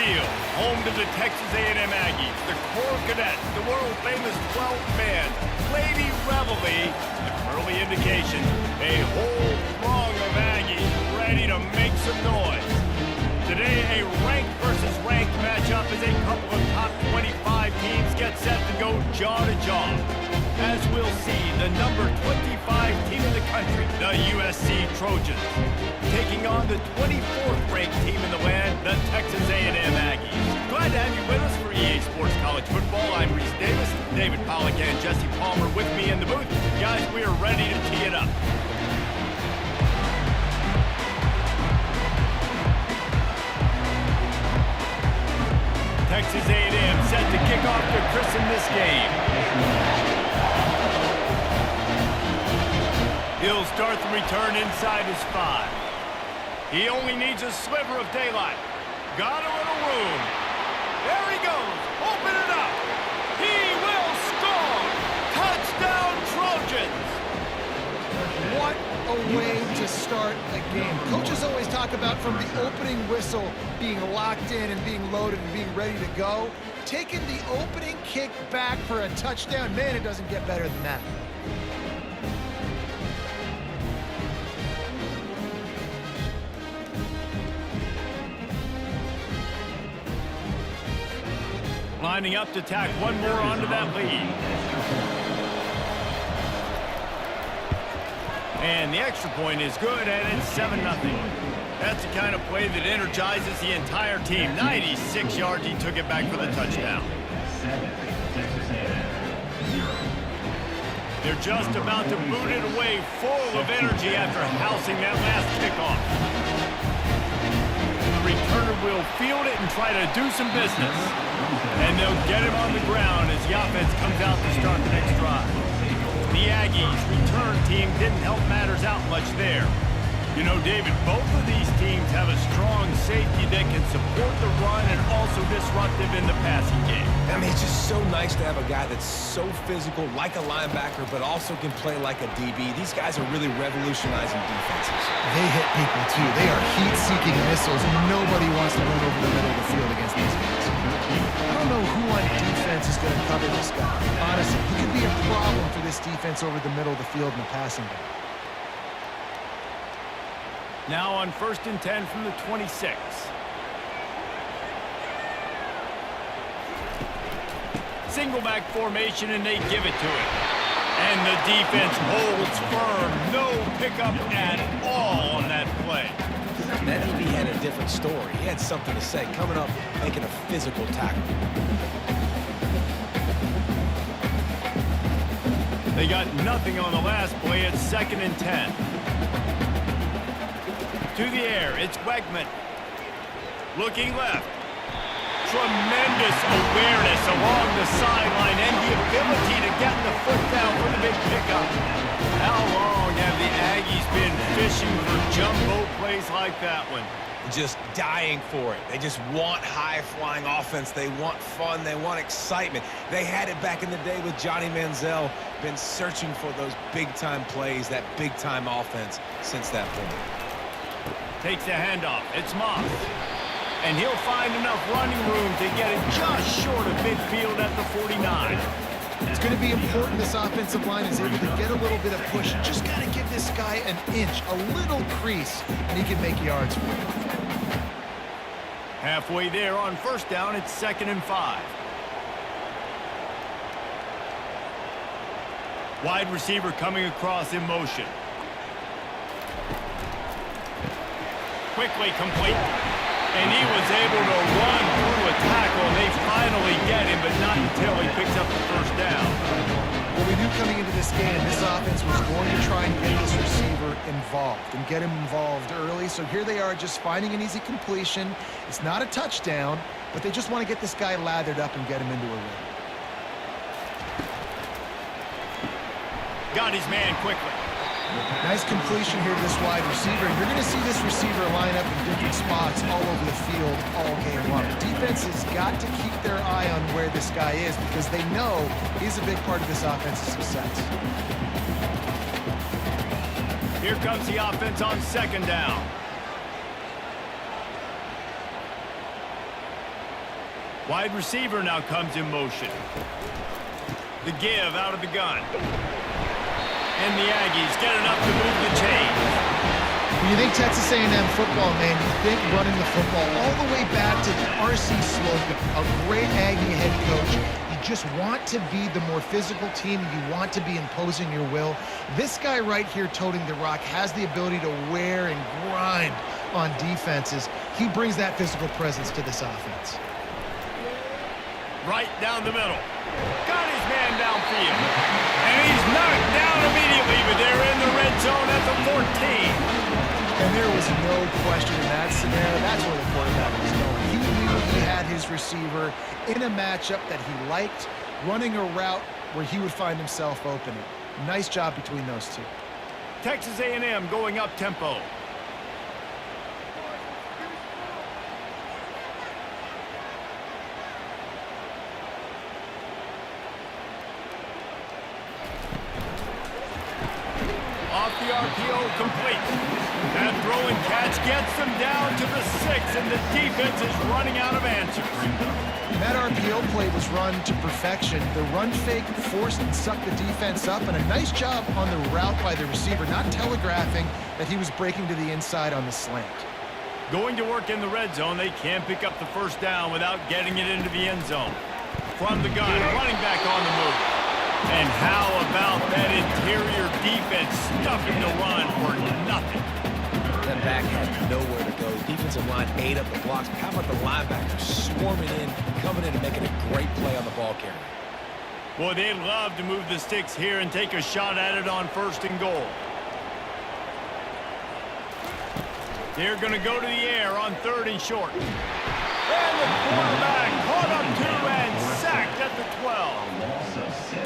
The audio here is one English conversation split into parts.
Field, home to the Texas A&M Aggies, the Corps Cadets, the world-famous 12th man, Lady Reveille, an early indication, a whole throng of Aggies ready to make some noise. Today, a ranked versus ranked matchup as a couple of top 25 teams get set to go jaw-to-jaw. As we'll see, the number 25 team in the country, the USC Trojans, taking on the 24th ranked team in the land, the Texas A&M Aggies. Glad to have you with us for EA Sports College Football. I'm Reese Davis, David Pollock and Jesse Palmer with me in the booth. Guys, we are ready to tee it up. Texas A&M set to kick off to christen this game. He'll start the return inside his 5. He only needs a sliver of daylight. Got a little room. There he goes. Open it up. He will score. Touchdown, Trojans. What a way to start a game. Coaches always talk about from the opening whistle being locked in and being loaded and being ready to go. Taking the opening kick back for a touchdown, man, it doesn't get better than that. Lining up to tack one more onto that lead. And the extra point is good, and it's 7-0. That's the kind of play that energizes the entire team. 96 yards, he took it back for the touchdown. They're just about to boot it away, full of energy after housing that last kickoff. The returner will field it and try to do some business. And they'll get him on the ground as the offense comes out to start the next drive. The Aggies' return team didn't help matters out much there. You know, David, both of these teams have a strong safety that can support the run and also disruptive in the passing game. I mean, it's just so nice to have a guy that's so physical, like a linebacker, but also can play like a DB. These guys are really revolutionizing defenses. They hit people, too. They are heat-seeking missiles. Nobody wants to run over the middle of the field against these guys. I don't know who on defense is going to cover this guy. Honestly, he could be a problem for this defense over the middle of the field in the passing game. Now on 1st and 10 from the 26. Single back formation, and they give it to him. And the defense holds firm. No pickup at all on that play. That DB had a different story. He had something to say, coming up, making a physical tackle. They got nothing on the last play. It's 2nd and 10. To the air, it's Wegman. Looking left. Tremendous awareness along the sideline and the ability to get the foot down for the big pickup. How long have the Aggies been fishing for jumbo plays like that one? Just dying for it. They just want high-flying offense. They want fun. They want excitement. They had it back in the day with Johnny Manziel. Been searching for those big-time plays, that big-time offense since that point. Takes the handoff. It's Moss. And he'll find enough running room to get it just short of midfield at the 49. It's going to be important this offensive line is able to get a little bit of push. Just got to give this guy an inch, a little crease, and he can make yards for it. Halfway there on 1st down, it's 2nd and 5. Wide receiver coming across in motion. Quickly complete. And he was able to run through a tackle, and they finally get him, but not until he picks up the 1st down. Well, we knew coming into this game, this offense was going to try and get this receiver involved and get him involved early. So here they are just finding an easy completion. It's not a touchdown, but they just want to get this guy lathered up and get him into a rhythm. Got his man quickly. Nice completion here to this wide receiver. You're going to see this receiver line up in different spots all over the field all game long. The defense has got to keep their eye on where this guy is because they know he's a big part of this offense's success. Here comes the offense on 2nd down. Wide receiver now comes in motion. The give out of the gun. And the Aggies get enough to move the chains. When you think Texas A&M football, man, you think running the football all the way back to R.C. Slocum, a great Aggie head coach. You just want to be the more physical team. You want to be imposing your will. This guy right here toting the rock has the ability to wear and grind on defenses. He brings that physical presence to this offense. Right down the middle. Got his man downfield. And he's knocked down immediately, but they're in the red zone at the 14. And there was no question in that scenario. That's where the quarterback was going. He knew he had his receiver in a matchup that he liked, running a route where he would find himself opening. Nice job between those two. Texas A&M going up tempo. Off the RPO, complete. That throw and catch gets them down to the 6, and the defense is running out of answers. That RPO play was run to perfection. The run fake forced and sucked the defense up, and a nice job on the route by the receiver, not telegraphing that he was breaking to the inside on the slant. Going to work in the red zone, they can't pick up the first down without getting it into the end zone. From the gun, running back on the move. And how about that interior defense stuffing the run for nothing? That back had nowhere to go. Defensive line ate up the blocks. How about the linebackers swarming in, coming in and making a great play on the ball carrier? Boy, they'd love to move the sticks here and take a shot at it on 1st and goal. They're going to go to the air on 3rd and short. And the quarterback caught up to and sacked at the 12.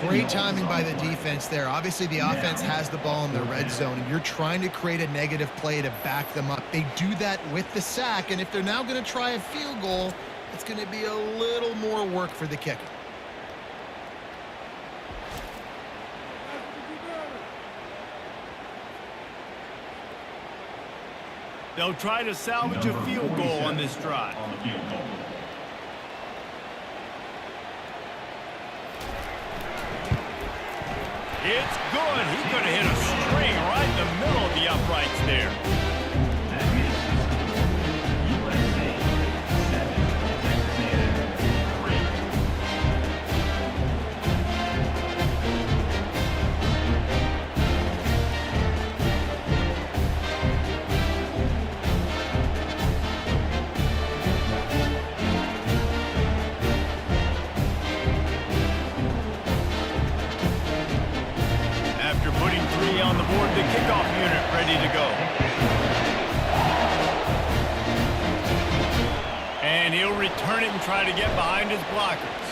Great timing by the defense there. Obviously, the offense has the ball in the red zone, and you're trying to create a negative play to back them up. They do that with the sack, and if they're now going to try a field goal, it's going to be a little more work for the kicker. They'll try to salvage a field goal on this drive. It's good. He could have hit a string right in the middle of the uprights there. On the board, the kickoff unit ready to go. And he'll return it and try to get behind his blockers.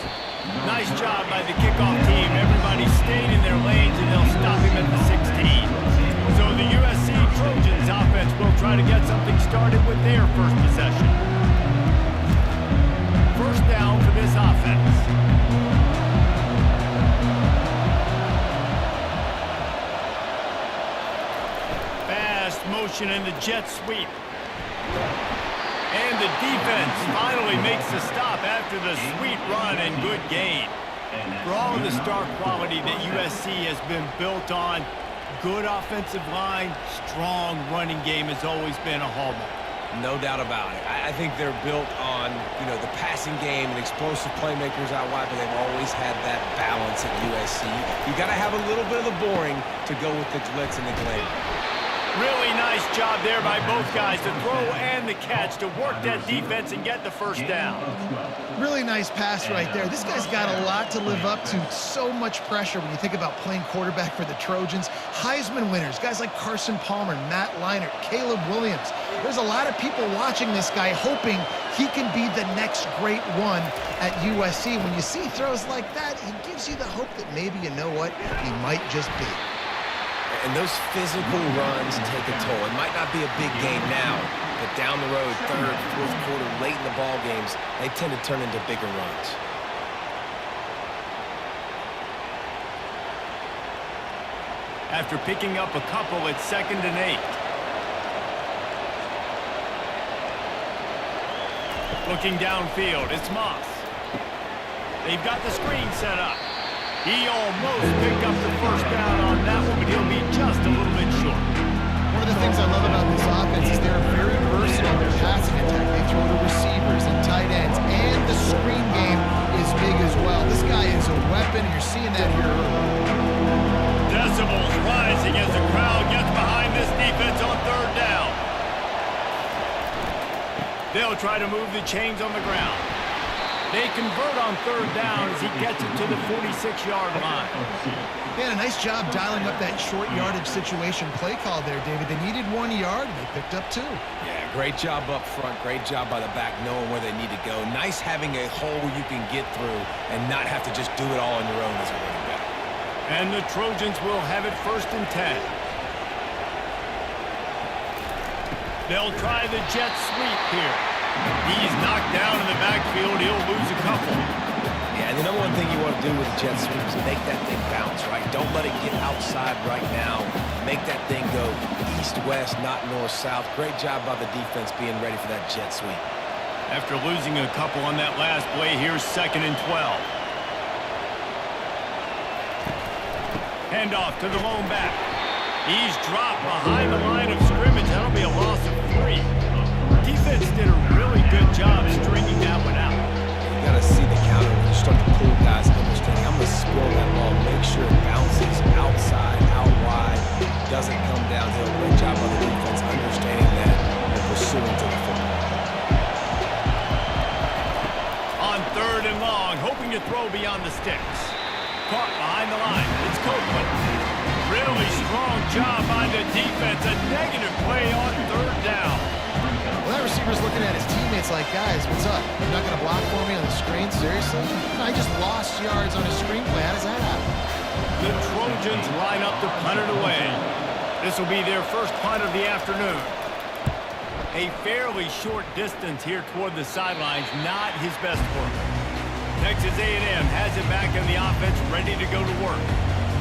Nice job by the kickoff team. Everybody stayed in their lanes, and they'll stop him at the 16. So the USC Trojans offense will try to get something started with their first possession. First down for this offense. Motion in the jet sweep. And the defense finally makes the stop after the sweet run and good gain. For all of the star quality that USC has been built on, good offensive line, strong running game has always been a hallmark. No doubt about it. I think they're built on, the passing game and explosive playmakers out wide, but they've always had that balance at USC. You got to have a little bit of the boring to go with the glitz and the glamour. Really nice job there by both guys, the throw and the catch, to work that defense and get the first down. Really nice pass right there. This guy's got a lot to live up to. So much pressure when you think about playing quarterback for the Trojans. Heisman winners, guys like Carson Palmer, Matt Leinart, Caleb Williams. There's a lot of people watching this guy, hoping he can be the next great one at USC. When you see throws like that, it gives you the hope that maybe, you know what, he might just be. And those physical runs take a toll. It might not be a big game now, but down the road, 3rd, 4th quarter, late in the ball games, they tend to turn into bigger runs. After picking up a couple, it's 2nd and 8. Looking downfield, it's Moss. They've got the screen set up. He almost picked up the first down on that one, but he'll be just a little bit short. One of the things I love about this offense is they're very versatile in their passing attack. They throw to receivers and tight ends, and the screen game is big as well. This guy is a weapon, and you're seeing that here early. Decibels rising as the crowd gets behind this defense on third down. They'll try to move the chains on the ground. They convert on third down as he gets it to the 46-yard line. Man, a nice job dialing up that short yardage situation play call there, David. They needed 1 yard, and they picked up 2. Yeah, great job up front. Great job by the back knowing where they need to go. Nice having a hole you can get through and not have to just do it all on your own as a running back. And the Trojans will have it 1st and 10. They'll try the jet sweep here. He's knocked down in the backfield. He'll lose a couple. Yeah, and the number one thing you want to do with the jet sweep is make that thing bounce, right? Don't let it get outside right now. Make that thing go east-west, not north-south. Great job by the defense being ready for that jet sweep. After losing a couple on that last play, here's 2nd and 12. Handoff to the lone back. He's dropped behind the line of scrimmage. That'll be a loss of 3. Defense did a really good job stringing that one out. You got to see the counter when you start to pull guys understanding. I'm going to spill that ball, make sure it bounces outside, out wide, doesn't come downhill. Great job by the defense understanding that and pursuing to the football. On 3rd and long, hoping to throw beyond the sticks. Caught behind the line. It's Copeland. Really strong job by the defense. A negative play on 3rd down. Well, that receiver's looking at his teammates like, guys, what's up? You're not going to block for me on the screen? Seriously? I just lost yards on a screen play. How does that happen? The Trojans line up to punt it away. This will be their first punt of the afternoon. A fairly short distance here toward the sidelines, not his best work. Texas A&M has it back in the offense, ready to go to work.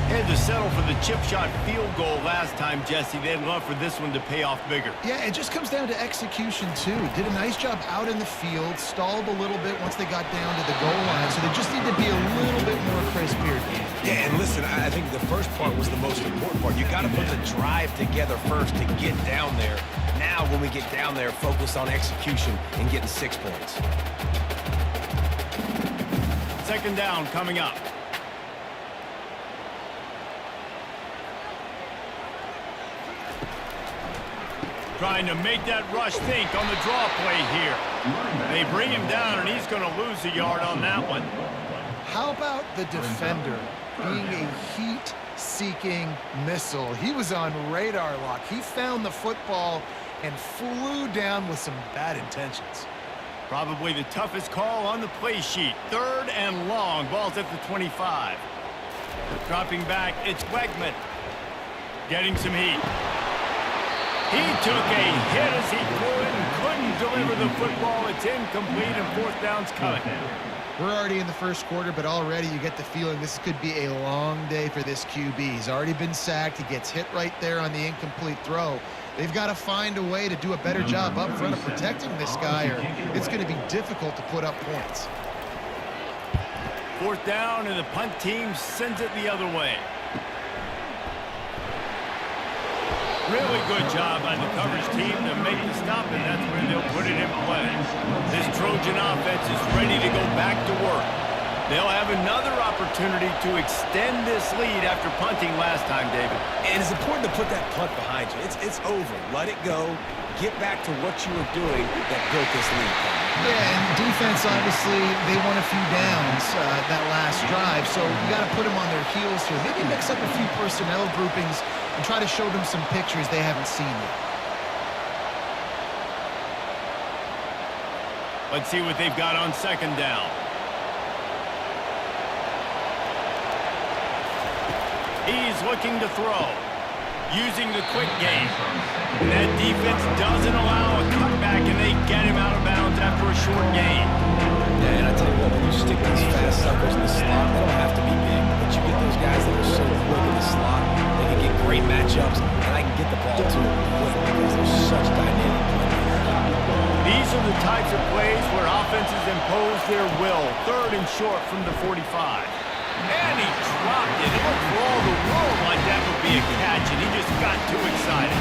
Had to settle for the chip shot field goal last time, Jesse. They'd love for this one to pay off bigger. Yeah, it just comes down to execution, too. Did a nice job out in the field, stalled a little bit once they got down to the goal line, so they just need to be a little bit more crisp here. Yeah, and listen, I think the first part was the most important part. You got to put the drive together first to get down there. Now, when we get down there, focus on execution and getting 6 points. 2nd down coming up. Trying to make that rush think on the draw play here. They bring him down, and he's going to lose a yard on that one. How about the defender being a heat-seeking missile? He was on radar lock. He found the football and flew down with some bad intentions. Probably the toughest call on the play sheet. 3rd and long. Ball's at the 25. Dropping back, it's Wegman. Getting some heat. He took a hit as he couldn't deliver the football. It's incomplete, and 4th down's coming. We're already in the first quarter, but already you get the feeling this could be a long day for this QB. He's already been sacked. He gets hit right there on the incomplete throw. They've got to find a way to do a better job up front of protecting this guy, or it's going to be difficult to put up points. 4th down, and the punt team sends it the other way. Really good job by the coverage team to make the stop, and that's where they'll put it in play. This Trojan offense is ready to go back to work. They'll have another opportunity to extend this lead after punting last time, David. And it's important to put that punt behind you. It's over. Let it go. Get back to what you were doing that built this lead. Yeah, and defense, obviously, they won a few downs that last drive, so you got to put them on their heels here. Maybe mix up a few personnel groupings and try to show them some pictures they haven't seen yet. Let's see what they've got on 2nd down. He's looking to throw, using the quick game. And that defense doesn't allow a cutback, and they get him out of bounds after a short gain. Yeah, and I tell you what, when you stick these fast suckers in the slot, they don't have to be big, but you get those guys that are so quick in the slot, they can get great matchups, and I can get the ball to them quick because they're such dynamic playmakers. These are the types of plays where offenses impose their will. 3rd and short from the 45. And he dropped it. It looked for all the world like that would be a catch, and he just got too excited.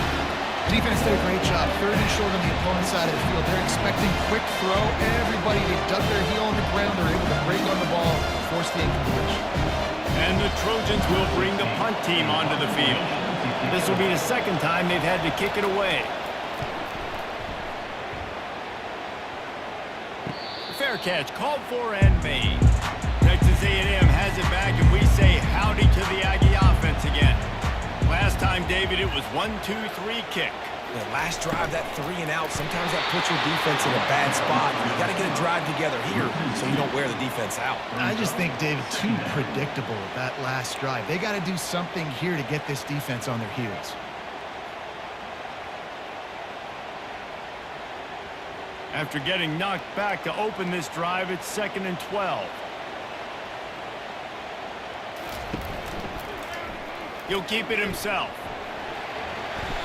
Defense did a great job. 3rd and short on the opponent's side of the field. They're expecting quick throw. Everybody, they dug their heel on the ground. They're able to break on the ball, force the incompletion. And the Trojans will bring the punt team onto the field. This will be the 2nd time they've had to kick it away. Fair catch called for and made. Texas A&M has it back, and we say howdy to the Aggie offense again. Last time, David, it was 1-2-3 kick. The last drive, that 3 and out, sometimes that puts your defense in a bad spot. You got to get a drive together here so you don't wear the defense out. I just think, David, too predictable that last drive. They got to do something here to get this defense on their heels. After getting knocked back to open this drive, it's 2nd and 12. He'll keep it himself.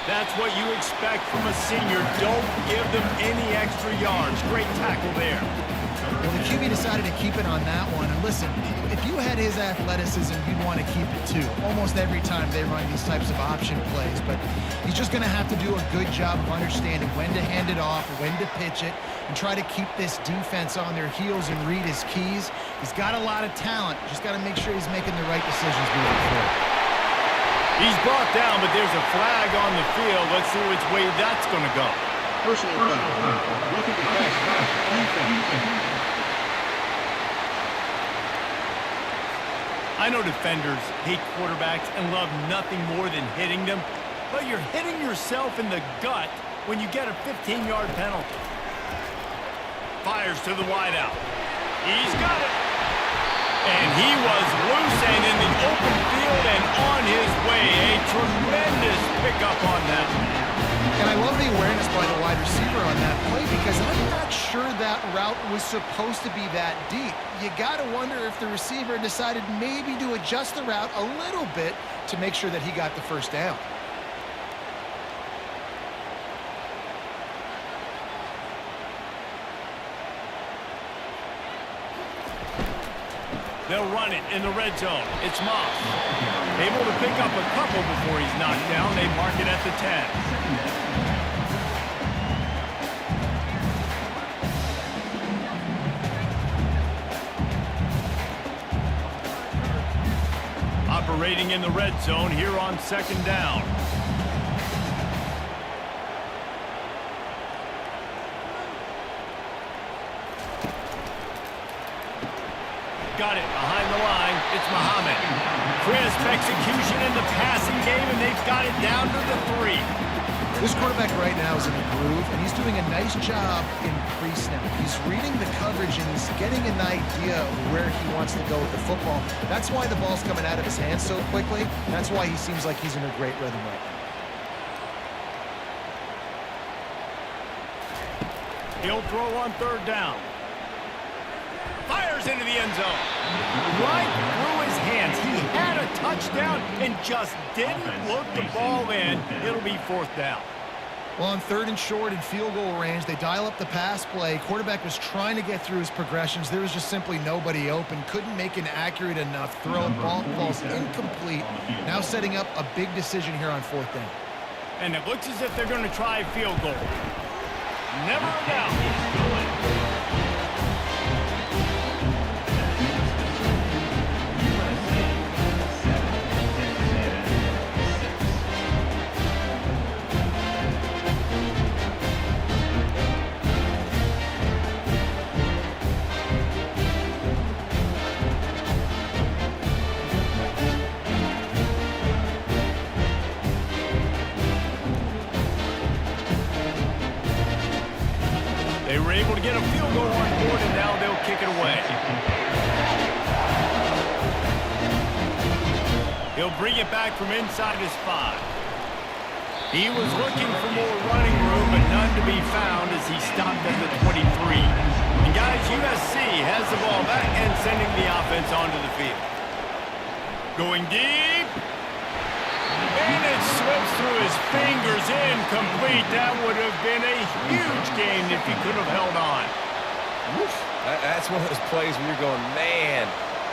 That's what you expect from a senior. Don't give them any extra yards. Great tackle there. Well, the QB decided to keep it on that one. And listen, if you had his athleticism, you'd want to keep it too. Almost every time they run these types of option plays. But he's just going to have to do a good job of understanding when to hand it off, when to pitch it, and try to keep this defense on their heels and read his keys. He's got a lot of talent. Just got to make sure he's making the right decisions moving forward. He's brought down, but there's a flag on the field. Let's see which way that's going to go. Personal foul. Roughing the pass. Defense. I know defenders hate quarterbacks and love nothing more than hitting them, but you're hitting yourself in the gut when you get a 15-yard penalty. Fires to the wideout. He's got it. And he was loose and in the open field and on his way. A tremendous pickup on that. And I love the awareness by the wide receiver on that play because I'm not sure that route was supposed to be that deep. You got to wonder if the receiver decided maybe to adjust the route a little bit to make sure that he got the first down. They'll run it in the red zone. It's Moss. Able to pick up a couple before he's knocked down. They mark it at the 10. Operating in the red zone here on 2nd down. Got it behind the line. It's Muhammad. Crisp execution in the passing game, and they've got it down to the 3. This quarterback right now is in a groove, and he's doing a nice job in pre-snap. He's reading the coverage, and he's getting an idea of where he wants to go with the football. That's why the ball's coming out of his hands so quickly. That's why he seems like he's in a great rhythm right now. He'll throw on 3rd down. Fires into the end zone. Right through his hands. He had a touchdown and just didn't look the ball in. It'll be 4th down. Well, on 3rd and short and field goal range, they dial up the pass play. Quarterback was trying to get through his progressions. There was just simply nobody open. Couldn't make an accurate enough throw. Ball falls incomplete. Now setting up a big decision here on 4th down. And it looks as if they're going to try a field goal. Never a doubt. They were able to get a field goal on board, and now they'll kick it away. He'll bring it back from inside his 5. He was looking for more running room, but none to be found as he stopped at the 23. And guys, USC has the ball back and sending the offense onto the field. Going deep. And it slips through his fingers, incomplete. That would have been a huge gain if he could have held on. Woof. That's one of those plays where you're going, man,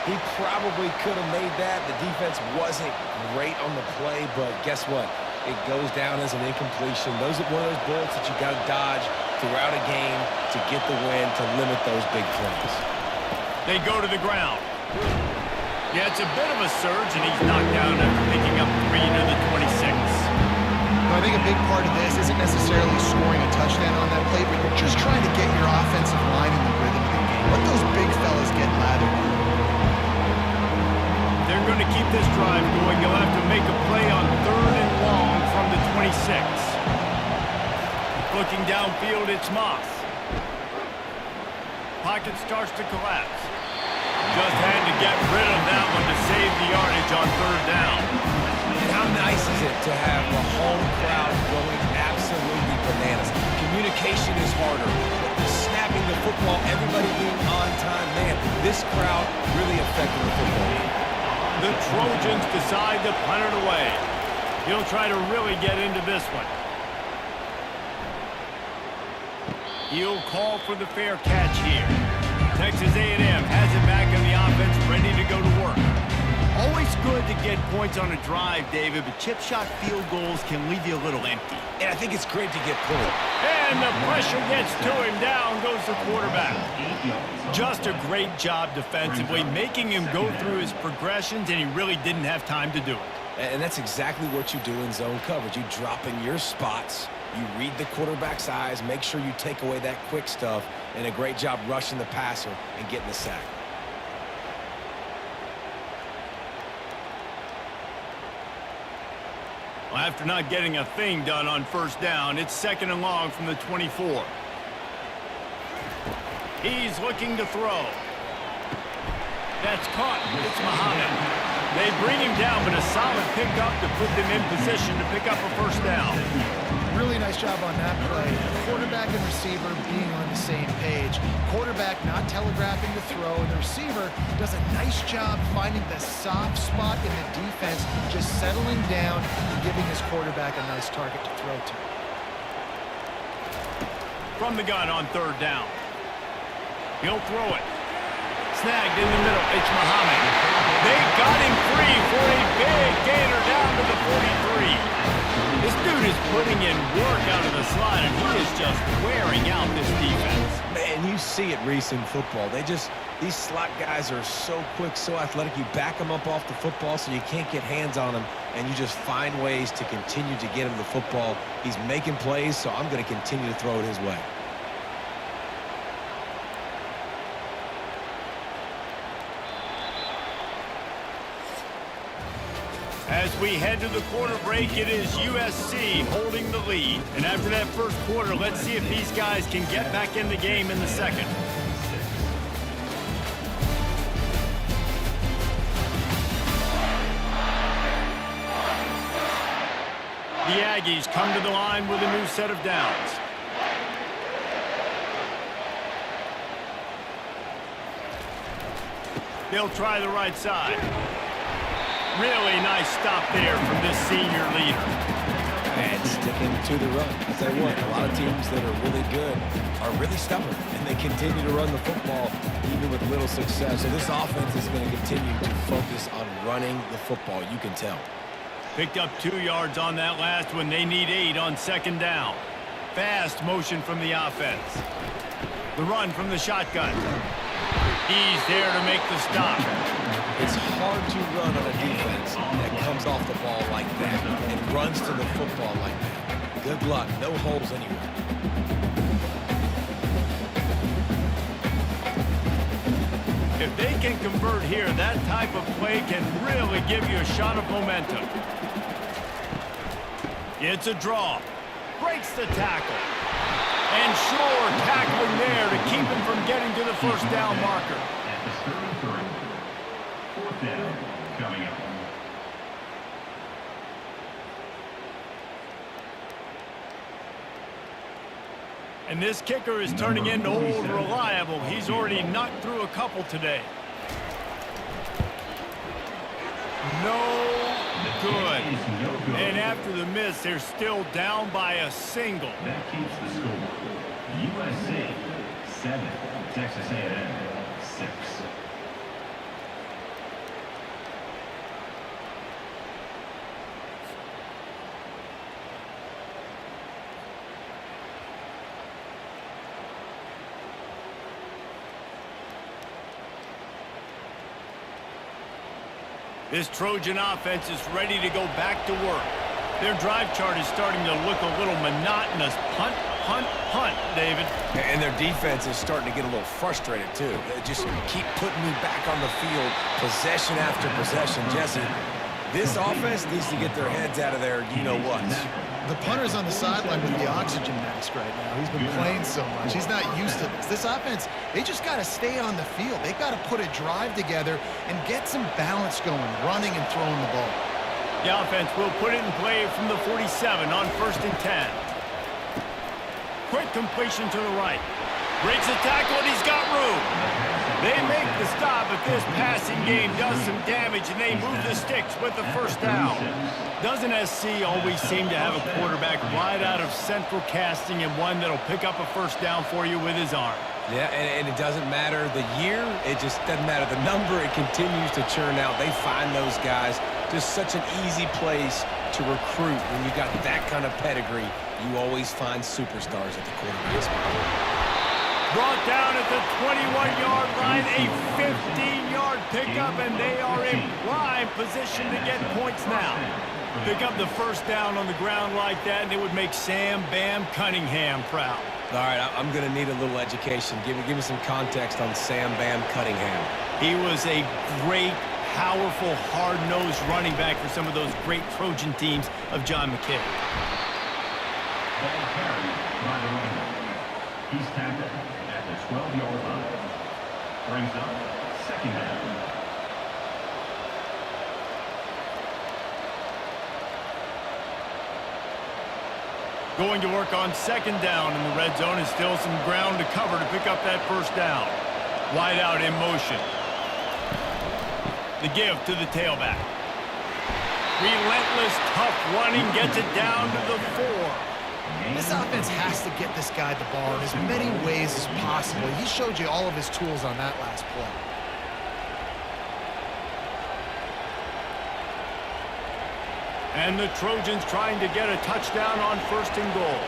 he probably could have made that. The defense wasn't great on the play, but guess what? It goes down as an incompletion. Those are one of those bullets that you got to dodge throughout a game to get the win, to limit those big plays. They go to the ground. Yeah, it's a bit of a surge, and he's knocked down after picking up 3 to the 26. I think a big part of this isn't necessarily scoring a touchdown on that play, but you're just trying to get your offensive line in the rhythm of the game. Let those big fellas get lathered. They're going to keep this drive going. They'll have to make a play on 3rd and long from the 26. Looking downfield, it's Moss. Pocket starts to collapse. Just had to get rid of that one to save the yardage on 3rd down. And how nice is it to have the home crowd going absolutely bananas? Communication is harder. But snapping the football, everybody being on time, man, this crowd really affected the football game. The Trojans decide to punt it away. He'll try to really get into this one. He'll call for the fair catch here. Texas A&M has it back on the offense, ready to go to work. Always good to get points on a drive, David, but chip shot field goals can leave you a little empty. And I think it's great to get pulled. And the pressure gets to him. Down goes the quarterback. Just a great job defensively, making him go through his progressions, and he really didn't have time to do it. And that's exactly what you do in zone coverage. You drop in your spots, you read the quarterback's eyes, make sure you take away that quick stuff, and a great job rushing the passer and getting the sack. Well, after not getting a thing done on 1st down, it's 2nd and long from the 24. He's looking to throw. That's caught. It's Muhammad. They bring him down, but a solid pickup to put them in position to pick up a 1st down. Really nice job on that play. Quarterback and receiver being on the same page. Quarterback not telegraphing the throw, and the receiver does a nice job finding the soft spot in the defense, just settling down and giving his quarterback a nice target to throw to. From the gun on 3rd down. He'll throw it. Snagged in the middle. It's Muhammad. They got him free for a big gainer down to the 43. This dude is putting in work out of the slot, and he is just wearing out this defense. Man, you see it, Reese, in football. These slot guys are so quick, so athletic. You back them up off the football so you can't get hands on them, and you just find ways to continue to get him the football. He's making plays, so I'm going to continue to throw it his way. As we head to the quarter break, it is USC holding the lead. And after that 1st quarter, let's see if these guys can get back in the game in the 2nd. The Aggies come to the line with a new set of downs. They'll try the right side. Really nice stop there from this senior leader. And sticking to the run. I'll tell you what, a lot of teams that are really good are really stubborn, and they continue to run the football even with little success. So this offense is going to continue to focus on running the football. You can tell. Picked up 2 yards on that last one. They need 8 on 2nd down. Fast motion from the offense. The run from the shotgun. He's there to make the stop. It's hard to run on a defense that comes off the ball like that and runs to the football like that. Good luck. No holes anywhere. If they can convert here, that type of play can really give you a shot of momentum. It's a draw. Breaks the tackle. And sure, tackling there to keep him from getting to the 1st down marker. At the 33. 4th down coming up. And this kicker is turning into old reliable. He's already knocked through a couple today. No good. And after the miss, they're still down by a single. That keeps the score. USA 7, Texas A&M 6. This Trojan offense is ready to go back to work. Their drive chart is starting to look a little monotonous. Punt, punt, punt, David. And their defense is starting to get a little frustrated, too. They just keep putting me back on the field, possession after possession. Jesse, this offense needs to get their heads out of their you-know-what. The punter's on the sideline with the oxygen mask right now. He's been playing so much. He's not used to this. This offense, they just got to stay on the field. They've got to put a drive together and get some balance going, running and throwing the ball. The offense will put it in play from the 47 on 1st and 10. Quick completion to the right. Breaks the tackle, and he's got room. They make the stop, but this passing game does some damage, and they move the sticks with the first down. Doesn't SC always seem to have a quarterback right out of central casting and one that'll pick up a first down for you with his arm? Yeah, and it doesn't matter the year. It just doesn't matter the number. It continues to churn out. They find those guys. Just such an easy place to recruit when you got that kind of pedigree. You always find superstars at the quarterback spot. Brought down at the 21-yard line, a 15-yard pickup, and they are in prime position to get points now. Pick up the first down on the ground like that, and it would make Sam Bam Cunningham proud. All right, I'm going to need a little education. Give me some context on Sam Bam Cunningham. He was a great, powerful, hard-nosed running back for some of those great Trojan teams of John McKay. Ball carried by the running back. He's tackled at the 12-yard line. Brings up 2nd down. Going to work on 2nd down in the red zone, and still some ground to cover to pick up that first down. Wide out in motion. The give to the tailback. Relentless, tough running, gets it down to the 4. This offense has to get this guy the ball in as many ways as possible. He showed you all of his tools on that last play. And the Trojans trying to get a touchdown on 1st and goal.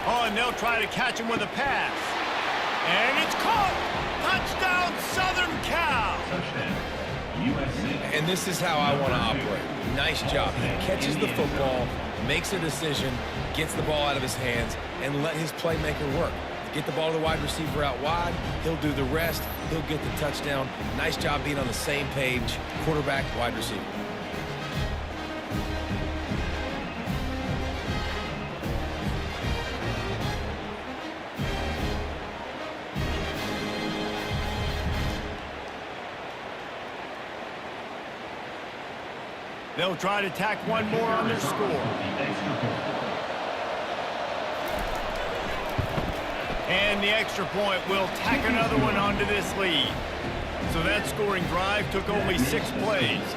Oh, and they'll try to catch him with a pass. And it's caught! Touchdown, Southern Cal! Touchdown, USA. And this is how I want to operate. Nice job. He catches the football, makes a decision, gets the ball out of his hands, and let his playmaker work. Get the ball to the wide receiver out wide. He'll do the rest. He'll get the touchdown. Nice job being on the same page, quarterback, wide receiver. They'll try to tack one more on their score. And the extra point will tack another one onto this lead. So that scoring drive took only 6 plays.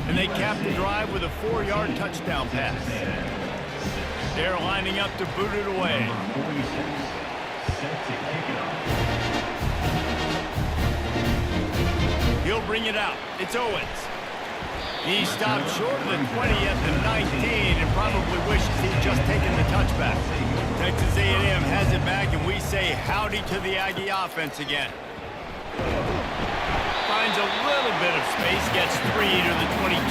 And they capped the drive with a 4-yard touchdown pass. They're lining up to boot it away. He'll bring it out. It's Owens. He stopped short of the 20 at the 19 and probably wishes he'd just taken the touchback. Texas A&M has it back, and we say howdy to the Aggie offense again. Finds a little bit of space, gets 3 to the 22.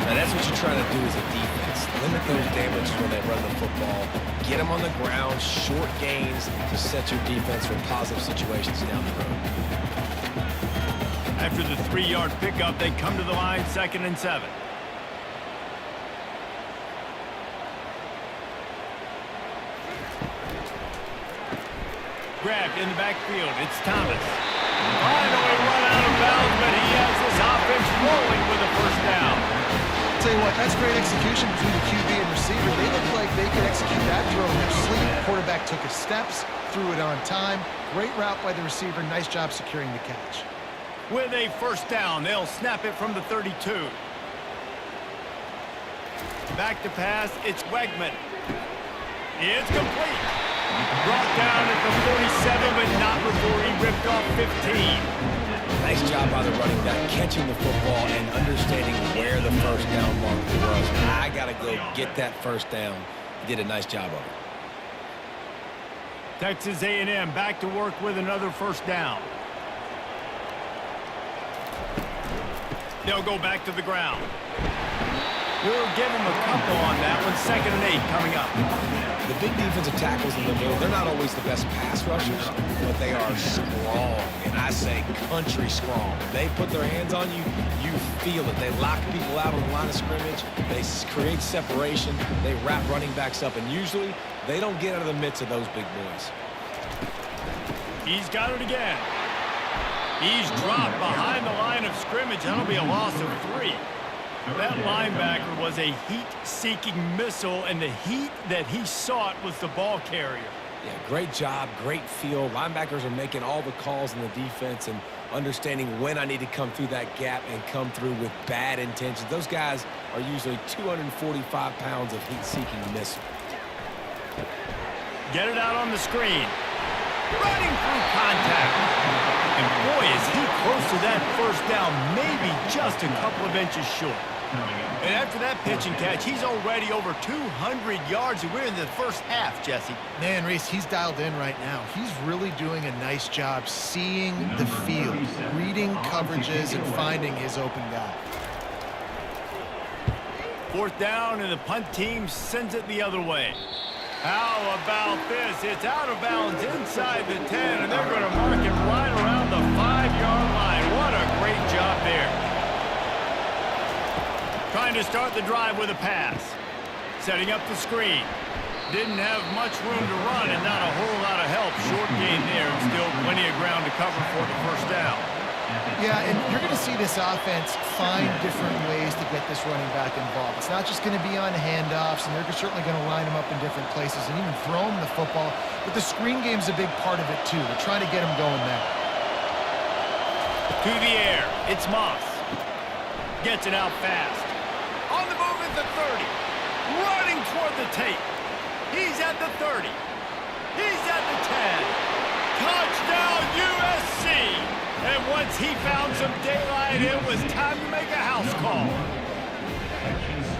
Now that's what you're trying to do as a defense. Limit those damages when they run the football. Get them on the ground, short gains to set your defense for positive situations down the road. After the 3-yard pickup, they come to the line 2nd and 7. Grabbed in the backfield. It's Thomas. Finally run out of bounds, but he has this offense rolling with a first down. I'll tell you what, that's great execution between the QB and receiver. They look like they could execute that throw in their sleep. Quarterback took his steps, threw it on time. Great route by the receiver. Nice job securing the catch. with a first down. They'll snap it from the 32. Back to pass, it's Wegman. It's complete. Brought down at the 47, but not before he ripped off 15. Nice job by the running back, catching the football and understanding where the first down marker was. I got to go get that first down. He did a nice job of it. Texas A&M back to work with another first down. They'll go back to the ground. We'll give them a couple on that one. 2nd and 8 coming up. The big defensive tackles in the middle, they're not always the best pass rushers, but they are strong, and I say country strong. They put their hands on you, you feel it. They lock people out on the line of scrimmage. They create separation. They wrap running backs up, and usually they don't get out of the midst of those big boys. He's got it again. He's dropped behind the line of scrimmage. That'll be a loss of 3. That linebacker was a heat-seeking missile, and the heat that he sought was the ball carrier. Yeah, great job, great feel. Linebackers are making all the calls in the defense and understanding when I need to come through that gap and come through with bad intentions. Those guys are usually 245 pounds of heat-seeking missile. Get it out on the screen. Running through contact. And boy, is he close to that first down, maybe just a couple of inches short. And after that pitch and catch, he's already over 200 yards, and we're in the first half, Jesse. Man, Reese, he's dialed in right now. He's really doing a nice job seeing the field, reading coverages, and finding his open guy. 4th down, and the punt team sends it the other way. How about this? It's out of bounds inside the 10, and they're going to mark it right around the 5-yard line. What a great job there. Trying to start the drive with a pass. Setting up the screen. Didn't have much room to run and not a whole lot of help. Short gain there, and still plenty of ground to cover for the first down. Yeah, and you're going to see this offense find different ways to get this running back involved. It's not just going to be on handoffs, and they're certainly going to line him up in different places and even throw him the football. But the screen game's a big part of it, too. They're trying to get him going there. To the air, it's Moss. Gets it out fast. On the move at the 30. Running toward the tape. He's at the 30. He's at the 10. Touchdown, USC! And once he found some daylight, it was time to make a house call.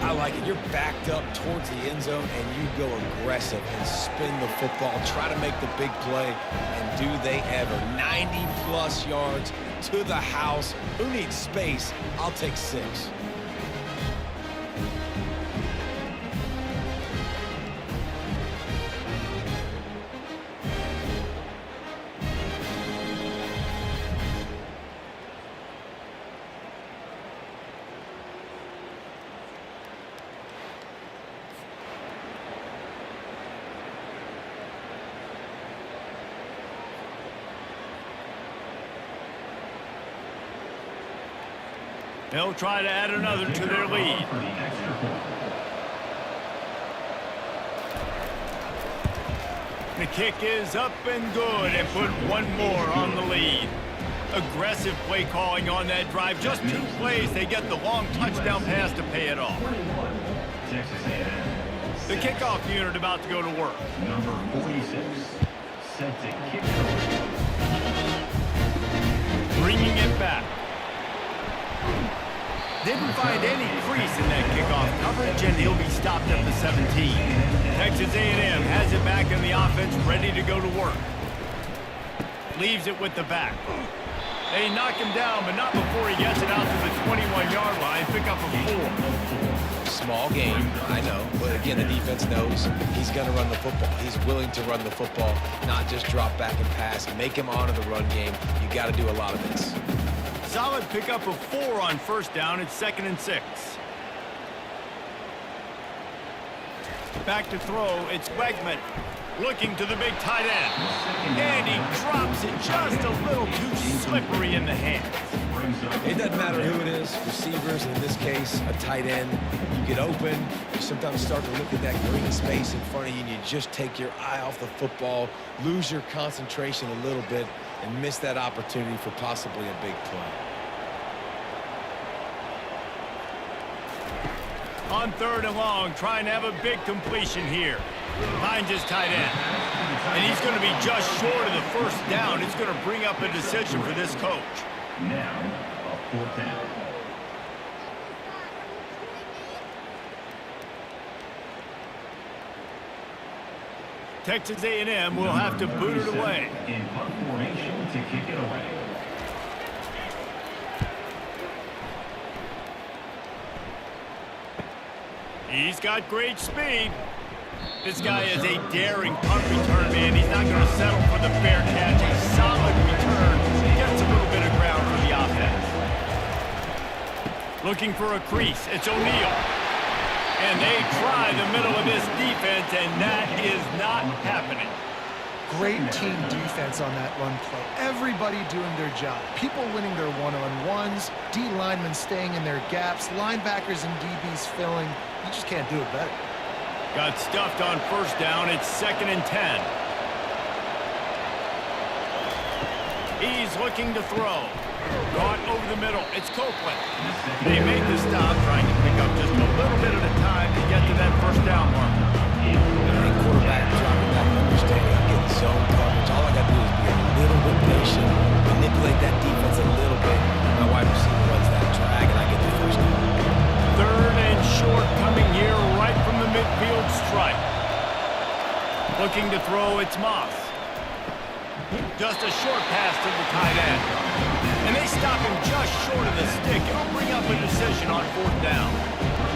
I like it. You're backed up towards the end zone, and you go aggressive and spin the football, try to make the big play, and do they ever. 90-plus yards to the house. Who needs space? I'll take 6. They'll try to add another to their lead. The kick is up and good, and put one more on the lead. Aggressive play calling on that drive. Just 2 plays, they get the long touchdown pass to pay it off. The kickoff unit about to go to work. Number 46, set to kick. Bringing it back. Didn't find any crease in that kickoff coverage, and he'll be stopped at the 17. Texas A&M has it back in the offense, ready to go to work. Leaves it with the back. They knock him down, but not before he gets it out to the 21-yard line. Pick up a 4. Small game, I know, but again, the defense knows he's going to run the football. He's willing to run the football, not just drop back and pass. Make him honor the run game. You got to do a lot of this. Solid pickup of 4 on first down. It's 2nd and 6. Back to throw. It's Wegman. Looking to the big tight end. And he drops it just a little too slippery in the hands. It doesn't matter who it is, receivers, and in this case, a tight end. You get open, you sometimes start to look at that green space in front of you, and you just take your eye off the football, lose your concentration a little bit, and miss that opportunity for possibly a big play. On 3rd and long, trying to have a big completion here. Finds his tight end. And he's going to be just short of the first down. It's going to bring up a decision for this coach. Now, a 4th down. Texas A&M will have to boot it away. In punt formation to kick it away. He's got great speed. This guy is a daring punt return, man. He's not going to settle for the fair catch. A solid return. Gets a little bit of ground for the offense. Looking for a crease. It's O'Neal. And they try the middle of this defense, and that is not happening. Great team defense on that run play. Everybody doing their job. People winning their one-on-ones, D linemen staying in their gaps, linebackers and DBs filling. You just can't do it better. Got stuffed on 1st down. It's 2nd and 10. He's looking to throw. Caught over the middle. It's Copeland. They make the stop, trying to pick up just a little bit at a time to get to that 1st down mark. And quarterback dropping back, understanding I'm getting zone coverage. All I got to do is be a little bit patient, manipulate that defense a little bit. My wide receiver runs that drag, and I get the 1st down. 3rd and short coming here right from the midfield stripe. Looking to throw, it's Moss. Just a short pass to the tight end. And they stop him just short of the stick. It'll bring up a decision on 4th down.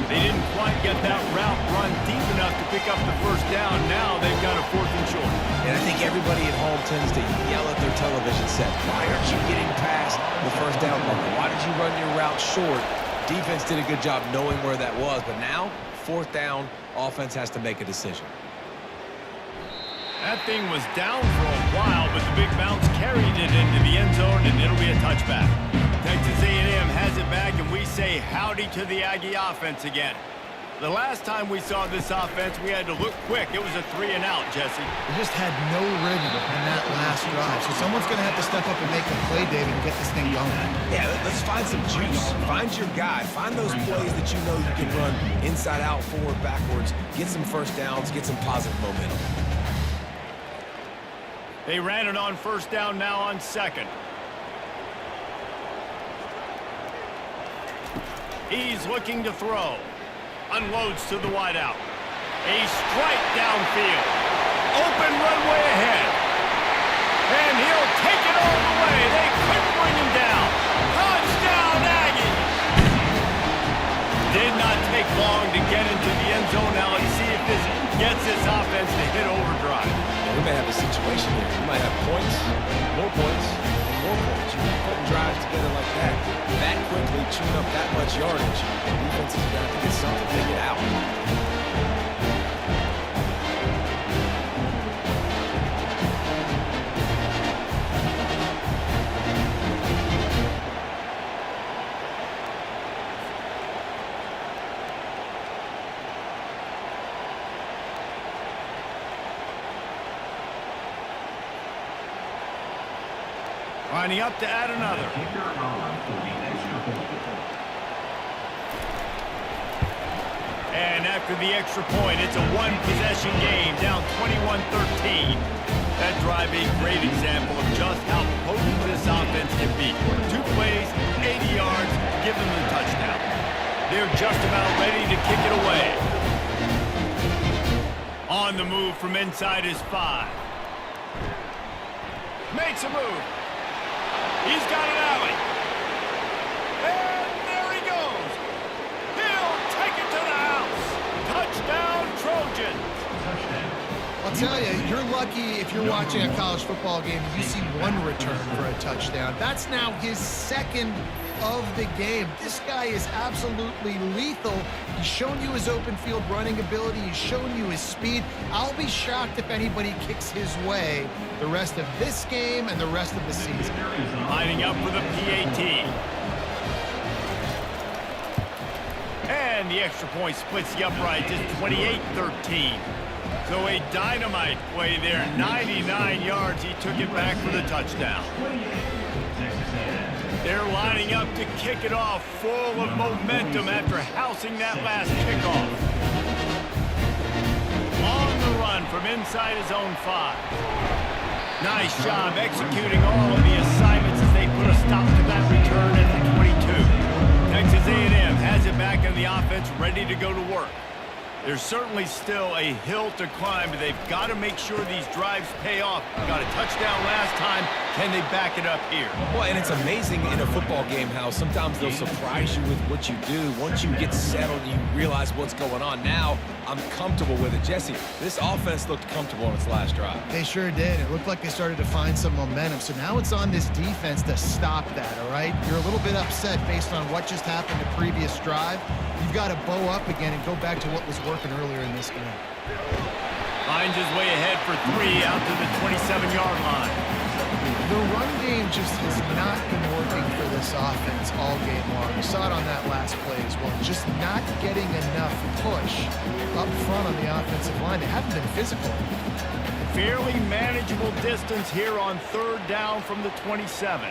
They didn't quite get that route run deep enough to pick up the 1st down. Now they've got a 4th and short. And I think everybody at home tends to yell at their television set, why aren't you getting past the 1st down marker? Why did you run your route short? Defense did a good job knowing where that was, but now, 4th down, offense has to make a decision. That thing was down for a while, but the big bounce carried it into the end zone, and it'll be a touchback. Texas A&M has it back, and we say howdy to the Aggie offense again. The last time we saw this offense, we had to look quick. It was a 3 and out, Jesse. They just had no rhythm in that last drive. So someone's going to have to step up and make a play, David, and get this thing going. Yeah, let's find some juice. Find your guy. Find those plays that you know you can run inside out, forward, backwards. Get some 1st downs. Get some positive momentum. They ran it on 1st down, now on 2nd. He's looking to throw. Unloads to the wideout. A strike downfield. Open runway ahead. And he'll take it all the way. They couldn't bring him down. Touchdown, Aggie! Did not take long to get into the end zone. Now let's see if this gets this offense to hit overdrive. We may have a situation here. We might have points, more points, and more points. You keep putting drives together like that quickly, chewing up that much yardage. The defense is going to have to get something figured out. Lining up to add another. And after the extra point, it's a one-possession game, down 21-13. That drive a great example of just how potent this offense can be. 2 plays, 80 yards, give them the touchdown. They're just about ready to kick it away. On the move from inside his 5. Makes a move. He's got an alley. And there he goes. He'll take it to the house. Touchdown, Trojans. I'll tell you, you're lucky if you're watching a college football game and you see one return for a touchdown. That's now his 2nd of the game. This guy is absolutely lethal. He's shown you his open field running ability. He's shown you his speed. I'll be shocked if anybody kicks his way the rest of this game and the rest of the season. Lining up for the PAT. And the extra point splits the uprights. It's 28-13. So a dynamite play there. 99 yards. He took it back for the touchdown. They're lining up to kick it off, full of momentum after housing that last kickoff. On the run from inside his own 5. Nice job executing all of the assignments as they put a stop to that return at the 22. Texas A&M has it back in the offense, ready to go to work. There's certainly still a hill to climb, but they've got to make sure these drives pay off. Got a touchdown last time. Can they back it up here? Well, and it's amazing in a football game how sometimes they'll surprise you with what you do. Once you get settled, you realize what's going on. Now, I'm comfortable with it. Jesse, this offense looked comfortable on its last drive. They sure did. It looked like they started to find some momentum. So now it's on this defense to stop that, all right? You're a little bit upset based on what just happened the previous drive. You've got to bow up again and go back to what was working earlier in this game. Finds his way ahead for 3 out to the 27-yard line. The run game just has not been working for this offense all game long. We saw it on that last play as well. Just not getting enough push up front on the offensive line. They haven't been physical. Fairly manageable distance here on 3rd down from the 27.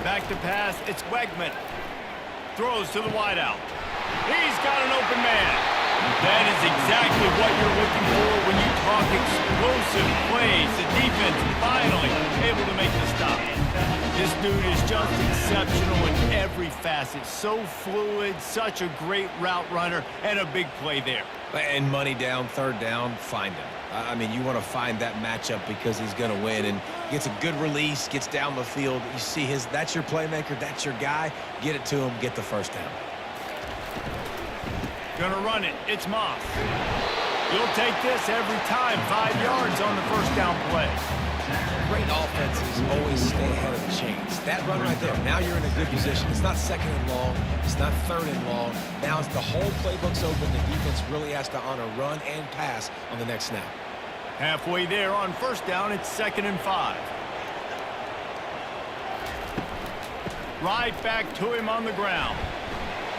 Back to pass, it's Wegman. Throws to the wideout. He's got an open man. That is exactly what you're looking for when you talk explosive plays. The defense finally able to make the stop. This dude is just exceptional in every facet. So fluid, such a great route runner, and a big play there. And money down, 3rd down, find him. I mean, you want to find that matchup because he's going to win and gets a good release, gets down the field. You see that's your playmaker, that's your guy. Get it to him, get the 1st down. Gonna run it. It's Moss. You'll take this every time. 5 yards on the 1st down play. Great offenses always stay ahead of the chains. That run right there, now you're in a good position. It's not 2nd and long. It's not 3rd and long. Now it's the whole playbook's open. The defense really has to honor run and pass on the next snap. Halfway there on 1st down, it's 2nd and 5. Right back to him on the ground.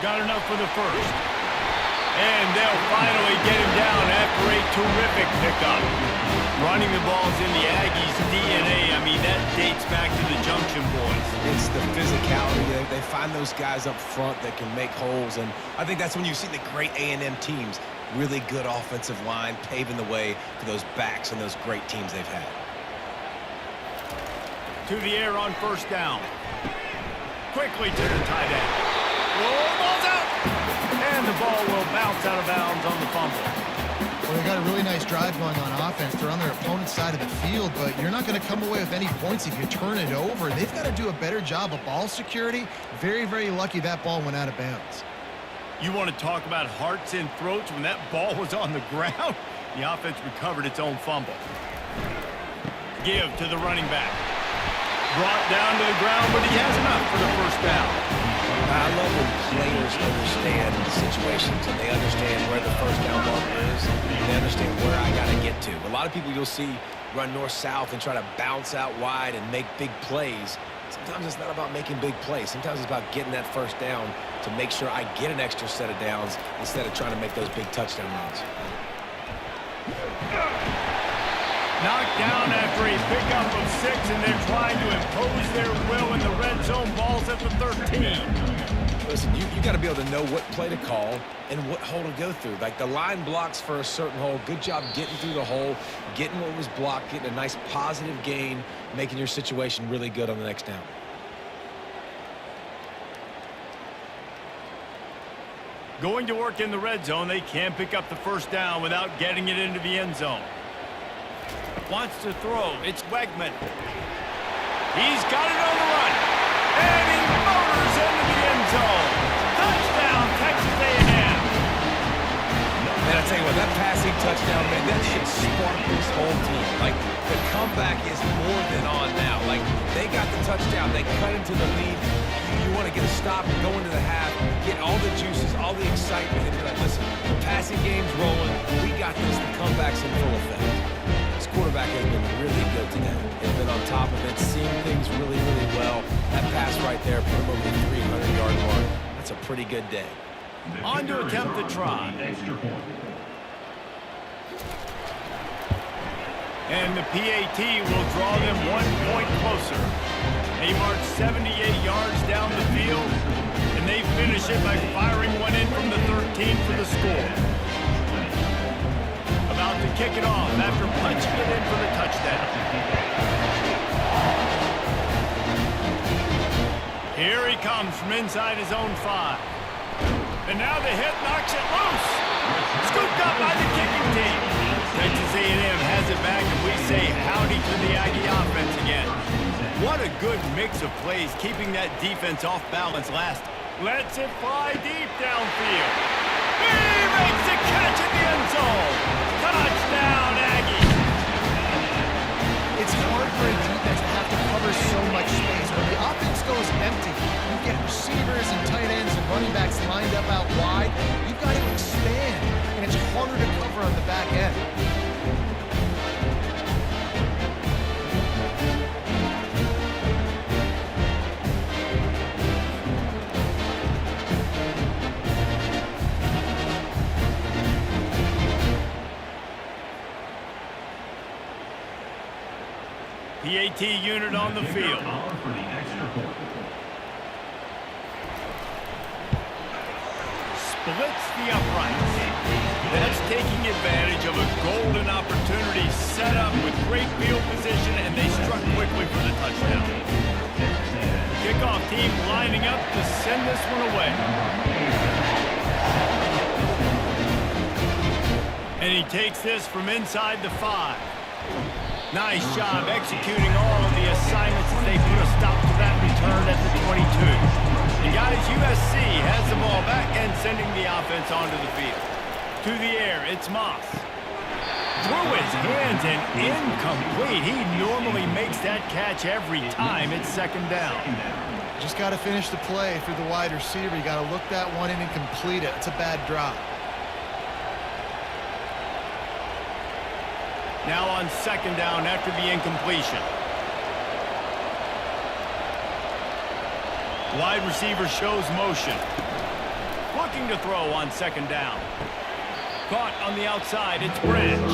Got enough for the 1st. And they'll finally get him down after a terrific pickup. Running the ball's in the Aggies' DNA. I mean, that dates back to the Junction Boys. It's the physicality. They find those guys up front that can make holes, and I think that's when you see the great A&M teams. Really good offensive line paving the way for those backs and those great teams they've had. To the air on 1st down. Quickly to the tight end. Oh, ball's out! And the ball will bounce out of bounds on the fumble. Well, they got a really nice drive going on offense. They're on their opponent's side of the field, but you're not going to come away with any points if you turn it over. They've got to do a better job of ball security. Very, very lucky that ball went out of bounds. You want to talk about hearts and throats when that ball was on the ground? The offense recovered its own fumble. Give to the running back. Brought down to the ground, but he has enough for the 1st down. I love when players understand the situations and they understand where the 1st down marker is. They understand where I got to get to. A lot of people you'll see run north-south and try to bounce out wide and make big plays. Sometimes it's not about making big plays. Sometimes it's about getting that 1st down to make sure I get an extra set of downs instead of trying to make those big touchdown runs. Knocked down after a pickup of 6, and they're trying to impose their will in the red zone. Ball's at the 13. Listen, you got to be able to know what play to call and what hole to go through. Like the line blocks for a certain hole. Good job getting through the hole, getting what was blocked, getting a nice positive gain, making your situation really good on the next down. Going to work in the red zone. They can't pick up the 1st down without getting it into the end zone. Wants to throw. It's Wegman. He's got it on the run. And he motors into the end zone. Touchdown, Texas A&M. And I tell you what, that passing touchdown, man, that should spark this whole team. Like, the comeback is more than on now. Like, they got the touchdown. They cut into the lead. You want to get a stop and go into the half, get all the juices, all the excitement, and be like, listen, the passing game's rolling. We got this. The comeback's in full effect. This quarterback has been really good today. He's been on top of it, seen things really, really well. That pass right there put him over the 300-yard mark. That's a pretty good day. On to attempt the try. Extra point. And the PAT will draw them 1 point closer. They march 78 yards down the field, and they finish it by firing one in from the 13 for the score. About to kick it off after punching it in for the touchdown. Here he comes from inside his own 5. And now the hit knocks it loose. Scooped up by the kicking team. Texas A&M has it back, and we say howdy to the Aggie offense again. What a good mix of plays, keeping that defense off balance last. Lets it fly deep downfield. He makes the catch in the end zone. Touchdown, Aggie. It's hard for a defense to have to cover so much space. When the offense goes empty, you get receivers and tight ends and running backs lined up out wide. You've got to expand, and it's harder to cover on the back end. PAT unit on the field. For the extra point. Splits the uprights. That's taking advantage of a golden opportunity set up with great field position, and they struck quickly for the touchdown. Kickoff team lining up to send this one away. And he takes this from inside the 5. Nice job executing all of the assignments as they put a stop to that return at the 22. And guys, USC has the ball back and sending the offense onto the field. To the air, it's Moss. Through his hands and incomplete. He normally makes that catch every time. It's second down. Just got to finish the play for the wide receiver. You got to look that one in and complete it. It's a bad drop. Now on second down after the incompletion. Wide receiver shows motion. Looking to throw on second down. Caught on the outside, it's Branch.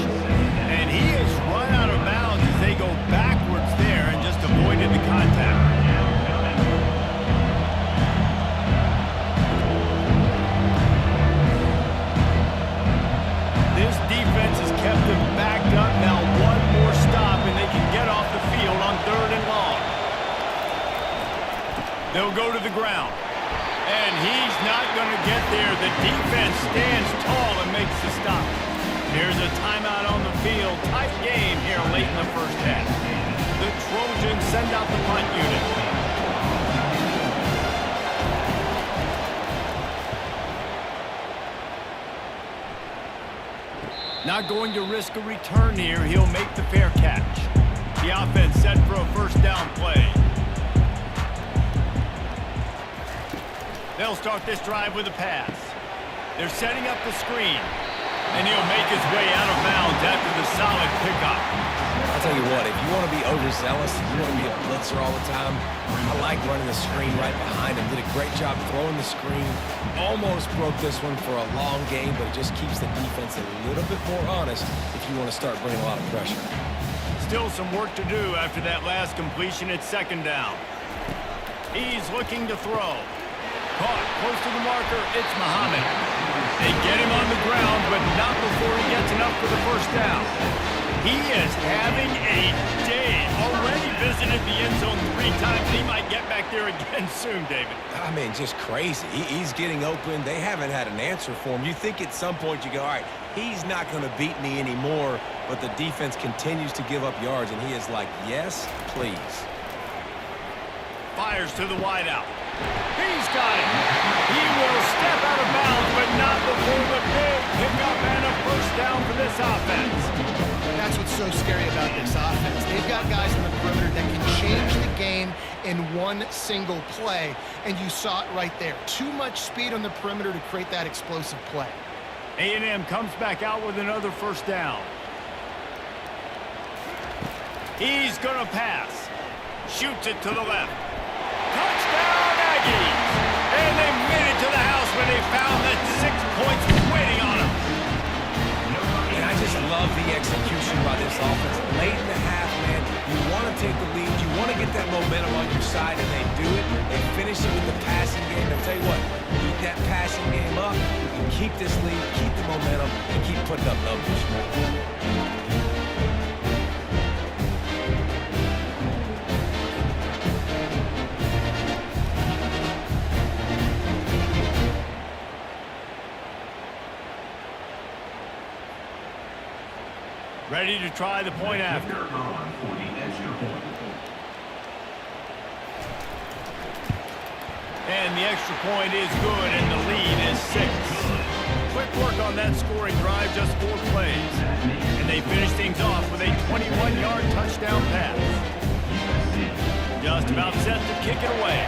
And he is run out of bounds as they go backwards there and just avoided the contact. This defense has kept them backed up. Now one more stop and they can get off the field on 3rd and long. They'll go to the ground. And he's not going to get there. The defense stands tall and makes the stop. Here's a timeout on the field. Tight game here late in the first half. The Trojans send out the punt unit. Not going to risk a return here. He'll make the fair catch. The offense set for a first down play. They'll start this drive with a pass. They're setting up the screen. And he'll make his way out of bounds after the solid pickup. I'll tell you what, if you want to be overzealous, if you want to be a blitzer all the time, I like running the screen right behind him. Did a great job throwing the screen. Almost broke this one for a long game, but it just keeps the defense a little bit more honest if you want to start bringing a lot of pressure. Still some work to do after that last completion. It's second down. He's looking to throw. Caught close to the marker. It's Muhammad. They get him on the ground, but not before he gets enough for the first down. He is having a day. Already visited the end zone 3 times. He might get back there again soon, David. I mean, just crazy. He's getting open. They haven't had an answer for him. You think at some point you go, all right, he's not going to beat me anymore, but the defense continues to give up yards, and he is like, yes, please. Fires to the wideout. He's got it. He will step out of bounds, but not before the big pickup and a first down for this offense. That's what's so scary about this offense. They've got guys on the perimeter that can change the game in one single play, and you saw it right there. Too much speed on the perimeter to create that explosive play. A&M comes back out with another first down. He's going to pass. Shoots it to the left. Touchdown, Aggies! And they made it to the house when they found that 6 points was waiting on them. And I just love the execution by this offense. Late in the half, man, you want to take the lead. You want to get that momentum on your side, and they do it. They finish it with the passing game. I'll tell you what, keep that passing game up. You can keep this lead, keep the momentum, and keep putting up numbers. Ready to try the point after. For the extra point. And the extra point is good, and the lead is 6. Quick work on that scoring drive, just 4 plays. And they finish things off with a 21-yard touchdown pass. Just about set to kick it away.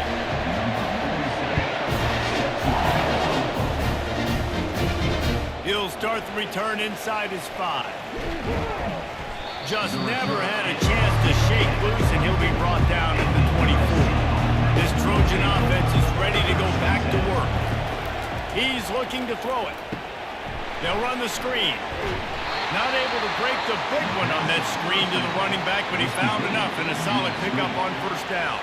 He'll start the return inside his 5. Just never had a chance to shake loose, and he'll be brought down at the 24. This Trojan offense is ready to go back to work. He's looking to throw it. They'll run the screen. Not able to break the big one on that screen to the running back, but he found enough and a solid pickup on first down.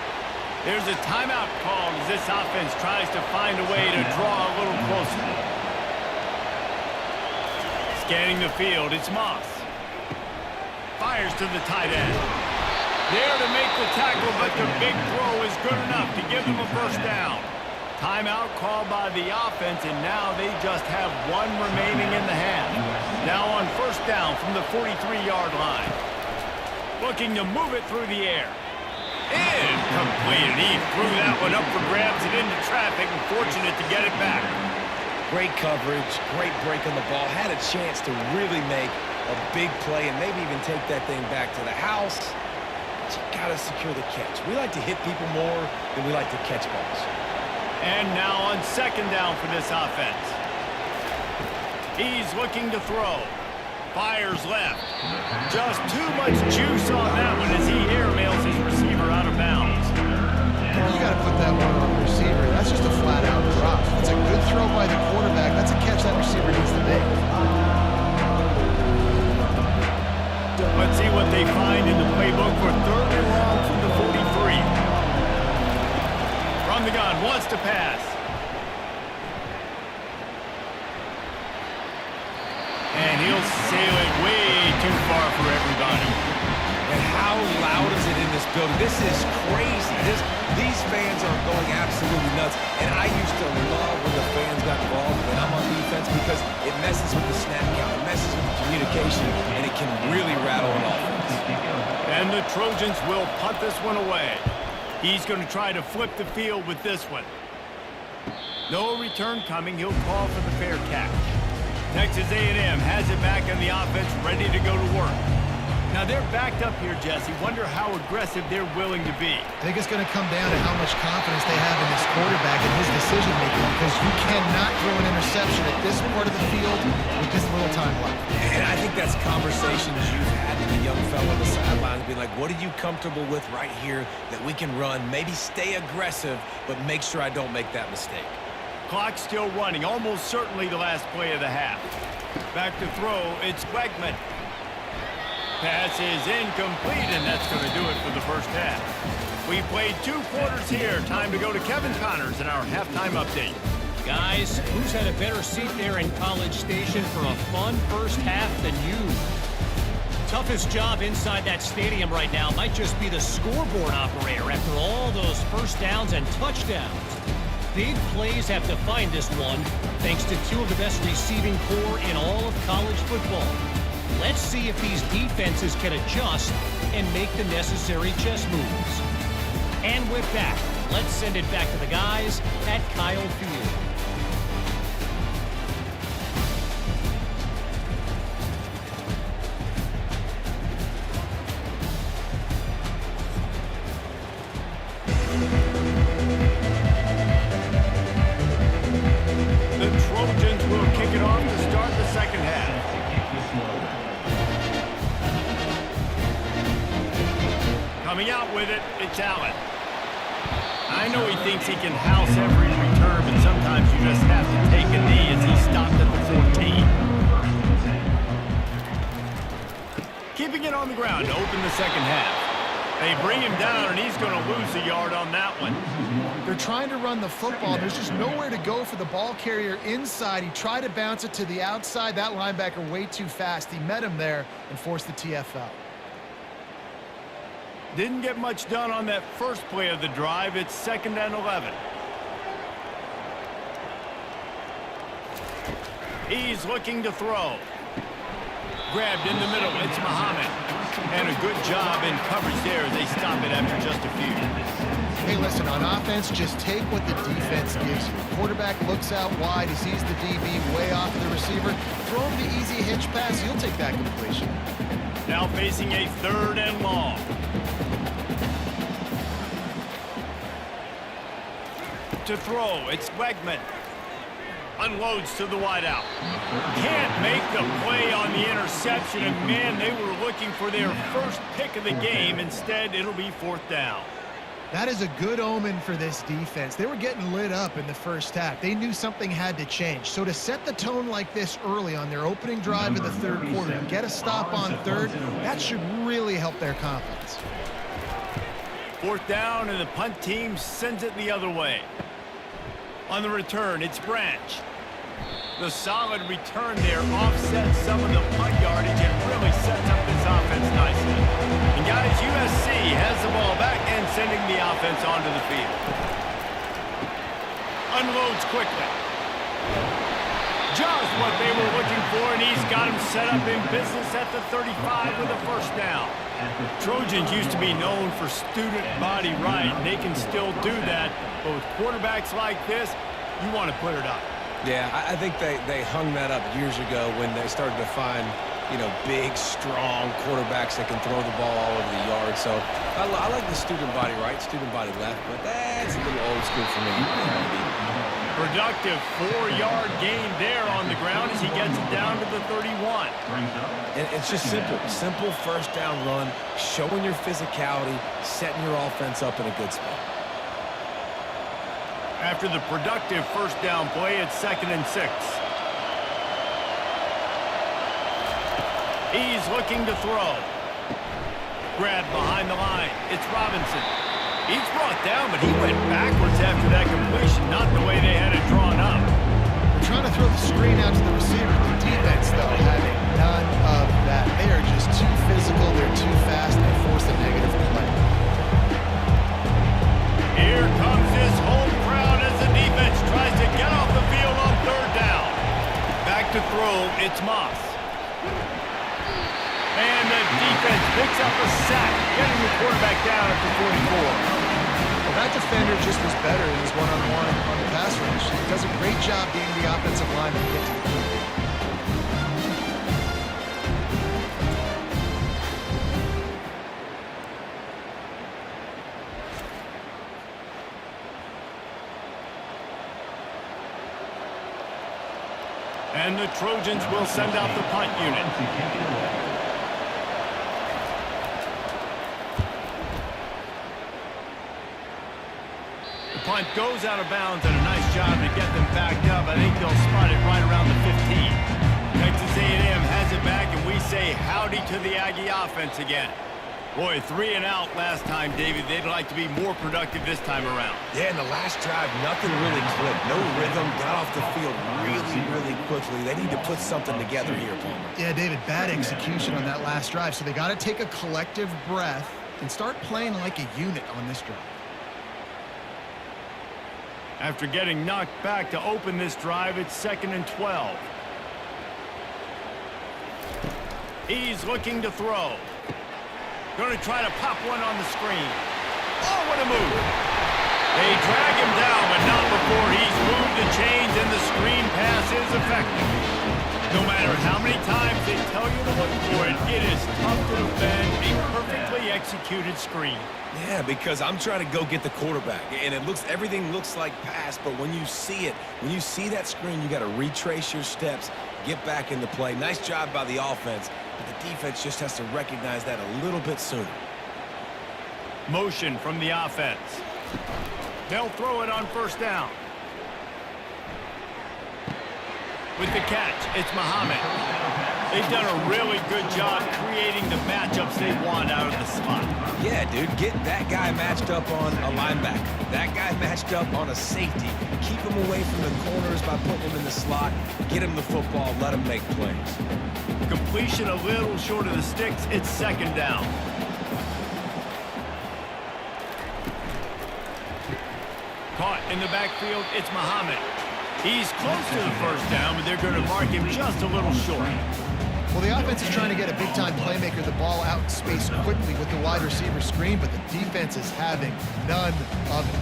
There's a timeout called as this offense tries to find a way to draw a little closer. Scanning the field, it's Moss. Fires to the tight end. There to make the tackle, but the big throw is good enough to give them a first down. Timeout called by the offense, and now they just have 1 remaining in the half. Now on first down from the 43-yard line. Looking to move it through the air. Incomplete, and he threw that one up for grabs and into traffic, and fortunate to get it back. Great coverage, great break on the ball. Had a chance to really make a big play and maybe even take that thing back to the house. But you got to secure the catch. We like to hit people more than we like to catch balls. And now on second down for this offense. He's looking to throw. Fires left. Just too much juice on that one as he airmails his receiver out of bounds. You got to put that one on the receiver. That's just a flat-out drop. It's a good throw by the quarterback. That's a catch that receiver needs to make. Let's see what they find in the playbook for third and long from the 43. From the gun, wants to pass. And he'll sail it way too far for everybody. And how loud is it in this building? This is crazy. These fans are going absolutely nuts. And I used to love when the fans got involved when I'm on defense because it messes with the snap count, it messes with the communication, and it can really rattle an offense. And the Trojans will punt this one away. He's going to try to flip the field with this one. No return coming. He'll call for the fair catch. Texas A&M has it back on the offense, ready to go to work. Now they're backed up here, Jesse. Wonder how aggressive they're willing to be. I think it's going to come down to how much confidence they have in this quarterback and his decision-making, because you cannot throw an interception at this part of the field with this little time left. And I think that's conversations you've had with the young fellow on the sidelines, being like, what are you comfortable with right here that we can run? Maybe stay aggressive, but make sure I don't make that mistake. Clock still running, almost certainly the last play of the half. Back to throw, it's Wegman. Pass is incomplete, and that's going to do it for the first half. We played 2 quarters here. Time to go to Kevin Connors in our halftime update. Guys, who's had a better seat there in College Station for a fun first half than you? Toughest job inside that stadium right now might just be the scoreboard operator after all those first downs and touchdowns. Big plays have defined this one, thanks to 2 of the best receiving corps in all of college football. Let's see if these defenses can adjust and make the necessary chess moves. And with that, let's send it back to the guys at Kyle Field. with it. It's Allen. I know he thinks he can house every return, but sometimes you just have to take a knee as he stopped at the 14. Keeping it on the ground to open the second half. They bring him down, and he's going to lose a yard on that one. They're trying to run the football. There's just nowhere to go for the ball carrier inside. He tried to bounce it to the outside. That linebacker way too fast. He met him there and forced the TFL. Didn't get much done on that first play of the drive. It's 2nd and 11. He's looking to throw. Grabbed in the middle. It's Muhammad. And a good job in coverage there as they stop it after just a few. Hey, listen, on offense, just take what the defense gives you. Quarterback looks out wide. He sees the DB way off the receiver. Throw him the easy hitch pass. He'll take that completion. Now facing a 3rd and long. To throw, it's Wegman. Unloads to the wideout. Can't make the play on the interception, and man, they were looking for their first pick of the game. Instead, it'll be 4th down. That is a good omen for this defense. They were getting lit up in the first half. They knew something had to change. So to set the tone like this early on their opening drive of the 3rd quarter and get a stop on 3rd, that should really help their confidence. 4th down, and the punt team sends it the other way. On the return, it's Branch. The solid return there offsets some of the punt yardage and really sets up this offense nicely. And guys, USC has the ball back and sending the offense onto the field. Unloads quickly. Just what they were looking for, and he's got him set up in business at the 35 with a 1st down. Trojans used to be known for student body right. They can still do that, but with quarterbacks like this, you want to put it up. Yeah, I think they hung that up years ago when they started to find, you know, big, strong quarterbacks that can throw the ball all over the yard. So I like the student body right, student body left, but that's a little old school for me. Productive 4-yard gain there on the ground as he gets it down to the 31. And it's just simple 1st down run, showing your physicality, setting your offense up in a good spot. After the productive 1st down play, it's 2nd and 6. He's looking to throw. Grabbed behind the line. It's Robinson. He's brought down, but he went backwards after that completion, not the way they had it drawn up. They're trying to throw the screen out to the receiver. The defense, though, having none of that. They are just too physical. They're too fast. They force a negative play. Here comes this home crowd as the defense tries to get off the field on 3rd down. Back to throw, it's Moss. And the defense picks up a sack, getting the quarterback down at the 44. Well, that defender just was better in his one-on-one on the pass rush. He does a great job being the offensive lineman to get to the field. And the Trojans will send out the punt unit. The punt goes out of bounds, and a nice job to get them backed up. I think they'll spot it right around the 15. Texas A&M has it back, and we say howdy to the Aggie offense again. Boy, 3 and out last time, David. They'd like to be more productive this time around. Yeah, in the last drive, nothing really clicked. No rhythm, got off the field really quickly. They need to put something together here, Palmer. Yeah, David, bad execution on that last drive. So they got to take a collective breath and start playing like a unit on this drive. After getting knocked back to open this drive, it's 2nd and 12. He's looking to throw. Going to try to pop one on the screen. Oh, what a move. They drag him down, but not before he's moved the chains and the screen pass is effective. No matter how many times they tell you to look for it, it is tough to defend a perfectly executed screen. Yeah, because I'm trying to go get the quarterback, and everything looks like pass, but when you see it, when you see that screen, you got to retrace your steps, get back into play. Nice job by the offense, but the defense just has to recognize that a little bit sooner. Motion from the offense. They'll throw it on first down. With the catch, it's Muhammad. They've done a really good job creating the matchups they want out of the slot. Yeah, dude, get that guy matched up on a linebacker. That guy matched up on a safety. Keep him away from the corners by putting him in the slot. Get him the football, let him make plays. Completion a little short of the sticks. It's second down. Caught in the backfield, it's Muhammad. He's close to the first down, but they're going to mark him just a little short. Well, the offense is trying to get a big-time playmaker the ball out in space quickly with the wide receiver screen, but the defense is having none of it.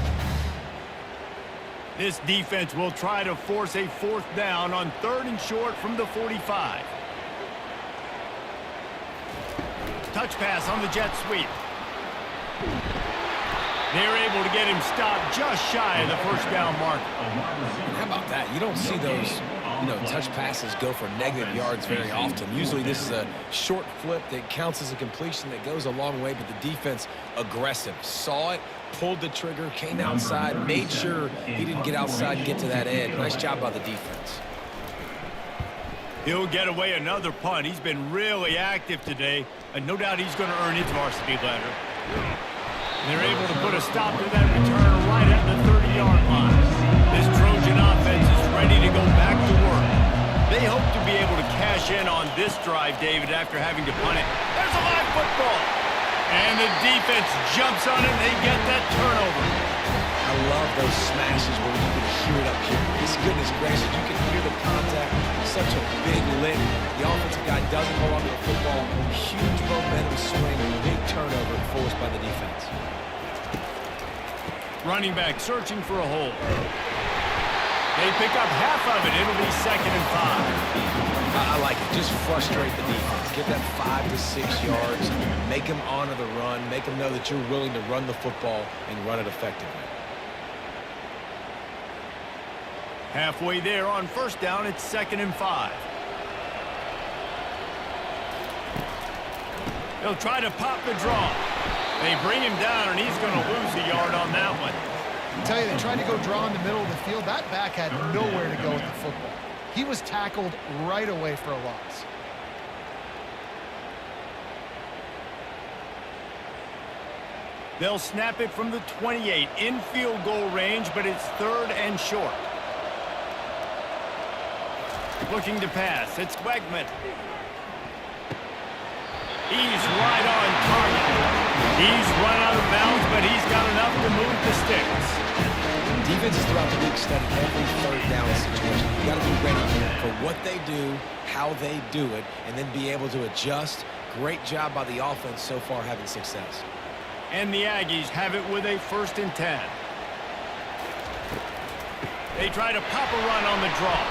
This defense will try to force a fourth down on 3rd and short from the 45. Touch pass on the jet sweep. They're able to get him stopped just shy of the first down marker. How about that? You don't see those, touch passes go for negative yards very often. Usually this is a short flip that counts as a completion that goes a long way, but the defense aggressive. Saw it, pulled the trigger, came outside, made sure he didn't get outside and get to that edge. Nice job by the defense. He'll get away another punt. He's been really active today, and no doubt he's going to earn his varsity letter. They're able to put a stop to that return right at the 30-yard line. This Trojan offense is ready to go back to work. They hope to be able to cash in on this drive, David, after having to punt it. There's a live football. And the defense jumps on it, and they get that turnover. I love those smashes where you can hear it up here. This goodness gracious, you can hear the contact. Such a big lick. The offensive guy doesn't hold on to the football. Huge momentum swing, big turnover forced by the defense. Running back searching for a hole. They pick up half of it. It'll be 2nd and 5. I like it. Just frustrate the defense. Get that 5 to 6 yards. Make them honor the run. Make them know that you're willing to run the football and run it effectively. Halfway there on first down, it's 2nd and 5. They'll try to pop the draw. They bring him down, and he's going to lose a yard on that one. I tell you, they tried to go draw in the middle of the field. That back had nowhere to go with the football. He was tackled right away for a loss. They'll snap it from the 28 in field goal range, but it's 3rd and short. Looking to pass. It's Wegman. He's right on target. He's run out of bounds, but he's got enough to move the sticks. Defenses throughout the league study every 3rd down situation. You got to be ready for what they do, how they do it, and then be able to adjust. Great job by the offense so far having success. And the Aggies have it with a 1st and 10. They try to pop a run on the draw.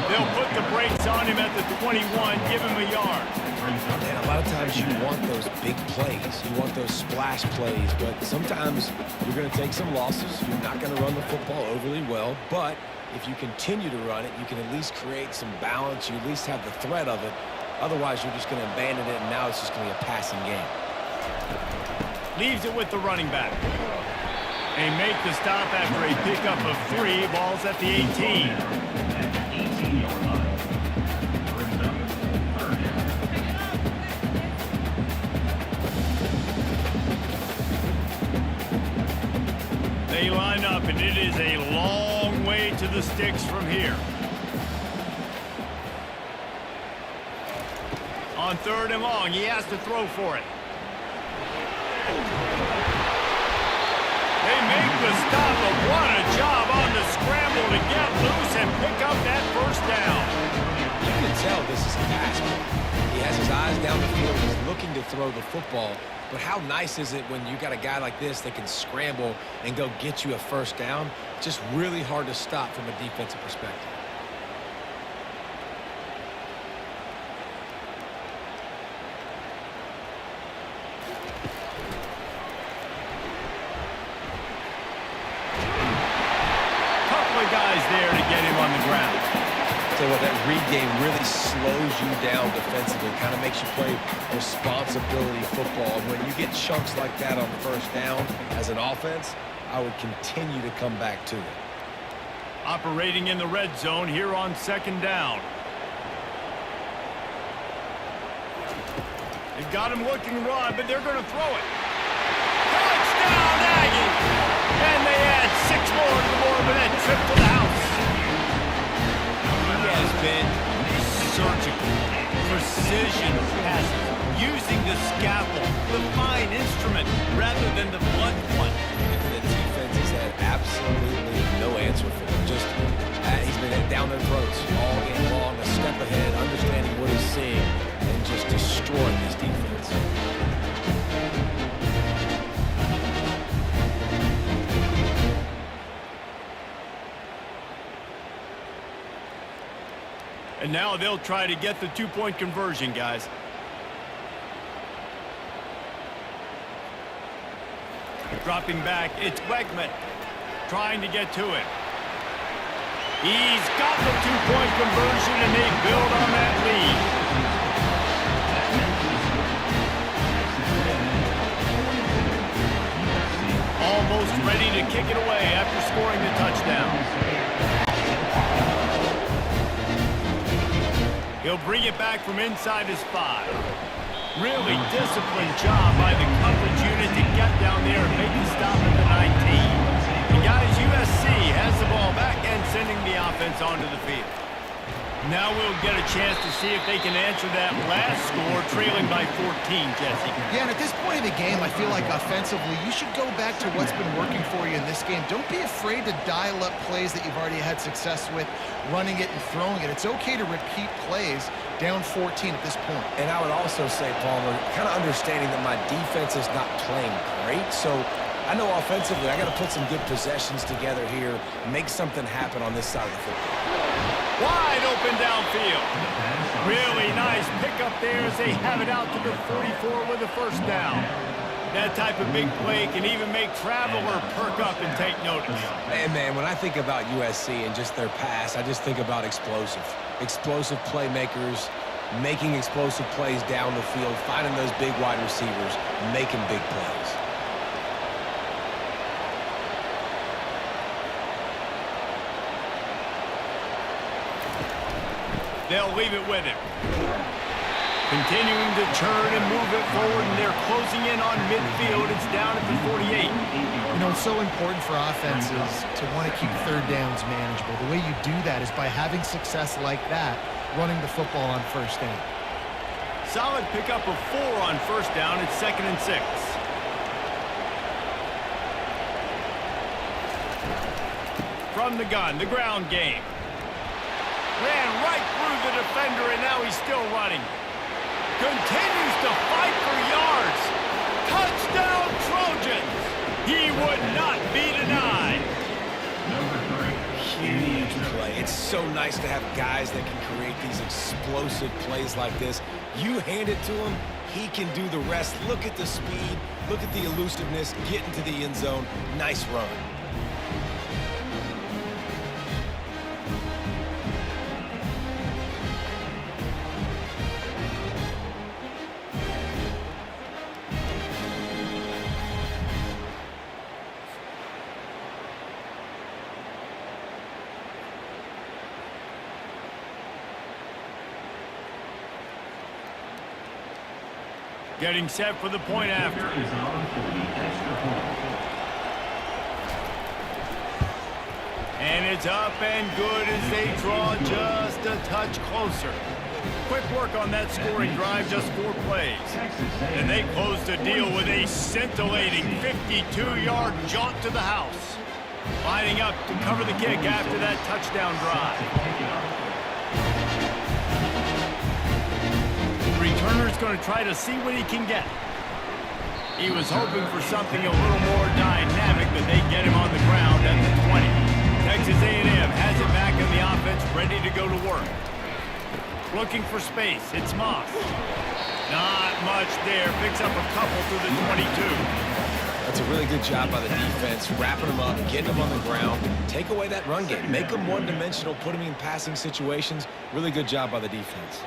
They'll put the brakes on him at the 21, give him a yard. And a lot of times you want those big plays. You want those splash plays, but sometimes you're going to take some losses. You're not going to run the football overly well, but if you continue to run it, you can at least create some balance. You at least have the threat of it. Otherwise, you're just going to abandon it, and now it's just going to be a passing game. Leaves it with the running back. They make the stop after a pickup of 3. Ball's at the 18. They line up, and it is a long way to the sticks from here. On 3rd and long, he has to throw for it. They make the stop, but what a job on the scramble to get loose and pick up that first down. You can tell this is a pass play. He has his eyes down the field. He's looking to throw the football. But how nice is it when you got a guy like this that can scramble and go get you a first down? Just really hard to stop from a defensive perspective. Couple of guys there to get him on the ground. tell you what, that read game really slows you down defensively, kind of makes you play responsibility football. And when you get chunks like that on first down as an offense, I would continue to come back to it. Operating in the red zone here on second down. They've got him looking run, but they're going to throw it. Touchdown, Aggie! And they add 6 more to the board with that trip to the house. He has been surgical, precision passes, using the scalpel, the fine instrument, rather than the blunt one. The defense has had absolutely no answer for him. Just he's been down their throats all game long, a step ahead, understanding what he's seeing, and just destroying this defense. And now they'll try to get the 2-point conversion, guys. Dropping back, it's Wegman trying to get to it. He's got the 2-point conversion, and they build on that lead. Almost ready to kick it away after scoring the touchdown. He'll bring it back from inside his 5. Really disciplined job by the coverage unit to get down there and make the stop at the 19. And guys, USC has the ball back and sending the offense onto the field. Now we'll get a chance to see if they can answer that last score, trailing by 14, Jesse. Yeah, and at this point in the game, I feel like offensively, you should go back to what's been working for you in this game. Don't be afraid to dial up plays that you've already had success with, running it and throwing it. It's okay to repeat plays down 14 at this point. And I would also say, Palmer, kind of understanding that my defense is not playing great, so I know offensively I got to put some good possessions together here, make something happen on this side of the football. Wide open downfield. Really nice pickup there as they have it out to the 44 with a first down. That type of big play can even make Traveler perk up and take notice. And man, when I think about USC and just their pass, I just think about explosive playmakers, making explosive plays down the field, finding those big wide receivers, making big plays. They'll leave it with him. Continuing to turn and move it forward, and they're closing in on midfield. It's down at the 48. You know, it's so important for offenses to want to keep third downs manageable. The way you do that is by having success like that, running the football on first down. Solid pickup of 4 on first down. It's 2nd and 6. From the gun, the ground game. Ran right through the defender, and now he's still running. Continues to fight for yards. Touchdown, Trojans. He would not be denied. Huge play. It's so nice to have guys that can create these explosive plays like this. You hand it to him, he can do the rest. Look at the speed. Look at the elusiveness. Get into the end zone. Nice run. Getting set for the point after. And it's up and good as they draw just a touch closer. Quick work on that scoring drive, just 4 plays. And they close the deal with a scintillating 52-yard jaunt to the house. Lining up to cover the kick after that touchdown drive. Returner's going to try to see what he can get. He was hoping for something a little more dynamic, but they get him on the ground at the 20. Texas A&M has it back in the offense, ready to go to work. Looking for space. It's Moss. Not much there. Picks up a couple to the 22. I'll It's a really good job by the defense, wrapping them up, getting them on the ground. Take away that run game. Make them one-dimensional, put them in passing situations. Really good job by the defense.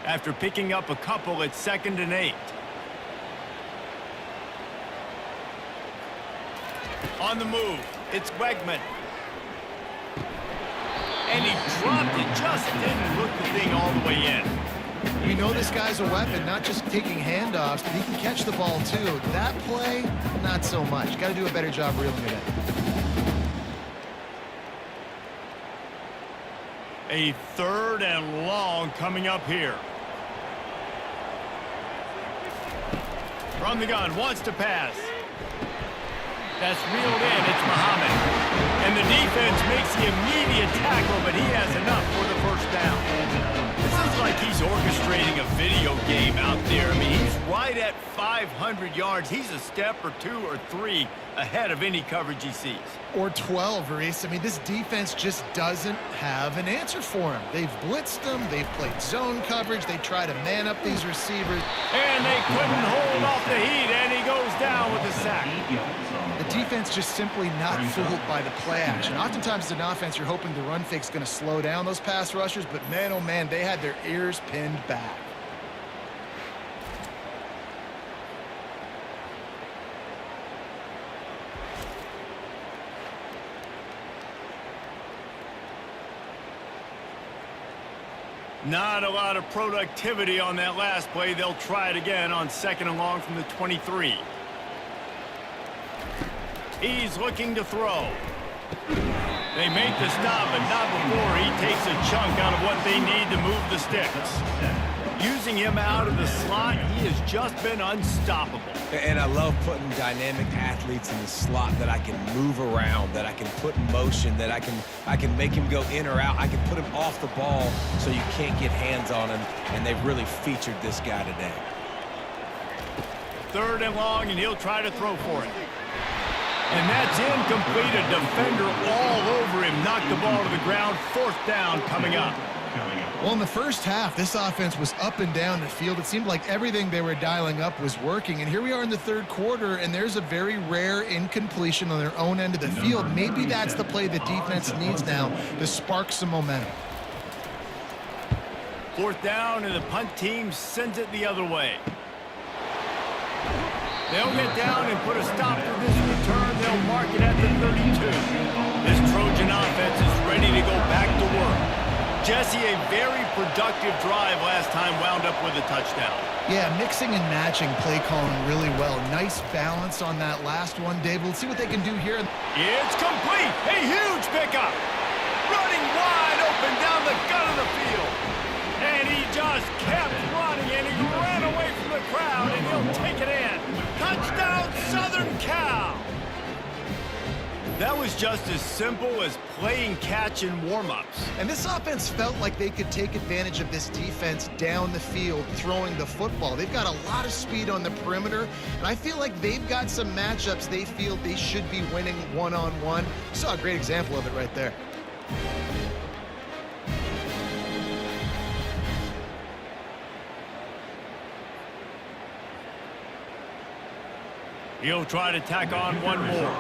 After picking up a couple, it's 2nd and 8. On the move, it's Wegman. And he dropped it, just didn't hook the thing all the way in. We know this guy's a weapon, not just taking handoffs, but he can catch the ball too. That play, not so much. Got to do a better job reeling it in. A 3rd and long coming up here. From the gun, wants to pass. That's reeled in, it's Muhammad. And the defense makes the immediate tackle, but he has enough for the first down. This is like he's orchestrating a video game out there. I mean, he's right at 500 yards. He's a step or 2 or 3 ahead of any coverage he sees. Or 12, Reese. I mean, this defense just doesn't have an answer for him. They've blitzed him. They've played zone coverage. They try to man up these receivers. And they couldn't hold off the heat, and he goes down with a sack. The defense just simply not fooled by the play action. Oftentimes as an offense, you're hoping the run fake's going to slow down those pass rushers, but man, oh man, they had their ears pinned back. Not a lot of productivity on that last play. They'll try it again on 2nd and long from the 23. He's looking to throw. They make the stop, but not before he takes a chunk out of what they need to move the sticks. Using him out of the slot, he has just been unstoppable. And I love putting dynamic athletes in the slot that I can move around, that I can put in motion, that I can make him go in or out. I can put him off the ball so you can't get hands on him, and they've really featured this guy today. 3rd and long, and he'll try to throw for it. And that's incomplete. A defender all over him. Knocked the ball to the ground. 4th down coming up. Well, in the first half, this offense was up and down the field. It seemed like everything they were dialing up was working. And here we are in the 3rd quarter, and there's a very rare incompletion on their own end of the field. Maybe that's the play the defense needs now to spark some momentum. 4th down, and the punt team sends it the other way. They'll get down and put a stop to this return. They'll mark it at the 32. This Trojan offense is ready to go back to work. Jesse, a very productive drive last time, wound up with a touchdown. Yeah, mixing and matching play calling really well. Nice balance on that last one, Dave. We'll see what they can do here. It's complete. A huge pickup. Running wide open down the gut of the field. And he just kept running, and he ran away from the crowd, and he'll take it in. Touchdown, Southern Cal. That was just as simple as playing catch in warm-ups. And this offense felt like they could take advantage of this defense down the field, throwing the football. They've got a lot of speed on the perimeter, and I feel like they've got some matchups they feel they should be winning one-on-one. Saw a great example of it right there. He'll try to tack on one more.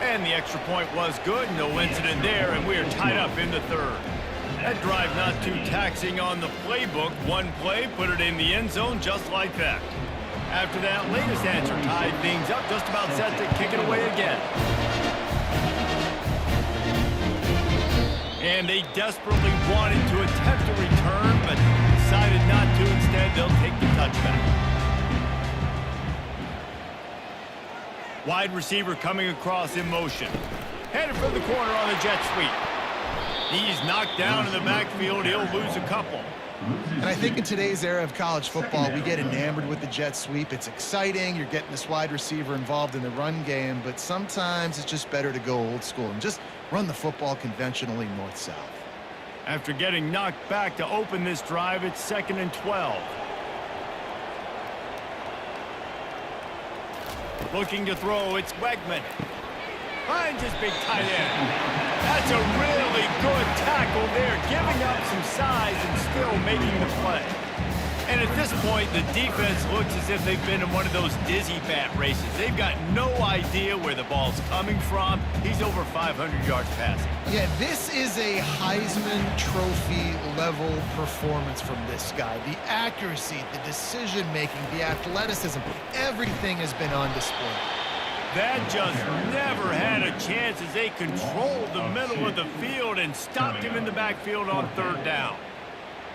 And the extra point was good. No incident there, and we are tied up in the 3rd. That drive not too taxing on the playbook. One play, put it in the end zone just like that. After that latest answer tied things up, just about set to kick it away again. And they desperately wanted to attempt a return, but decided not to. Instead, they'll take the touchback. Wide receiver coming across in motion. Headed for the corner on the jet sweep. He's knocked down in the backfield. He'll lose a couple. And I think in today's era of college football, we get enamored with the jet sweep. It's exciting. You're getting this wide receiver involved in the run game, but sometimes it's just better to go old school and just run the football conventionally north-south. After getting knocked back to open this drive, it's 2nd and 12. Looking to throw, it's Wegman. finds his big tight end. That's a really good tackle there, giving up some size and still making the play. And at this point, the defense looks as if they've been in one of those dizzy bat races. They've got no idea where the ball's coming from. He's over 500 yards passing. Yeah, this is a Heisman Trophy level performance from this guy. The accuracy, the decision-making, the athleticism, everything has been on display. That just never had a chance as they controlled the middle of the field and stopped him in the backfield on third down.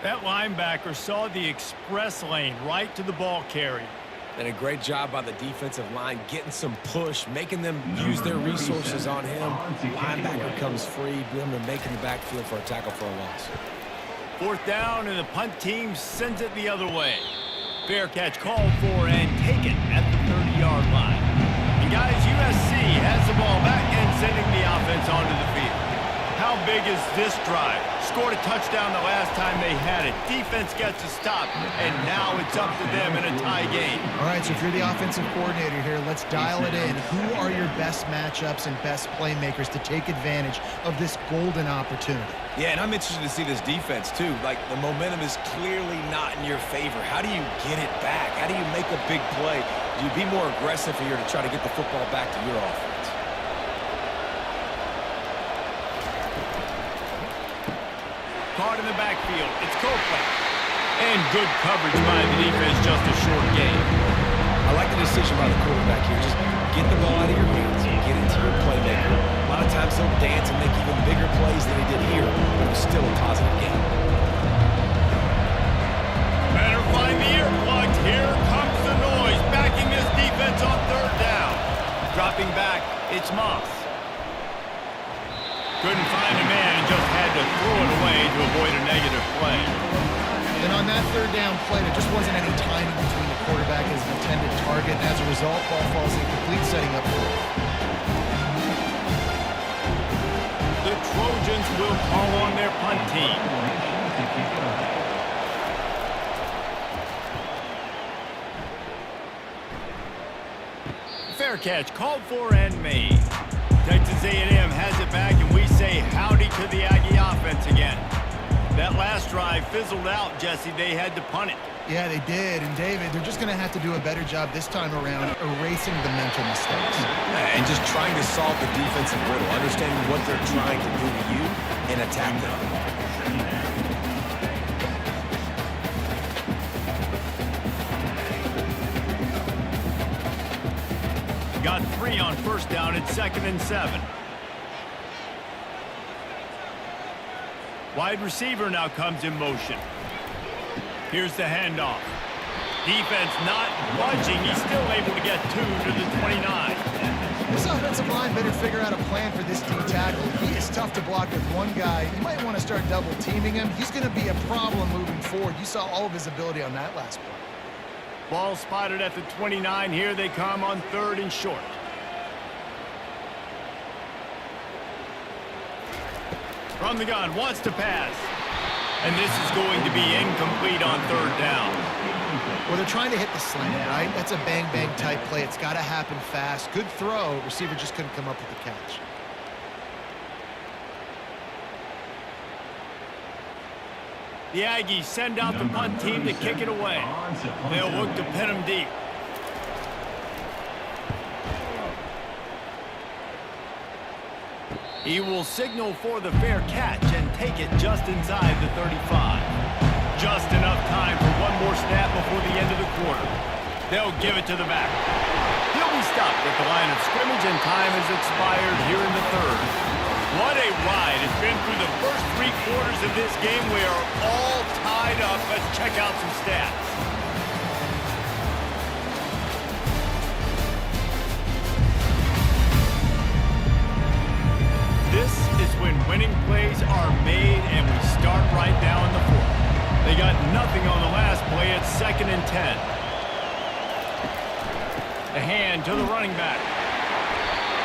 That linebacker saw the express lane right to the ball carrier. And a great job by the defensive line getting some push, making them use their resources on him. Linebacker comes free, boom, and making the backfield for a tackle for a loss. Fourth down, and the punt team sends it the other way. Fair catch called for and taken at the 30-yard line. And guys, USC has the ball back and sending the offense onto the field. How big is this drive? Scored a touchdown the last time they had it. Defense gets a stop, and now it's up to them in a tie game. All right, so if you're the offensive coordinator here, let's dial it in. Who are your best matchups and best playmakers to take advantage of this golden opportunity? Yeah, and I'm interested to see this defense, too. Like, the momentum is clearly not in your favor. How do you get it back? How do you make a big play? Do you be more aggressive here to try to get the football back to your offense? Caught in the backfield. It's Copeland. And good coverage by the defense, just a short game. I like the decision by the quarterback here. Just get the ball out of your hands and get it to your playmaker. A lot of times he'll dance and make even bigger plays than he did here, but it was still a positive game. Better find the earplugs. Here comes the noise, backing this defense on third down. Dropping back, it's Moss. Couldn't find a man and just had to throw it away to avoid a negative play. And on that third down play, there just wasn't any timing between the quarterback and his intended target. And as a result, ball falls incomplete, setting up for it. The Trojans will call on their punt team. Fair catch called for and made. Texas A&M has it back, and we say howdy to the Aggie offense again. That last drive fizzled out, Jesse. They had to punt it. Yeah, they did. And, David, they're just going to have to do a better job this time around erasing the mental mistakes. And just trying to solve the defensive riddle, understanding what they're trying to do to you and attack them. Got 3 on first down. It's 2nd and 7. Wide receiver now comes in motion. Here's the handoff. Defense not budging. He's still able to get 2 to the 29. This offensive line better figure out a plan for this D tackle. He is tough to block with one guy. You might want to start double teaming him. He's going to be a problem moving forward. You saw all of his ability on that last play. Ball spotted at the 29. Here they come on 3rd and short. From the gun, wants to pass. And this is going to be incomplete on 3rd down. Well, they're trying to hit the slant, right? That's a bang-bang type play. It's got to happen fast. Good throw. Receiver just couldn't come up with the catch. The Aggies send out the punt team to kick it away. They'll look to pin them deep. He will signal for the fair catch and take it just inside the 35. Just enough time for one more snap before the end of the quarter. They'll give it to the back. He'll be stopped at the line of scrimmage, and time has expired here in the 3rd. What a ride. It's been through the first 3 quarters of this game. We are all tied up. Let's check out some stats. This is when winning plays are made, and we start right now in the 4th. They got nothing on the last play. It's 2nd and 10. The hand to the running back.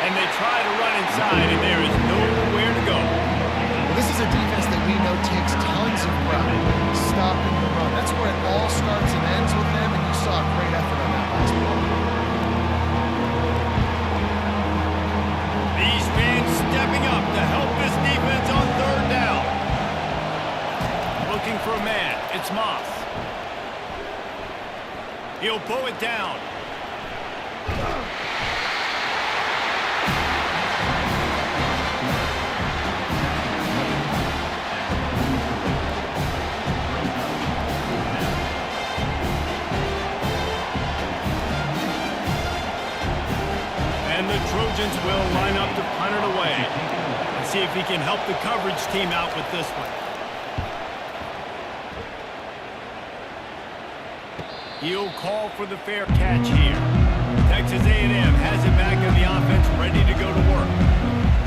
And they try to run inside, and there is nowhere to go. Well, this is a defense that we know takes tons of pride stopping the run. That's where it all starts and ends with them, and you saw a great effort on that last play. These It's Moss. He'll pull it down. And the Trojans will line up to punt it away. And see if he can help the coverage team out with this one. He'll call for the fair catch here. Texas A&M has it back in the offense, ready to go to work.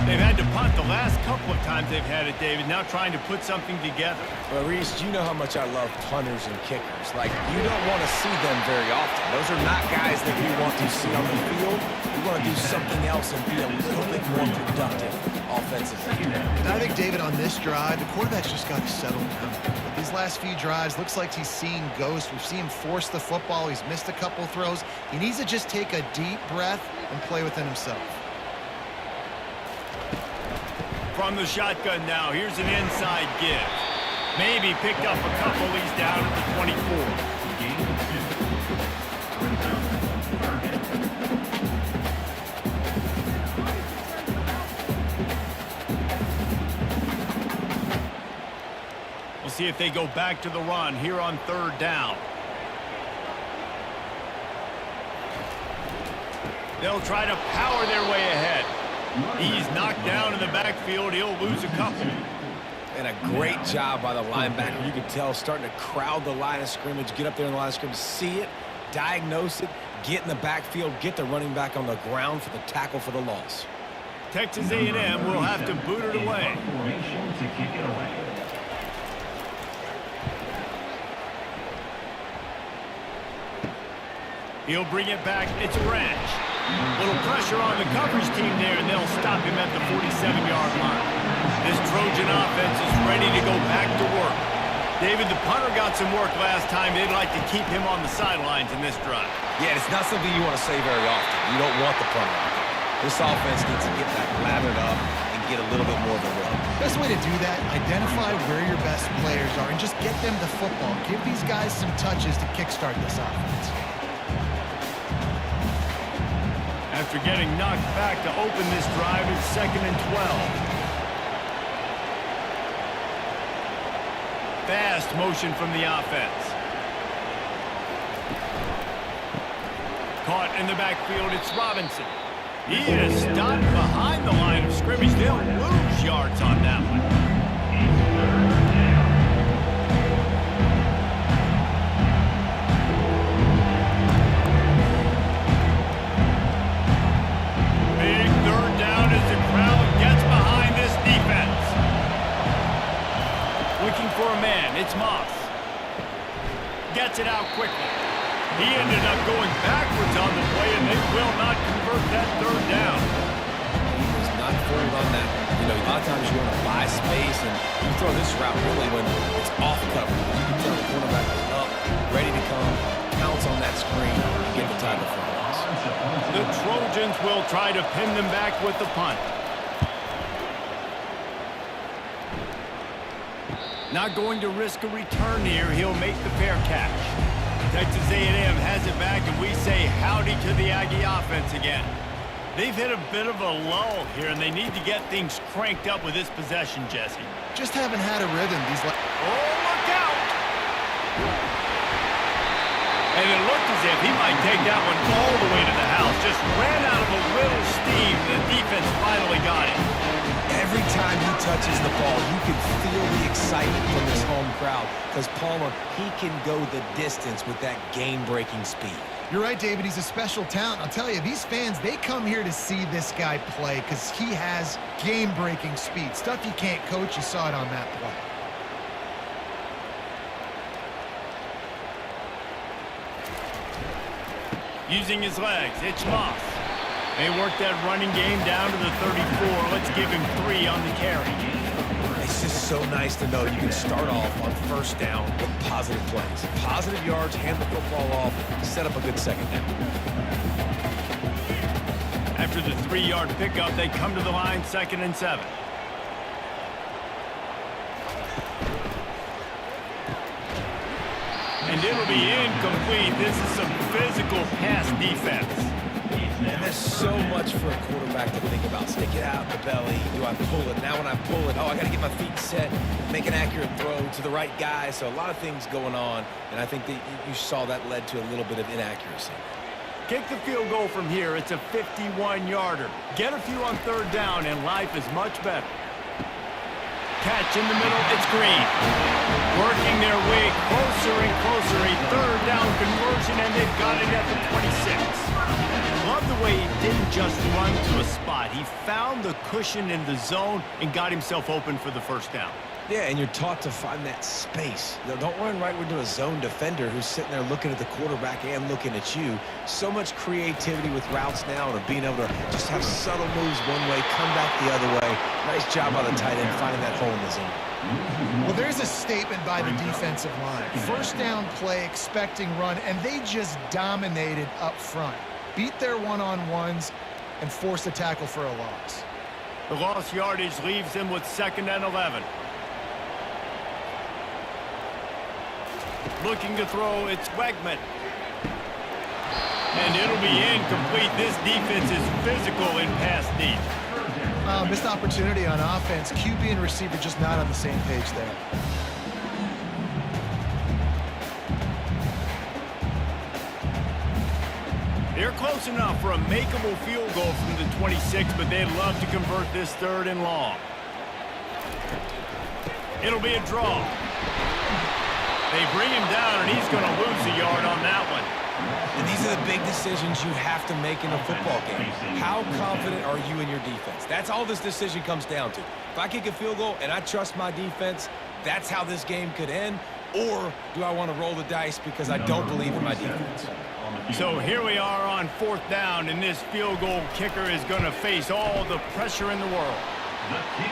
They've had to punt the last couple of times they've had it, David, now trying to put something together. Well, Reese, you know how much I love punters and kickers. Like, you don't want to see them very often. Those are not guys that we want to see on the field. We want to do something else and be a little bit more productive offensively. And I think, David, on this drive, the quarterback's just got to settle down. These last few drives, looks like he's seeing ghosts. We've seen him force the football. He's missed a couple throws. He needs to just take a deep breath and play within himself. From the shotgun now, here's an inside give. Maybe picked up a couple. He's down at the 24. We'll see if they go back to the run here on third down. They'll try to power their way ahead. He's knocked down in the backfield. He'll lose a couple. And a great job by the linebacker. You can tell starting to crowd the line of scrimmage, get up there in the line of scrimmage, see it, diagnose it, get in the backfield, get the running back on the ground for the tackle for the loss. Texas A&M will have to boot it away. Formation to kick it away. He'll bring it back. It's a ranch. Little pressure on the coverage team there, and they'll stop him at the 47-yard line. This Trojan offense is ready to go back to work. David, the punter got some work last time. They'd like to keep him on the sidelines in this drive. Yeah, it's not something you want to say very often. You don't want the punter out there. This offense needs to get that lathered up and get a little bit more of a run. Best way to do that, identify where your best players are and just get them the football. Give these guys some touches to kickstart this offense. After getting knocked back to open this drive, it's 2nd and 12. Fast motion from the offense. Caught in the backfield, it's Robinson. He is stopped behind the line of scrimmage. They'll lose yards on that one. Big third down as the crowd gets behind this defense. Looking for a man, it's Moss. Gets it out quickly. He ended up going backwards on the play, and they will not convert that third down. He was not fooled on that. You know, a lot of times you want to buy space, and you throw this route really when it's off cover. You can tell the quarterback is up, ready to come, counts on that screen, and get the tackle for a loss. The Trojans will try to pin them back with the punt. Not going to risk a return here. He'll make the fair catch. Texas A&M has it back, and we say howdy to the Aggie offense again. They've hit a bit of a lull here, and they need to get things cranked up with this possession, Jesse. Just haven't had a rhythm these last... Oh, look out! And it looked as if he might take that one all the way to the house. Just ran out of a little steam, and the defense finally got it. Every time he touches the ball, you can feel the excitement from this home crowd because Palmer, he can go the distance with that game-breaking speed. You're right, David. He's a special talent. I'll tell you, these fans, they come here to see this guy play because he has game-breaking speed. Stuff you can't coach. You saw it on that play. Using his legs, it's Moss. They work that running game down to the 34. Let's give him 3 on the carry. It's just so nice to know you can start off on first down with positive plays. Positive yards, hand the football off, set up a good second down. After the 3-yard pickup, they come to the line, 2nd and 7. And it'll be incomplete. This is some physical pass defense. And there's so much for a quarterback to think about. Stick it out the belly. Do I pull it? Now when I pull it, oh, I got to get my feet set, make an accurate throw to the right guy. So a lot of things going on, and I think that you saw that led to a little bit of inaccuracy. Kick the field goal from here. It's a 51-yarder. Get a few on third down, and life is much better. Catch in the middle. It's Green. Working their way closer and closer. A third down conversion, and they've got it at the 26. Love the way he didn't just run to a spot. He found the cushion in the zone and got himself open for the first down. Yeah, and you're taught to find that space. Now, don't run right into a zone defender who's sitting there looking at the quarterback and looking at you. So much creativity with routes now and being able to just have subtle moves one way, come back the other way. Nice job by the tight end finding that hole in the zone. Well, there's a statement by the defensive line. First down play, expecting run, and they just dominated up front. Beat their one-on-ones and forced a tackle for a loss. The lost yardage leaves them with 2nd and 11. Looking to throw, it's Wegman. And it'll be incomplete. This defense is physical in pass deep. Missed opportunity on offense. QB and receiver just not on the same page there. They're close enough for a makeable field goal from the 26, but they'd love to convert this 3rd and long. It'll be a draw. They bring him down, and he's going to lose a yard on that one. And these are the big decisions you have to make in a football game. How confident are you in your defense? That's all this decision comes down to. If I kick a field goal and I trust my defense, that's how this game could end. Or do I want to roll the dice because I don't believe in my defense? So here we are on 4th down, and this field goal kicker is going to face all the pressure in the world.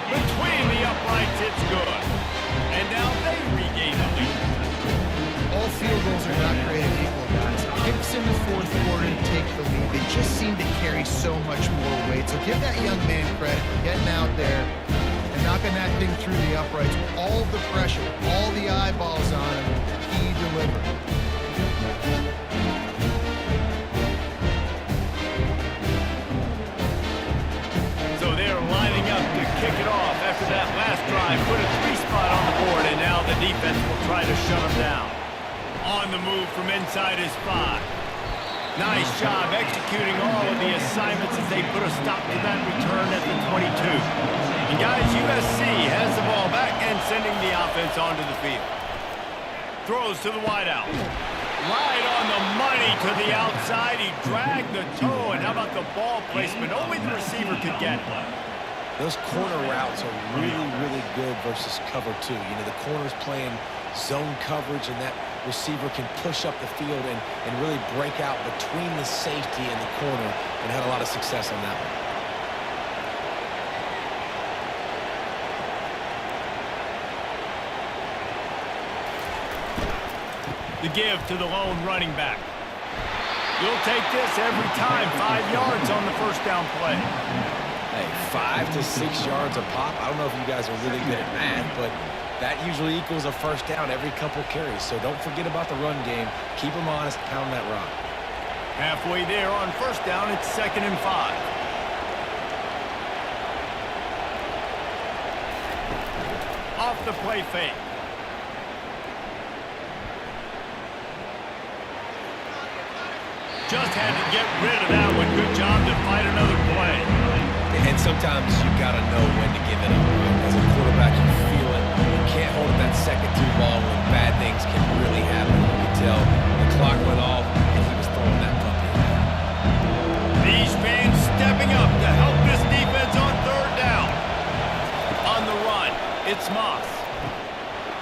Between the uprights, it's good. And now they regain the lead. All field goals are not created equal, guys. Kicks in the 4th quarter take the lead. They just seem to carry so much more weight. So give that young man credit for getting out there and knocking that thing through the uprights. All the pressure, all the eyeballs on him, he delivered. So they're lining up to kick it off after that last drive. Put a 3-spot on the board, and now the defense will try to shut them down. On the move from inside his 5. Nice job executing all of the assignments as they put a stop to that return at the 22. And guys, USC has the ball back and sending the offense onto the field. Throws to the wideout. Right on the money to the outside. He dragged the toe, and how about the ball placement? Only the receiver could get it. Those corner routes are really, really good versus cover 2. You know, the corner's playing zone coverage, and that receiver can push up the field and really break out between the safety and the corner, and had a lot of success on that one. The give to the lone running back. You'll take this every time. 5 yards on the first down play. Hey, 5 to 6 yards a pop. I don't know if you guys are really good at math, but that usually equals a first down every couple carries. So don't forget about the run game. Keep them honest, pound that rock. Halfway there on first down, it's 2nd and 5. Off the play fake. Just had to get rid of that one. Good job to fight another play. And sometimes you got to know when to give it up. As a quarterback, you feel it. You can't hold it that second too long when bad things can really happen. You can tell the clock went off and he was throwing that puppy. These fans stepping up to help this defense on 3rd down. On the run, it's Moss.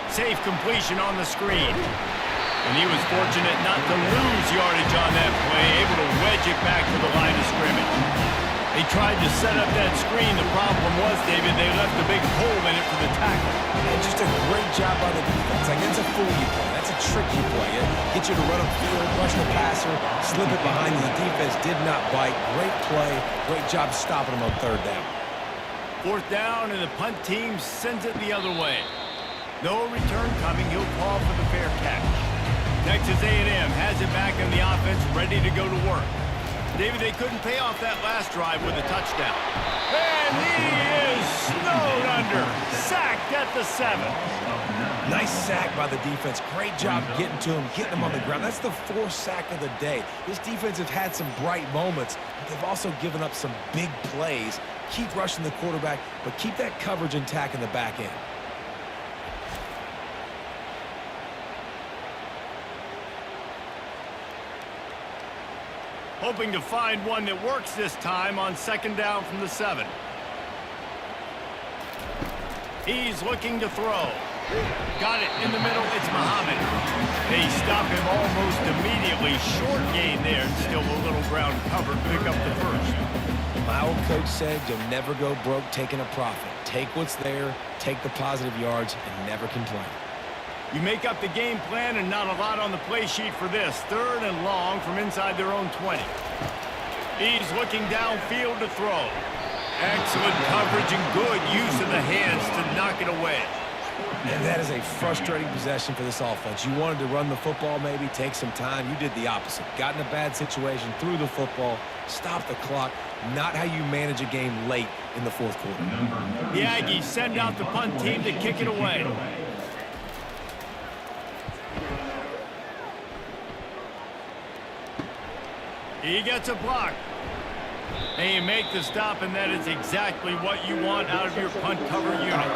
Safe completion on the screen. And he was fortunate not to lose yardage on that play, able to wedge it back to the line of scrimmage. They tried to set up that screen. The problem was, David, they left a big hole in it for the tackle. And just a great job by the defense. Like, that's a fool you play. That's a trick you play. It gets you to run upfield, rush the passer, slip it behind you. The defense did not bite. Great play. Great job stopping them on 3rd down. 4th down, and the punt team sends it the other way. No return coming. He'll call for the fair catch. Texas A&M has it back in the offense, ready to go to work. David, they couldn't pay off that last drive with a touchdown. And he is snowed under. Sacked at the 7. Nice sack by the defense. Great job getting to him, getting him on the ground. That's the 4th sack of the day. This defense has had some bright moments, but they've also given up some big plays. Keep rushing the quarterback, but keep that coverage intact in the back end. Hoping to find one that works this time on 2nd down from the 7. He's looking to throw. Got it in the middle. It's Muhammad. They stop him almost immediately. Short gain there, and still a little ground covered. Pick up the first. My old coach said you'll never go broke taking a profit. Take what's there, take the positive yards, and never complain. You make up the game plan, and not a lot on the play sheet for this. 3rd and long from inside their own 20. He's looking downfield to throw. Excellent coverage and good use of the hands to knock it away. And that is a frustrating possession for this offense. You wanted to run the football, maybe take some time. You did the opposite. Got in a bad situation, threw the football, stopped the clock. Not how you manage a game late in the 4th quarter. The Aggies send out the punt team to kick it away. He gets a block. And you make the stop, and that is exactly what you want out of your punt cover unit.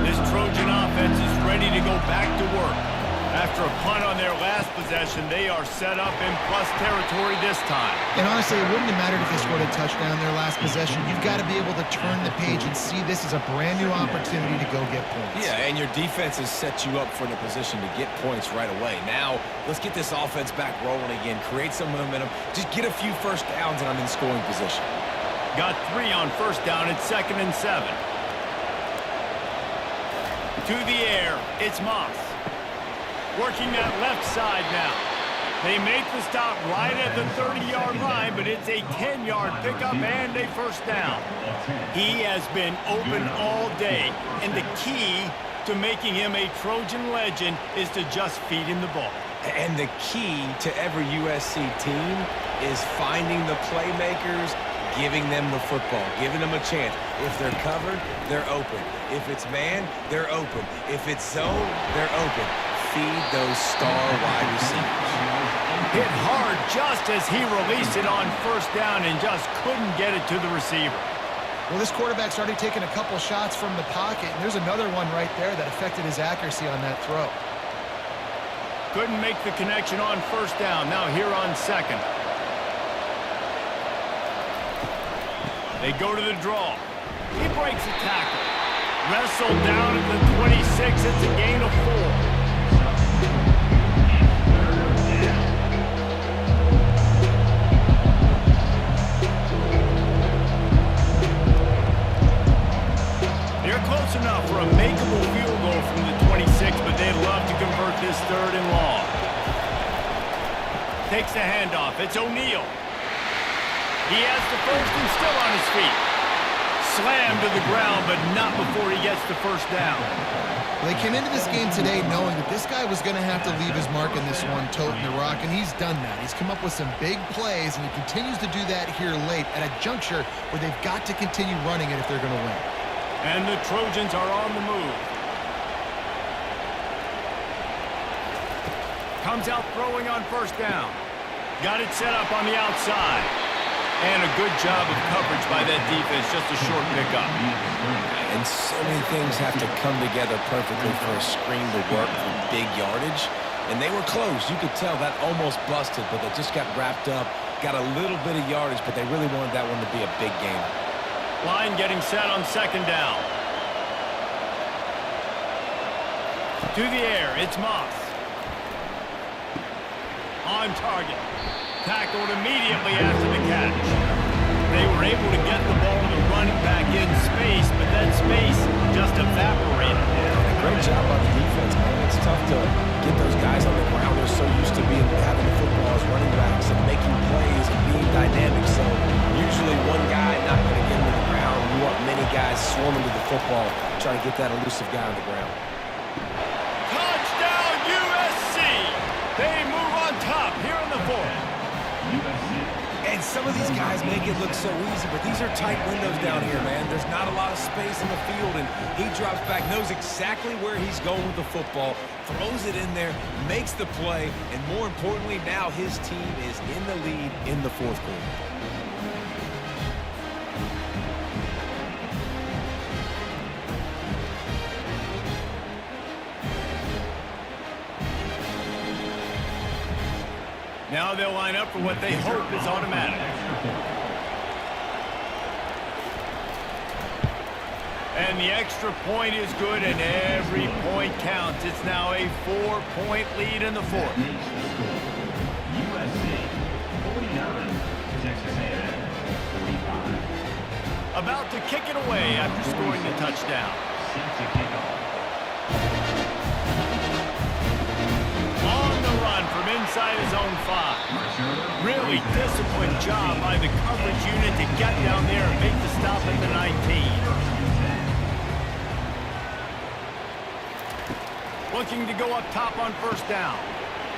This Trojan offense is ready to go back to work. After a punt on their last possession, they are set up in plus territory this time. And honestly, it wouldn't have mattered if they scored a touchdown their last possession. You've got to be able to turn the page and see this as a brand new opportunity to go get points. Yeah, and your defense has set you up for the position to get points right away. Now, let's get this offense back rolling again, create some momentum, just get a few first downs, and I'm in scoring position. Got 3 on 1st down at 2nd and 7. To the air, it's Moss. Working that left side now. They make the stop right at the 30-yard line, but it's a 10-yard pickup and a 1st down. He has been open all day, and the key to making him a Trojan legend is to just feed him the ball. And the key to every USC team is finding the playmakers, giving them the football, giving them a chance. If they're covered, they're open. If it's man, they're open. If it's zone, they're open. Feed those star wide receivers. Hit hard just as he released it on 1st down and just couldn't get it to the receiver. Well, this quarterback's already taken a couple shots from the pocket, and there's another one right there that affected his accuracy on that throw. Couldn't make the connection on 1st down. Now here on 2nd. They go to the draw. He breaks a tackle. Wrestled down at the 26. It's a gain of 4. They're close enough for a makeable field goal from the 26, but they'd love to convert this 3rd and long. Takes the handoff. It's O'Neal. He has the first and still on his feet. Slammed to the ground, but not before he gets the 1st down. They came into this game today knowing that this guy was going to have to leave his mark in this one, toting the rock, and he's done that. He's come up with some big plays, and he continues to do that here late at a juncture where they've got to continue running it if they're going to win. And the Trojans are on the move. Comes out throwing on 1st down. Got it set up on the outside. And a good job of coverage by that defense, just a short pickup. And so many things have to come together perfectly for a screen to work for big yardage. And they were close. You could tell that almost busted, but they just got wrapped up, got a little bit of yardage, but they really wanted that one to be a big game. Line getting set on 2nd down. To the air, it's Moss. On target. Tackled immediately after the catch. They were able to get the ball to the running back in space, but that space just evaporated. Great job on the defense, man. It's tough to get those guys on the ground. They're so used to having the football as running backs and making plays and being dynamic. So usually one guy not going to get him to the ground. You want many guys swarming to the football, trying to get that elusive guy on the ground. Touchdown USC! They move some of these guys make it look so easy, but these are tight windows down here, man. There's not a lot of space in the field, and he drops back, knows exactly where he's going with the football, throws it in there, makes the play, and more importantly, now his team is in the lead in the fourth quarter. Now they'll line up for what they hope is automatic. And the extra point is good, and every point counts. It's now a 4-point lead in the fourth. USC 49, Texas A&M 45. About to kick it away after scoring the touchdown. Set to kick off. On the run from inside his own 5. Really disciplined job by the coverage unit to get down there and make the stop at the 19. Looking to go up top on first down.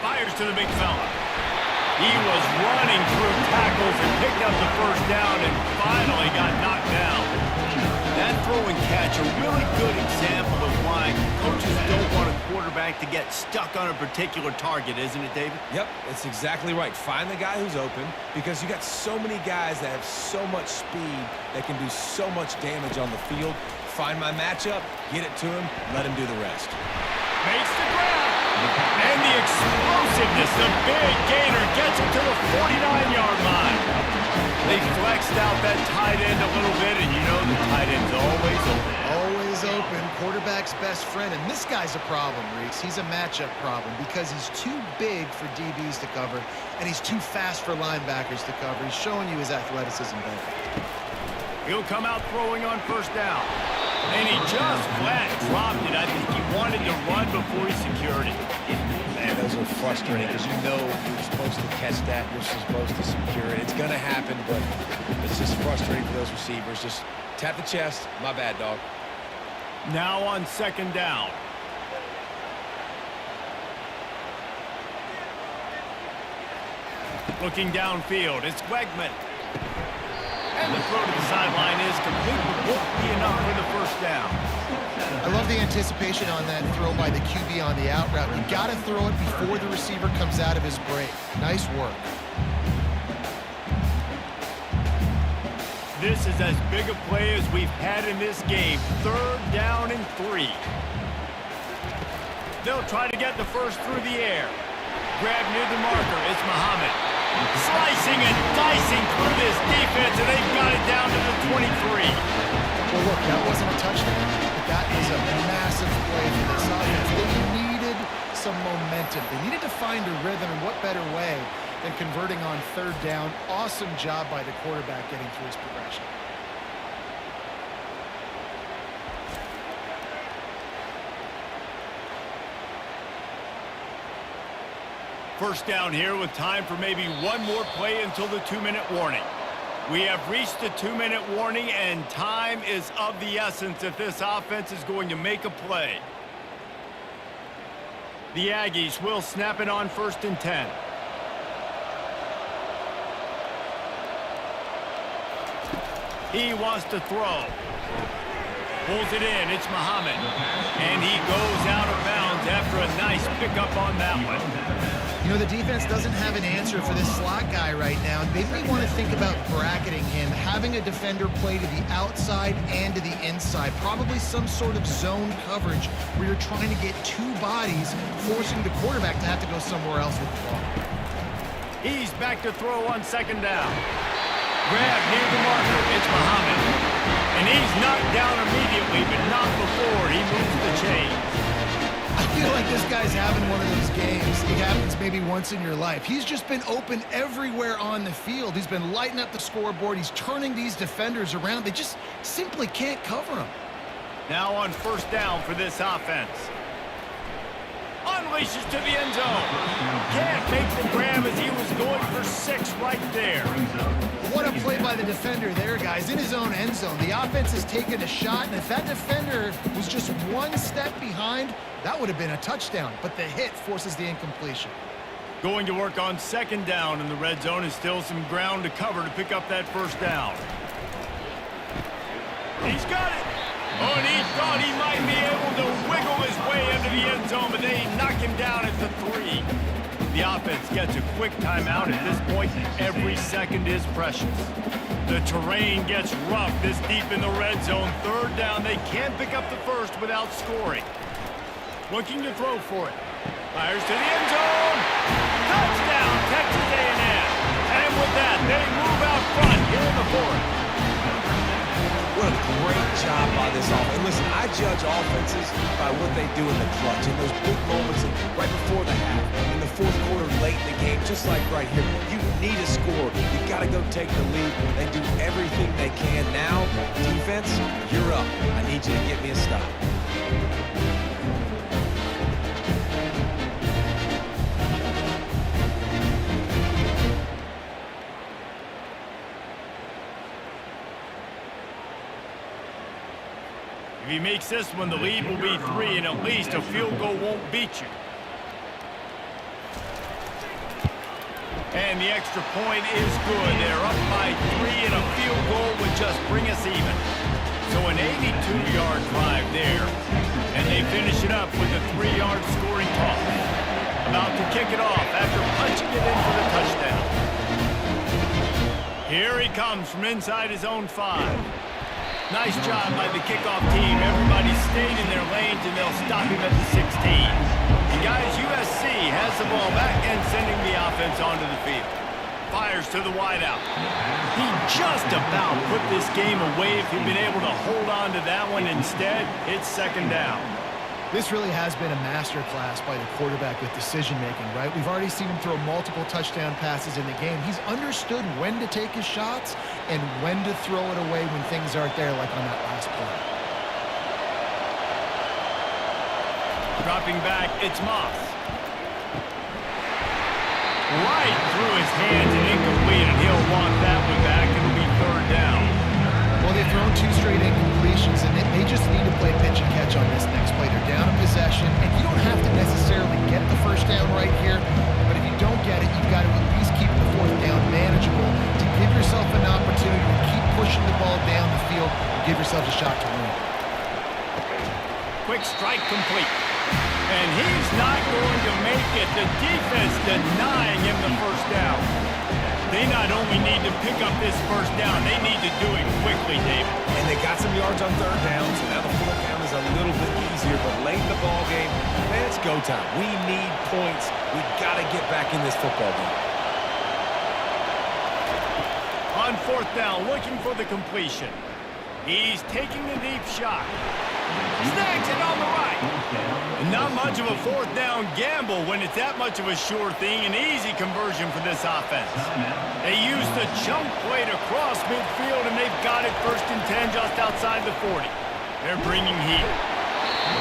Fires to the big fella. He was running through tackles and picked up the first down and finally got knocked down. That throw and catch, a really good example of why coaches don't want a quarterback to get stuck on a particular target, isn't it, David? Yep, that's exactly right. Find the guy who's open, because you got so many guys that have so much speed that can do so much damage on the field. Find my matchup, get it to him, let him do the rest. Makes the grab. And the explosiveness, the big gainer gets it to the 49-yard line. They flexed out that tight end a little bit, and you know the tight end's always open. Always open, quarterback's best friend. And this guy's a problem, Reese. He's a matchup problem because he's too big for DBs to cover, and he's too fast for linebackers to cover. He's showing you his athleticism better. He'll come out throwing on first down. And he just flat dropped it. I think he wanted to run before he secured it. Man, those are frustrating because you know you're supposed to catch that, you're supposed to secure it. It's going to happen, but it's just frustrating for those receivers. Just tap the chest. My bad, dog. Now on second down. Looking downfield, it's Wegman. And the throw to the sideline is complete, but won't be enough for the first down. I love the anticipation on that throw by the QB on the out route. You got to throw it before the receiver comes out of his break. Nice work. This is as big a play as we've had in this game. Third down and 3. They'll try to get the first through the air. Grab near the marker. It's Muhammad. Slicing and dicing through this defense, and they've got it down to the 23. Well, look, that wasn't a touchdown, but that is a massive play for this offense. They needed some momentum. They needed to find a rhythm, and what better way than converting on third down. Awesome job by the quarterback getting through his progression. First down here with time for maybe one more play until the 2-minute warning. We have reached the 2-minute warning, and time is of the essence if this offense is going to make a play. The Aggies will snap it on first and 10. He wants to throw. Pulls it in. It's Muhammad. And he goes out of bounds after a nice pickup on that one. You know, the defense doesn't have an answer for this slot guy right now. They may want to think about bracketing him, having a defender play to the outside and to the inside. Probably some sort of zone coverage where you're trying to get two bodies, forcing the quarterback to have to go somewhere else with the ball. He's back to throw on second down. Grab near the marker. It's Muhammad. And he's knocked down immediately, but not before he moves the chains. I feel like this guy's having one of those games. It happens maybe once in your life. He's just been open everywhere on the field. He's been lighting up the scoreboard. He's turning these defenders around. They just simply can't cover him. Now on first down for this offense. Unleashes to the end zone. Can't make the grab as he was going for 6 right there. What a play by the defender there, guys. In his own end zone. The offense has taken a shot, and if that defender was just one step behind, that would have been a touchdown. But the hit forces the incompletion. Going to work on second down in the red zone, and still some ground to cover to pick up that first down. He's got it. Oh, and he thought he might be able to wiggle his way into the end zone, but they knock him down at the 3. The offense gets a quick timeout. At this point, every second is precious. The terrain gets rough this deep in the red zone. Third down, they can't pick up the first without scoring. Looking to throw for it. Fires to the end zone. Touchdown, Texas A&M. And with that, they move out front here in the fourth. What a great job by this offense. And listen, I judge offenses by what they do in the clutch, in those big moments right before the half, in the fourth quarter, late in the game, just like right here. You need a score. You got to go take the lead. They do everything they can. Now, defense, you're up. I need you to get me a stop. If he makes this one, the lead will be 3, and at least a field goal won't beat you. And the extra point is good. They're up by 3, and a field goal would just bring us even. So an 82-yard drive there, and they finish it up with a 3-yard scoring toss. About to kick it off after punching it in for the touchdown. Here he comes from inside his own 5. Nice job by the kickoff team. Everybody stayed in their lanes, and they'll stop him at the 16. And guys, USC has the ball back and sending the offense onto the field. Fires to the wideout. He just about put this game away if he'd been able to hold on to that one. Instead, it's second down. This really has been a masterclass by the quarterback with decision-making, right? We've already seen him throw multiple touchdown passes in the game. He's understood when to take his shots and when to throw it away when things aren't there, like on that last play. Dropping back, it's Moss. Right through his hands and incomplete, and he'll want that one back. It'll be third down. Well, they've thrown 2 straight incompletions, and they just need to play pitch and catch on this next play. They're down in possession, and you don't have to necessarily get the first down right here, but if you don't get it, you've got to at least keep the fourth down manageable to give yourself an opportunity to keep pushing the ball down the field and give yourself a shot to win. Quick strike complete. And he's not going to make it. The defense denying him the first down. They not only need to pick up this first down, they need to do it quickly, David. And they got some yards on third down, so now the fourth down is a little bit easier. But late in the ball game, man, it's go time. We need points. We got to get back in this football game. On fourth down, looking for the completion. He's taking a deep shot. Snags it on the right. And not much of a fourth down gamble when it's that much of a sure thing. An easy conversion for this offense. They used the chunk play to cross midfield, and they've got it first and 10 just outside the 40. They're bringing heat.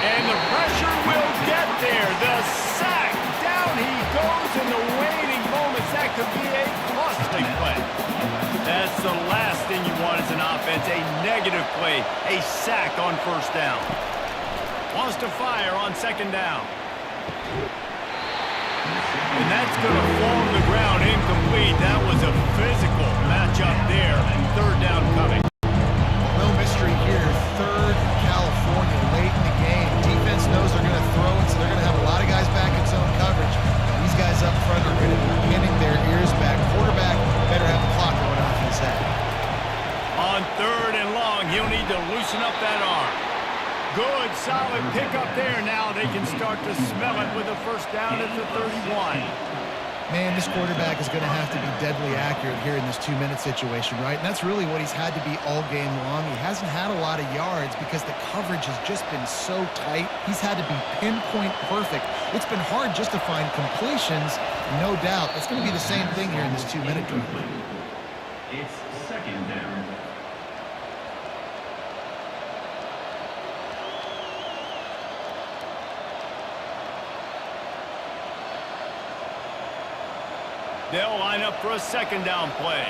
And the pressure will get there. The sack. Down he goes in the waiting moments. That could be a costly play. That's the last thing you want as an offense, a negative play, a sack on first down. Wants to fire on second down. And that's going to fall on the ground incomplete. That was a physical matchup there. Third down coming. No mystery here. Third California late in the game. Defense knows they're going to throw it, so they're going to have a lot of guys back in zone coverage. These guys up front are going to be pinning their ears back. Quarterback better have the clock going off his head. On third and long, he'll need to loosen up that arm. Good, solid pickup there. Now they can start to smell it with a first down at the 31. Man, this quarterback is going to have to be deadly accurate here in this 2-minute situation, right? And that's really what he's had to be all game long. He hasn't had a lot of yards because the coverage has just been so tight. He's had to be pinpoint perfect. It's been hard just to find completions, no doubt. It's going to be the same thing here in this 2-minute drill. It's second down. They'll line up for a second down play.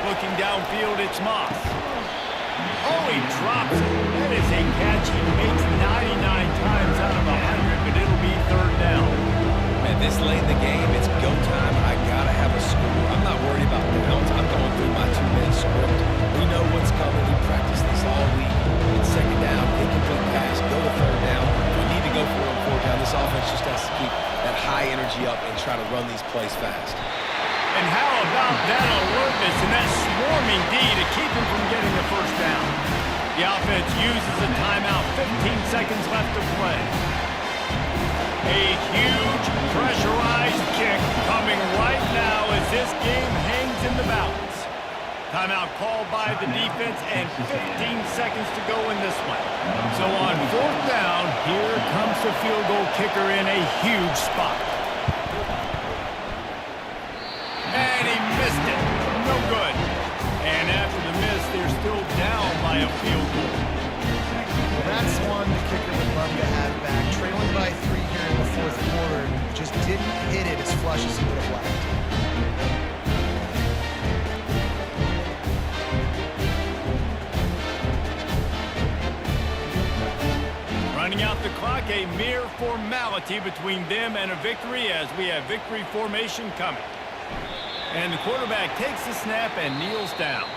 Looking downfield, it's Moss. Oh, he drops it. That is a catch he makes 99 times out of 100, but it'll be third down. Man, this late in the game, it's go time. I gotta have a score. I'm not worried about downs. I'm going through my two-minute script. We know what's coming. We practiced this all week. It's second down, incomplete pass, go to third down. We need to go for it on fourth down. This offense just has to keep that high energy up and try to run these plays fast. And how about that alertness and that swarming D to keep him from getting the first down? The offense uses a timeout, 15 seconds left to play. A huge pressurized kick coming right now as this game hangs in the balance. Timeout called by the defense and 15 seconds to go in this one. So on fourth down, here comes the field goal kicker in a huge spot. And he missed it. No good. And after the miss, they're still down by a field goal. Well, that's one the kicker would love to have back. Trailing by 3 here in the fourth quarter, just didn't hit it as flush as he would have liked. Running out the clock, a mere formality between them and a victory as we have victory formation coming. And the quarterback takes the snap and kneels down.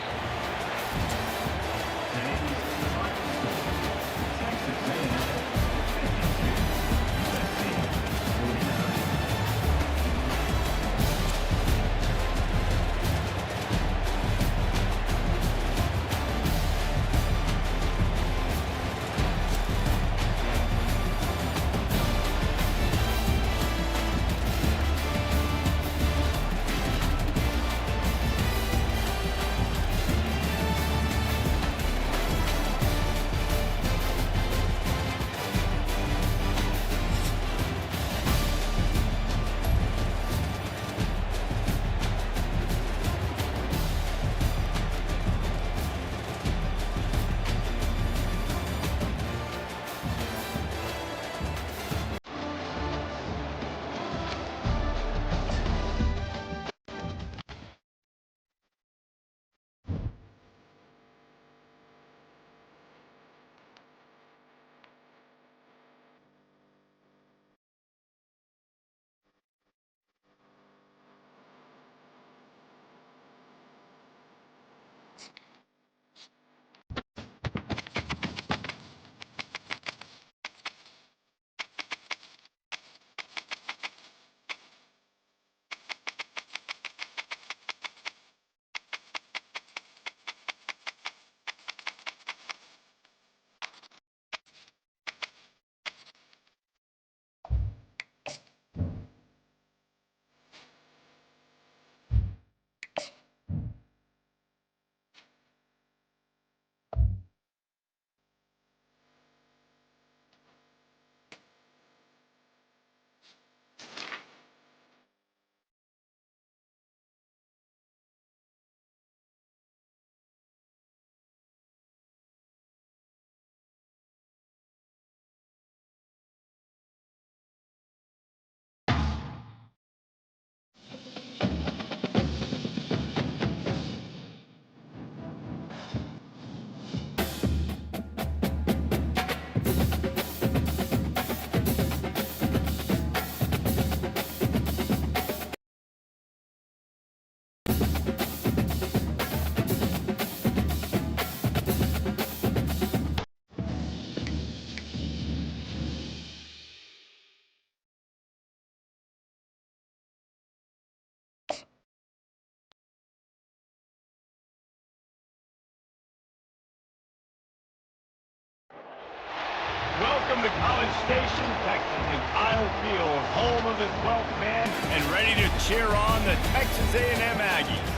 Welcome to College Station, Texas, and Kyle Field, home of the 12th man, and ready to cheer on the Texas A&M Aggies.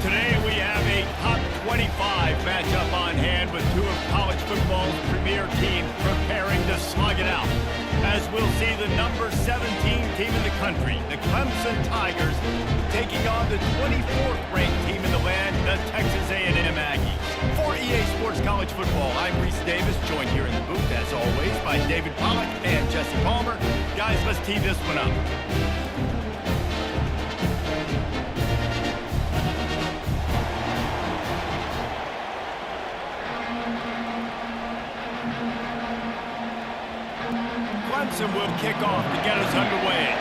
Today we have a top 25 matchup on hand with two of college football's premier teams preparing to slug it out. As we'll see the number 17 team in the country, the Clemson Tigers, taking on the 24th ranked team in the land, the Texas A&M Aggies. For EA Sports College Football, I'm Reese Davis, joined here in the booth, as always, by David Pollack and Jesse Palmer. Guys, let's tee this one up. Clemson will kick off to get us underway.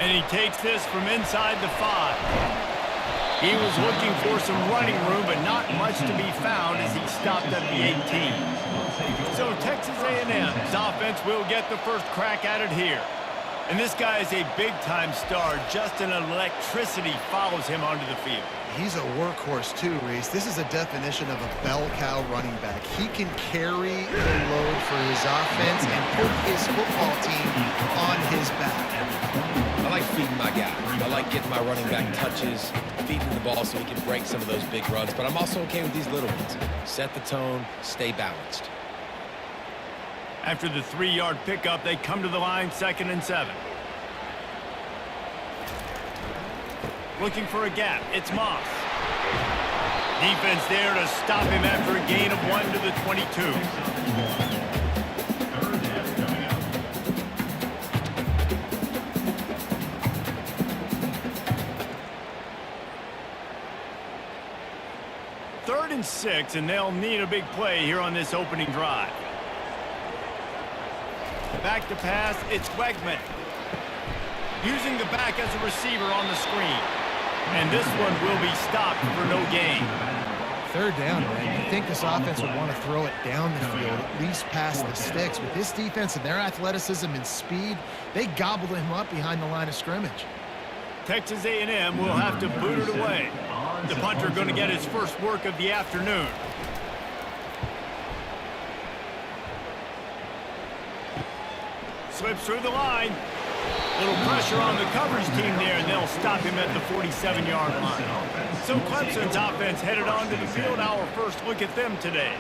And he takes this from inside the 5. He was looking for some running room, but not much to be found as he stopped at the 18. So Texas A&M's offense will get the first crack at it here. And this guy is a big-time star. Just an electricity follows him onto the field. He's a workhorse too, Reese. This is a definition of a bell cow running back. He can carry the load for his offense and put his football team on his back. I like feeding my guy. I like getting my running back touches, feeding the ball so he can break some of those big runs. But I'm also okay with these little ones. Set the tone, stay balanced. After the 3-yard pickup, they come to the line 2nd and 7. Looking for a gap. It's Moss. Defense there to stop him after a gain of 1 to the 22. Third down coming up. Third and 6, and they'll need a big play here on this opening drive. Back to pass, it's Wegman. Using the back as a receiver on the screen. And this one will be stopped for no gain. Third down, man. You think this offense would want to throw it down the field, at least past the sticks. With this defense and their athleticism and speed, they gobbled him up behind the line of scrimmage. Texas A&M will have to boot it away. The punter going to get his first work of the afternoon. Slips through the line. Little pressure on the coverage team there, and they'll stop him at the 47-yard line. So Clemson's offense headed onto the field. Our first look at them today.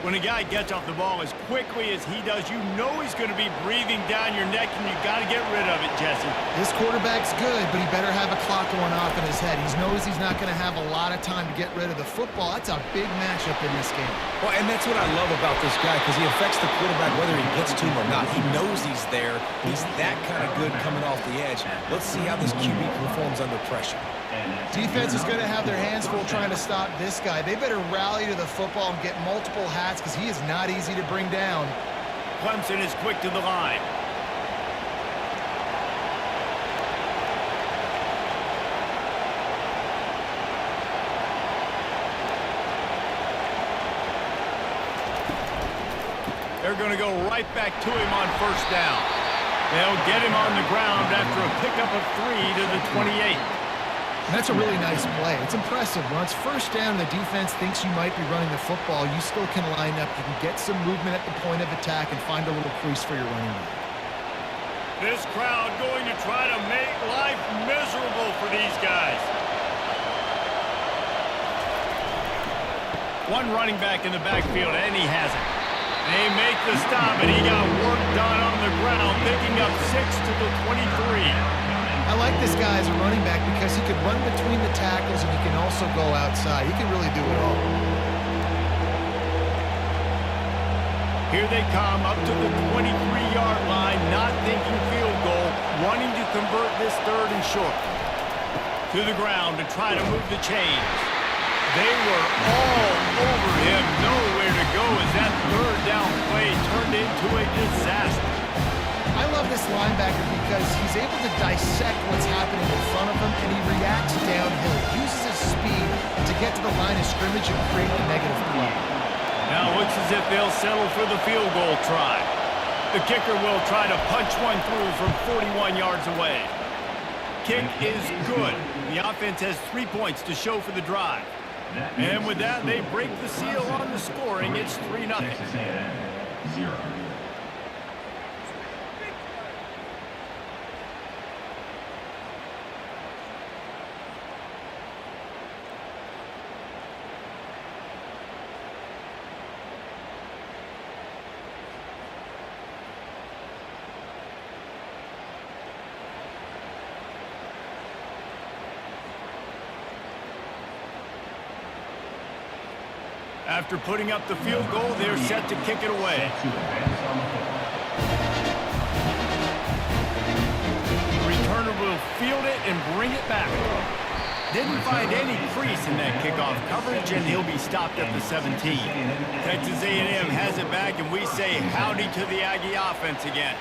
When a guy gets off the ball as quickly as he does, you know he's going to be breathing down your neck, and you got to get rid of it, Jesse. This quarterback's good, but he better have a clock going off in his head. He knows he's not going to have a lot of time to get rid of the football. That's a big matchup in this game. Well, and that's what I love about this guy, because he affects the quarterback whether he gets to him or not. He knows he's there. He's that kind of good coming off the edge. Let's see how this QB performs under pressure. Defense is going to have their hands full trying to stop this guy. They better rally to the football and get multiple hats because he is not easy to bring down. Clemson is quick to the line. They're going to go right back to him on first down. They'll get him on the ground after a pickup of 3 to the 28. And that's a really nice play. It's impressive. Once first down, the defense thinks you might be running the football. You still can line up. You can get some movement at the point of attack and find a little crease for your running back. This crowd going to try to make life miserable for these guys. One running back in the backfield, and he has it. They make the stop, and he got work done on the ground, picking up 6 to the 23. I like this guy as a running back because he can run between the tackles and he can also go outside. He can really do it all. Here they come up to the 23-yard line, not thinking field goal, wanting to convert this third and short. To the ground to try to move the chains. They were all over him, nowhere to go as that third down play turned into a disaster. I love this linebacker because he's able to dissect what's happening in front of him, and he reacts downhill. He uses his speed to get to the line of scrimmage and create a negative play. Now it looks as if they'll settle for the field goal try. The kicker will try to punch one through from 41 yards away. Kick is good. The offense has 3 points to show for the drive. And with that, they break the seal on the scoring. It's 3-0. Texas A&M 0. After putting up the field goal, they're set to kick it away. The returner will field it and bring it back. Didn't find any crease in that kickoff coverage, and he'll be stopped at the 17. Texas A&M has it back, and we say howdy to the Aggie offense again.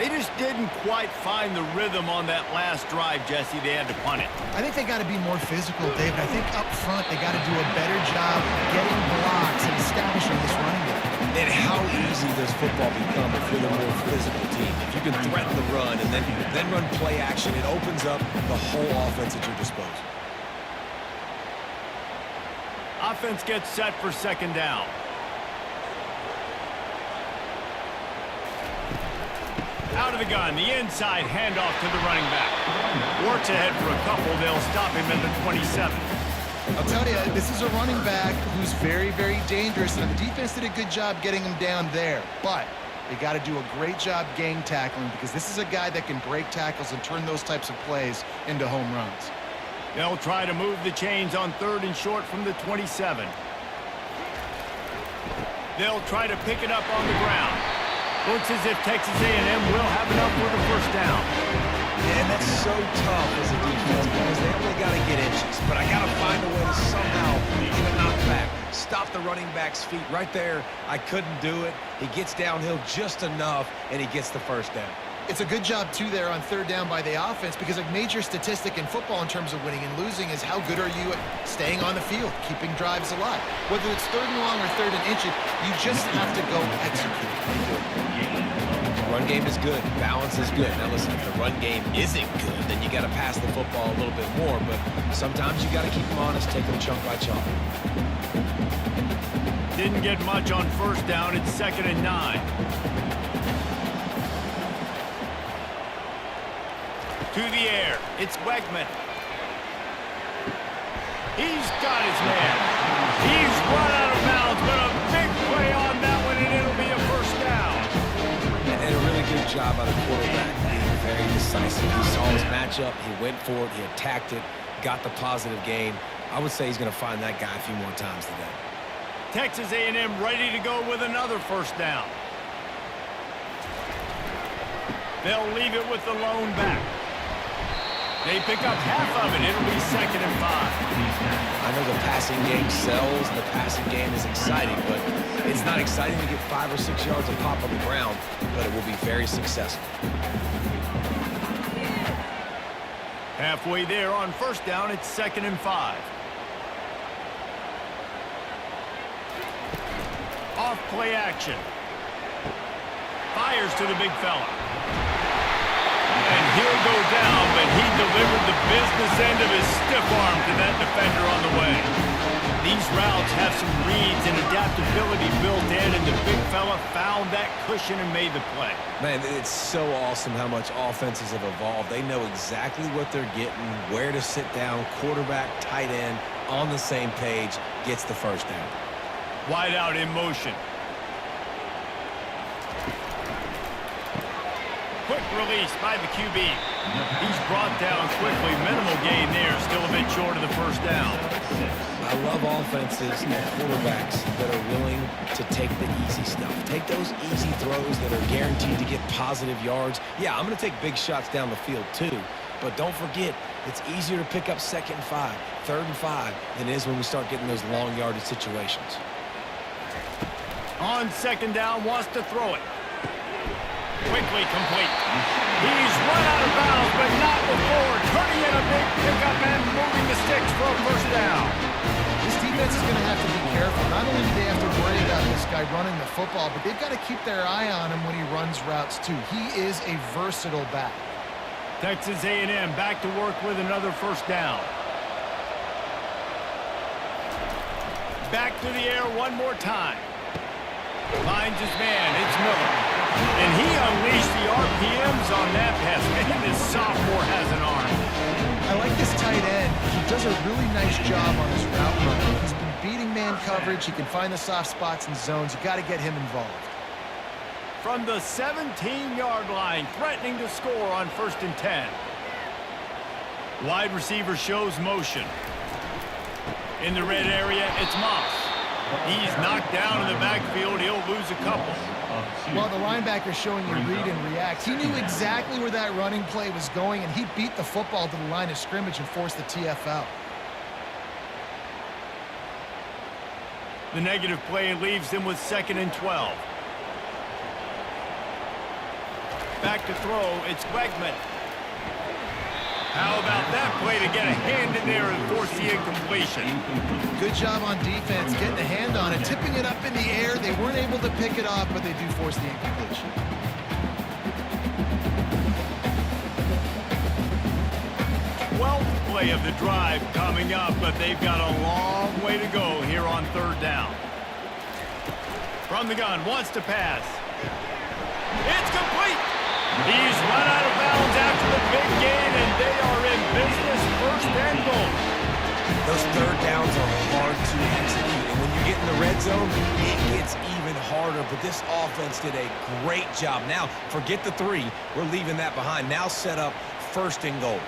They just didn't quite find the rhythm on that last drive, Jesse. They had to punt it. I think they got to be more physical, David. I think up front they got to do a better job getting blocks and establishing this running game. And how easy does football become if you're the more physical team? If you can threaten the run and then run play action, it opens up the whole offense at your disposal. Offense gets set for second down. Out of the gun, the inside handoff to the running back. Works ahead for a couple. They'll stop him at the 27. I'll tell you, this is a running back who's very, very dangerous, and the defense did a good job getting him down there. But they got to do a great job gang tackling, because this is a guy that can break tackles and turn those types of plays into home runs. They'll try to move the chains on 3rd and short from the 27. They'll try to pick it up on the ground. Looks as if Texas A&M will have enough for the first down. And that's so tough as a defense because they only got to get inches. But I got to find a way to somehow get a knockback. Stop the running back's feet right there. I couldn't do it. He gets downhill just enough, and he gets the first down. It's a good job, too, there on 3rd down by the offense, because a major statistic in football in terms of winning and losing is how good are you at staying on the field, keeping drives alive. Whether it's 3rd and long or 3rd and inches, you just have to go execute. The run game is good. Balance is good. Now, listen, if the run game isn't good, then you got to pass the football a little bit more, but sometimes you got to keep them honest, take them chunk by chunk. Didn't get much on 1st down. It's 2nd and 9. To the air, it's Wegman. He's got his man. He's run out of bounds, but a big play on that one, and it'll be a first down. And a really good job by the quarterback, being very decisive. He saw his matchup, he went for it, he attacked it, got the positive gain. I would say he's going to find that guy a few more times today. Texas A&M ready to go with another first down. They'll leave it with the lone back. They pick up half of it. It'll be 2nd and 5. I know the passing game sells, and the passing game is exciting, but it's not exciting to get 5 or 6 yards of pop on the ground, but it will be very successful. Halfway there on 1st down, it's 2nd and 5. Off play action. Fires to the big fella. And he'll go down, but he delivered the business end of his stiff arm to that defender on the way. These routes have some reads and adaptability built in, and the big fella found that cushion and made the play. Man, it's so awesome how much offenses have evolved. They know exactly what they're getting, where to sit down, quarterback, tight end, on the same page, gets the first down. Wide out in motion. Quick release by the QB. He's brought down quickly. Minimal gain there. Still a bit short of the first down. I love offenses and quarterbacks that are willing to take the easy stuff. Take those easy throws that are guaranteed to get positive yards. Yeah, I'm going to take big shots down the field too. But don't forget, it's easier to pick up 2nd and 5, 3rd and 5 than it is when we start getting those long yardage situations. On 2nd down, wants to throw it. Quickly complete. He's run out of bounds, but not before turning in a big pickup and moving the sticks for a first down. This defense is going to have to be careful. Not only do they have to worry about this guy running the football, but they've got to keep their eye on him when he runs routes too. He is a versatile back. Texas A&M back to work with another first down. Back to the air one more time. Finds his man. It's Miller. And he unleashed the RPMs on that pass. Man, this sophomore has an arm. I like this tight end. He does a really nice job on his route running. He's been beating man coverage. He can find the soft spots and zones. You got to get him involved. From the 17-yard line, threatening to score on 1st and 10. Wide receiver shows motion. In the red area, it's Moss. He's knocked down in the backfield. He'll lose a couple. Well, the linebacker's showing you read and react. He knew exactly where that running play was going, and he beat the football to the line of scrimmage and forced the TFL. The negative play leaves them with 2nd and 12. Back to throw. It's Wegman. How about that play to get a hand in there and force the incompletion? Good job on defense, getting a hand on it, tipping it up in the air. They weren't able to pick it off, but they do force the incompletion. 12th play of the drive coming up, but they've got a long way to go here on 3rd down. From the gun, wants to pass. It's complete. He's run out of bounds after the big gain, and they are in business, 1st and goal. Those 3rd downs are hard to execute, and when you get in the red zone, it gets even harder, but this offense did a great job. Now, forget the 3. We're leaving that behind. Now set up 1st and goal.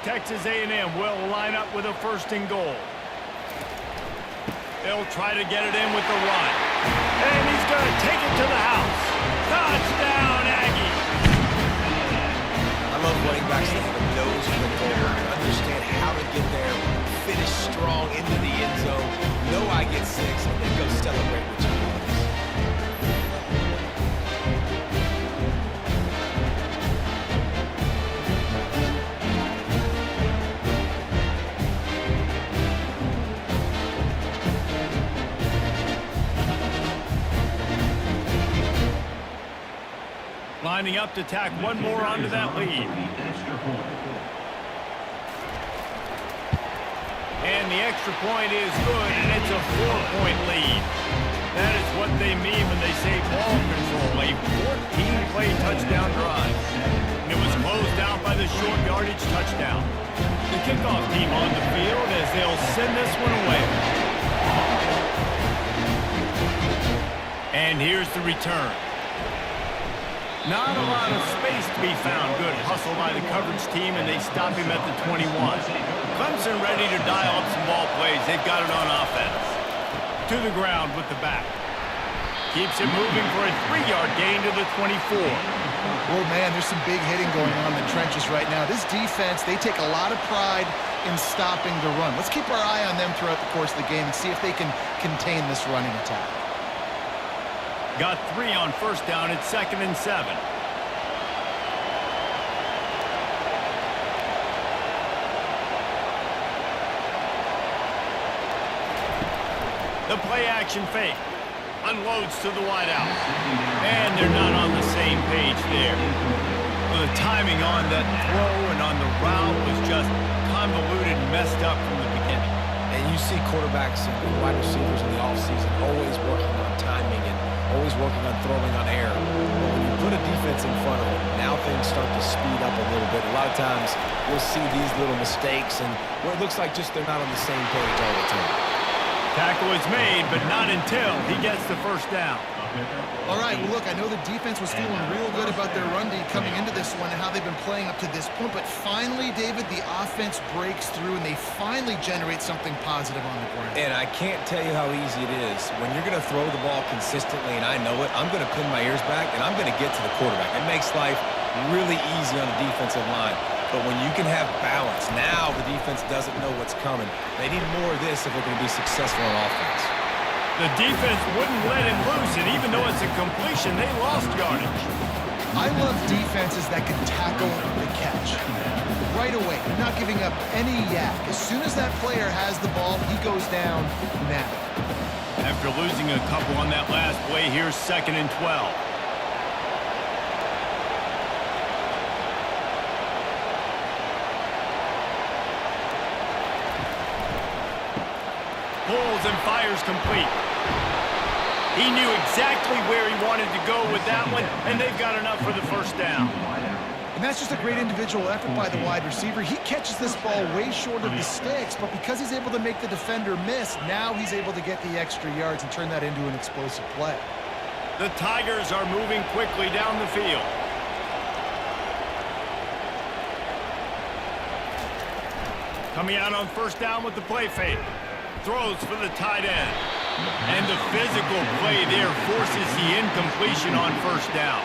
Texas A&M will line up with a 1st and goal. They'll try to get it in with the run. And he's going to take it to the house. Touchdown, Aggie. I love running backs that have a nose for the ball, understand how to get there, finish strong into the end zone, know I get 6, and then go celebrate with you. Lining up to tack one more onto that lead. And the extra point is good, and it's a 4-point lead. That is what they mean when they say ball control, a 14-play touchdown drive. And it was closed out by the short yardage touchdown. The kickoff team on the field as they'll send this one away. And here's the return. Not a lot of space to be found. Good hustle by the coverage team, and they stop him at the 21. Clemson ready to dial up some ball plays. They've got it on offense. To the ground with the back. Keeps it moving for a 3-yard gain to the 24. Oh, man, there's some big hitting going on in the trenches right now. This defense, they take a lot of pride in stopping the run. Let's keep our eye on them throughout the course of the game and see if they can contain this running attack. Got 3 on 1st down. It's 2nd and 7. The play action fake. Unloads to the wideout. And they're not on the same page there. Well, the timing on that throw and on the route was just convoluted and messed up from the beginning. And you see quarterbacks and wide receivers in the offseason always working on timing and always working on throwing on air. But when you put a defense in front of them, now things start to speed up a little bit. A lot of times you'll see these little mistakes and where it looks like just they're not on the same page all the time. Tackle is made, but not until he gets the 1st down. All right, well, look, I know the defense was feeling real good about their run D coming into this one and how they've been playing up to this point, but finally, David, the offense breaks through and they finally generate something positive on the ground. And I can't tell you how easy it is. When you're going to throw the ball consistently, and I know it, I'm going to pin my ears back, and I'm going to get to the quarterback. It makes life really easy on the defensive line. But when you can have balance, now the defense doesn't know what's coming. They need more of this if they're going to be successful on offense. The defense wouldn't let him loose, and even though it's a completion, they lost yardage. I love defenses that can tackle the catch right away, not giving up any yak. As soon as that player has the ball, he goes down now. After losing a couple on that last play, here's 2nd and 12. Pulls and fires complete. He knew exactly where he wanted to go with that one, and they've got enough for the 1st down. And that's just a great individual effort by the wide receiver. He catches this ball way short of the sticks, but because he's able to make the defender miss, now he's able to get the extra yards and turn that into an explosive play. The Tigers are moving quickly down the field. Coming out on 1st down with the play fake. Throws for the tight end. And the physical play there forces the incompletion on first down.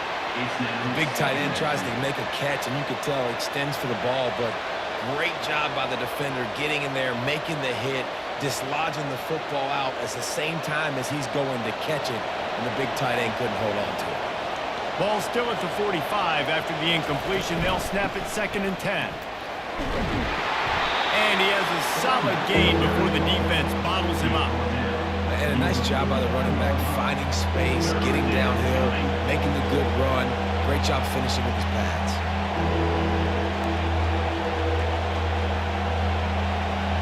The big tight end tries to make a catch, and you could tell he extends for the ball, but great job by the defender getting in there, making the hit, dislodging the football out at the same time as he's going to catch it, and the big tight end couldn't hold on to it. Ball still at the 45 after the incompletion. They'll snap it 2nd and 10. And he has a solid gain before the defense bottles him up. And a nice job by the running back finding space, getting downhill, making the good run. Great job finishing with his pads.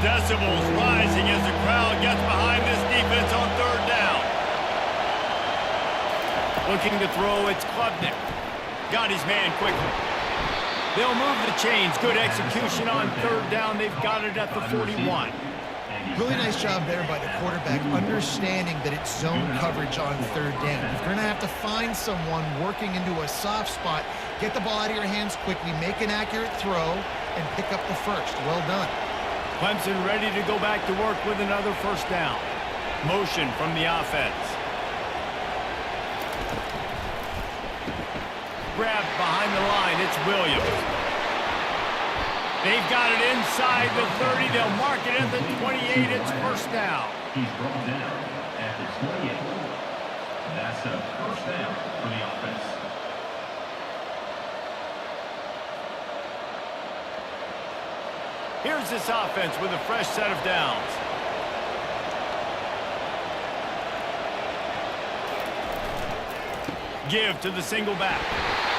Decibels rising as the crowd gets behind this defense on 3rd down. Looking to throw, it's Klubnik. Got his man quickly. They'll move the chains. Good execution on 3rd down. They've got it at the 41. Really nice job there by the quarterback, understanding that it's zone coverage on 3rd down. If you're going to have to find someone working into a soft spot, get the ball out of your hands quickly, make an accurate throw, and pick up the first. Well done. Clemson ready to go back to work with another 1st down. Motion from the offense. Grabbed behind the line, it's Williams. They've got it inside the 30. They'll mark it at the 28. It's 1st down. He's brought down at the 28. That's a 1st down for the offense. Here's this offense with a fresh set of downs. Give to the single back.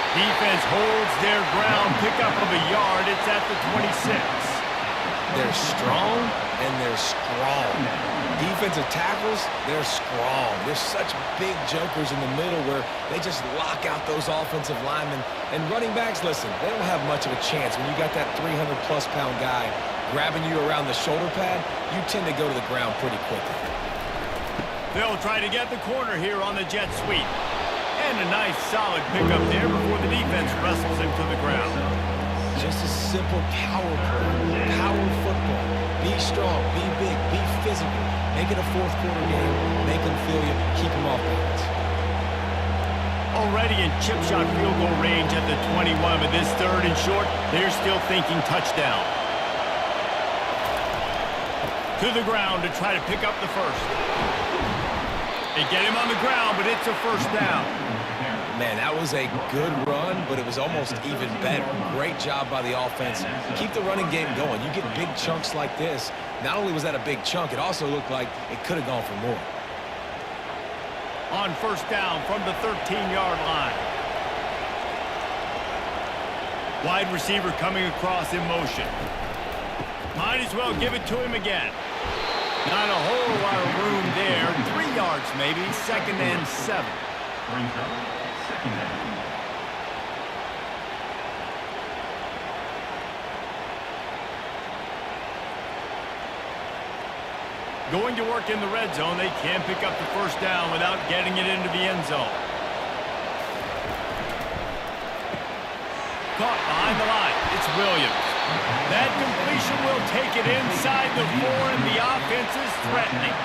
Defense holds their ground. Pickup of a yard. It's at the 26. They're strong, and they're strong. Defensive tackles, they're strong. There's such big jokers in the middle where they just lock out those offensive linemen. And running backs, listen, they don't have much of a chance. When you got that 300-plus pound guy grabbing you around the shoulder pad, you tend to go to the ground pretty quickly. They'll try to get the corner here on the jet sweep. And a nice, solid pickup there before the defense wrestles him to the ground. Just a simple power play, power football. Be strong, be big, be physical. Make it a 4th quarter game. Make them feel you, keep them off balance. Already in chip shot field goal range at the 21, but this 3rd and short, they're still thinking touchdown. To the ground to try to pick up the first. They get him on the ground, but it's a 1st down. Man, that was a good run, but it was almost even better. Great job by the offense. Keep the running game going. You get big chunks like this. Not only was that a big chunk, it also looked like it could have gone for more. On 1st down from the 13-yard line. Wide receiver coming across in motion. Might as well give it to him again. Not a whole lot of room there. 3 yards maybe. 2nd and 7. Brings up 2nd down. Going to work in the red zone. They can't pick up the 1st down without getting it into the end zone. Caught behind the line. It's Williams. That completion will take it inside the 4, and the offense is threatening.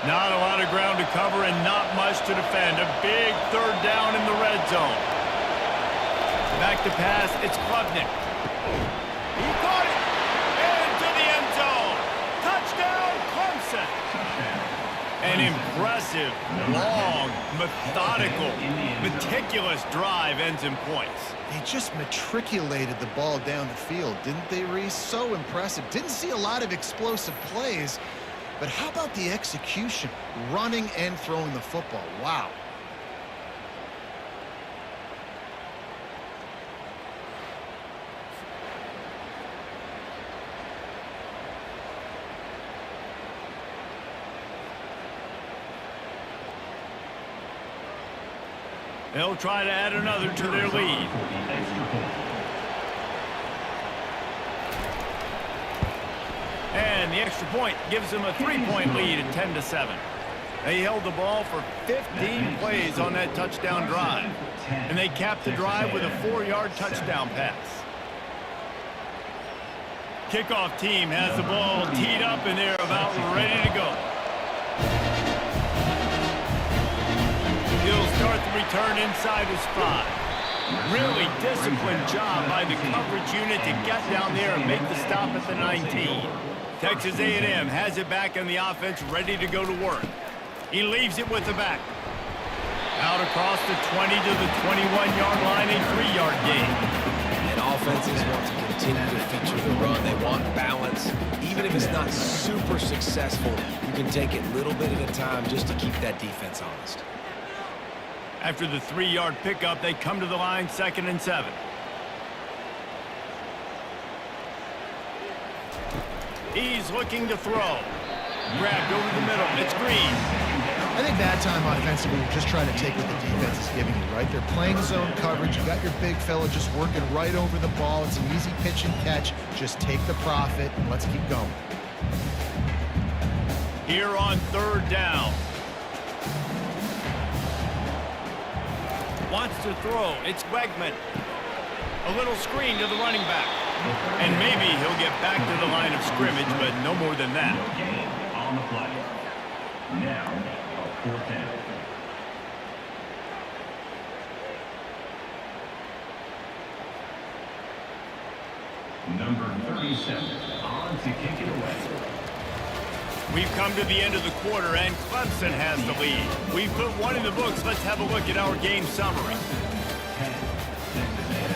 Not a lot of ground to cover and not much to defend. A big 3rd down in the red zone. Back to pass. It's Klubnik. He caught it. Into the end zone. Touchdown, Clemson. An impressive, long, methodical, meticulous drive ends in points. They just matriculated the ball down the field, didn't they, Reese? So impressive. Didn't see a lot of explosive plays, but how about the execution? Running and throwing the football. Wow. They'll try to add another to their lead. And the extra point gives them a 3-point lead at 10-7. They held the ball for 15 plays on that touchdown drive, and they capped the drive with a 4-yard touchdown pass. Kickoff team has the ball teed up, and they're about ready to go. He'll start the return inside his 5. Really disciplined job by the coverage unit to get down there and make the stop at the 19. Texas A&M has it back in the offense, ready to go to work. He leaves it with the back. Out across the 20 to the 21-yard line, a 3-yard gain. And offenses want to continue to feature the run. They want balance. Even if it's not super successful, you can take it little bit at a time just to keep that defense honest. After the 3-yard pickup, they come to the line, 2nd and 7. He's looking to throw. Grabbed over the middle. It's Green. I think that time offensively, you're just trying to take what the defense is giving you, right? They're playing zone coverage. You got your big fella just working right over the ball. It's an easy pitch and catch. Just take the profit and let's keep going. Here on 3rd down. Wants to throw. It's Wegman. A little screen to the running back. And maybe he'll get back to the line of scrimmage, but no more than that. Gain on the play. Now, a 4th down. Number 37 on to kick it away. We've come to the end of the quarter, and Clemson has the lead. We've put one in the books. Let's have a look at our game summary. 10, Texas A&M.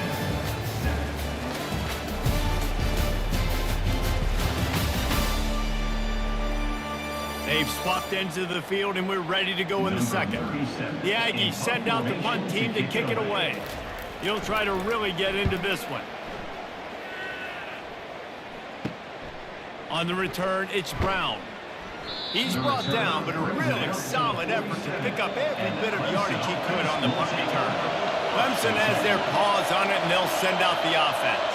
They've swapped ends of the field, and we're ready to go in the second. The Aggies send out the punt team to kick it away. He'll try to really get into this one. On the return, it's Brown. He's brought down, but a really solid effort to pick up every bit of yardage he could on the punt return. Clemson has their paws on it, and they'll send out the offense.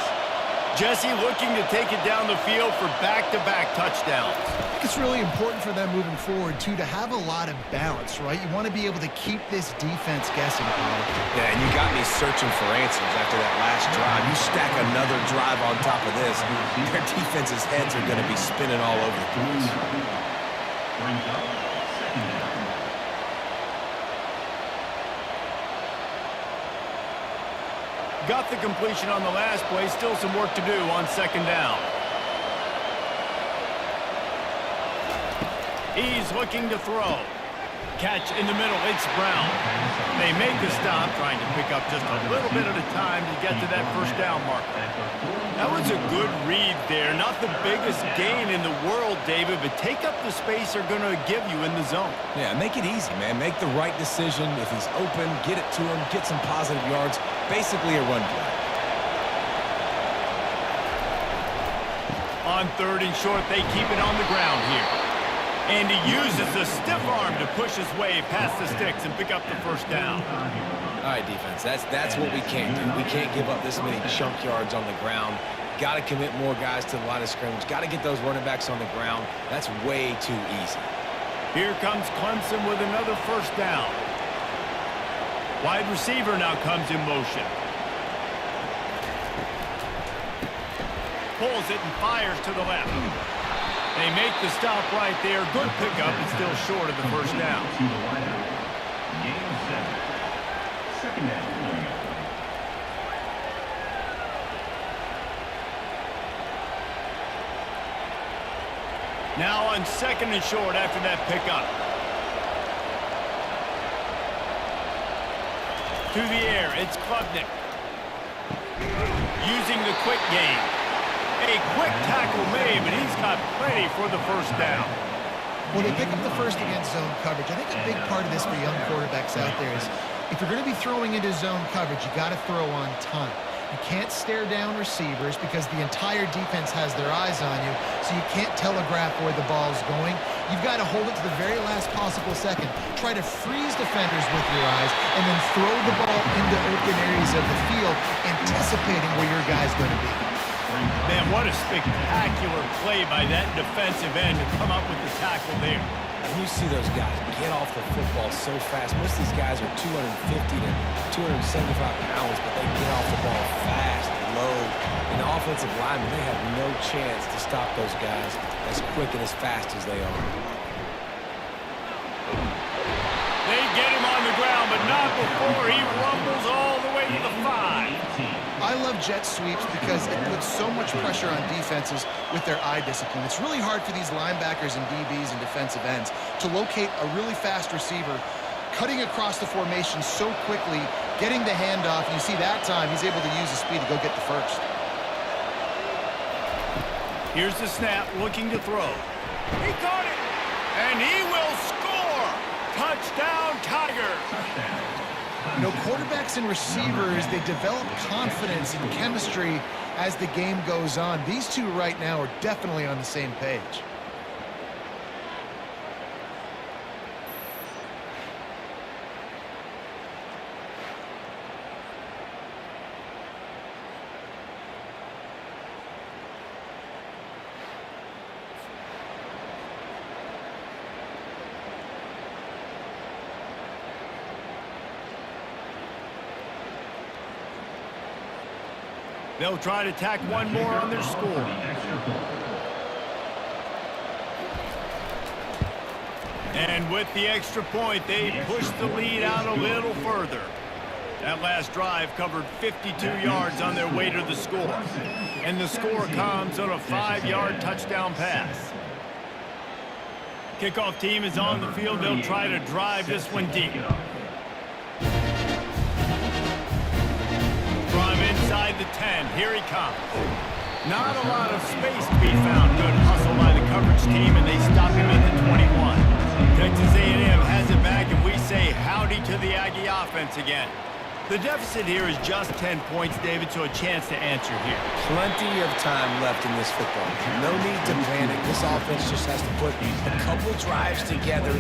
Jesse looking to take it down the field for back-to-back touchdowns. I think it's really important for them moving forward, too, to have a lot of balance, right? You want to be able to keep this defense guessing, Paul. Yeah, and you got me searching for answers after that last drive. You stack another drive on top of this, their defense's heads are going to be spinning all over the place. Brings up 2nd down. Got the completion on the last play. Still some work to do on 2nd down. He's looking to throw. Catch in the middle. It's Brown. They make the stop, trying to pick up just a little bit at a time to get to that 1st down marker. That was a good read there. Not the biggest gain in the world, David, but take up the space they're going to give you in the zone. Yeah, make it easy, man. Make the right decision. If he's open, get it to him, get some positive yards. Basically a run play. On 3rd and short, they keep it on the ground here. And he uses the stiff arm to push his way past the sticks and pick up the 1st down. All right, defense, that's what we can't do. We can't give up this many chunk yards on the ground. Got to commit more guys to the line of scrimmage. Got to get those running backs on the ground. That's way too easy. Here comes Clemson with another 1st down. Wide receiver now comes in motion. Pulls it and fires to the left. They make the stop right there. Good pickup, and still short of the 1st down. To the wideout. Gain 7. 2nd down. Now on 2nd and short after that pickup. To the air, it's Klubnik. Using the quick game. A quick tackle made, but he's got plenty for the 1st down. Well, they pick up the first against zone coverage. I think a big part of this for young quarterbacks out there is if you're going to be throwing into zone coverage, you got to throw on time. You can't stare down receivers because the entire defense has their eyes on you, so you can't telegraph where the ball's going. You've got to hold it to the very last possible second. Try to freeze defenders with your eyes and then throw the ball into open areas of the field, anticipating where your guy's going to be. Man, what a spectacular play by that defensive end to come up with the tackle there. You see those guys get off the football so fast. Most of these guys are 250 to 275 pounds, but they get off the ball fast, low. And the offensive linemen, they have no chance to stop those guys as quick and as fast as they are. They get him on the ground, but not before he rumbles all the way to the 5. I love jet sweeps because it puts so much pressure on defenses with their eye discipline. It's really hard for these linebackers and DBs and defensive ends to locate a really fast receiver, cutting across the formation so quickly, getting the handoff. You see that time, he's able to use his speed to go get the first. Here's the snap, looking to throw. He caught it, and he will score! Touchdown, Tigers! You know, quarterbacks and receivers, they develop confidence and chemistry as the game goes on. These two right now are definitely on the same page. They'll try to tack one more on their score. And with the extra point, they push the lead out a little further. That last drive covered 52 yards on their way to the score. And the score comes on a 5-yard touchdown pass. Kickoff team is on the field. They'll try to drive this one deep. From inside the 10, here he comes. Not a lot of space to be found. Good hustle by the coverage team, and they stop him at the 21. Texas A&M has it back, and we say howdy to the Aggie offense again. The deficit here is just 10 points, David, so a chance to answer here. Plenty of time left in this football game. No need to panic. This offense just has to put a couple drives together.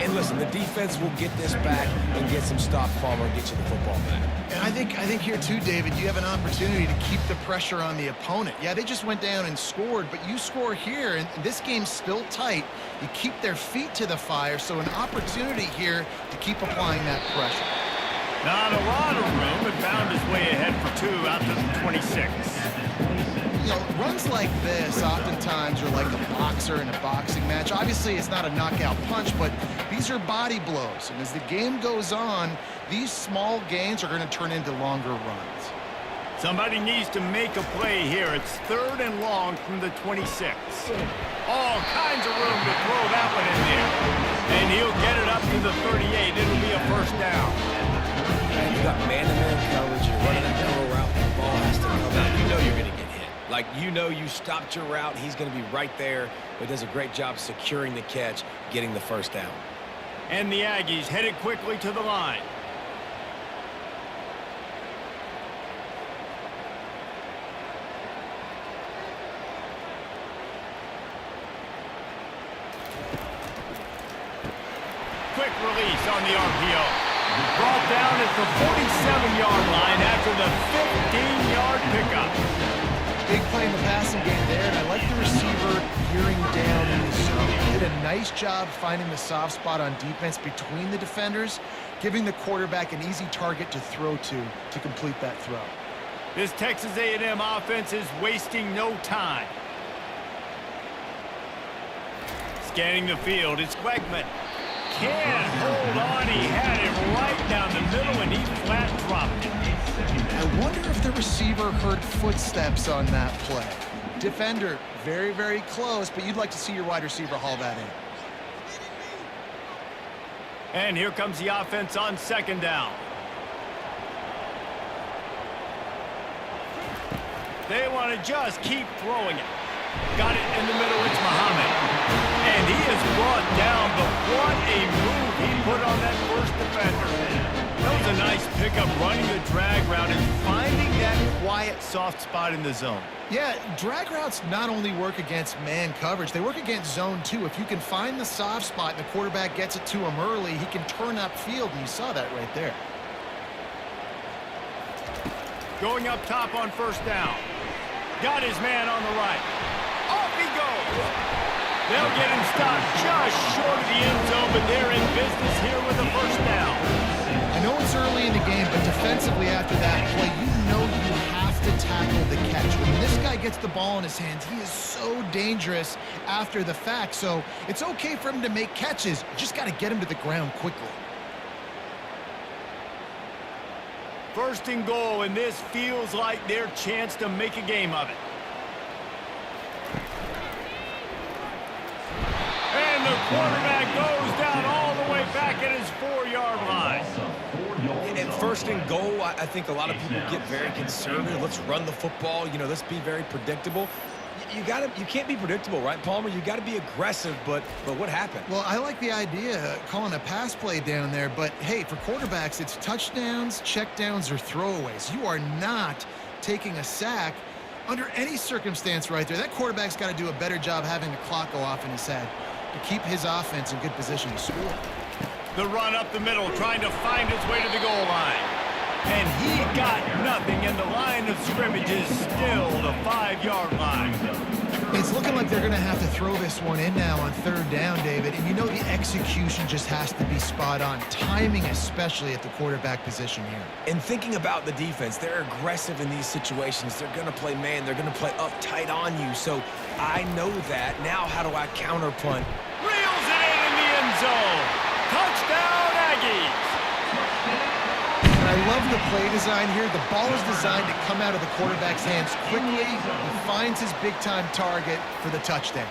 And listen, the defense will get this back and get some stop Palmer and get you the football back. And I think here too, David, you have an opportunity to keep the pressure on the opponent. Yeah, they just went down and scored, but you score here, and this game's still tight. You keep their feet to the fire, so an opportunity here to keep applying that pressure. Not a lot of room, but found his way ahead for 2 out to the 26. You know, runs like this oftentimes are like a boxer in a boxing match. Obviously, it's not a knockout punch, but these are body blows. And as the game goes on, these small gains are going to turn into longer runs. Somebody needs to make a play here. It's 3rd and long from the 26. All kinds of room to throw that one in there. And he'll get it up to the 38. It'll be a first down. And you got man-to-man coverage. You're running that narrow route. The ball has to come out. You know you're going to get hit. Like, you know you stopped your route. He's going to be right there. But does a great job securing the catch, getting the first down. And the Aggies headed quickly to the line. Quick release on the RPO. Brought down at the 47-yard line after the 15-yard pickup. Big play in the passing game there, and I like the receiver gearing down in the zone. He did a nice job finding the soft spot on defense between the defenders, giving the quarterback an easy target to throw to complete that throw. This Texas A&M offense is wasting no time. Scanning the field, it's Wegman. Can't hold on. He had it right down the middle, and he flat dropped it. I wonder if the receiver heard footsteps on that play. Defender very, very close, but you'd like to see your wide receiver haul that in. And here comes the offense on 2nd down. They want to just keep throwing it. Got it in the middle. It's Muhammad. And he is brought down, but what a move he put on that first defender. That was a nice pickup, running the drag route and finding that quiet, soft spot in the zone. Yeah, drag routes not only work against man coverage, they work against zone too. If you can find the soft spot and the quarterback gets it to him early, he can turn upfield, and you saw that right there. Going up top on 1st down. Got his man on the right. Off he goes. They'll get him stopped just short of the end zone, but they're in business here with a first down. I know it's early in the game, but defensively after that play, you know you have to tackle the catch. When this guy gets the ball in his hands, he is so dangerous after the fact. So it's okay for him to make catches. You just got to get him to the ground quickly. First and goal, and this feels like their chance to make a game of it. And the quarterback goes down all the way back at his 4-yard line. And first and goal, I think a lot of people get very conservative. Let's run the football. You know, let's be very predictable. You can't be predictable, right, Palmer? You got to be aggressive, but what happened? Well, I like the idea of calling a pass play down there, but hey, for quarterbacks, it's touchdowns, checkdowns, or throwaways. You are not taking a sack under any circumstance right there. That quarterback's got to do a better job having the clock go off in his head to keep his offense in good position to score. The run up the middle, trying to find his way to the goal line. And he got nothing, and the line of scrimmage is still the 5-yard line. It's looking like they're going to have to throw this one in now on third down, David. And you know the execution just has to be spot on. Timing especially at the quarterback position here. And thinking about the defense, they're aggressive in these situations. They're going to play man. They're going to play up tight on you. So I know that. Now how do I counter punt? Reels it in the end zone. Touchdown, Aggies. I love the play design here. The ball is designed to come out of the quarterback's hands quickly. He finds his big-time target for the touchdown.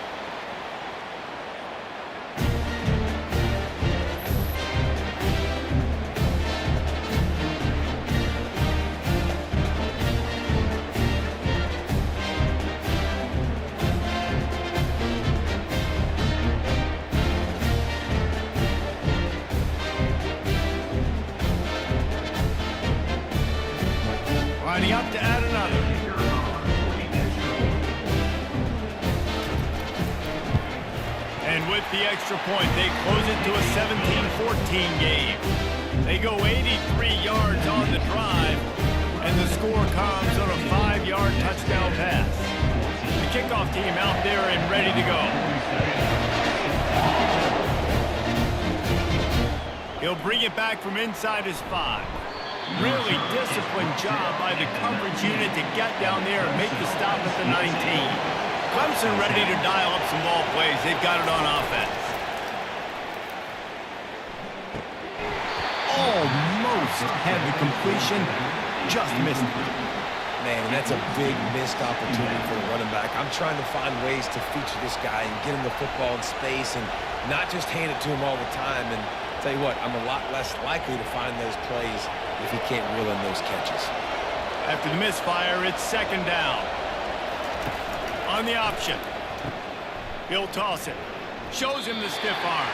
Lining up to add another. And with the extra point, they close it to a 17-14 game. They go 83 yards on the drive, and the score comes on a 5-yard touchdown pass. The kickoff team out there and ready to go. He'll bring it back from inside his 5. Really disciplined job by the coverage unit to get down there and make the stop at the 19. Clemson ready to dial up some ball plays. They've got it on offense. Almost had the completion, just missed it. Man, that's a big missed opportunity for the running back. I'm trying to find ways to feature this guy and get him the football in space and not just hand it to him all the time. And tell you what, I'm a lot less likely to find those plays if he can't reel in those catches. After the misfire, it's second down. On the option. He'll toss it. Shows him the stiff arm.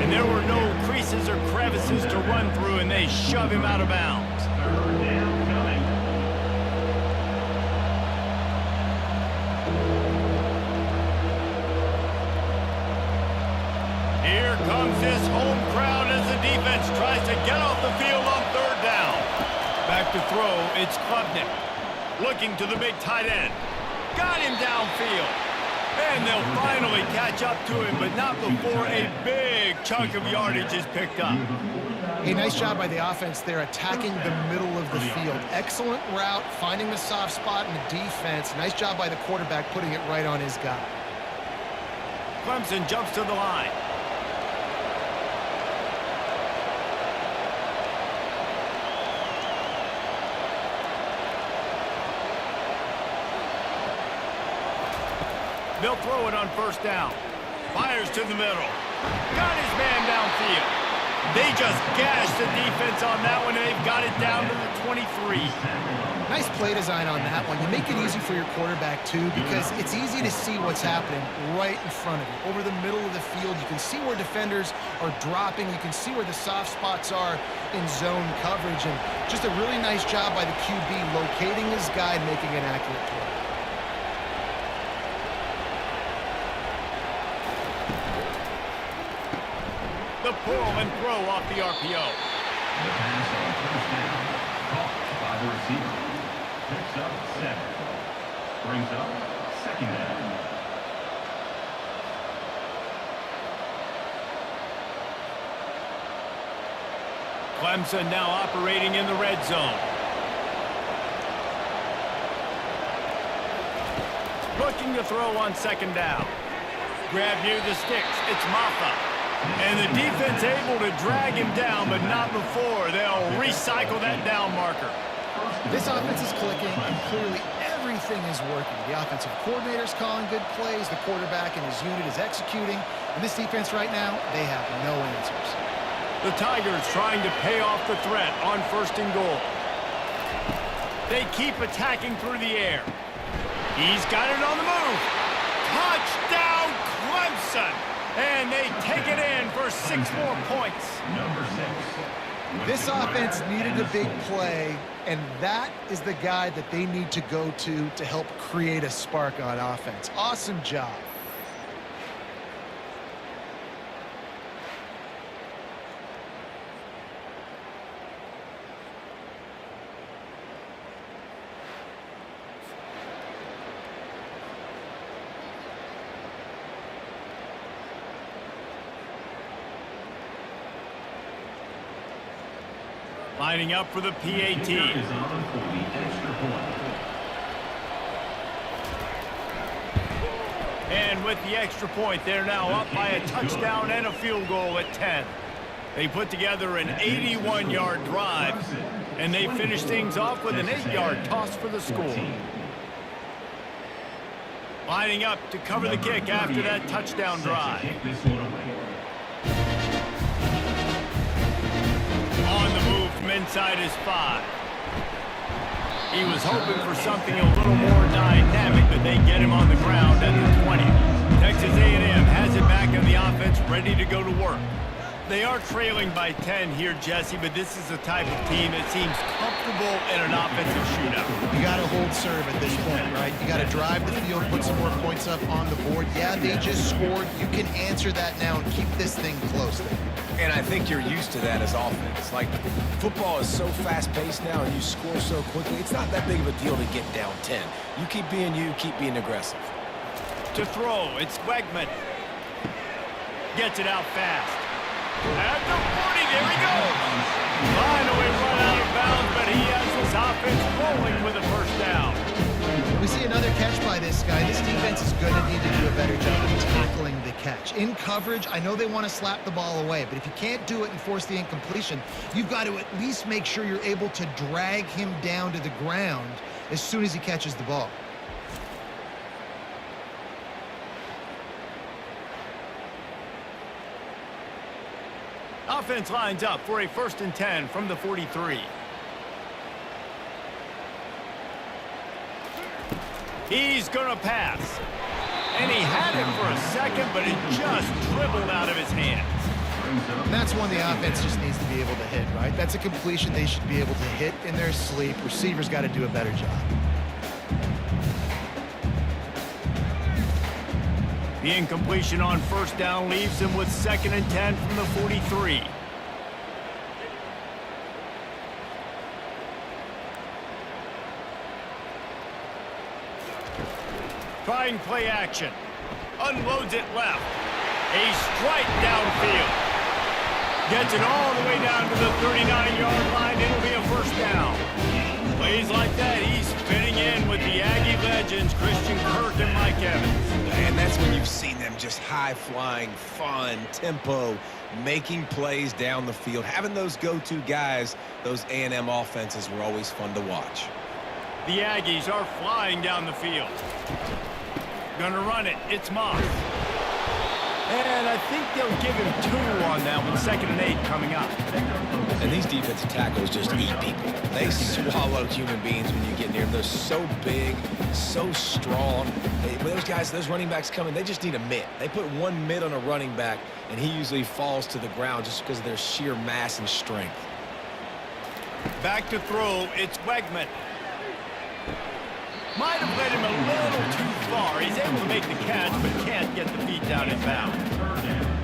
And there were no creases or crevices to run through, and they shove him out of bounds. Third down coming. Here comes this home crowd as the defense tries to get off the field on third down. Back to throw, it's Klubnik. Looking to the big tight end. Got him downfield. And they'll finally catch up to him, but not before a big chunk of yardage is picked up. Hey, nice job by the offense there, attacking the middle of the field. Excellent route, finding the soft spot in the defense. Nice job by the quarterback putting it right on his guy. Clemson jumps to the line. They'll throw it on first down. Fires to the middle. Got his man downfield. They just gashed the defense on that one, and they've got it down to the 23. Nice play design on that one. You make it easy for your quarterback, too, because it's easy to see what's happening right in front of you. Over the middle of the field, you can see where defenders are dropping. You can see where the soft spots are in zone coverage. And just a really nice job by the QB locating his guy and making an accurate play. The pull and throw off the RPO. The pass on first down. Caught by the receiver. Picks up 7. Brings up second down. Clemson now operating in the red zone. Looking to throw on second down. Grab near the sticks. It's Maffa. And the defense able to drag him down, but not before. They'll recycle that down marker. This offense is clicking, and clearly everything is working. The offensive coordinator's calling good plays. The quarterback and his unit is executing. And this defense right now, they have no answers. The Tigers trying to pay off the threat on 1st and goal. They keep attacking through the air. He's got it on the move. Touchdown, Clemson! And they take it in for 6 more points. Number 6. This offense needed a big play, and that is the guy that they need to go to help create a spark on offense. Awesome job. Lining up for the PAT. Is on for the extra point. And with the extra point, they're now up by a touchdown and a field goal at 10. They put together an 81-yard drive, and they finish things off with an 8-yard toss for the score. Lining up to cover the kick after that touchdown drive. On the move from inside his 5. He was hoping for something a little more dynamic, but they get him on the ground at the 20. Texas A&M has it back on the offense, ready to go to work. They are trailing by 10 here, Jesse, but this is the type of team that seems comfortable in an offensive shootout. You got to hold serve at this point, right? You got to drive the field, put some more points up on the board. Yeah, they just scored. You can answer that now and keep this thing close. And I think you're used to that as offense. Like, football is so fast-paced now and you score so quickly, it's not that big of a deal to get down 10. You keep being aggressive. To throw, it's Wegman. Gets it out fast. At the 40, there he goes. Finally run out of bounds, but he has his offense rolling with a first down. We see another catch by this guy. This defense is going to need to do a better job of tackling the catch. In coverage, I know they want to slap the ball away, but if you can't do it and force the incompletion, you've got to at least make sure you're able to drag him down to the ground as soon as he catches the ball. Offense lines up for a 1st and 10 from the 43. He's going to pass. And he had it for a second, but it just dribbled out of his hands. And that's one the offense just needs to be able to hit, right? That's a completion they should be able to hit in their sleep. Receivers got to do a better job. The incompletion on 1st down leaves him with 2nd and 10 from the 43. Trying play action. Unloads it left. A strike downfield. Gets it all the way down to the 39-yard line. It'll be a 1st down. Plays like that, he's fitting in with the Aggie legends, Christian Kirk and Mike Evans. And that's when you've seen them just high-flying, fun, tempo, making plays down the field. Having those go-to guys, those A&M offenses were always fun to watch. The Aggies are flying down the field. Gonna run it. It's Moss. And I think they'll give him 2 on that one. 2nd and 8 coming up. And these defensive tackles just eat people. They swallow human beings when you get near them. They're so big, so strong. When those guys, those running backs come in, they just need a mitt. They put one mitt on a running back, and he usually falls to the ground just because of their sheer mass and strength. Back to throw. It's Wegman. Might have led him a little too far. He's able to make the catch, but can't get the feet down in bounds.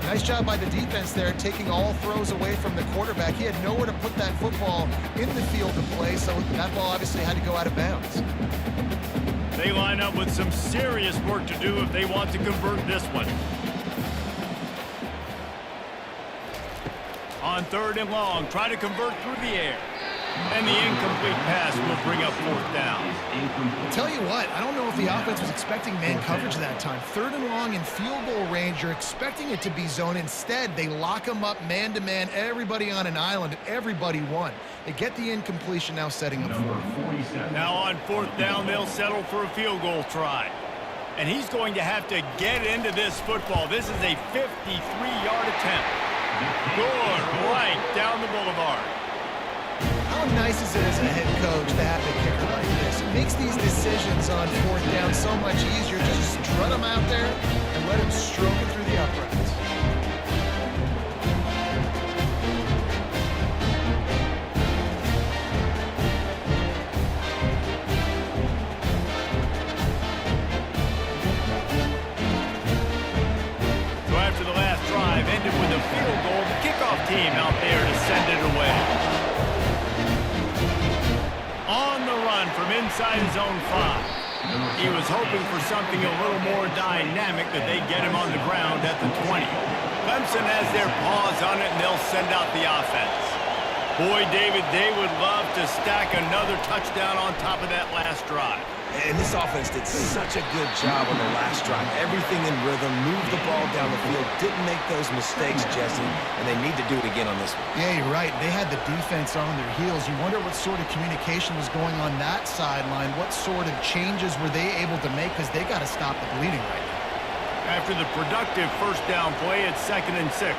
Nice job by the defense there, taking all throws away from the quarterback. He had nowhere to put that football in the field to play, so that ball obviously had to go out of bounds. They line up with some serious work to do if they want to convert this one. On on 3rd and long. Try to convert through the air. And the incomplete pass will bring up 4th down. I'll tell you what, I don't know if the offense was expecting man coverage that time. 3rd and long in field goal range, you're expecting it to be zone. Instead, they lock them up man-to-man, everybody on an island, and everybody won. They get the incompletion, now setting up Number 4th. 47. Now on 4th down, they'll settle for a field goal try. And he's going to have to get into this football. This is a 53-yard attempt. Good, right down the boulevard. How nice is it as a head coach to have a kicker like this? It makes these decisions on 4th down so much easier. Just strut him out there and let him stroke it through the uprights. So after the last drive ended with a field goal, the kickoff team out there to send it away. On the run from inside his own 5. He was hoping for something a little more dynamic, that they'd get him on the ground at the 20. Clemson has their paws on it, and they'll send out the offense. Boy, David, they would love to stack another touchdown on top of that last drive. And this offense did such a good job on the last drive. Everything in rhythm, moved the ball down the field, didn't make those mistakes, Jesse, and they need to do it again on this one. Yeah, you're right. They had the defense on their heels. You wonder what sort of communication was going on that sideline. What sort of changes were they able to make, because they got to stop the bleeding right now. After the productive 1st down play, it's 2nd and 6.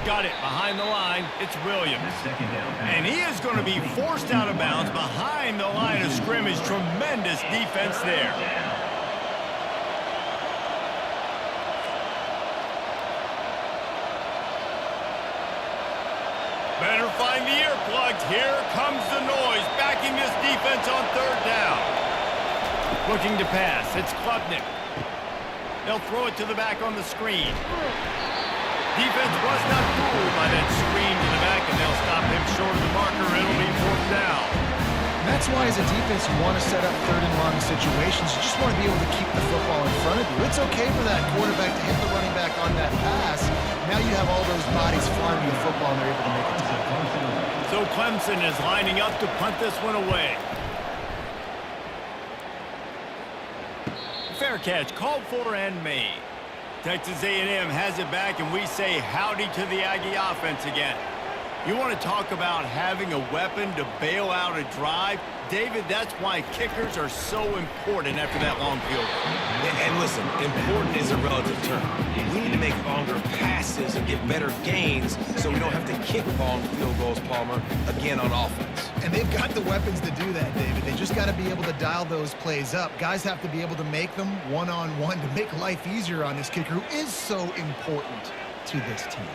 Got it behind the line. It's Williams. Second down pass. And he is going to be forced out of bounds behind the line of scrimmage. Tremendous defense there. Better find the earplugs. Here comes the noise, backing this defense on 3rd down. Looking to pass. It's Klubnik. They'll throw it to the back on the screen. Defense was not fooled by that screen to the back, and they'll stop him short of the marker. It'll be 4th down. And that's why, as a defense, you want to set up 3rd and long situations. You just want to be able to keep the football in front of you. It's okay for that quarterback to hit the running back on that pass. Now you have all those bodies flying to the football, and they're able to make a tackle. So Clemson is lining up to punt this one away. Fair catch, called for and made. Texas A&M has it back, and we say howdy to the Aggie offense again. You want to talk about having a weapon to bail out a drive? David, that's why kickers are so important after that long field goal. And listen, important is a relative term. We need to make longer passes and get better gains so we don't have to kick long field goals, Palmer, again on offense. And they've got the weapons to do that, David. They just got to be able to dial those plays up. Guys have to be able to make them one-on-one to make life easier on this kicker, who is so important to this team.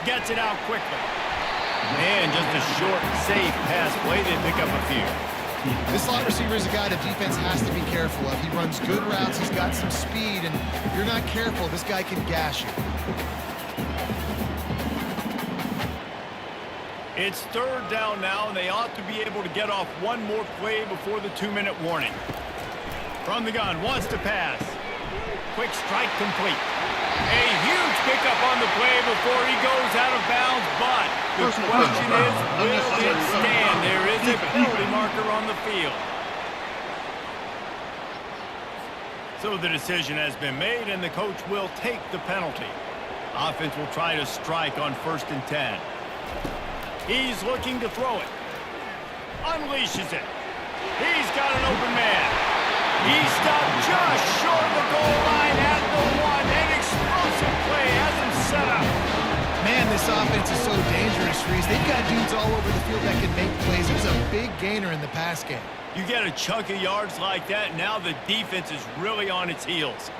Gets it out quickly. And just a short, safe pass play. They pick up a few. This slot receiver is a guy that defense has to be careful of. He runs good routes. He's got some speed. And if you're not careful, this guy can gash you. It's 3rd down now, and they ought to be able to get off one more play before the 2-minute warning. From the gun, wants to pass. Quick strike complete. A huge pickup on the play before he goes out of bounds, but the question is, will it stand? There is a penalty marker on the field. So the decision has been made, and the coach will take the penalty. Offense will try to strike on 1st and 10. He's looking to throw it. Unleashes it. He's got an open man. He stopped just short of the goal line at the 1. An explosive play has him set up. Man, this offense is so dangerous, Reese. They've got dudes all over the field that can make plays. It was a big gainer in the pass game. You get a chunk of yards like that, now the defense is really on its heels.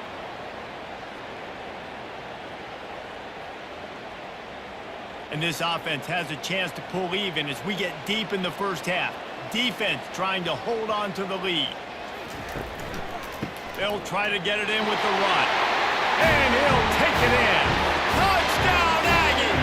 And this offense has a chance to pull even as we get deep in the 1st half. Defense trying to hold on to the lead. They'll try to get it in with the run. And he'll take it in. Touchdown, Aggie!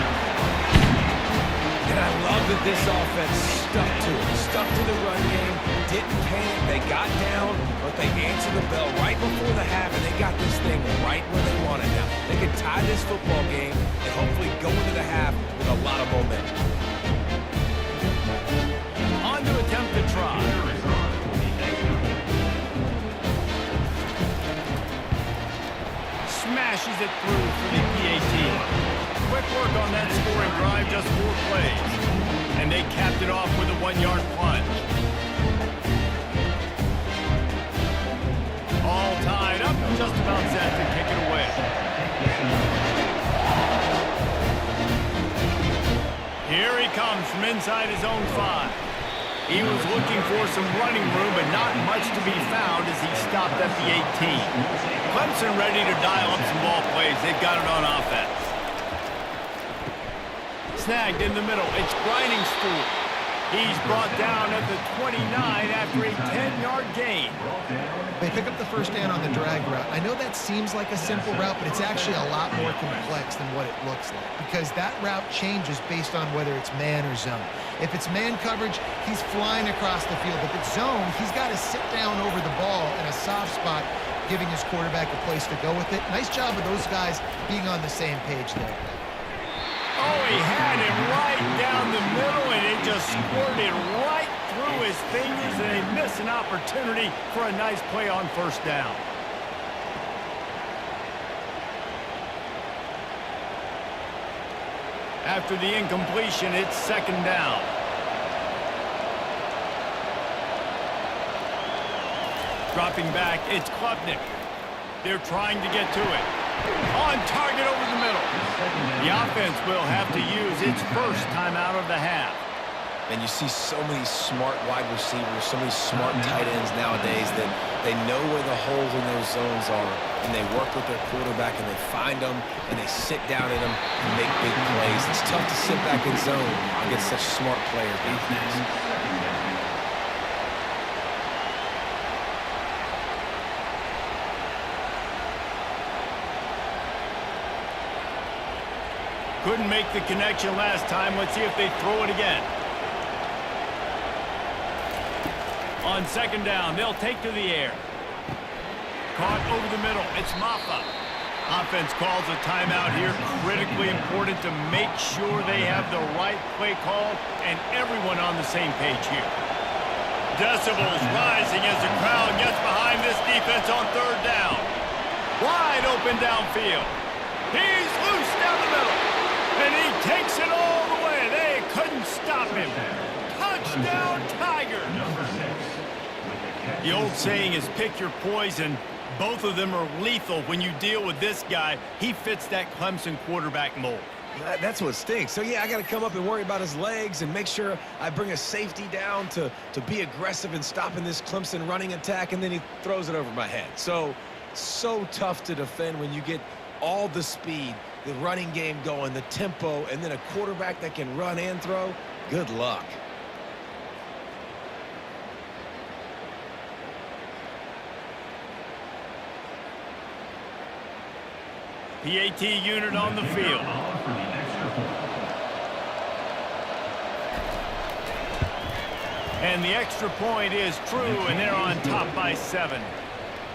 And I love that this offense stuck to it, stuck to the run game, didn't panic, they got down, but they answered the bell right before the half, and they got this thing right where they want it now. They could tie this football game and hopefully go into the half with a lot of momentum. On to attempt to try. Smashes it through for the PAT. Quick work on that scoring drive, just 4 plays. And they capped it off with a 1-yard plunge. All tied up, just about set to kick it away. Here he comes from inside his own 5. He was looking for some running room, but not much to be found as he stopped at the 18. Clemson ready to dial up some ball plays. They've got it on offense. Snagged in the middle. It's Briningstool. He's brought down at the 29 after a 10-yard gain. They pick up the first down on the drag route. I know that seems like a simple route, but it's actually a lot more complex than what it looks like, because that route changes based on whether it's man or zone. If it's man coverage, he's flying across the field. If it's zone, he's got to sit down over the ball in a soft spot, giving his quarterback a place to go with it. Nice job of those guys being on the same page there. Oh, he had him right down the middle, and it just squirted right through his fingers, and they miss an opportunity for a nice play on first down. After the incompletion, it's second down. Dropping back, it's Klubnik. They're trying to get to it. On target over the middle. The offense will have to use its first timeout of the half. And you see so many smart wide receivers, so many smart tight ends nowadays that they know where the holes in those zones are, and they work with their quarterback, and they find them, and they sit down in them and make big plays. It's tough to sit back in zone against such smart players these days. Couldn't make the connection last time. Let's see if they throw it again. On second down, they'll take to the air. Caught over the middle. It's Maffa. Offense calls a timeout here. Critically important to make sure they have the right play call and everyone on the same page here. Decibels rising as the crowd gets behind this defense on third down. Wide open downfield. He's loose down the middle. And he takes it all the way. They couldn't stop him. Touchdown, Tiger. The old saying is pick your poison. Both of them are lethal when you deal with this guy. He fits that Clemson quarterback mold. That's what stinks. So, yeah, I got to come up and worry about his legs and make sure I bring a safety down to be aggressive in stopping this Clemson running attack, and then he throws it over my head. So tough to defend when you get all the speed, the running game going, the tempo, and then a quarterback that can run and throw. Good luck. PAT unit on the field. And the extra point is true, and they're on top by 7.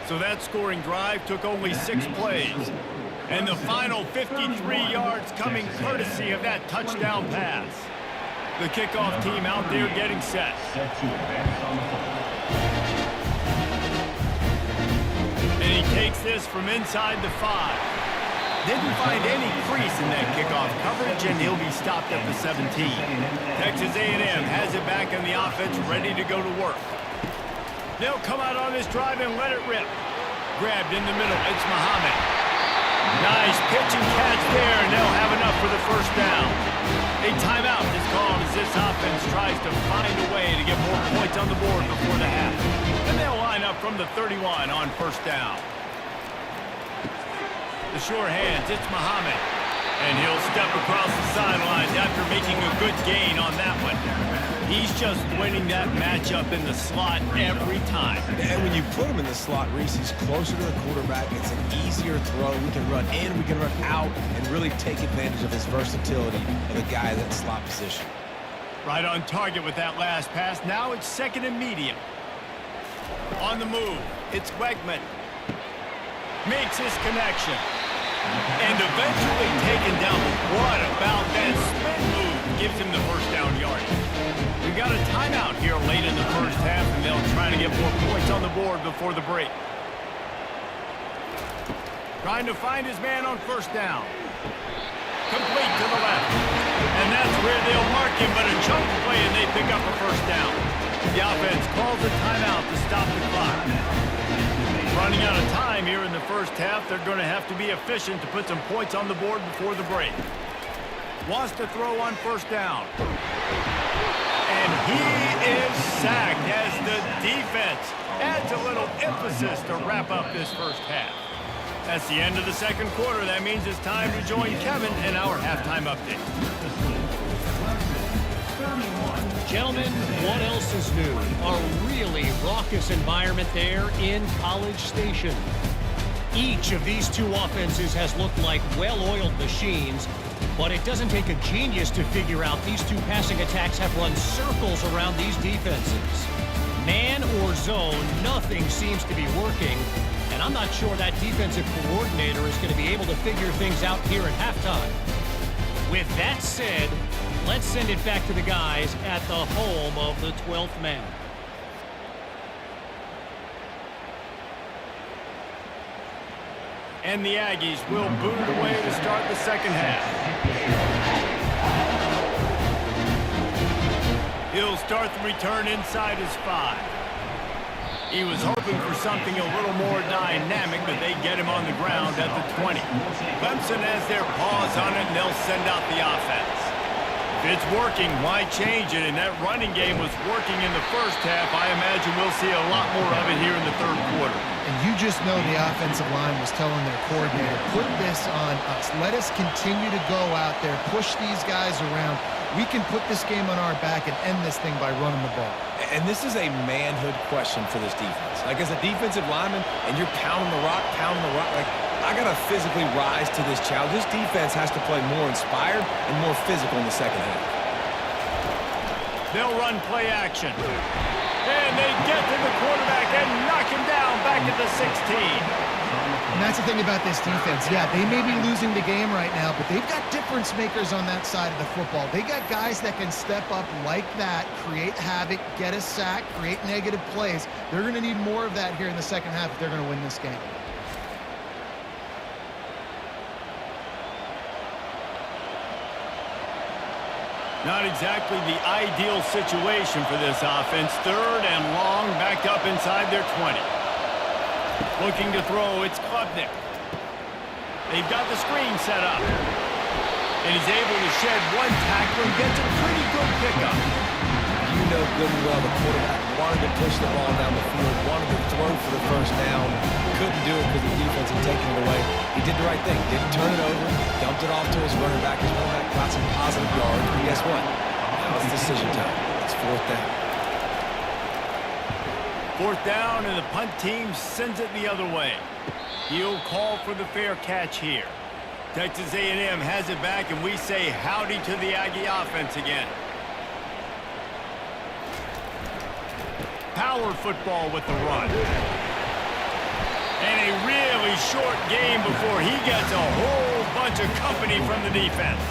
So that scoring drive took only 6 plays. And the final 53 yards coming courtesy of that touchdown pass. The kickoff team out there getting set. And he takes this from inside the 5. Didn't find any crease in that kickoff coverage, and he'll be stopped at the 17. Texas A&M has it back in the offense, ready to go to work. They'll come out on this drive and let it rip. Grabbed in the middle, it's Muhammad. Nice pitch and catch there, and they'll have enough for the first down. A timeout is called as this offense tries to find a way to get more points on the board before the half. And they'll line up from the 31 on first down. The sure hands, it's Muhammad. And he'll step across the sidelines after making a good gain on that one. He's just winning that matchup in the slot every time. And when you put him in the slot, Reese, he's closer to the quarterback. It's an easier throw. We can run in, we can run out, and really take advantage of his versatility of the guy in that slot position. Right on target with that last pass. Now it's second and medium. On the move, it's Wegman. Makes his connection. And eventually taken down. What about that spin move? Gives him the first down yardage. We got a timeout here late in the first half, and they'll try to get more points on the board before the break. Trying to find his man on first down. Complete to the left. And that's where they'll mark him, but a chunk play, and they pick up a first down. The offense calls a timeout to stop the clock. Running out of time here in the first half. They're going to have to be efficient to put some points on the board before the break. Wants to throw on first down. And he is sacked as the defense adds a little emphasis to wrap up this first half. That's the end of the second quarter. That means it's time to join Kevin in our halftime update. Gentlemen, what else is new? A really raucous environment there in College Station. Each of these two offenses has looked like well-oiled machines, but it doesn't take a genius to figure out these two passing attacks have run circles around these defenses. Man or zone, nothing seems to be working, and I'm not sure that defensive coordinator is going to be able to figure things out here at halftime. With that said, let's send it back to the guys at the home of the 12th man. And the Aggies will boot it away to start the second half. He'll start the return inside his 5. He was hoping for something a little more dynamic, but they get him on the ground at the 20. Clemson has their paws on it, and they'll send out the offense. If it's working, why change it? And that running game was working in the first half. I imagine we'll see a lot more of it here in the third quarter. And you just know the offensive line was telling their coordinator, put this on us. Let us continue to go out there, push these guys around. We can put this game on our back and end this thing by running the ball. And this is a manhood question for this defense. Like, as a defensive lineman, and you're pounding the rock, like, I got to physically rise to this challenge. This defense has to play more inspired and more physical in the second half. They'll run play action. And they get to the quarterback and knock him down back at the 16. And that's the thing about this defense. Yeah, they may be losing the game right now, but they've got difference makers on that side of the football. They got guys that can step up like that, create havoc, get a sack, create negative plays. They're going to need more of that here in the second half if they're going to win this game. Not exactly the ideal situation for this offense. Third and long, backed up inside their 20. Looking to throw, it's Klubnik. They've got the screen set up. And he's able to shed one tackle and gets a pretty good pickup. You know good and well the quarterback wanted to push the ball down the field, wanted to throw for the first down, couldn't do it because the defense had taken it away. He did the right thing, didn't turn it over, dumped it off to his running back. His running back got some positive yards, but guess what? Now it's decision time. It's fourth down. Fourth down, and the punt team sends it the other way. He'll call for the fair catch here. Texas A&M has it back, and we say howdy to the Aggie offense again. Power football with the run. And a really short game before he gets a whole bunch of company from the defense.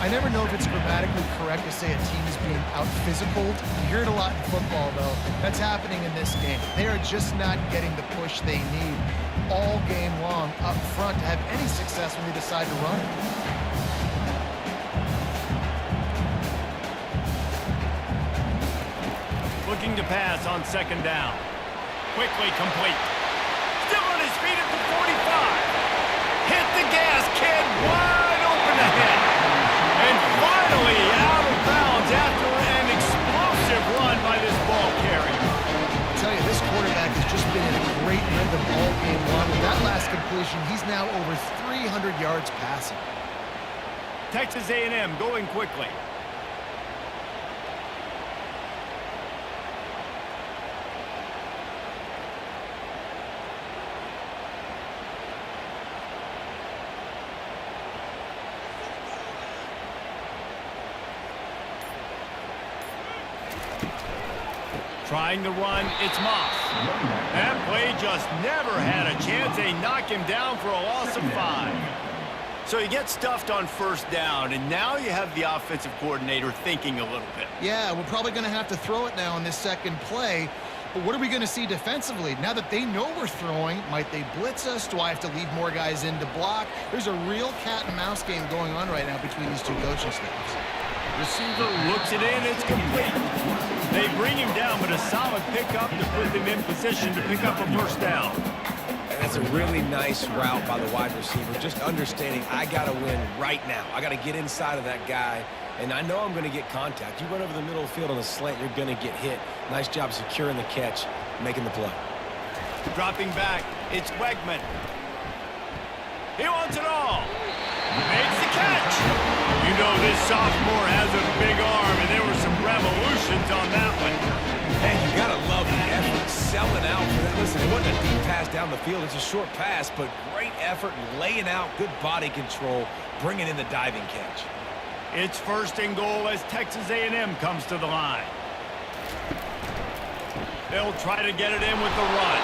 I never know if it's grammatically correct to say a team is being out-physicaled. You hear it a lot in football, though. That's happening in this game. They are just not getting the push they need all game long up front to have any success when they decide to run it. Looking to pass on second down. Quickly complete. Still on his feet at the 45. Hit the gas, kid. Wide open ahead. And finally out of bounds after an explosive run by this ball carrier. I tell you, this quarterback has just been in a great rhythm all game long. With that last completion, he's now over 300 yards passing. Texas A&M going quickly. Trying to run, it's Moss. That play just never had a chance. They knock him down for a loss of 5. So you get stuffed on first down, and now you have the offensive coordinator thinking a little bit. Yeah, we're probably going to have to throw it now in this second play. But what are we going to see defensively? Now that they know we're throwing, might they blitz us? Do I have to leave more guys in to block? There's a real cat and mouse game going on right now between these two coaching staffs. Receiver looks it in, it's complete. They bring him down, but a solid pickup to put them in position to pick up a first down. And that's a really nice route by the wide receiver, just understanding I got to win right now. I got to get inside of that guy, and I know I'm going to get contact. You run over the middle of the field on a slant, you're going to get hit. Nice job securing the catch, making the play. Dropping back, it's Wegman. He wants it all. Makes the catch. You know this sophomore has a big arm, and there were some revolutions on that one. Hey, you got to love the effort, selling out for that. Listen, it wasn't a deep pass down the field. It's a short pass, but great effort, laying out, good body control, bringing in the diving catch. It's first and goal as Texas A&M comes to the line. They'll try to get it in with the run.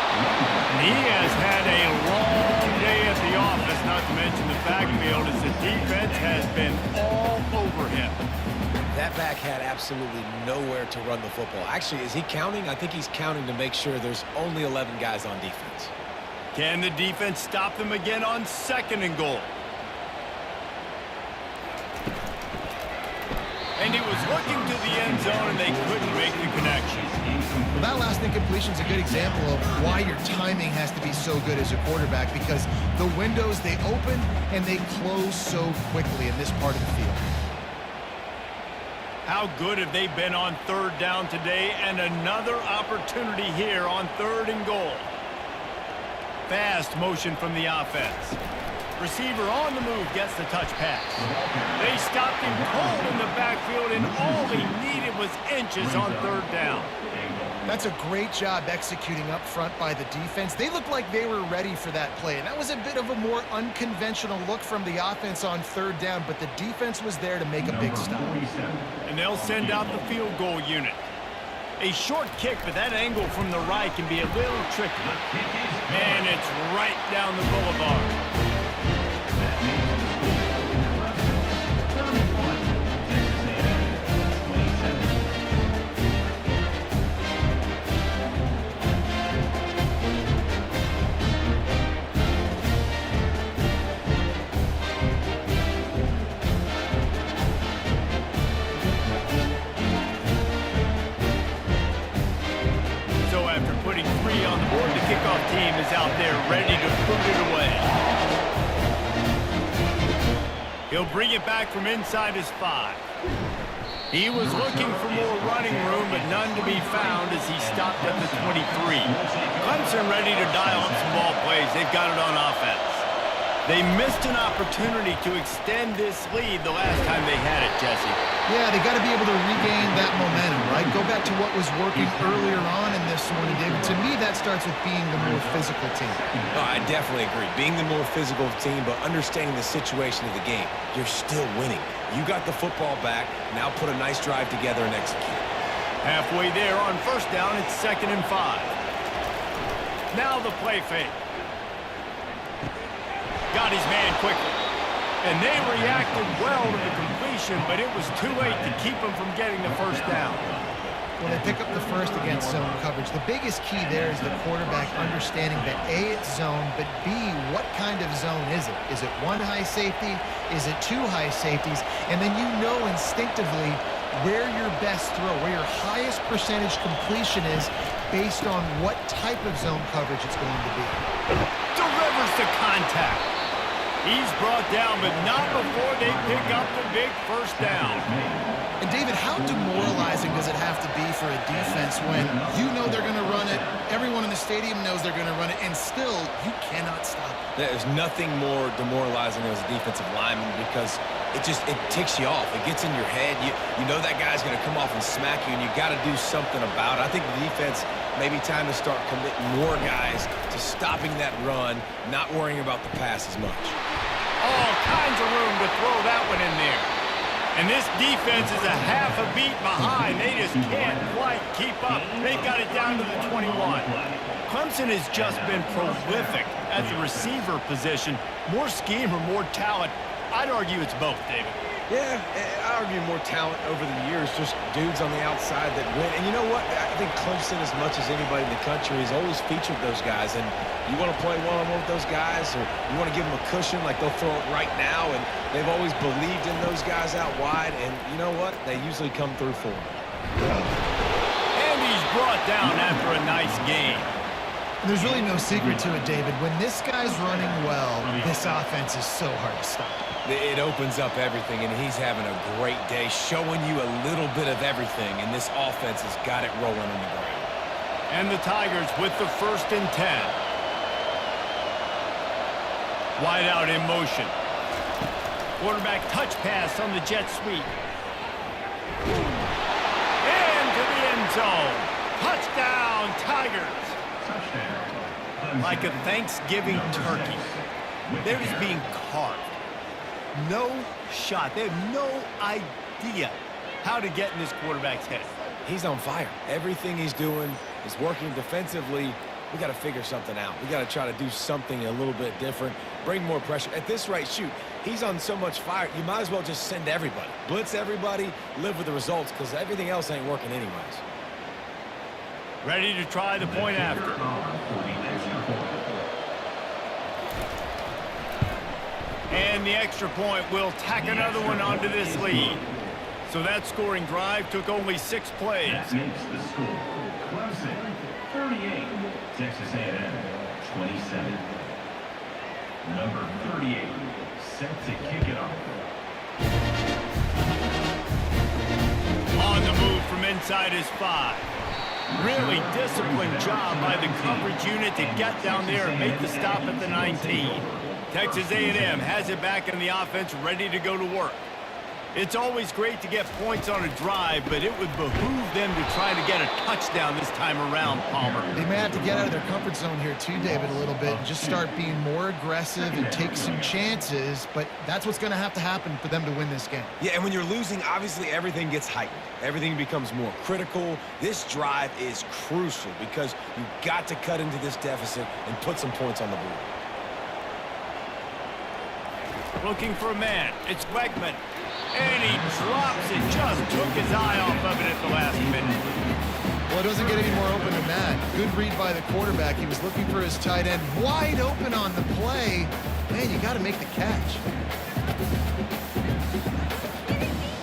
And he has had a long day at the office, not to mention the backfield, as the defense has been all over him. That back had absolutely nowhere to run the football. Actually, is he counting? I think he's counting to make sure there's only 11 guys on defense. Can the defense stop them again on second and goal? And he was looking to the end zone, and they couldn't make the connection. Well, that last incompletion is a good example of why your timing has to be so good as a quarterback, because the windows, they open and they close so quickly in this part of the field. How good have they been on third down today, and another opportunity here on third and goal. Fast motion from the offense. Receiver on the move gets the touch pass. They stopped him cold in the backfield, and all he needed was inches on third down. That's a great job executing up front by the defense. They looked like they were ready for that play, and that was a bit of a more unconventional look from the offense on third down, but the defense was there to make a big stop. And they'll send out the field goal unit. A short kick, but that angle from the right can be a little tricky. And it's right down the boulevard. Kickoff team is out there ready to put it away. He'll bring it back from inside his 5. He was looking for more running room, but none to be found as he stopped at the 23. Clemson ready to dial up some ball plays. They've got it on offense. They missed an opportunity to extend this lead the last time they had it, Jesse. Yeah, they got to be able to regain that momentum, right? Go back to what was working earlier on in this one, David. To me, that starts with being the more physical team. Oh, I definitely agree. Being the more physical team, but understanding the situation of the game. You're still winning. You got the football back. Now put a nice drive together and execute. Halfway there on first down, it's 2nd and 5. Now the play fake. Got his man quickly. And they reacted well to the completion, but it was too late to keep them from getting the first down. When they pick up the first against zone coverage, the biggest key there is the quarterback understanding that A, it's zone, but B, what kind of zone is it? Is it one high safety? Is it two high safeties? And then you know instinctively where your best throw, where your highest percentage completion is based on what type of zone coverage it's going to be. Delivers the contact. He's brought down, but not before they pick up the big first down. And David, how demoralizing does it have to be for a defense when you know they're going to run it, everyone in the stadium knows they're going to run it, and still you cannot stop it? There's nothing more demoralizing as a defensive lineman because it ticks you off. It gets in your head. You know that guy's going to come off and smack you, and you got to do something about it. I think the defense, maybe time to start committing more guys to stopping that run, not worrying about the pass as much. All kinds of room to throw that one in there. And this defense is a half a beat behind. They just can't quite keep up. They've got it down to the 21. Clemson has just been prolific at the receiver position. More scheme or more talent? I'd argue it's both, David. Yeah, I argue more talent over the years, just dudes on the outside that win. And you know what? I think Clemson, as much as anybody in the country, has always featured those guys. And you want to play one-on-one with those guys, or you want to give them a cushion like they'll throw it right now. And they've always believed in those guys out wide. And you know what? They usually come through for them. And he's brought down after a nice game. There's really no secret to it, David. When this guy's running well, this offense is so hard to stop. It opens up everything, and he's having a great day, showing you a little bit of everything, and this offense has got it rolling on the ground. And the Tigers with the 1st and 10. Wide out in motion. Quarterback touch pass on the jet sweep. Into the end zone. Touchdown, Tigers. Like a Thanksgiving turkey. They're just being carved. No shot. They have no idea how to get in this quarterback's head. He's on fire. Everything he's doing is working defensively. We got to figure something out. We got to try to do something a little bit different, bring more pressure. At this rate, shoot, he's on so much fire, you might as well just send everybody. Blitz everybody, live with the results, because everything else ain't working anyways. Ready to try the point after. And the extra point will tack another one onto this lead. So that scoring drive took only 6 plays. That makes the score. Clemson, 38. Texas A&M, 27. Number 38, set to kick it off. On the move from inside his 5. Really disciplined job by the coverage unit to get down there and make the stop at the 19. Texas A&M has it back in the offense, ready to go to work. It's always great to get points on a drive, but it would behoove them to try to get a touchdown this time around, Palmer. They may have to get out of their comfort zone here too, David, a little bit, and just start being more aggressive and take some chances, but that's what's going to happen for them to win this game. Yeah, and when you're losing, obviously everything gets heightened. Everything becomes more critical. This drive is crucial because you've got to cut into this deficit and put some points on the board. Looking for a man. It's Wegman. And he drops it. Just took his eye off of it at the last minute. Well, it doesn't get any more open than that. Good read by the quarterback. He was looking for his tight end wide open on the play. Man, you got to make the catch.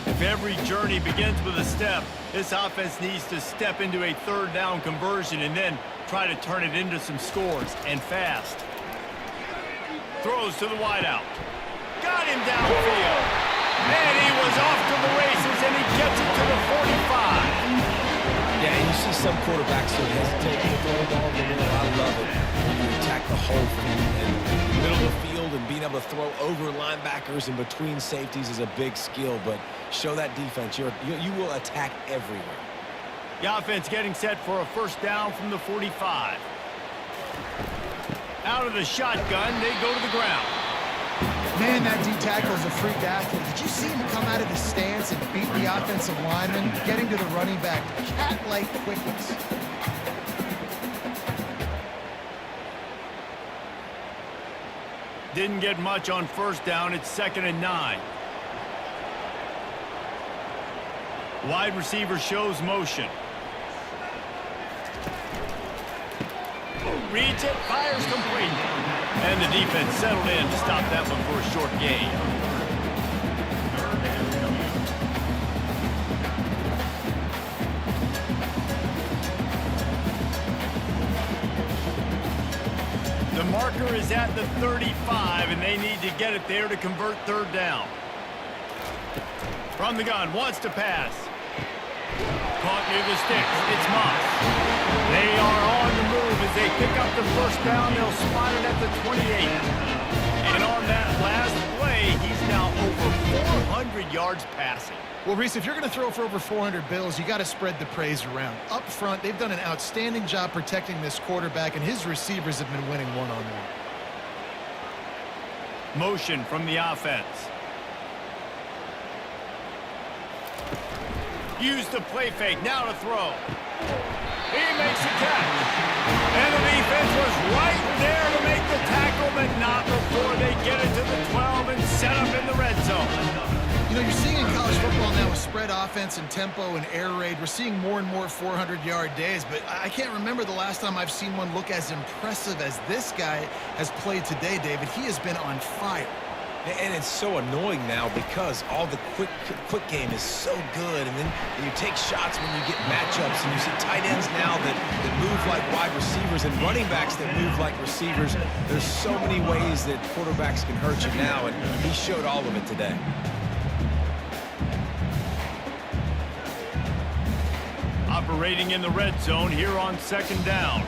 If every journey begins with a step, this offense needs to step into a 3rd down conversion and then try to turn it into some scores, and fast. Throws to the wideout. Got him downfield. And he was off to the races, and he gets it to the 45. Yeah, and you see some quarterbacks who hesitate to throw the ball in the middle. I love it. You attack the whole field, and middle of the field, and being able to throw over linebackers and between safeties is a big skill, but show that defense. You will attack everywhere. The offense getting set for a 1st down from the 45. Out of the shotgun, they go to the ground. Man, that D-tackle is a freak athlete. Did you see him come out of his stance and beat the offensive lineman, getting to the running back? Cat-like quickness. Didn't get much on 1st down. It's 2nd and 9. Wide receiver shows motion. Reads it, fires complete. And the defense settled in to stop that one for a short gain. The marker is at the 35, and they need to get it there to convert 3rd down. From the gun, wants to pass. Caught near the sticks. It's Moss. They are on the move as they pick up the 1st down. They'll spot it at the 28. And on that last play, he's now over 400 yards passing. Well, Reese, if you're going to throw for over 400 bills, you got to spread the praise around. Up front, they've done an outstanding job protecting this quarterback, and his receivers have been winning one-on-one. Motion from the offense. Use the play fake, now to throw. He makes the catch. And the defense was right there to make the tackle, but not before they get it to the 12 and set up in the red zone. You know, you're seeing in college football now with spread offense and tempo and air raid, we're seeing more and more 400-yard days, but I can't remember the last time I've seen one look as impressive as this guy has played today, David. He has been on fire. And it's so annoying now because all the quick game is so good, and then you take shots when you get matchups, and you see tight ends now that move like wide receivers and running backs that move like receivers. There's so many ways that quarterbacks can hurt you now, and he showed all of it today. Operating in the red zone here on second down.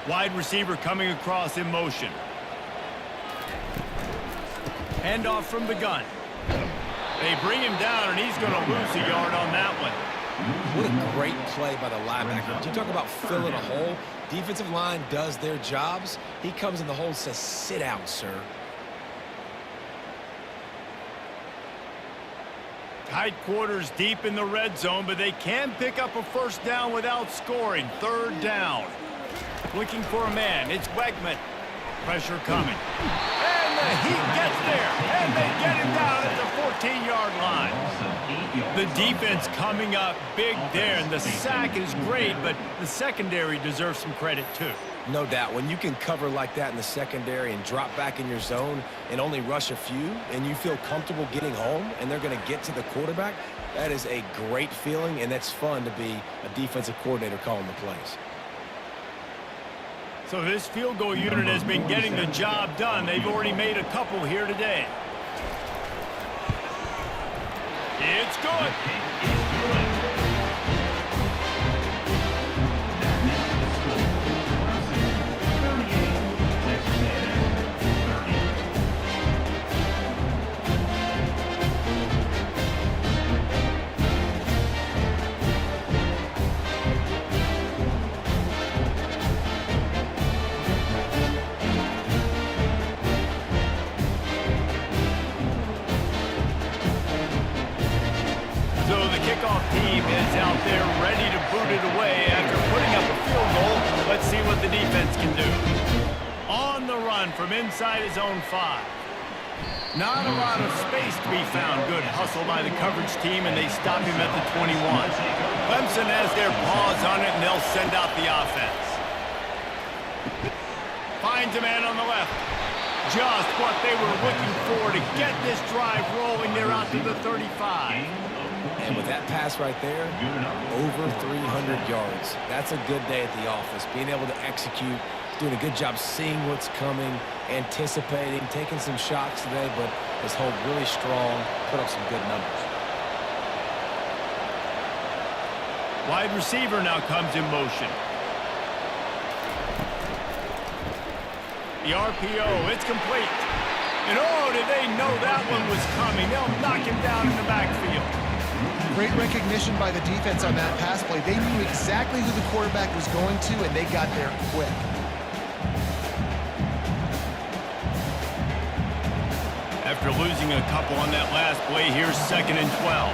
Wide receiver coming across in motion. Handoff from the gun. They bring him down, and he's going to lose a yard on that one. What a great play by the linebacker. You talk about filling a hole. Defensive line does their jobs. He comes in the hole and says, "Sit down, sir." Tight quarters deep in the red zone, but they can pick up a first down without scoring. Third down. Looking for a man. It's Wegman. Pressure coming. And the Heat gets there. And they get him down at the 14-yard line. The defense coming up big there, and the sack is great, but the secondary deserves some credit too. No doubt. When you can cover like that in the secondary and drop back in your zone and only rush a few, and you feel comfortable getting home and they're going to get to the quarterback, that is a great feeling, and that's fun to be a defensive coordinator calling the plays. So this field goal unit has been getting the job done. They've already made a couple here today. It's good. Team is out there ready to boot it away after putting up a field goal. Let's see what the defense can do. On the run from inside his own 5. Not a lot of space to be found. Good hustle by the coverage team, and they stop him at the 21. Clemson has their paws on it, and they'll send out the offense. Finds a man on the left. Just what they were looking for to get this drive rolling. They're out to the 35. And with that pass right there, over 300 yards. That's a good day at the office. Being able to execute, doing a good job seeing what's coming, anticipating, taking some shots today, but has held really strong, put up some good numbers. Wide receiver now comes in motion. The RPO, it's complete. And oh, did they know that one was coming. They'll knock him down in the backfield. Great recognition by the defense on that pass play. They knew exactly who the quarterback was going to, and they got there quick. After losing a couple on that last play, here's 2nd and 12.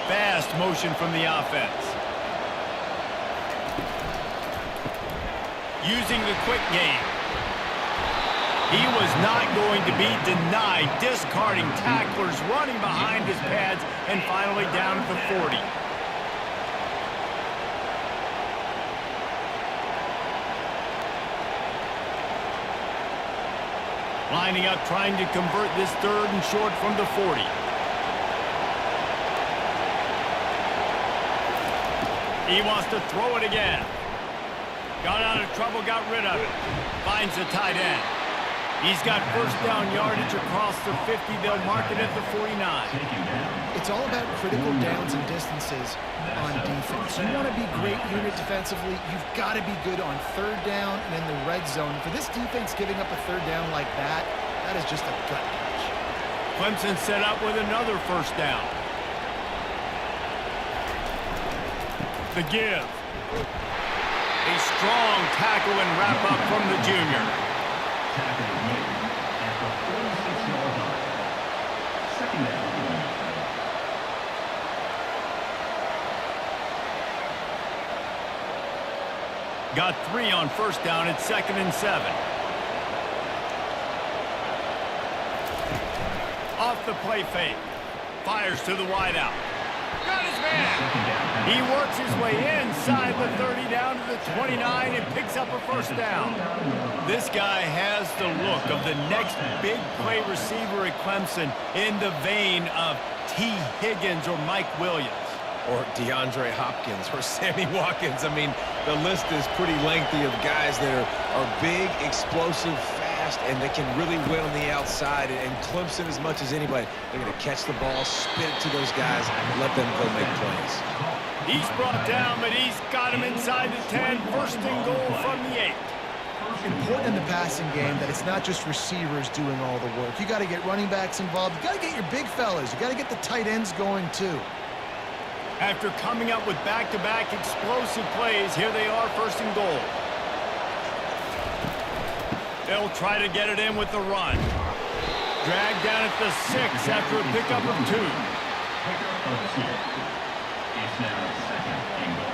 Fast motion from the offense. Using the quick game. He was not going to be denied, discarding tacklers, running behind his pads, and finally down at the 40. Lining up, trying to convert this 3rd and short from the 40. He wants to throw it again. Got out of trouble, got rid of it. Finds the tight end. He's got first down yardage across the 50. They'll mark it at the 49. It's all about critical downs and distances on defense. You want to be great unit defensively, you've got to be good on 3rd down and in the red zone. For this defense giving up a 3rd down like that, that is just a gut punch. Clemson set up with another first down. The give. A strong tackle and wrap up from the junior. Got 3 on first down at 2nd and 7. Off the play fake. Fires to the wideout. Got his man. He works his way inside the 30 down to the 29 and picks up a first down. This guy has the look of the next big play receiver at Clemson in the vein of T. Higgins or Mike Williams. Or DeAndre Hopkins or Sammy Watkins. I mean, the list is pretty lengthy of guys that are big, explosive, fast, and they can really win on the outside. And Clemson, as much as anybody, they're going to catch the ball, spin it to those guys, and let them go make plays. He's brought down, but he's got him inside the 10. First and goal from the 8. Important in the passing game that it's not just receivers doing all the work. You got to get running backs involved. You got to get your big fellas. You got to get the tight ends going too. After coming up with back-to-back explosive plays, here they are, first and goal. They'll try to get it in with the run. Dragged down at the 6 after a pickup of 2. Pickup of 2. It's now 2nd and goal.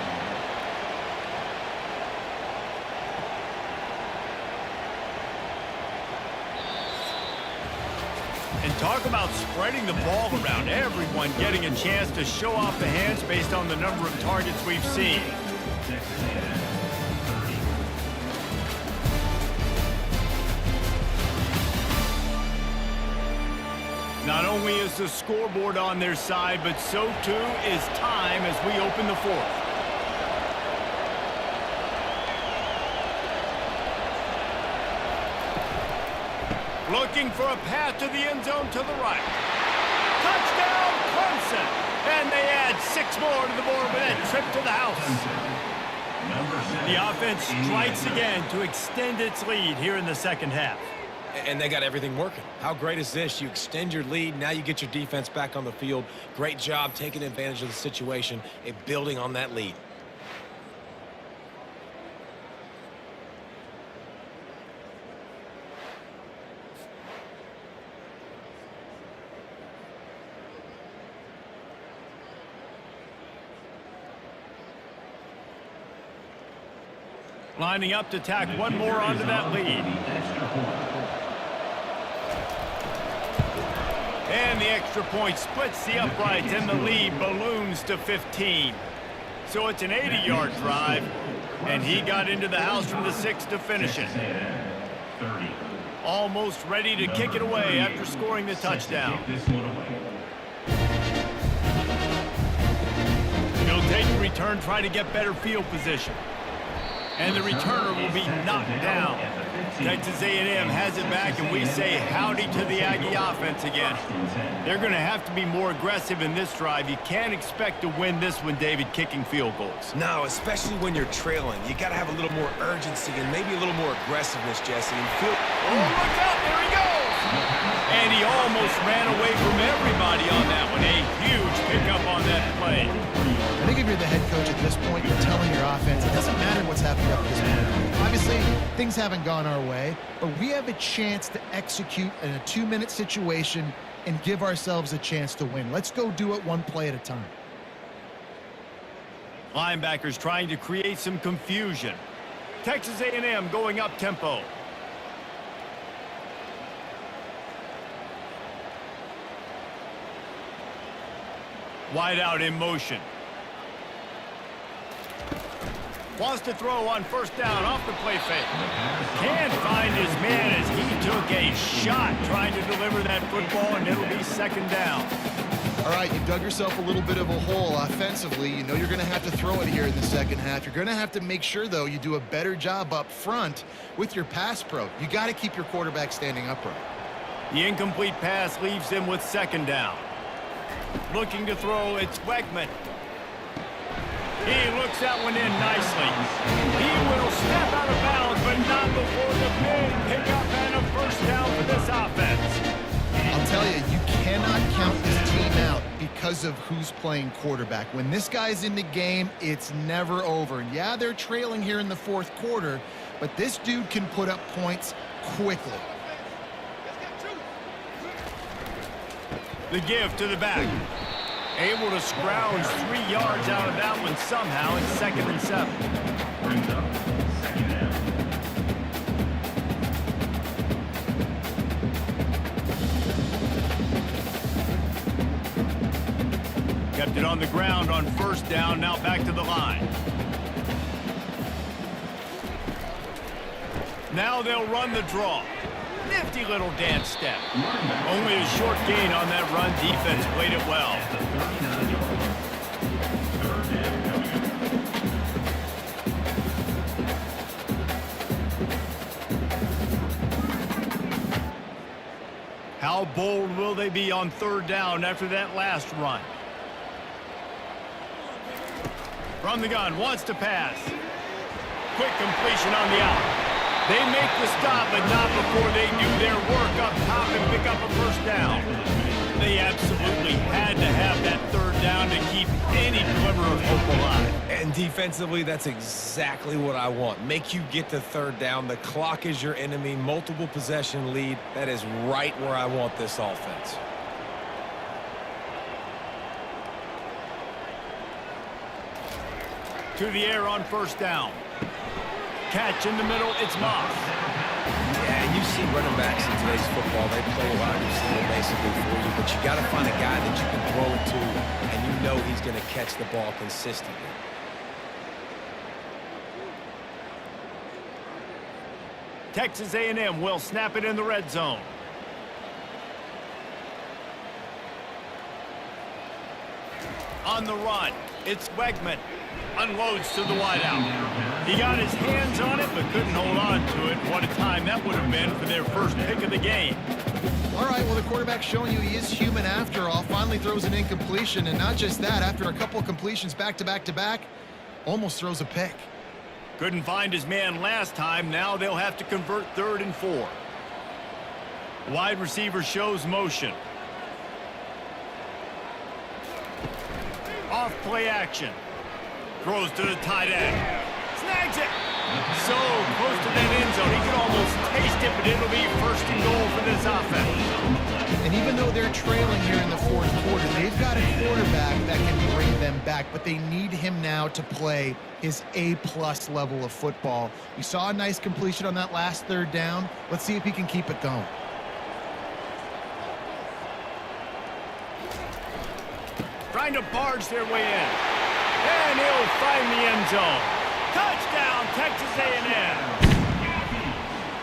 And talk about spreading the ball around. Everyone getting a chance to show off the hands based on the number of targets we've seen. Texas A&M 30. Not only is the scoreboard on their side, but so too is time as we open the 4th. Looking for a path to the end zone to the right. Touchdown, Clemson! And they add 6 more to the board with that trip to the house. The offense strikes again to extend its lead here in the second half. And they got everything working. How great is this? You extend your lead, now you get your defense back on the field. Great job taking advantage of the situation and building on that lead. Lining up to tack one more onto that lead. And the extra point splits the uprights and the lead balloons to 15. So it's an 80-yard drive, and he got into the house from the 6 to finish it. Almost ready to kick it away after scoring the touchdown. He'll take the return, try to get better field position. And the returner will be knocked down. Texas A&M has it back, and we say howdy to the Aggie offense again. They're going to have to be more aggressive in this drive. You can't expect to win this one, David, kicking field goals. No, especially when you're trailing. You got to have a little more urgency and maybe a little more aggressiveness, Jesse. And Oh, look out, there he goes! And he almost ran away from everybody on that one. A huge pickup on that play. I think if you're the head coach at this point, you're telling your offense, it doesn't matter what's happening up this point. Obviously, things haven't gone our way, but we have a chance to execute in a 2-minute situation and give ourselves a chance to win. Let's go do it one play at a time. Linebackers trying to create some confusion. Texas A&M going up tempo. Wide out in motion. Wants to throw on first down off the play fake. Can't find his man as he took a shot trying to deliver that football, and it'll be second down. All right, you dug yourself a little bit of a hole offensively. You know you're going to have to throw it here in the second half. You're going to have to make sure, though, you do a better job up front with your pass pro. You got to keep your quarterback standing upright. The incomplete pass leaves them with second down. Looking to throw, it's Weckman. He looks that one in nicely. He will step out of bounds, but not before the big pickup and a first down for this offense. I'll tell you, you cannot count this team out because of who's playing quarterback. When this guy's in the game, it's never over. And yeah, they're trailing here in the fourth quarter, but this dude can put up points quickly. The give to the back. Able to scrounge 3 yards out of that one somehow in 2nd and 7. Brings up Kept it on the ground on first down, now back to the line. Now they'll run the draw. Nifty little dance step. Only a short gain on that run. Defense played it well. How bold will they be on third down after that last run? From the gun, wants to pass. Quick completion on the out. They make the stop, but not before they do their work up top and pick up a first down. They absolutely had to have that third down to keep any glimmer of hope alive. And defensively, that's exactly what I want. Make you get to third down. The clock is your enemy. Multiple possession lead. That is right where I want this offense. To the air on first down. Catch in the middle, it's Moss. Yeah, you see running backs in today's football, they play a wide receiver basically for you, but you got to find a guy that you can throw it to, and you know he's going to catch the ball consistently. Texas A&M will snap it in the red zone. On the run, it's Wegman. Unloads to the wideout. He got his hands on it, but couldn't hold on to it. What a time that would have been for their first pick of the game. All right, well, the quarterback's showing you he is human after all. Finally throws an incompletion, and not just that, after a couple completions back-to-back-to-back, almost throws a pick. Couldn't find his man last time. Now they'll have to convert 3rd and 4. Wide receiver shows motion. Off play action. Throws to the tight end. Snags it. So close to that end zone. He could almost taste it, but it'll be 1st and goal for this offense. And even though they're trailing here in the 4th quarter, they've got a quarterback that can bring them back, but they need him now to play his A-plus level of football. You saw a nice completion on that last 3rd down. Let's see if he can keep it going. Trying to barge their way in. And he'll find the end zone. Touchdown, Texas A&M.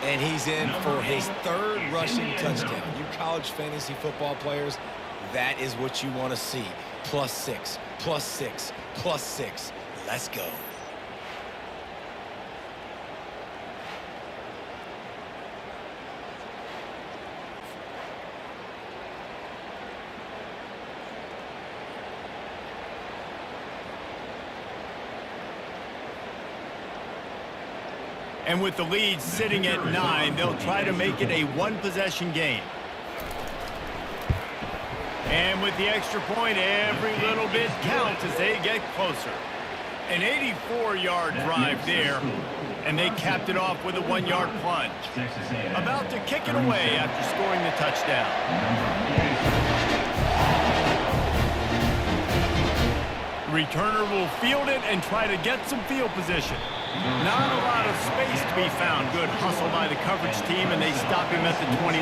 And he's in for his 3rd rushing touchdown. You college fantasy football players, that is what you want to see. +6, +6, +6. Let's go. And with the lead sitting at 9, they'll try to make it a one-possession game. And with the extra point, every little bit counts as they get closer. An 84-yard drive there, and they capped it off with a 1-yard plunge. About to kick it away after scoring the touchdown. Returner will field it and try to get some field position. Not a lot of space to be found. Good hustle by the coverage team, and they stop him at the 21.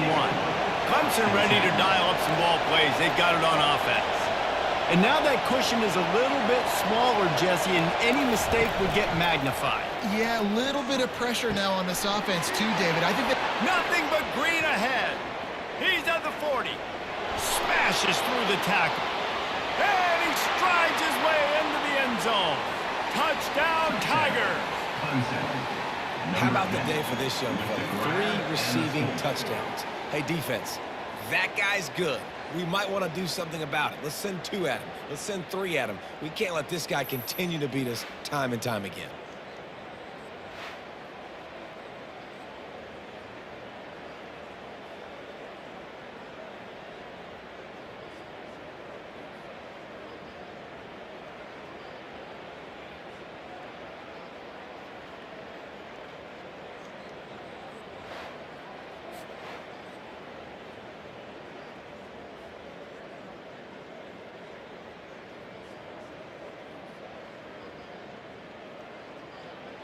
Clemson ready to dial up some ball plays. They've got it on offense. And now that cushion is a little bit smaller, Jesse, and any mistake would get magnified. Yeah, a little bit of pressure now on this offense too, David. I think that... Nothing but green ahead. He's at the 40. Smashes through the tackle. And he strides his way into the end zone. Touchdown, Tigers. How about the day for this young fella? 3 receiving touchdowns. Hey, defense, that guy's good. We might want to do something about it. Let's send 2 at him. Let's send 3 at him. We can't let this guy continue to beat us time and time again.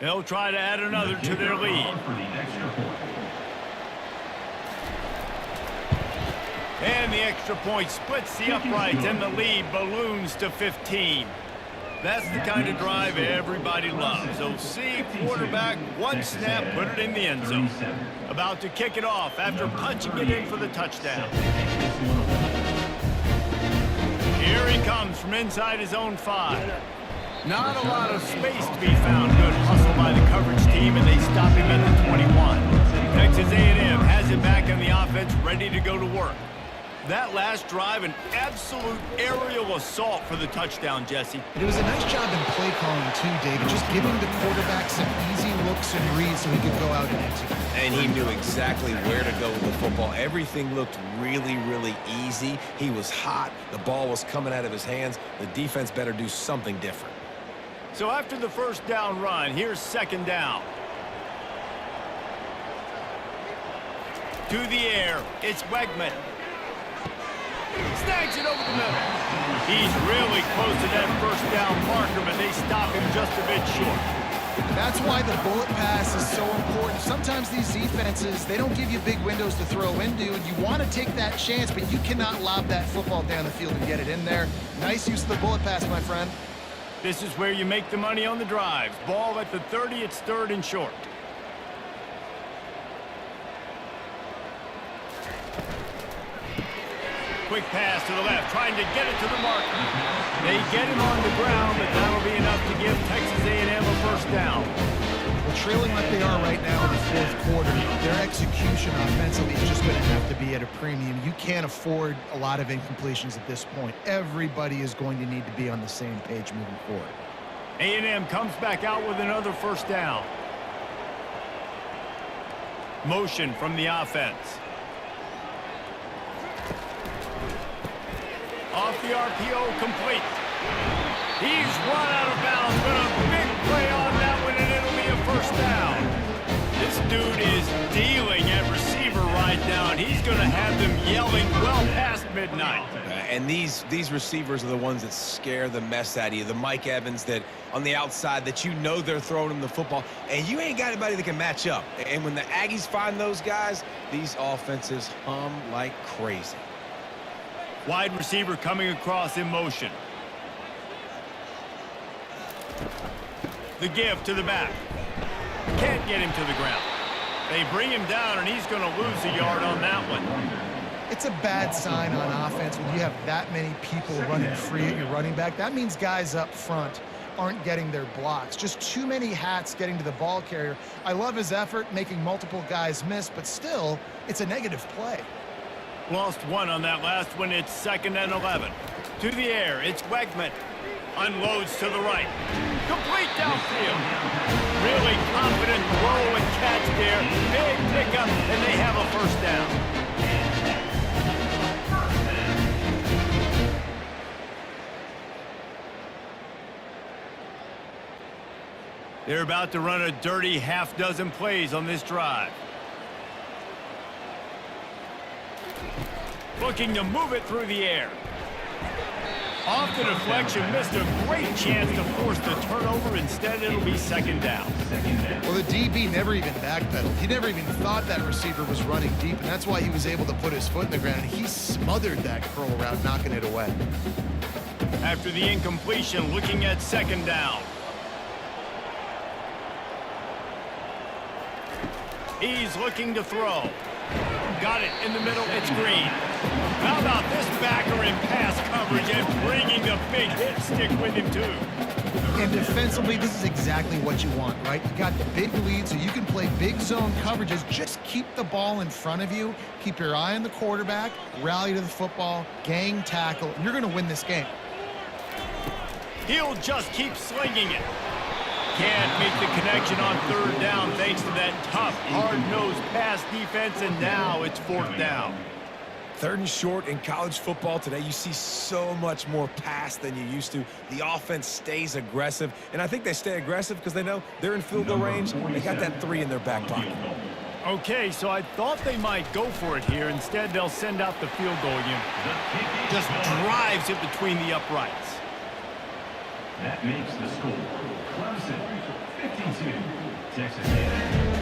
They'll try to add another to their lead. And the extra point splits the uprights, and the lead balloons to 15. That's the kind of drive everybody loves. So see quarterback, one snap, put it in the end zone. About to kick it off after punching it in for the touchdown. Here he comes from inside his own 5. Not a lot of space to be found. Good hustle by the coverage team, and they stop him at the 21. Texas A&M has it back on the offense, ready to go to work. That last drive, an absolute aerial assault for the touchdown, Jesse. It was a nice job in play calling, too, David. Just giving the quarterback some easy looks and reads so he could go out and execute. And he knew exactly where to go with the football. Everything looked really, really easy. He was hot. The ball was coming out of his hands. The defense better do something different. So after the first down run, here's second down. To the air, it's Wegman. Snags it over the middle. He's really close to that first down marker, but they stop him just a bit short. That's why the bullet pass is so important. Sometimes these defenses, they don't give you big windows to throw into, and you want to take that chance, but you cannot lob that football down the field and get it in there. Nice use of the bullet pass, my friend. This is where you make the money on the drives. Ball at the 30, it's third and short. Quick pass to the left, trying to get it to the marker. They get him on the ground, but that'll be enough to give Texas A&M a first down. Well, trailing like they are right now in the fourth quarter, their execution offensively is just going to have to be at a premium. You can't afford a lot of incompletions at this point. Everybody is going to need to be on the same page moving forward. A&M comes back out with another first down. Motion from the offense. Off the RPO, complete. He's run out of bounds, but a big play on that one, and it'll be a first down. This dude is dealing at receiver right now, and he's going to have them yelling well past midnight. And these receivers are the ones that scare the mess out of you. The Mike Evans that on the outside that you know they're throwing him the football, and you ain't got anybody that can match up. And when the Aggies find those guys, these offenses hum like crazy. Wide receiver coming across in motion. The give to the back. Can't get him to the ground. They bring him down, and he's going to lose a yard on that one. It's a bad sign on offense when you have that many people running free at your running back. That means guys up front aren't getting their blocks. Just too many hats getting to the ball carrier. I love his effort, making multiple guys miss, but still, it's a negative play. Lost one on that last one. It's 2nd and 11. To the air, it's Wegman. Unloads to the right. Complete downfield. Really confident throw and catch there. Big pickup, and they have a first down. They're about to run a dirty half-dozen plays on this drive. Looking to move it through the air. Off the deflection, missed a great chance to force the turnover. Instead, it'll be 2nd down. Well, the DB never even backpedaled. He never even thought that receiver was running deep, and that's why he was able to put his foot in the ground. And he smothered that curl route, knocking it away. After the incompletion, looking at 2nd down. He's looking to throw. Got it in the middle. It's Green. How about this backer in pass coverage and bringing the big hit stick with him, too? And defensively, this is exactly what you want, right? You got the big lead, so you can play big zone coverages. Just keep the ball in front of you. Keep your eye on the quarterback. Rally to the football. Gang tackle. And you're going to win this game. He'll just keep slinging it. Can't make the connection on 3rd down thanks to that tough, hard-nosed pass defense, and now it's 4th down. 3rd and short in college football today. You see so much more pass than you used to. The offense stays aggressive, and I think they stay aggressive because they know they're in field goal range. They got that 3 in their back pocket. Okay, so I thought they might go for it here. Instead, they'll send out the field goal unit. Just drives it between the uprights. That makes the score Clemson 52, Texas A&M.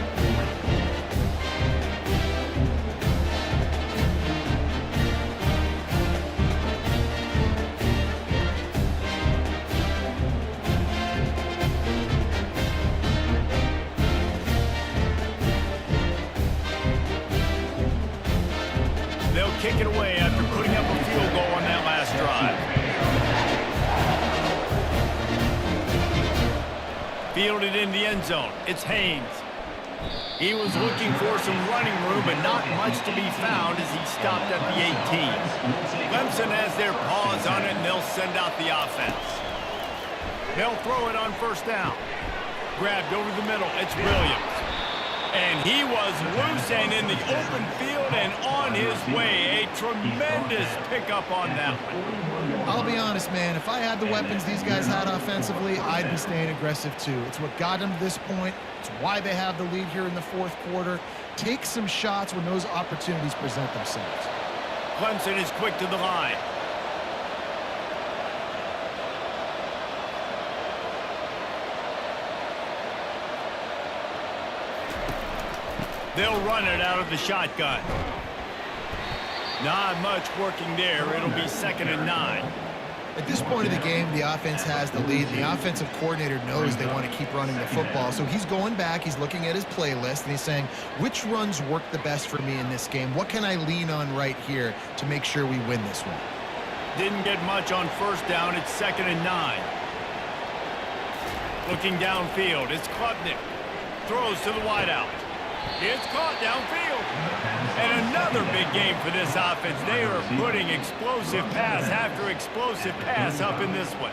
it away after putting up a field goal on that last drive. Fielded in the end zone. It's Haynes. He was looking for some running room, but not much to be found as he stopped at the 18. Clemson has their paws on it, and they'll send out the offense. They'll throw it on first down. Grabbed over the middle. It's Williams. And he was loose and in the open field and on his way. A tremendous pickup on that one. I'll be honest, man. If I had the weapons these guys had offensively, I'd be staying aggressive too. It's what got them to this point. It's why they have the lead here in the fourth quarter. Take some shots when those opportunities present themselves. Clemson is quick to the line. They'll run it out of the shotgun. Not much working there. It'll be 2nd and 9. At this point of the game, the offense has the lead. The offensive coordinator knows they want to keep running the football. So he's going back, he's looking at his playlist, and he's saying, which runs work the best for me in this game? What can I lean on right here to make sure we win this one? Didn't get much on first down. It's 2nd and 9. Looking downfield, it's Klubnik. Throws to the wideout. It's caught downfield. And another big game for this offense. They are putting explosive pass after explosive pass up in this one.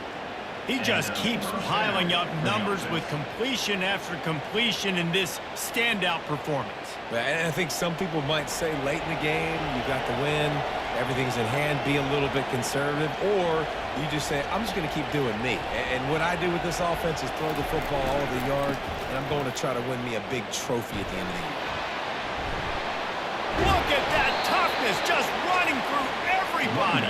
He just keeps piling up numbers with completion after completion in this standout performance. And I think some people might say late in the game, you got the win, everything's in hand, be a little bit conservative, or you just say, I'm just going to keep doing me. And what I do with this offense is throw the football all over the yard, and I'm going to try to win me a big trophy at the end of the year. Look at that toughness, just running through everybody.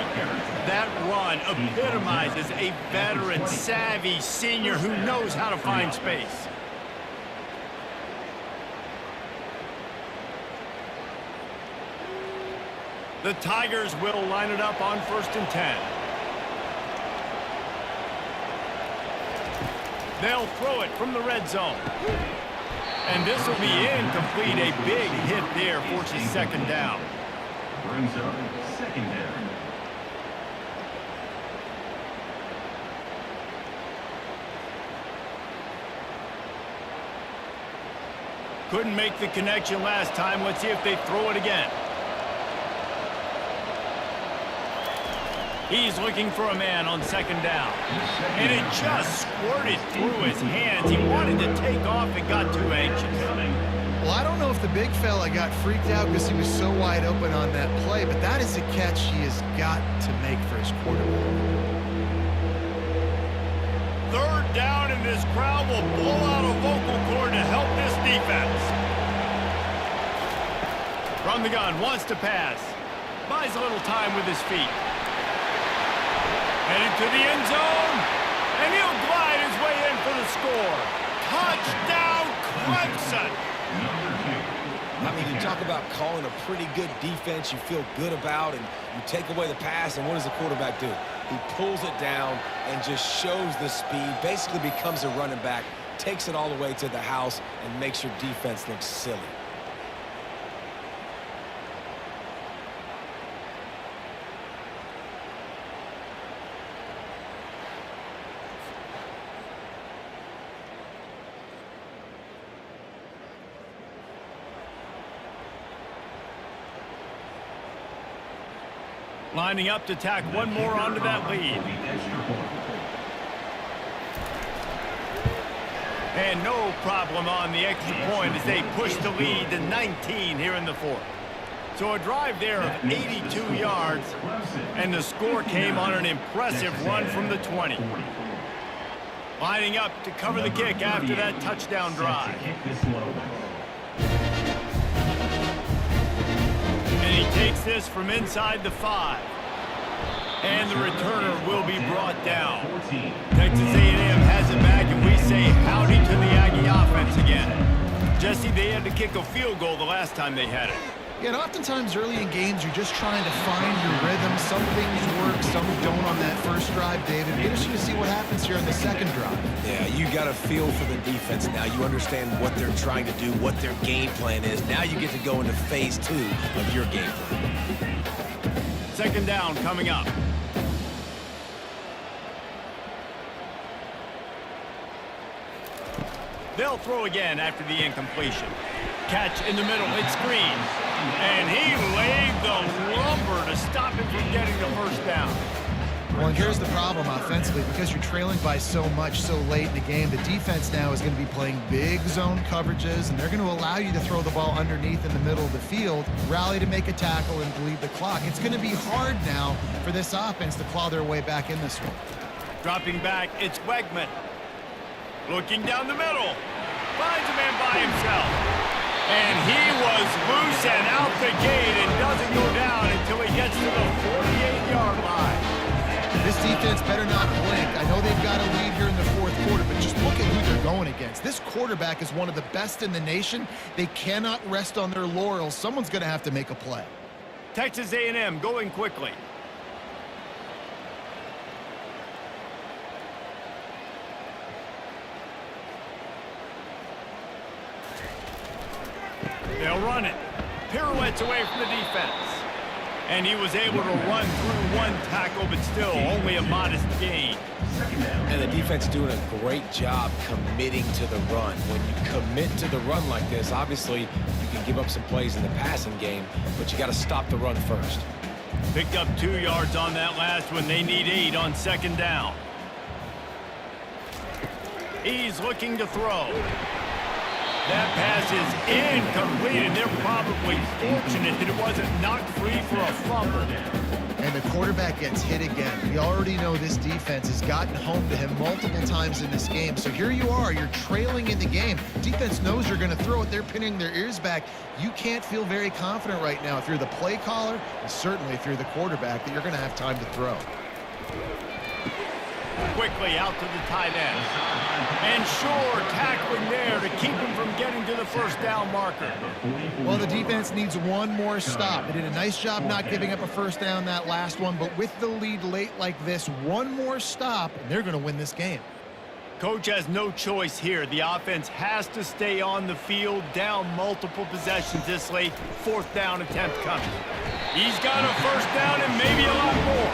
That run epitomizes a veteran, savvy senior who knows how to find space. The Tigers will line it up on 1st and 10. They'll throw it from the red zone. And this will be incomplete. A big hit there forces 2nd down. Brings up 2nd down. Couldn't make the connection last time. Let's see if they throw it again. He's looking for a man on 2nd down. And it just squirted through his hands. He wanted to take off and got too anxious. Well, I don't know if the big fella got freaked out because he was so wide open on that play, but that is a catch he has got to make for his quarterback. 3rd down, and this crowd will blow out a vocal cord to help this defense. From the gun, wants to pass. Buys a little time with his feet. Headed to the end zone, and he'll glide his way in for the score. Touchdown, Clemson! I mean, you talk about calling a pretty good defense you feel good about, and you take away the pass, and what does the quarterback do? He pulls it down and just shows the speed, basically becomes a running back, takes it all the way to the house, and makes your defense look silly. Lining up to tack one more onto that lead. And no problem on the extra point as they push the lead to 19 here in the 4th. So a drive there of 82 yards, and the score came on an impressive run from the 20. Lining up to cover the kick after that touchdown drive. And he takes this from inside the 5. And the returner will be brought down. Texas A&M has it back, and we say howdy to the Aggie offense again. Jesse, they had to kick a field goal the last time they had it. Yeah, and oftentimes early in games, you're just trying to find your rhythm. Some things work, some don't on that first drive, David. Be interesting to see what happens here on the 2nd drive. Yeah, you got a feel for the defense now. You understand what they're trying to do, what their game plan is. Now you get to go into phase 2 of your game plan. Second down coming up. They'll throw again after the incompletion. Catch in the middle, it's Green. And he laid the lumber to stop him from getting the first down. Well, and here's the problem offensively. Because you're trailing by so much so late in the game, the defense now is going to be playing big zone coverages, and they're going to allow you to throw the ball underneath in the middle of the field, rally to make a tackle, and bleed the clock. It's going to be hard now for this offense to claw their way back in this one. Dropping back, it's Wegman. Looking down the middle. Finds a man by himself. And he was loose and out the gate and doesn't go down until he gets to the 48-yard line. This defense better not blink. I know they've got a lead here in the fourth quarter, but just look at who they're going against. This quarterback is one of the best in the nation. They cannot rest on their laurels. Someone's going to have to make a play. Texas A&M going quickly. They'll run it. Pirouettes away from the defense. And he was able to run through one tackle, but still only a modest gain. And the defense doing a great job committing to the run. When you commit to the run like this, obviously you can give up some plays in the passing game, but you got to stop the run first. Picked up 2 yards on that last one. They need 8 on second down. He's looking to throw. That pass is incomplete, and they're probably fortunate that it wasn't knocked free for a fumble. And the quarterback gets hit again. We already know this defense has gotten home to him multiple times in this game. So here you are, you're trailing in the game. Defense knows you're going to throw it. They're pinning their ears back. You can't feel very confident right now if you're the play caller, and certainly if you're the quarterback, that you're going to have time to throw. Quickly out to the tight end. And Shore tackling there to keep him from getting to the first down marker. Well, the defense needs one more stop. They did a nice job not giving up a first down that last one, but with the lead late like this, one more stop, and they're going to win this game. Coach has no choice here. The offense has to stay on the field, down multiple possessions this late. Fourth down attempt coming. He's got a first down and maybe a lot more.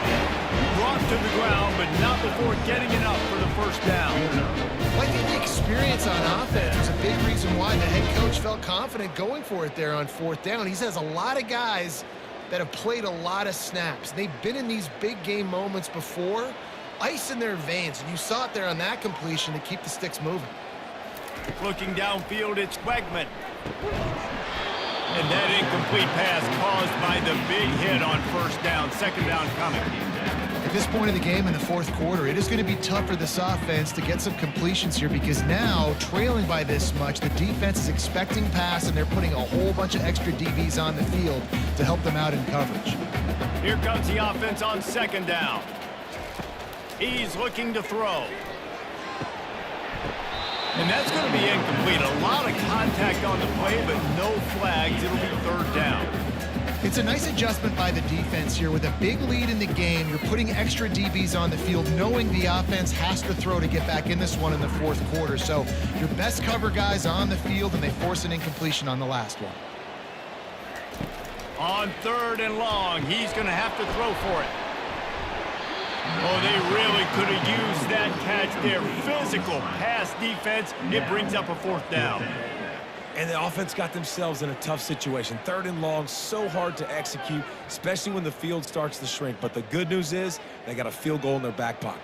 Brought to the ground, but not before getting it up for the first down. Well, I think the experience on offense was a big reason why the head coach felt confident going for it there on fourth down. He has a lot of guys that have played a lot of snaps. They've been in these big game moments before. Ice in their veins, and you saw it there on that completion to keep the sticks moving. Looking downfield, it's Wegman. And that incomplete pass caused by the big hit on first down. Second down coming. At this point of the game in the fourth quarter, it is going to be tough for this offense to get some completions here because now, trailing by this much, the defense is expecting pass, and they're putting a whole bunch of extra DBs on the field to help them out in coverage. Here comes the offense on second down. He's looking to throw. And that's going to be incomplete. A lot of contact on the play, but no flags. It'll be third down. It's a nice adjustment by the defense here. With a big lead in the game, you're putting extra DBs on the field, knowing the offense has to throw to get back in this one in the fourth quarter. So your best cover guys on the field, and they force an incompletion on the last one. On third and long, he's going to have to throw for it. Oh, they really could have used that catch there. Physical pass defense. It brings up a fourth down. And the offense got themselves in a tough situation. Third and long, so hard to execute, especially when the field starts to shrink. But the good news is they got a field goal in their back pocket.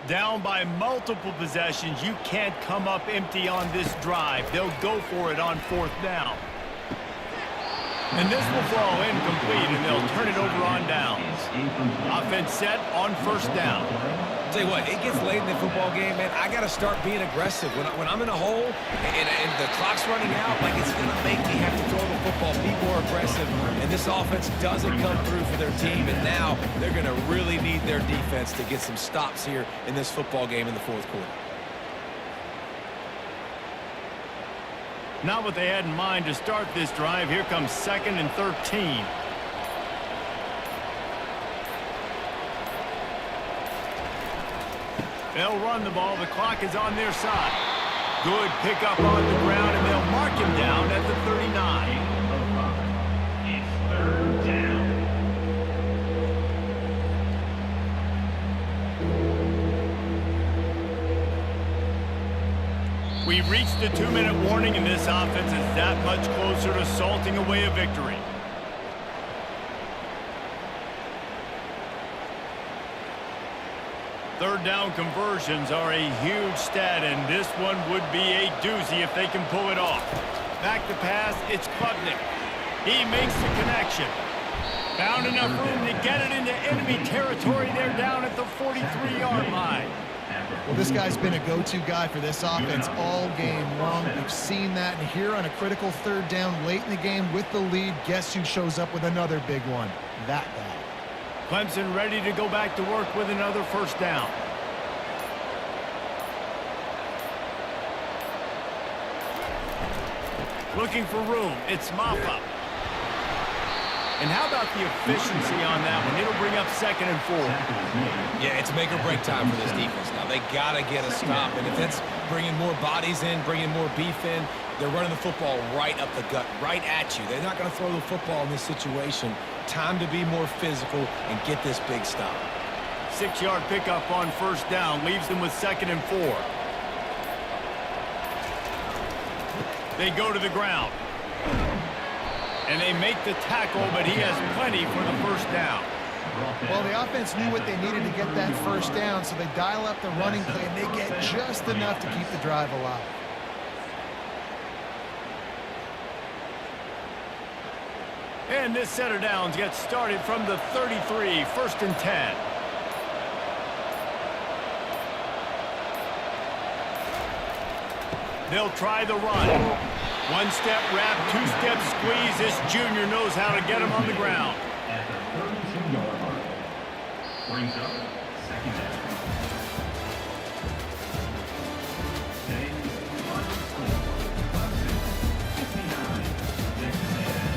Down by multiple possessions, you can't come up empty on this drive. They'll go for it on fourth down. And this will fall incomplete, and they'll turn it over on downs. Offense set on first down. Tell you what, it gets late in the football game, man. I got to start being aggressive. When I'm in a hole and the clock's running out, like, it's going to make me have to throw the football, be more aggressive. And this offense doesn't come through for their team, and now they're going to really need their defense to get some stops here in this football game in the fourth quarter. Not what they had in mind to start this drive. Here comes 2nd and 13. They'll run the ball. The clock is on their side. Good pickup on the ground, and they'll mark him down at the 39. It's third down. We've reached the 2-minute warning, and this offense is that much closer to salting away a victory. Third down conversions are a huge stat, and this one would be a doozy if they can pull it off. Back to pass, it's Klubnik. He makes the connection. Found enough room to get it into enemy territory. They're down at the 43-yard line. Well, this guy's been a go-to guy for this offense all game long. We've seen that, and here on a critical third down late in the game with the lead, guess who shows up with another big one? That guy. Clemson ready to go back to work with another first down. Looking for room. It's Maffa. And how about the efficiency on that one? It'll bring up 2nd and 4. Yeah, it's make or break time for this defense now. They got to get a stop. And if that's bringing more bodies in, bringing more beef in, they're running the football right up the gut, right at you. They're not going to throw the football in this situation. Time to be more physical and get this big stop. 6-yard pickup on first down leaves them with 2nd and 4. They go to the ground. And they make the tackle, but he has plenty for the first down. Well, the offense knew what they needed to get that first down, so they dial up the running play, and they get just enough to keep the drive alive. And this set of downs gets started from the 33, 1st and 10. They'll try the run. One-step wrap, two-step squeeze. This junior knows how to get him on the ground. At the 32-yard line. Brings up 2nd down. Today's final score, Clemson 59, Texas A&M.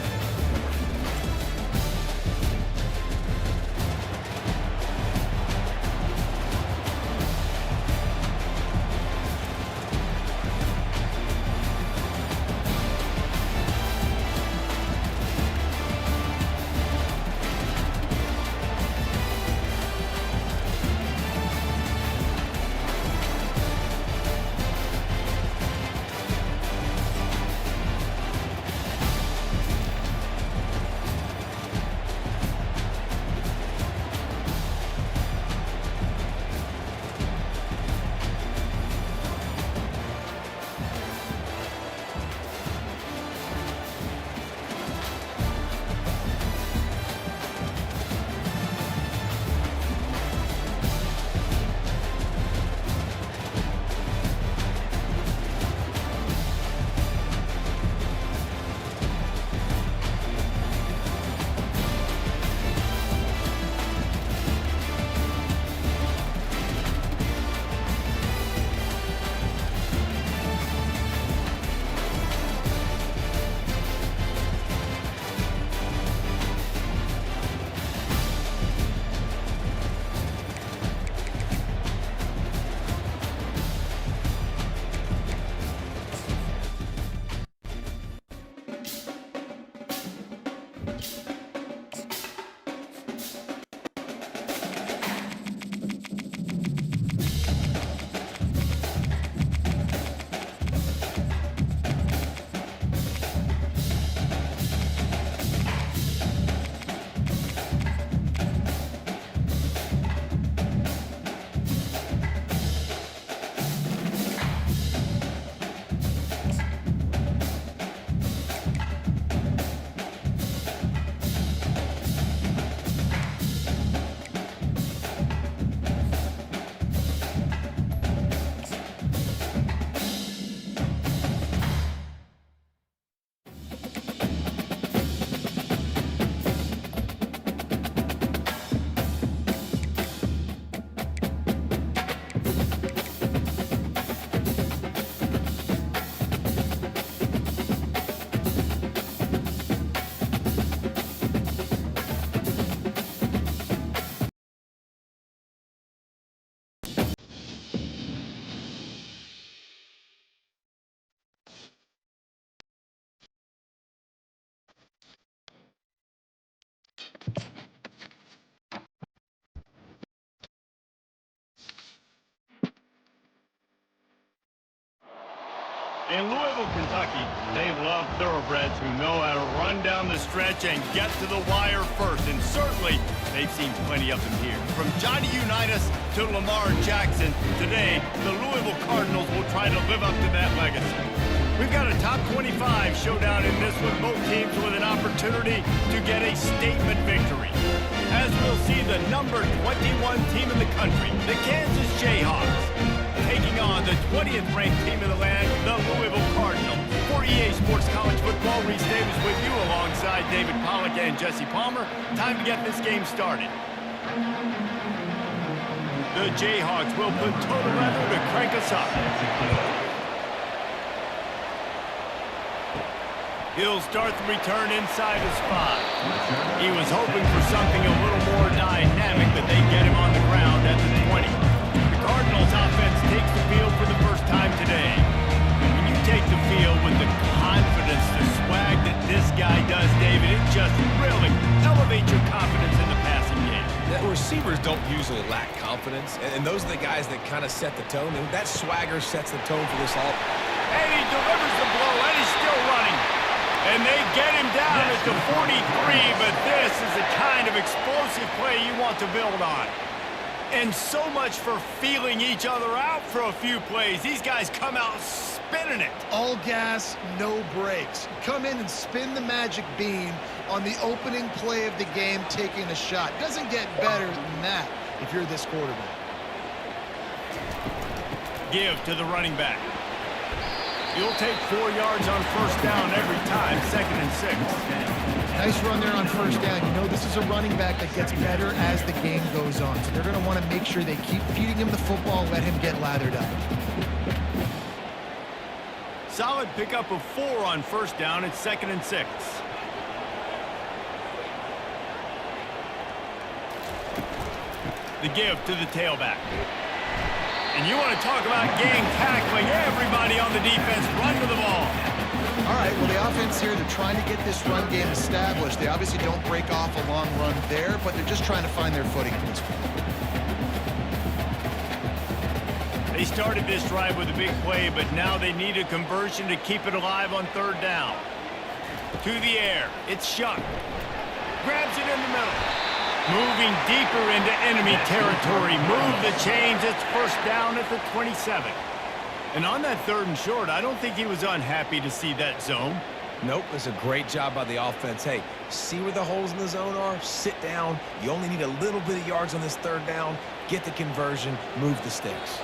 In Louisville, Kentucky, they love thoroughbreds who know how to run down the stretch and get to the wire first. And certainly, they've seen plenty of them here. From Johnny Unitas to Lamar Jackson, today, the Louisville Cardinals will try to live up to that legacy. We've got a top 25 showdown in this one, both teams with an opportunity to get a statement victory. As we'll see the number 21 team in the country, the Kansas Jayhawks, taking on the 20th ranked team in the land, the Louisville Cardinals. For EA Sports College Football, Reese Davis with you alongside David Pollack and Jesse Palmer. Time to get this game started. The Jayhawks will put total leather to crank us up. He'll start the return inside his 5. He was hoping for something a little more dynamic, but they get him on the ground at the 20. The Cardinals offense takes the field for the first time today. When you take the field with the confidence, the swag that this guy does, David, it just really elevates your confidence in the passing game. The receivers don't usually lack confidence, and those are the guys that kind of set the tone. And that swagger sets the tone for this all. And he delivers the blow, and he's still running. And they get him down at the 43, but this is the kind of explosive play you want to build on. And so much for feeling each other out for a few plays. These guys come out spinning it. All gas, no brakes. Come in and spin the magic bean on the opening play of the game, taking a shot. Doesn't get better than that if you're this quarterback. Give to the running back. You'll take 4 yards on first down every time, 2nd and 6. Nice run there on first down. You know this is a running back that gets better as the game goes on. So they're going to want to make sure they keep feeding him the football, let him get lathered up. Solid pickup of 4 on first down. It's 2nd and 6. The give to the tailback. And you want to talk about gang tackling. Everybody on the defense run to the ball. All right, well, the offense here, they're trying to get this run game established. They obviously don't break off a long run there, but they're just trying to find their footing at this point. They started this drive with a big play, but now they need a conversion to keep it alive on 3rd down. To the air. It's Shuck. Grabs it in the middle. Moving deeper into enemy territory. Move the chains. It's first down at the 27. And on that 3rd and short, I don't think he was unhappy to see that zone. Nope, it's a great job by the offense. Hey, see where the holes in the zone are? Sit down. You only need a little bit of yards on this 3rd down. Get the conversion. Move the sticks.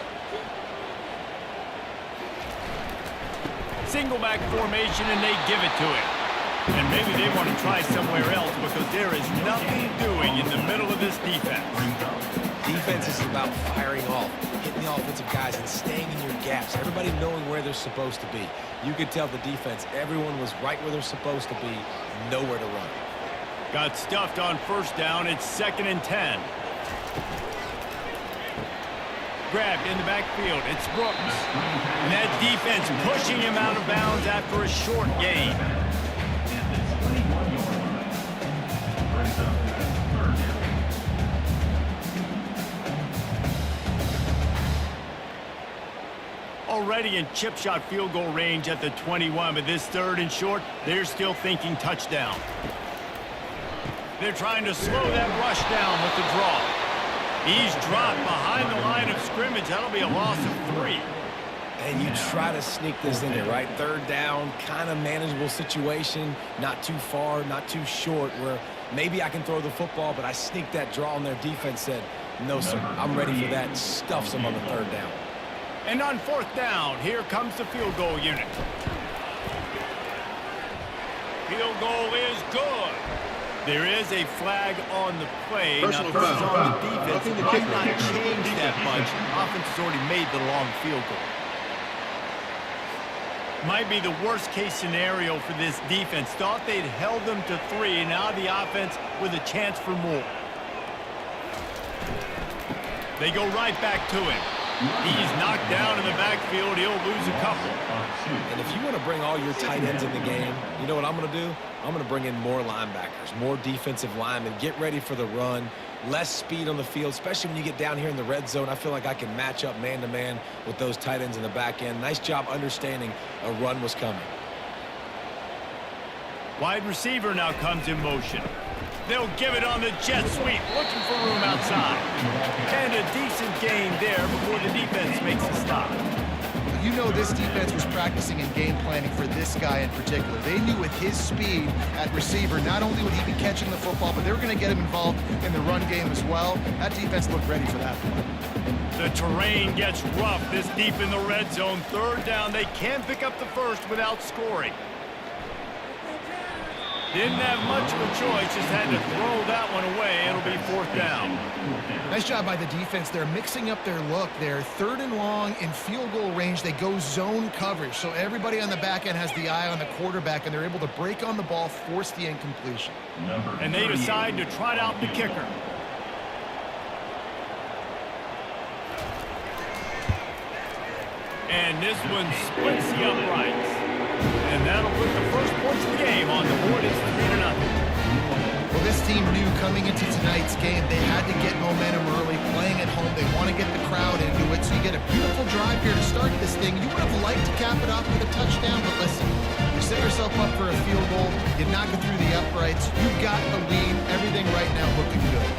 Single back formation, and they give it to him. And maybe they want to try somewhere else because there is nothing doing in the middle of this defense. Defense is about firing off, hitting the offensive guys and staying in your gaps. Everybody knowing where they're supposed to be. You could tell the defense, everyone was right where they're supposed to be, nowhere to run. Got stuffed on first down. It's 2nd and 10. Grabbed in the backfield. It's Brooks. And that defense pushing him out of bounds after a short gain. Already in chip shot field goal range at the 21, but this 3rd and short, they're still thinking touchdown. They're trying to slow that rush down with the draw. He's dropped behind the line of scrimmage. That'll be a loss of 3. And you try to sneak this in there, right? 3rd down, kind of manageable situation, not too far, not too short, where maybe I can throw the football, but I sneak that draw and their defense said, no, sir, I'm ready for that, and stuffs them on the 3rd down. And on 4th down, here comes the field goal unit. Field goal is good. There is a flag on the play. Personal now, this is foul. on the defense. Nothing to Might kick not with. change that much. Offense has already made the long field goal. Might be the worst-case scenario for this defense. Thought they'd held them to 3. Now the offense with a chance for more. They go right back to him. He's knocked down in the backfield. He'll lose a couple. And if you want to bring all your tight ends in the game, you know what I'm going to do? I'm going to bring in more linebackers, more defensive linemen, get ready for the run, less speed on the field, especially when you get down here in the red zone. I feel like I can match up man-to-man with those tight ends in the back end. Nice job understanding a run was coming. Wide receiver now comes in motion. They'll give it on the jet sweep, looking for room outside. And a decent gain there before the defense makes a stop. You know this defense was practicing and game planning for this guy in particular. They knew with his speed at receiver, not only would he be catching the football, but they were going to get him involved in the run game as well. That defense looked ready for that play. The terrain gets rough this deep in the red zone. Third down, they can pick up the first without scoring. Didn't have much of a choice, just had to throw that one away. It'll be fourth down. Nice job by the defense. They're mixing up their look. They're third and long in field goal range. They go zone coverage, so everybody on the back end has the eye on the quarterback, and they're able to break on the ball, force the incompletion. And they decide to trot out the kicker. And this one splits the uprights. And that'll put the first points of the game on the board. It's 3-0. Well, this team knew coming into tonight's game they had to get momentum early, playing at home. They want to get the crowd into it, so you get a beautiful drive here to start this thing. You would have liked to cap it off with a touchdown, but listen, you set yourself up for a field goal, you knock it through the uprights, you've got the lead, everything right now looking good.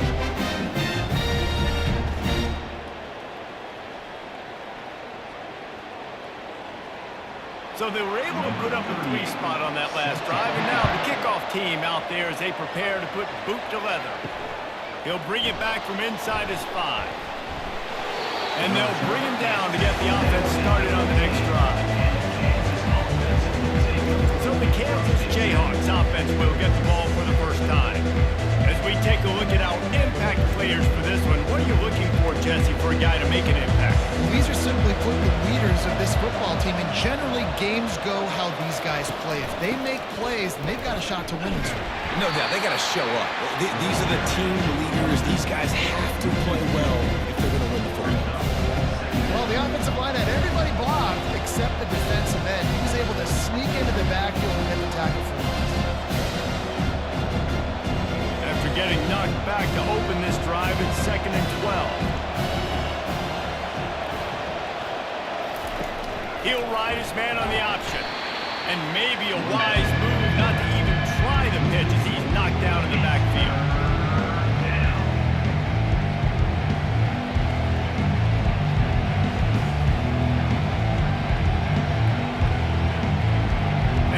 So they were able to put up a 3 spot on that last drive, and now the kickoff team out there as they prepare to put boot to leather. He'll bring it back from inside his 5. And they'll bring him down to get the offense started on the next drive. So the Kansas Jayhawks offense will get the ball for the first time. As we take a look at our impact players for this one, what are you looking for, Jesse, for a guy to make an impact? These are simply put the leaders of this football team, and generally games go how these guys play. If they make plays, then they've got a shot to win this one. No doubt, they got to show up. These are the team leaders. These guys have to play well if they're going to win the football. Well, the offensive line had everybody blocked except the defensive end. He was able to sneak into the backfield and get the tackle for loss. After getting knocked back to open this drive, it's 2nd and 12. He'll ride his man on the option. And maybe a wise move not to even try the pitch as he's knocked down in the backfield.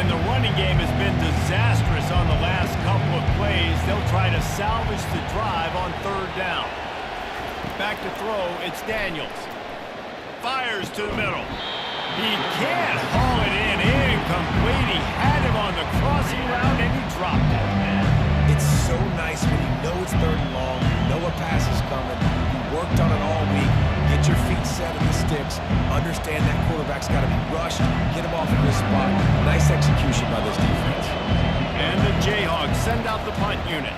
And the running game has been disastrous on the last couple of plays. They'll try to salvage the drive on 3rd down. Back to throw, it's Daniels. Fires to the middle. He can't haul it in. Incomplete. He had him on the crossing route, and he dropped it. It's so nice when you know it's 3rd and long, you know a pass is coming, you worked on it all week, get your feet set in the sticks, understand that quarterback's got to be rushed, get him off of his spot. Nice execution by this defense. And the Jayhawks send out the punt unit.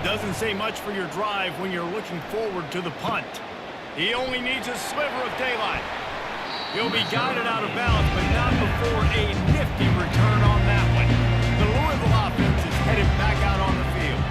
Doesn't say much for your drive when you're looking forward to the punt. He only needs a sliver of daylight. He'll be guided out of bounds, but not before a nifty return on that one. The Louisville offense is headed back out on the field.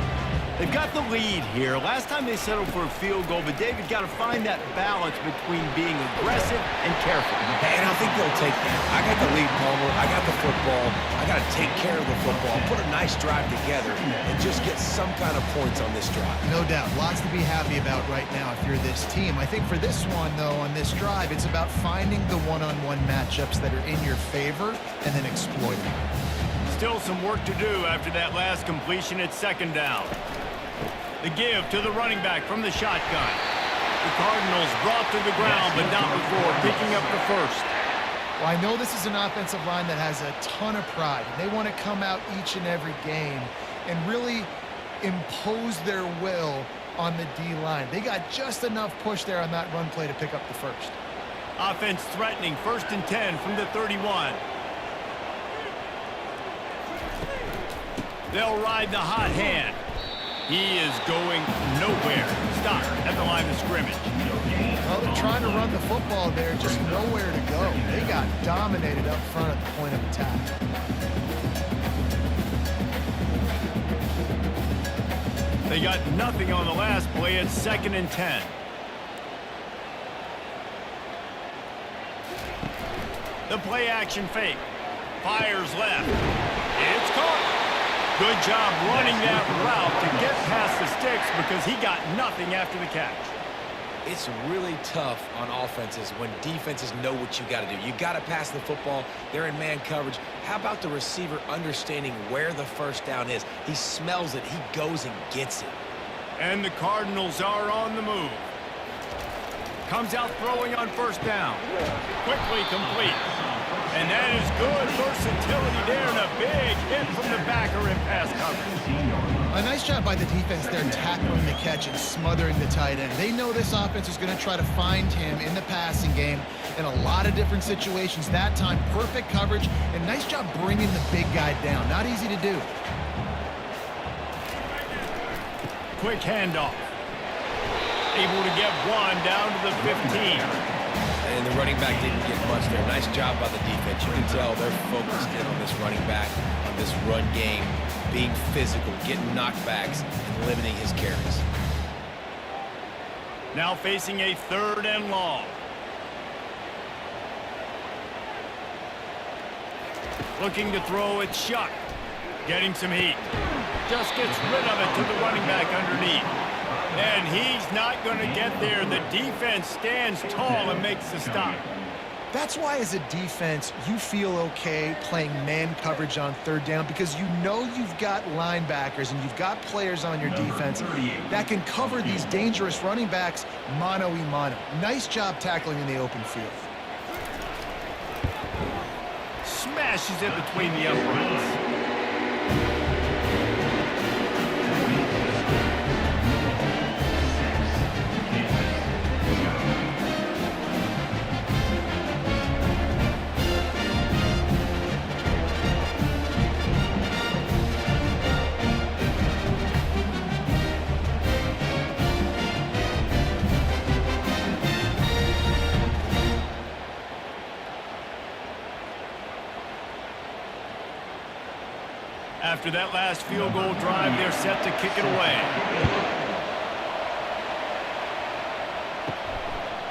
They've got the lead here. Last time they settled for a field goal, but David got to find that balance between being aggressive and careful. And I think they'll take that. I got the lead, Palmer. I got the football. I got to take care of the football, put a nice drive together, and just get some kind of points on this drive. No doubt. Lots to be happy about right now if you're this team. I think for this one, though, on this drive, it's about finding the one-on-one matchups that are in your favor and then exploiting them. Still some work to do after that last completion at 2nd down. The give to the running back from the shotgun. The Cardinals brought to the ground, but not before picking up the first. Well, I know this is an offensive line that has a ton of pride. They want to come out each and every game and really impose their will on the D-line. They got just enough push there on that run play to pick up the first. Offense threatening, 1st and 10 from the 31. They'll ride the hot hand. He is going nowhere. Stop at the line of scrimmage. Well, they're trying to run the football there, just nowhere to go. They got dominated up front at the point of attack. They got nothing on the last play. It's 2nd and 10. The play action fake. Fires left. It's caught. Good job running that route to get past the sticks because he got nothing after the catch. It's really tough on offenses when defenses know what you got to do. You got to pass the football. They're in man coverage. How about the receiver understanding where the first down is? He smells it. He goes and gets it. And the Cardinals are on the move. Comes out throwing on first down. Quickly complete. And that is good versatility there, and a big hit from the backer in pass coverage. A nice job by the defense there tackling the catch and smothering the tight end. They know this offense is going to try to find him in the passing game in a lot of different situations. That time, perfect coverage, and nice job bringing the big guy down. Not easy to do. Quick handoff. Able to get one down to the 15. And the running back didn't get much there. Nice job by the defense. You can tell they're focused in on this running back, on this run game, being physical, getting knockbacks, and limiting his carries. Now facing a 3rd and long. Looking to throw it Shuck. Getting some heat. Just gets rid of it to the running back underneath. And he's not going to get there. The defense stands tall and makes the stop. That's why, as a defense, you feel okay playing man coverage on 3rd down because you know you've got linebackers and you've got players on your defense that can cover these dangerous running backs mano-a-mano. Nice job tackling in the open field. Smashes it between the uprights. After that last field goal drive, they're set to kick it away.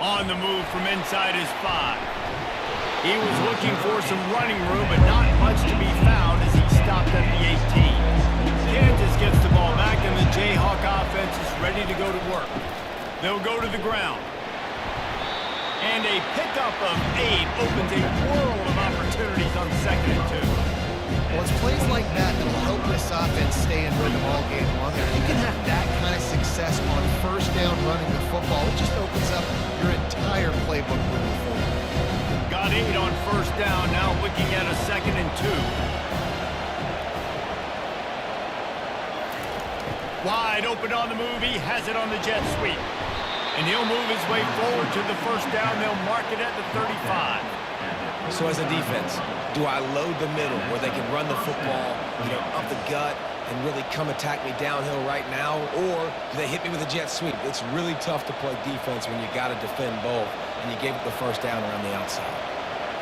On the move from inside his 5. He was looking for some running room, but not much to be found as he stopped at the 18. Kansas gets the ball back, and the Jayhawk offense is ready to go to work. They'll go to the ground. And a pickup of 8 opens a world of opportunities on 2nd and 2. Well, it's plays like that that will help this offense stay in rhythm all game long. If you can have that kind of success on 1st down running the football, it just opens up your entire playbook moving forward. Got 8 on 1st down, now looking at a 2nd and 2. Wide open on the move, he has it on the jet sweep. And he'll move his way forward to the 1st down, they'll mark it at the 35. So as a defense, do I load the middle where they can run the football, up the gut and really come attack me downhill right now? Or do they hit me with a jet sweep? It's really tough to play defense when you got to defend both, and you gave up the 1st down around the outside.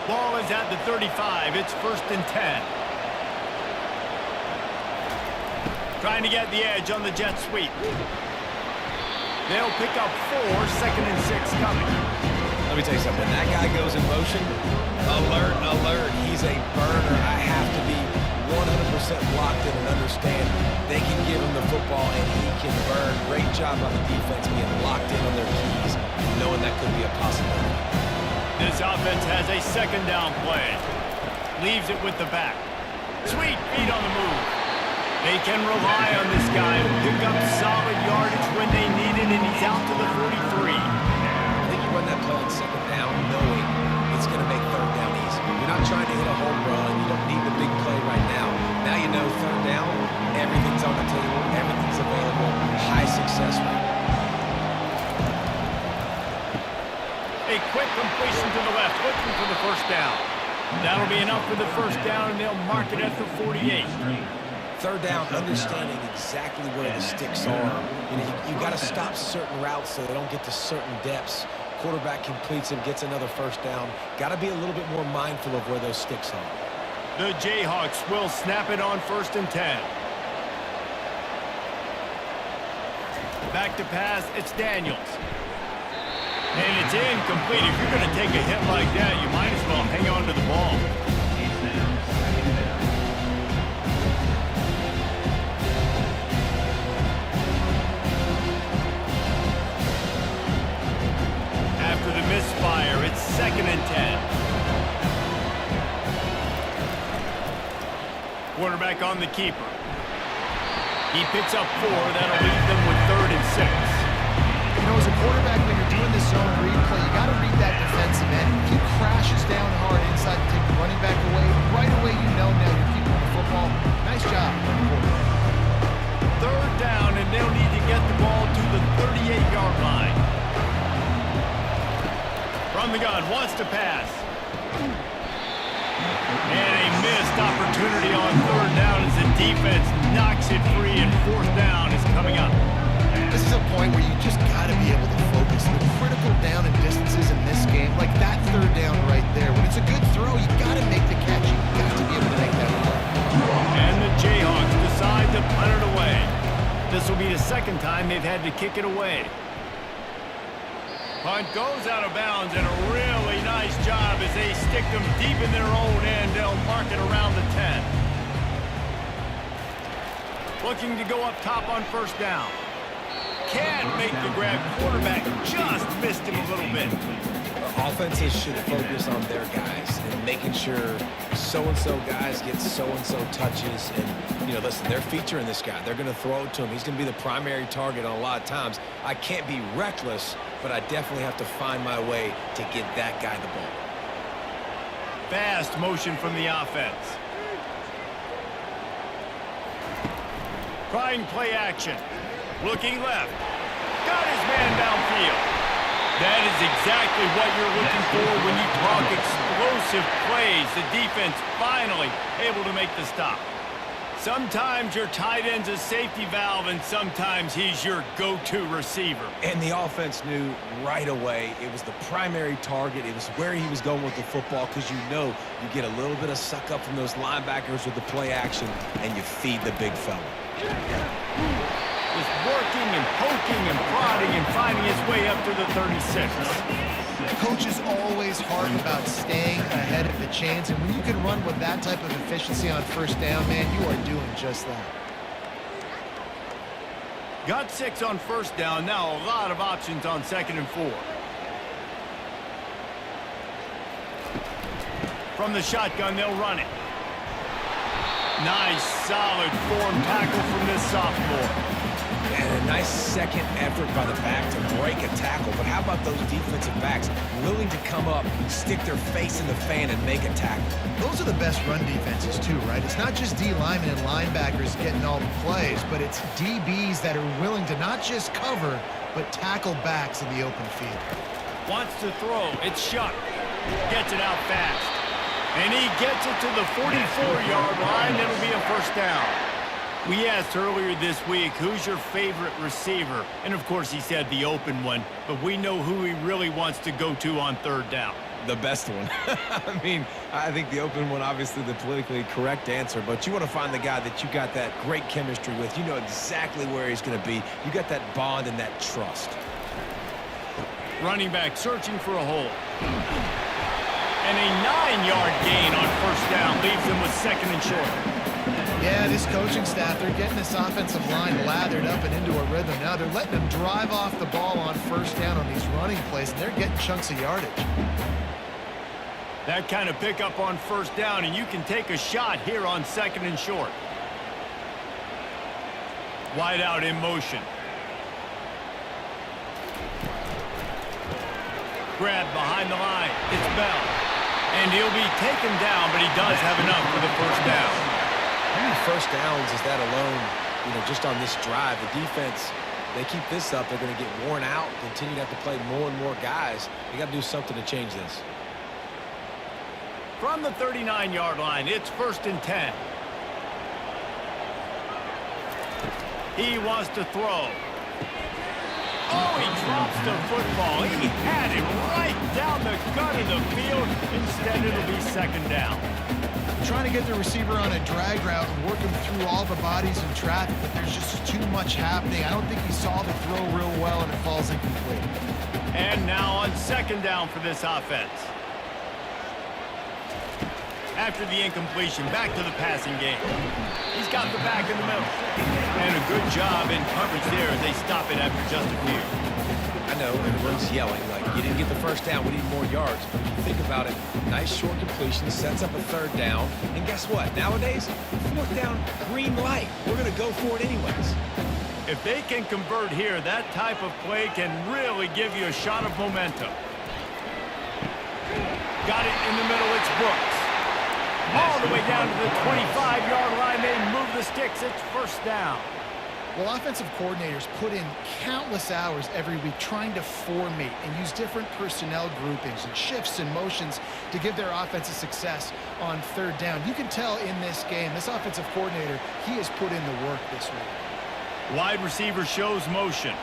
Ball is at the 35. It's 1st and 10. Trying to get the edge on the jet sweep. They'll pick up 4, 2nd and 6 coming. Let me tell you something. When that guy goes in motion, alert, alert. He's a burner. I have to be 100% locked in and understand they can give him the football and he can burn. Great job on the defense being locked in on their keys, knowing that could be a possibility. This offense has a 2nd down play. Leaves it with the back. Sweet feet on the move. They can rely on this guy to pick up solid yardage when they need it, and he's out to the 43. Run that play on 2nd down knowing it's going to make 3rd down easy. You're not trying to hit a home run. You don't need the big play right now. Now you know 3rd down, everything's on the table, everything's available, high success rate. A quick completion to the left, looking for the 1st down. That'll be enough for the 1st down, and they'll mark it at the 48. 3rd down, understanding exactly where the sticks are. You got to stop certain routes so they don't get to certain depths. quarterback completes him, gets another first down. Got to be a little bit more mindful of where those sticks are. The Jayhawks will snap it on 1st and 10. Back to pass, it's Daniels. And it's incomplete. If you're going to take a hit like that, you might as well hang on to the ball. He's now second down. After the misfire, it's 2nd and 10. Quarterback on the keeper. He picks up 4. That'll leave them with 3rd and 6. You know, as a quarterback, when you're doing this zone read play, you got to read that defensive end. If he crashes down hard inside to take the running back away, right away you know now you're keeping the football. Nice job. 3rd down, and they'll need to get the ball to the 38-yard line. From the gun, wants to pass. And a missed opportunity on 3rd down as the defense knocks it free, and 4th down is coming up. This is a point where you just got to be able to focus. The critical down and distances in this game, like that 3rd down right there. When it's a good throw, you got to make the catch. You got to be able to make that play. And the Jayhawks decide to punt it away. This will be the 2nd time they've had to kick it away. Punt goes out of bounds, and a really nice job as they stick them deep in their own end. They'll mark it around the 10. Looking to go up top on 1st down. Can't make the grab. Quarterback just missed him a little bit. Offenses should focus on their guys and making sure so-and-so guys get so-and-so touches. And, you know, listen, they're featuring this guy. They're going to throw it to him. He's going to be the primary target on a lot of times. I can't be reckless, but I definitely have to find my way to get that guy the ball. Fast motion from the offense. Trying play action. Looking left. Got his man downfield. That is exactly what you're looking for when you talk explosive plays. The defense finally able to make the stop. Sometimes your tight end's a safety valve, and sometimes he's your go-to receiver. And the offense knew right away it was the primary target. It was where he was going with the football, because you know you get a little bit of suck up from those linebackers with the play action, and you feed the big fella. Just working and poking and prodding and finding his way up to the 36. Coach is always hard about staying ahead of the chains, and when you can run with that type of efficiency on 1st down, man, you are doing just that. Got 6 on 1st down. Now a lot of options on 2nd and 4. From the shotgun, they'll run it. Nice, solid form tackle from this sophomore. And a nice second effort by the back to break a tackle. But how about those defensive backs willing to come up, stick their face in the fan, and make a tackle? Those are the best run defenses too, right? It's not just D linemen and linebackers getting all the plays, but it's DBs that are willing to not just cover, but tackle backs in the open field. Wants to throw. It's Shuck. Gets it out fast. And he gets it to the 44-yard line. It'll be a 1st down. We asked earlier this week, who's your favorite receiver? And, of course, he said the open one. But we know who he really wants to go to on 3rd down. The best one. I mean, I think the open one, obviously the politically correct answer, but you want to find the guy that you got that great chemistry with. You know exactly where he's going to be. You got that bond and that trust. Running back searching for a hole. And a 9-yard gain on 1st down leaves them with 2nd and short. Yeah, this coaching staff, they're getting this offensive line lathered up and into a rhythm. Now they're letting them drive off the ball on 1st down on these running plays, and they're getting chunks of yardage. That kind of pickup on 1st down, and you can take a shot here on 2nd and short. Wide out in motion. Grab behind the line. It's Bell. And he'll be taken down, but he does have enough for the 1st down. How many 1st downs is that alone, you know, just on this drive? The defense, they keep this up, they're going to get worn out, continue to have to play more and more guys. They got to do something to change this. From the 39-yard line, it's 1st and 10. He wants to throw. Oh, he drops the football. He had it right down the gut of the field. Instead, it'll be second down. Trying to get the receiver on a drag route and work him through all the bodies in traffic, but there's just too much happening. I don't think he saw the throw real well, and it falls incomplete. And now on second down for this offense. After the incompletion, back to the passing game. He's got the back in the middle. And a good job in coverage there as they stop it after just a few. I know everyone's yelling, like, you didn't get the first down, we need more yards. But if you think about it, nice short completion, sets up a third down. And guess what? Nowadays, fourth down, green light. We're going to go for it anyways. If they can convert here, that type of play can really give you a shot of momentum. Got it in the middle, it's Brooks. All the way down to the 25-yard line, they move the sticks, it's first down. Well, offensive coordinators put in countless hours every week trying to formate and use different personnel groupings and shifts and motions to give their offense a success on third down. You can tell in this game, this offensive coordinator, he has put in the work this week. Wide receiver shows motion.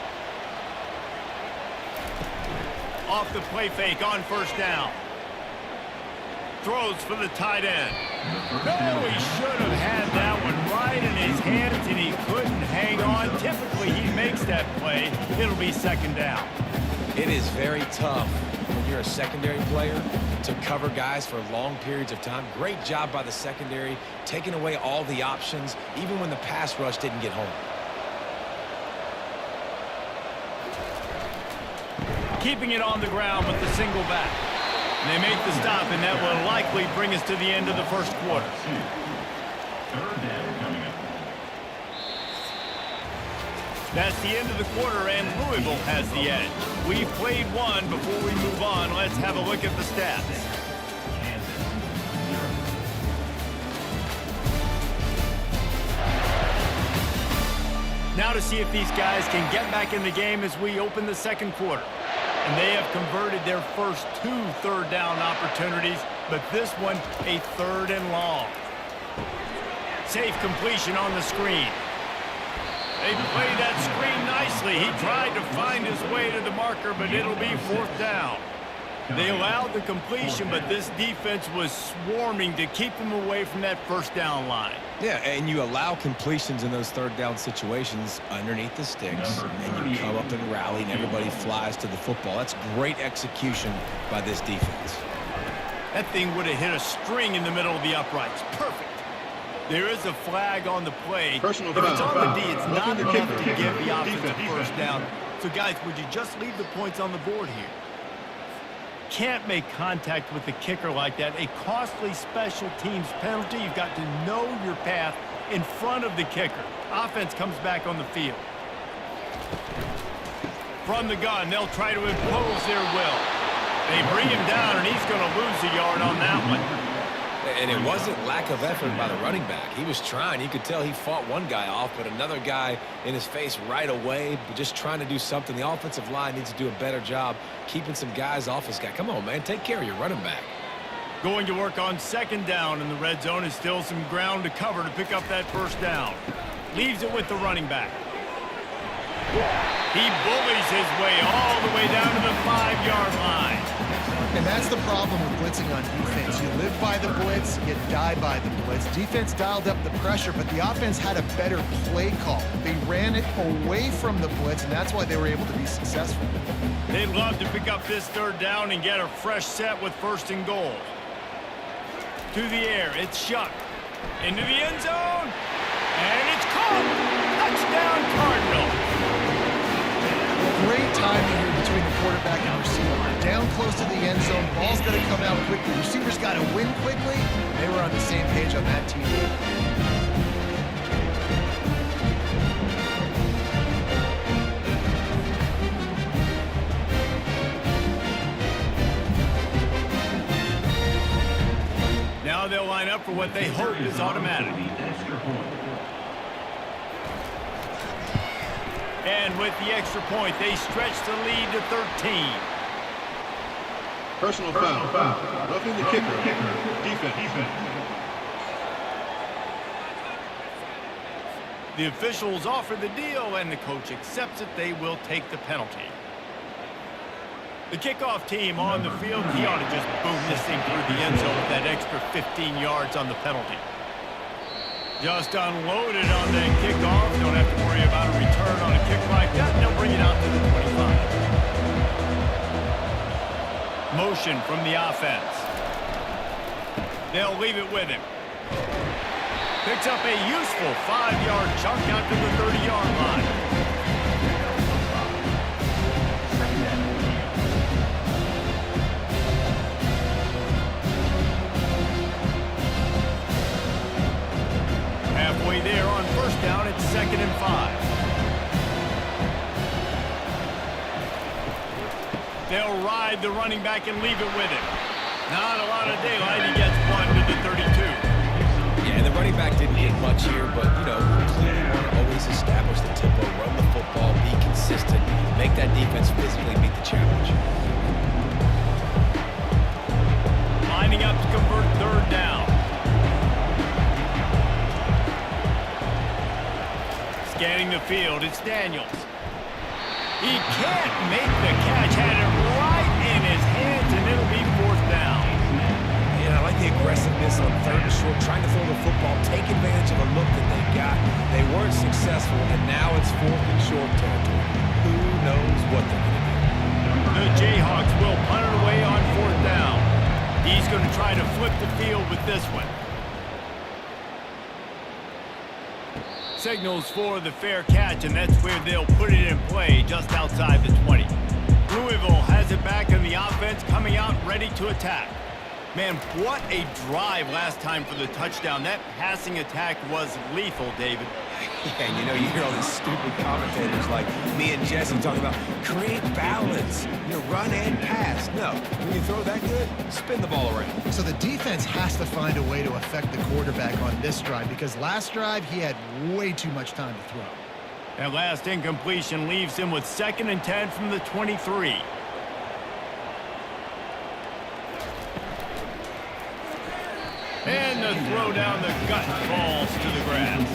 Off the play fake on first down. Throws for the tight end. No, he should have had that one right in his hands, and he couldn't hang on. Typically, he makes that play. It'll be second down. It is very tough when you're a secondary player to cover guys for long periods of time. Great job by the secondary, taking away all the options, even when the pass rush didn't get home. Keeping it on the ground with the single back. They make the stop, and that will likely bring us to the end of the first quarter. Third down coming up. That's the end of the quarter, and Louisville has the edge. We've played one. Before we move on, let's have a look at the stats. Now to see if these guys can get back in the game as we open the second quarter. And they have converted their first 2 third down opportunities, but this one a third and long. Safe completion on the screen. They played that screen nicely. He tried to find his way to the marker, but it'll be fourth down. They allowed the completion, but this defense was swarming to keep them away from that first down line. Yeah, and you allow completions in those third down situations underneath the sticks, and you come up and rally, and everybody flies to the football. That's great execution by this defense. That thing would have hit a string in the middle of the uprights. Perfect. There is a flag on the play. If it's on the D, it's not enough to give the offense a first down. So, guys, would you just leave the points on the board here? Can't make contact with the kicker like that. A costly special teams penalty. You've got to know your path in front of the kicker. Offense comes back on the field. From the gun, they'll try to impose their will. They bring him down, and he's going to lose a yard on that one. And it wasn't lack of effort by the running back. He was trying. You could tell he fought one guy off, but another guy in his face right away, just trying to do something. The offensive line needs to do a better job keeping some guys off his guy. Come on, man. Take care of your running back. Going to work on second down in the red zone is still some ground to cover to pick up that first down. Leaves it with the running back. He bullies his way all the way down to the 5-yard line. And that's the problem with blitzing on defense. You live by the blitz, you die by the blitz. Defense dialed up the pressure, but the offense had a better play call. They ran it away from the blitz, and that's why they were able to be successful. They'd love to pick up this third down and get a fresh set with first and goal. To the air, it's Shuck. Into the end zone, and it's caught. Touchdown, Cardinals. Great timing here between the quarterback and receiver. Down close to the end zone, ball's going to come out quickly. Receivers got to win quickly. They were on the same page on that team. Now they'll line up for what they hope is automatic. And with the extra point, they stretch the lead to 13. Personal foul. Roughing the kicker. Defense. The officials offer the deal, and the coach accepts it. They will take the penalty. The kickoff team on the field, he ought to just boom this thing through the end zone with that extra 15 yards on the penalty. Just unloaded on that kickoff. Don't have to worry about a return on a kick like that. They'll bring it out to the 25. Motion from the offense. They'll leave it with him. Picks up a useful 5-yard chunk out to the 30-yard line. Halfway there on first down, it's 2nd and 5. They'll ride the running back and leave it with him. Not a lot of daylight. He gets 1 to the 32. Yeah, and the running back didn't get much here, but, you know, clearly want to always establish the tempo, run the football, be consistent, make that defense physically meet the challenge. Lining up to convert 3rd down. Scanning the field, it's Daniels. He can't make the catch, had it right in his hands, and it'll be 4th down. Yeah, I like the aggressiveness on 3rd and short, trying to throw the football, take advantage of a look that they got. They weren't successful, and now it's 4th and short territory. Who knows what they're going to do? The Jayhawks will punt it away on 4th down. He's going to try to flip the field with this one. Signals for the fair catch, and that's where they'll put it in play, just outside the 20. Louisville has it back in the offense, coming out ready to attack. Man, what a drive last time for the touchdown. That passing attack was lethal, David. Yeah, and you know, you hear all these stupid commentators like me and Jesse talking about create balance, you know, run and pass. No, when you throw that good, spin the ball around. So the defense has to find a way to affect the quarterback on this drive, because last drive he had way too much time to throw. That last incompletion leaves him with 2nd and 10 from the 23. And the throw down the gut falls to the grass.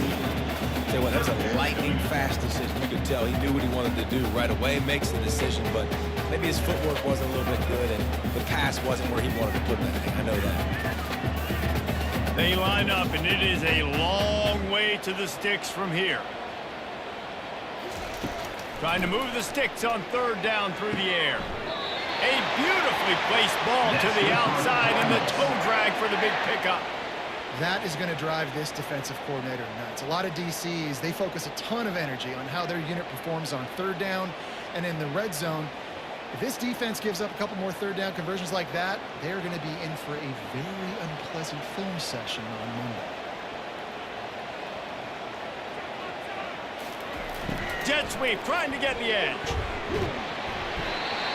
Tell you what, that's a lightning-fast decision. You could tell he knew what he wanted to do right away, makes the decision, but maybe his footwork wasn't a little bit good, and the pass wasn't where he wanted to put that thing. I know that. They line up, and it is a long way to the sticks from here. Trying to move the sticks on 3rd down through the air. A beautifully placed ball to the outside, and the toe drag for the big pickup. That is going to drive this defensive coordinator nuts. A lot of DCs, they focus a ton of energy on how their unit performs on 3rd down and in the red zone. If this defense gives up a couple more 3rd down conversions like that, they're going to be in for a very unpleasant film session on Monday. Jet sweep, trying to get the edge.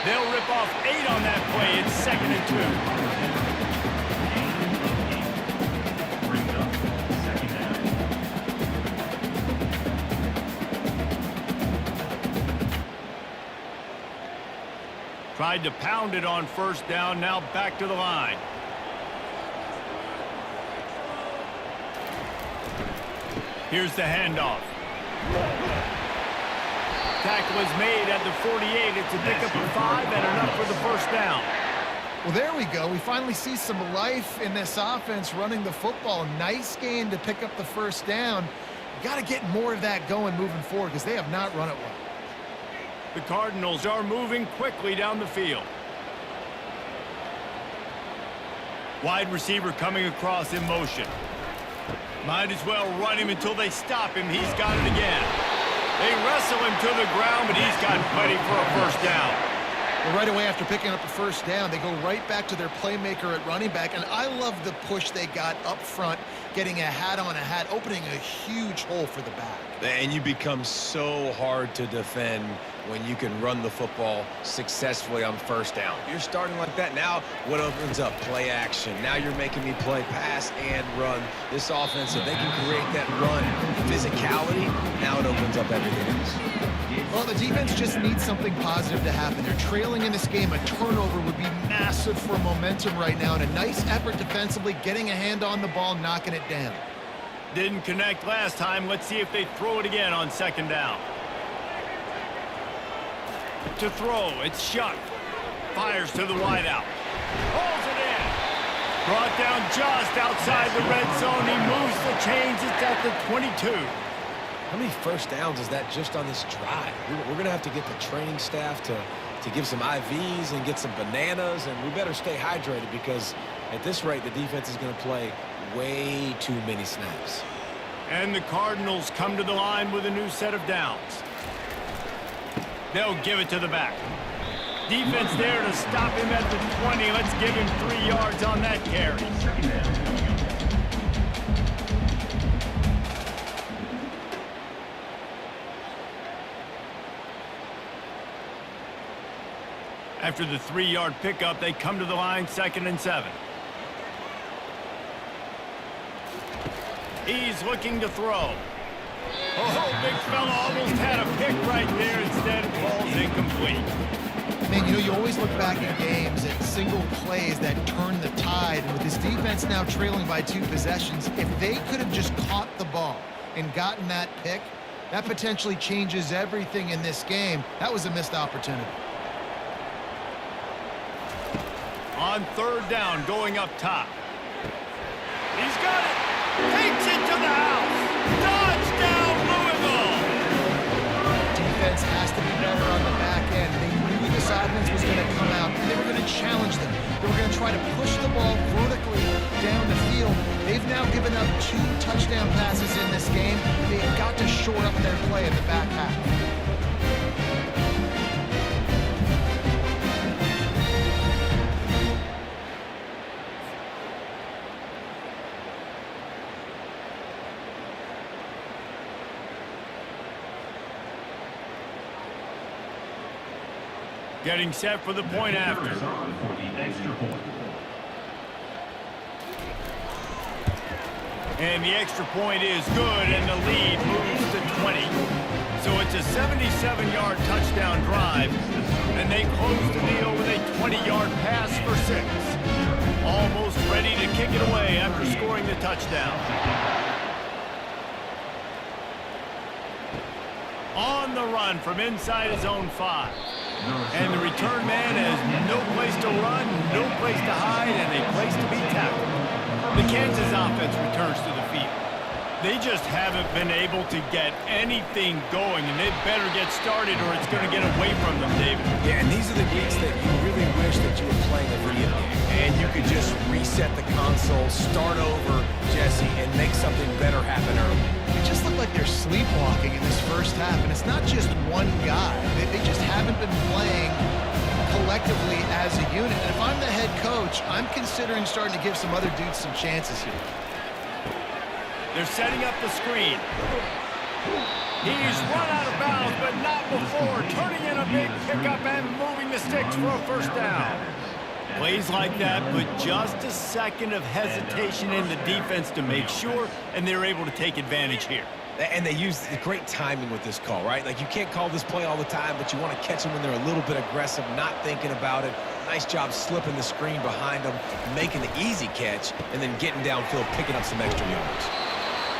They'll rip off 8 on that play. It's 2nd and 2. Brings up 2nd down. Tried to pound it on 1st down, now back to the line. Here's the handoff. Tackle is made at the 48. It's a pickup of 5 and enough for the 1st down. Well, there we go. We finally see some life in this offense running the football. Nice gain to pick up the 1st down. Got to get more of that going moving forward, because they have not run it well. The Cardinals are moving quickly down the field. Wide receiver coming across in motion. Might as well run him until they stop him. He's got it again. They wrestle him to the ground, but he's got plenty for a 1st down. Well, right away after picking up the 1st down, they go right back to their playmaker at running back, and I love the push they got up front, getting a hat on a hat, opening a huge hole for the back. And you become so hard to defend when you can run the football successfully on 1st down. You're starting like that. Now what opens up? Play action. Now you're making me play pass and run. This offense, if they can create that run physicality, now it opens up everything else. Well, the defense just needs something positive to happen. They're trailing in this game. A turnover would be massive for momentum right now, and a nice effort defensively, getting a hand on the ball, knocking it down. Didn't connect last time. Let's see if they throw it again on second down. To throw, it's Shuck. Fires to the wideout. Holds it in. Brought down just outside the red zone. He moves the chains. It's at the 22. How many first downs is that just on this drive? We're going to have to get the training staff to give some IVs and get some bananas, and we better stay hydrated because at this rate, the defense is going to play way too many snaps. And the Cardinals come to the line with a new set of downs. They'll give it to the back. Defense there to stop him at the 20. Let's give him 3 yards on that carry. Second down. After the 3-yard pickup, they come to the line, 2nd and 7. He's looking to throw. Oh, big fella almost had a pick right there. Instead, it falls incomplete. Man, you always look back in games at single plays that turn the tide. And with this defense now trailing by 2 possessions, if they could have just caught the ball and gotten that pick, that potentially changes everything in this game. That was a missed opportunity. On 3rd down, going up top. He's got it. Takes it to the house. Touchdown, Louisville. Defense has to be better on the back end. They knew this offense was going to come out, and they were going to challenge them. They were going to try to push the ball vertically down the field. They've now given up 2 touchdown passes in this game. They've got to shore up their play in the back half. Getting set for the point after. Is on for the extra point. And the extra point is good, and the lead moves to 20. So it's a 77-yard touchdown drive, and they close the deal with a 20-yard pass for 6. Almost ready to kick it away after scoring the touchdown. On the run from inside his own 5. And the return man has no place to run, no place to hide, and a place to be tackled. The Kansas offense returns to the field. They just haven't been able to get anything going, and they'd better get started or it's going to get away from them, David. Yeah, and these are the weeks that you really wish that you were playing a video game. And you could just reset the console, start over, Jesse, and make something better happen early. It just looked like they're sleepwalking in this first half, and it's not just one guy. They just haven't been playing collectively as a unit. And if I'm the head coach, I'm considering starting to give some other dudes some chances here. They're setting up the screen. He's run out of bounds, but not before. Turning in a big pickup and moving the sticks for a first down. Plays like that, but just a second of hesitation in the defense to make sure, and they're able to take advantage here. And they use great timing with this call, right? Like, you can't call this play all the time, but you want to catch them when they're a little bit aggressive, not thinking about it. Nice job slipping the screen behind them, making the easy catch, and then getting downfield, picking up some extra yards.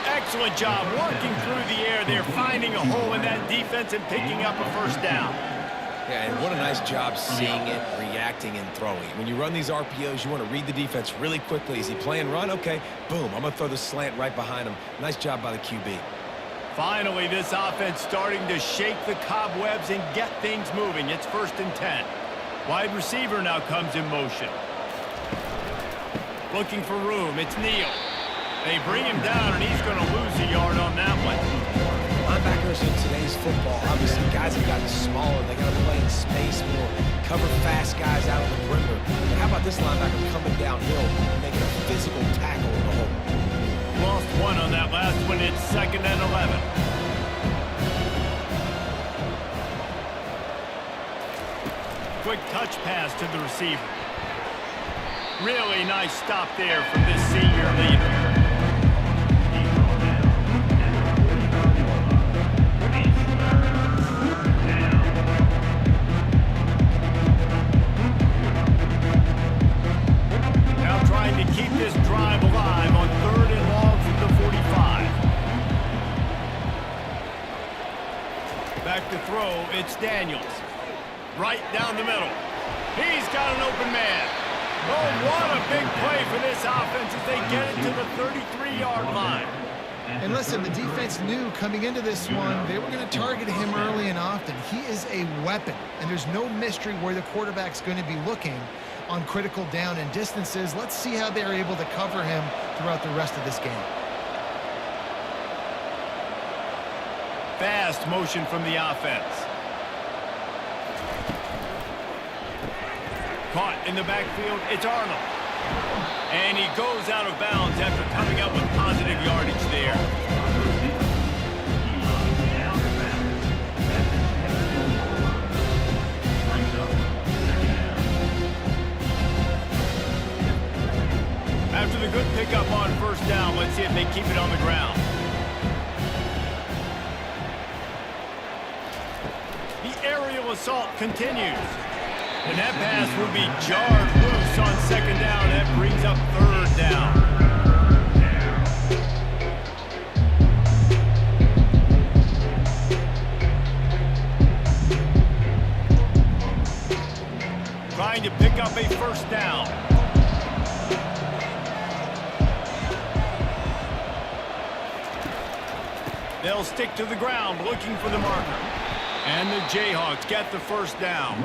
Excellent job working through the air there, finding a hole in that defense and picking up a first down. Yeah, and what a nice job seeing it, reacting, and throwing. When you run these RPOs, you want to read the defense really quickly. Is he playing run? Okay, boom, I'm going to throw the slant right behind him. Nice job by the QB. Finally, this offense starting to shake the cobwebs and get things moving. It's 1st and 10. Wide receiver now comes in motion. Looking for room, it's Neal. They bring him down, and he's going to lose a yard on that one. Linebackers in today's football, obviously guys have gotten smaller. They got to play in space more, cover fast guys out of the perimeter. But how about this linebacker coming downhill, making a physical tackle in the hole? Lost one on that last one. It's 2nd and 11. Quick touch pass to the receiver. Really nice stop there from this senior leader. Now trying to keep this drive alive on 3rd and long from the 45. Back to throw, it's Daniels. Right down the middle. He's got an open man. Oh, what a big play for this offense as they get it to the 33-yard line. And listen, the defense knew coming into this one, they were going to target him early and often. He is a weapon, and there's no mystery where the quarterback's going to be looking on critical down and distances. Let's see how they're able to cover him throughout the rest of this game. Fast motion from the offense. Caught in the backfield, it's Arnold. And he goes out of bounds after coming up with positive yardage there. After the good pickup on first down, let's see if they keep it on the ground. The aerial assault continues. And that pass will be jarred loose on second down. That brings up third down. Trying to pick up a first down. They'll stick to the ground looking for the marker. And the Jayhawks get the first down.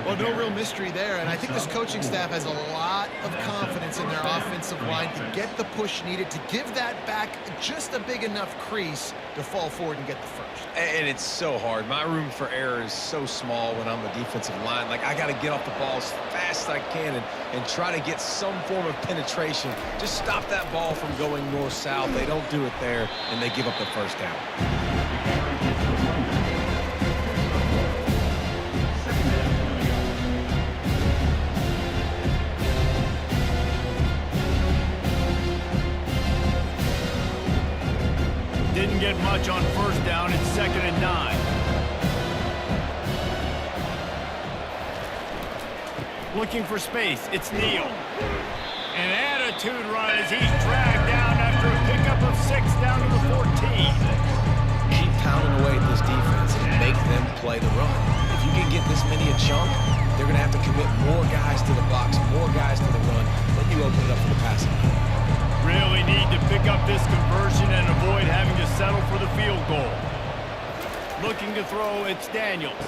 Well, no real mystery there, and I think this coaching staff has a lot of confidence in their offensive line to get the push needed to give that back just a big enough crease to fall forward and get the first. And it's so hard. My room for error is so small when I'm the defensive line. Like, I got to get off the ball as fast as I can and try to get some form of penetration. Just stop that ball from going north-south. They don't do it there, and they give up the first down. Didn't get much on first down. It's 2nd and 9. Looking for space. It's Neal. An attitude run as he's dragged down after a pickup of 6 down to the 14. Keep pounding away at this defense and make them play the run. If you can get this many a chunk, they're going to have to commit more guys to the box, more guys to the run. Then you open it up for the passing game. Really need to pick up this conversion and avoid having to settle for the field goal. Looking to throw, it's Daniels.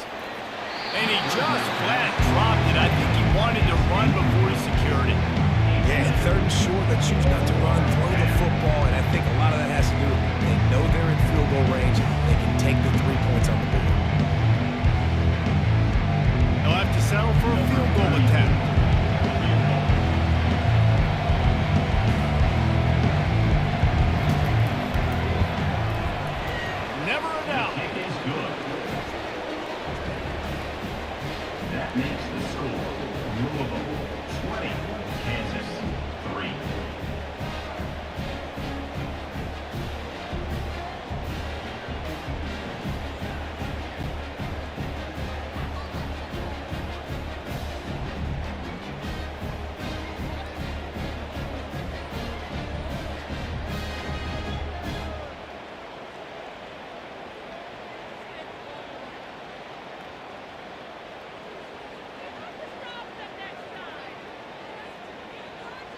And he just flat dropped it. I think he wanted to run before he secured it. Yeah, and 3rd and short, they choose not to run, throw the football, and I think a lot of that has to do with they know they're in field goal range. They can take the 3 points on the board. They'll have to settle for a field goal attempt. Never a doubt. Kick is good. That makes the score Louisville 20, Kansas 3.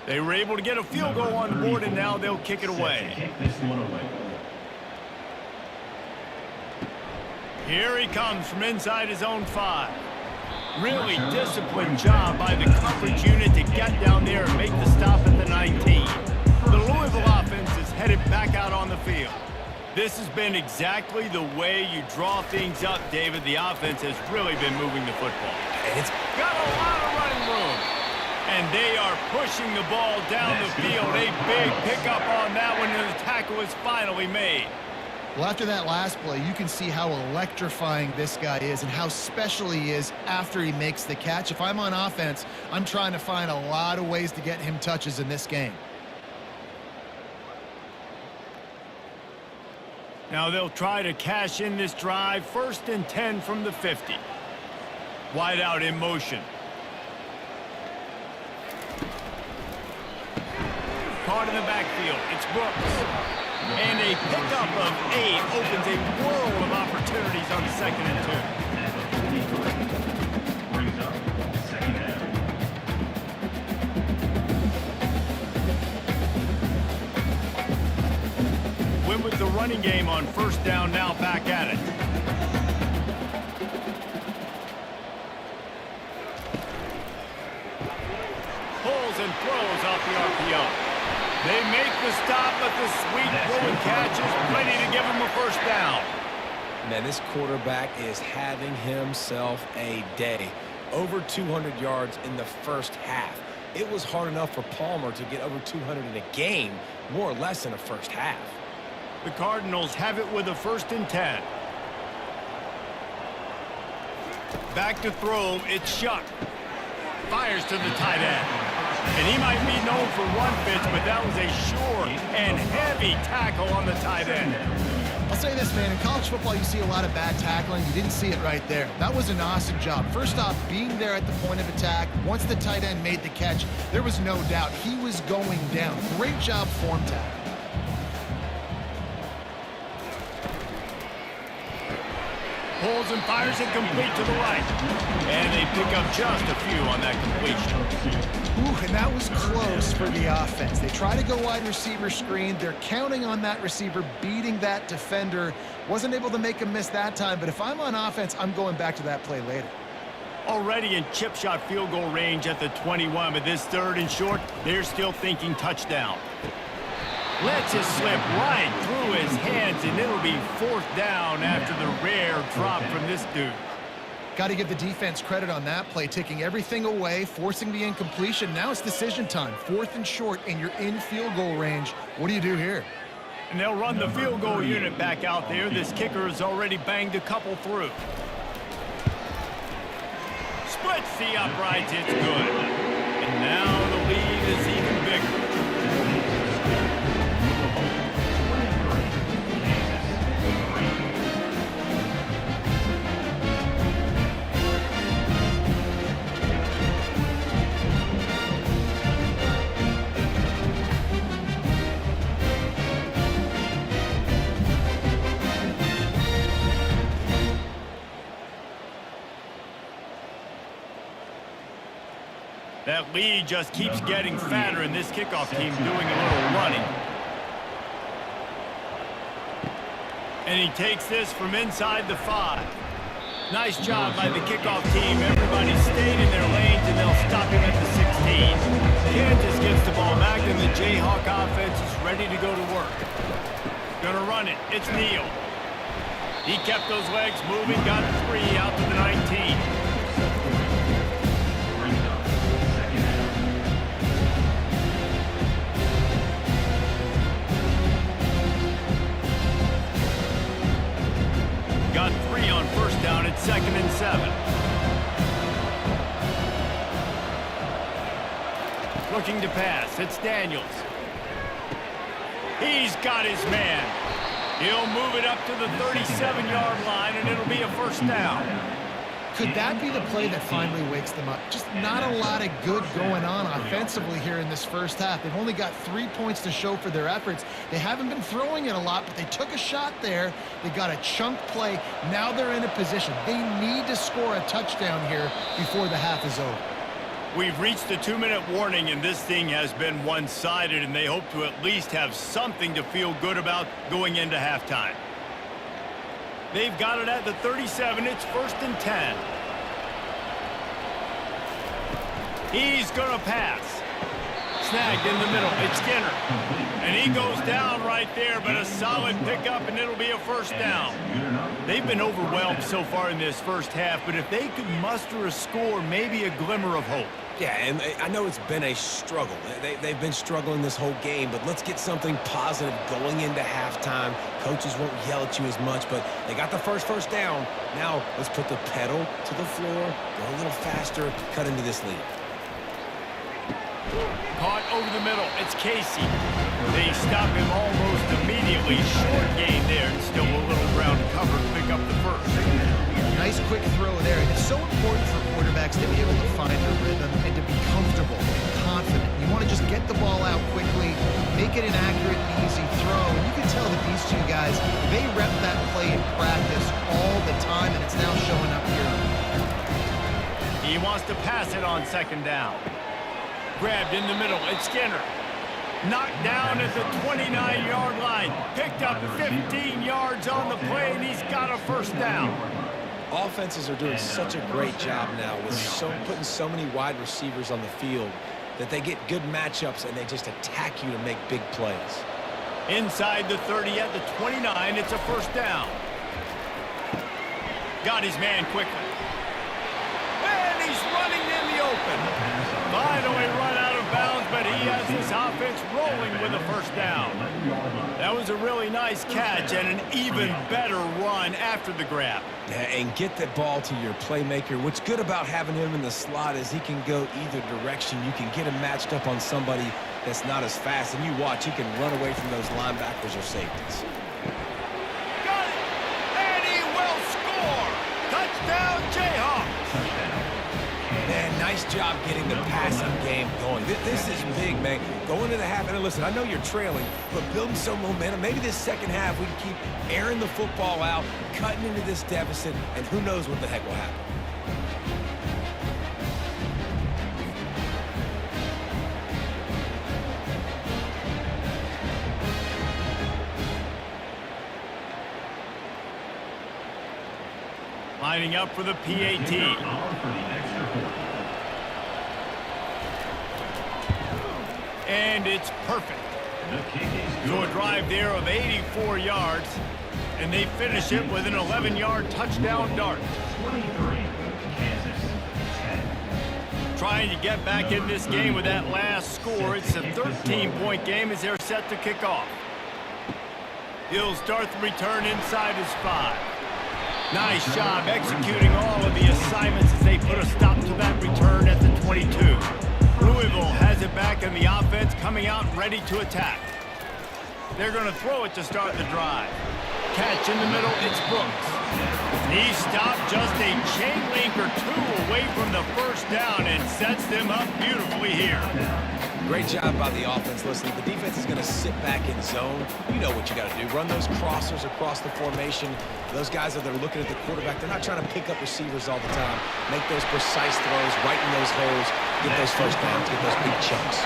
They were able to get a field goal on the board, and now they'll kick it away. Kick this one away. Here he comes from inside his own 5. Really disciplined job by the coverage unit to get down there and make the stop at the 19. The Louisville offense is headed back out on the field. This has been exactly the way you draw things up, David. The offense has really been moving the football. It's Got a lot of running room. And they are pushing the ball down the field. A big pickup on that one, and the tackle is finally made. Well, after that last play, you can see how electrifying this guy is and how special he is after he makes the catch. If I'm on offense, I'm trying to find a lot of ways to get him touches in this game. Now they'll try to cash in this drive. 1st and 10 from the 50. Wide out in motion. Caught in the backfield. It's Brooks. And a pickup of 8 opens a world of opportunities on 2nd and 2. Brings up second down. Win with the running game on 1st down, now back at it. Pulls and throws off the RPO. They make the stop, but the sweet throw and catch is plenty to give them a 1st down. Man, this quarterback is having himself a day. Over 200 yards in the first half. It was hard enough for Palmer to get over 200 in a game, more or less in a first half. The Cardinals have it with a 1st and 10. Back to throw, it's Shuck. Fires to the tight end. And he might be known for run fits, but that was a sure and heavy tackle on the tight end. I'll say this, man. In college football, you see a lot of bad tackling. You didn't see it right there. That was an awesome job. First off, being there at the point of attack. Once the tight end made the catch, there was no doubt he was going down. Great job form tackle. Pulls and fires it complete to the right. And they pick up just a few on that completion. Ooh, and that was close for the offense. They try to go wide receiver screen. They're counting on that receiver beating that defender. Wasn't able to make a miss that time, but if I'm on offense, I'm going back to that play later. Already in chip shot field goal range at the 21, but this 3rd and short, they're still thinking touchdown. Lets it slip right through his hands, and it'll be 4th down after the rare drop from this dude. Got to give the defense credit on that play, taking everything away, forcing the incompletion. Now it's decision time. 4th and short, and you're in field goal range. What do you do here? And they'll run the field goal unit back out there. This kicker has already banged a couple through. Splits the uprights, it's good. And now the lead is even bigger. That lead just keeps getting fatter, and this kickoff team doing a little running. And he takes this from inside the 5. Nice job by the kickoff team. Everybody stayed in their lanes, and they'll stop him at the 16. Kansas gets the ball back, and the Jayhawk offense is ready to go to work. Gonna run it. It's Neal. He kept those legs moving, got 3 out to the 19. Got 3 on 1st down at 2nd and 7. Looking to pass. It's Daniels. He's got his man. He'll move it up to the 37-yard line, and it'll be a 1st down. Could that be the play that finally wakes them up? Just not a lot of good going on offensively here in this first half. They've only got 3 points to show for their efforts. They haven't been throwing it a lot, but they took a shot there. They got a chunk play. Now they're in a position. They need to score a touchdown here before the half is over. We've reached the 2-minute warning, and this thing has been one-sided, and they hope to at least have something to feel good about going into halftime. They've got it at the 37. It's 1st and 10. He's going to pass. Snagged in the middle. It's Skinner. And he goes down right there, but a solid pickup, and it'll be a 1st down. They've been overwhelmed so far in this first half, but if they could muster a score, maybe a glimmer of hope. Yeah, and I know it's been a struggle. They've been struggling this whole game, but let's get something positive going into halftime. Coaches won't yell at you as much, but they got the first down. Now let's put the pedal to the floor, go a little faster, cut into this lead. Caught over the middle. It's Casey. They stop him almost immediately. Short gain there, and still a little ground cover to pick up the 1st. Nice quick throw there. And it's so important for quarterbacks to be able to find their rhythm and to be comfortable and confident. You want to just get the ball out quickly, make it an accurate and easy throw. And you can They rep that play in practice all the time, and it's now showing up here. He wants to pass it on second down. Grabbed in the middle. It's Skinner. Knocked down at the 29-yard line. Picked up 15 yards on the play, and he's got a first down. Offenses are doing such a great job now with putting so many wide receivers on the field that they get good matchups and they just attack you to make big plays. Inside the 30 at the 29, it's a first down. Got his man quickly. And he's running in the open. Finally run out of bounds, but he has this offense rolling with a first down. That was a really nice catch and an even better run after the grab. Yeah, and get the ball to your playmaker. What's good about having him in the slot is he can go either direction. You can get him matched up on somebody that's not as fast, and you watch, he can run away from those linebackers or safeties. Got it! And he will score! Touchdown, Jayhawks! Man, nice job getting the passing game going. This is big, man. Going into the half, and listen, I know you're trailing, but building some momentum. Maybe this second half we can keep airing the football out, cutting into this deficit, and who knows what the heck will happen. Lining up for the PAT. And it's perfect. So a drive there of 84 yards, and they finish it with an 11-yard touchdown dart. 23, Kansas 10. Trying to get back in this game with that last score. It's a 13-point game as they're set to kick off. He'll start the return inside his 5. Nice job executing all of the assignments as they put a stop to that return at the 22. Louisville has it back in the offense, coming out ready to attack. They're going to throw it to start the drive. Catch in the middle, it's Brooks. He stopped just a chain link or two away from the first down and sets them up beautifully here. Great job by the offense. Listen, the defense is going to sit back in zone. You know what you got to do. Run those crossers across the formation. Those guys that are looking at the quarterback, they're not trying to pick up receivers all the time. Make those precise throws, right in those holes, get those first downs, get those big chunks.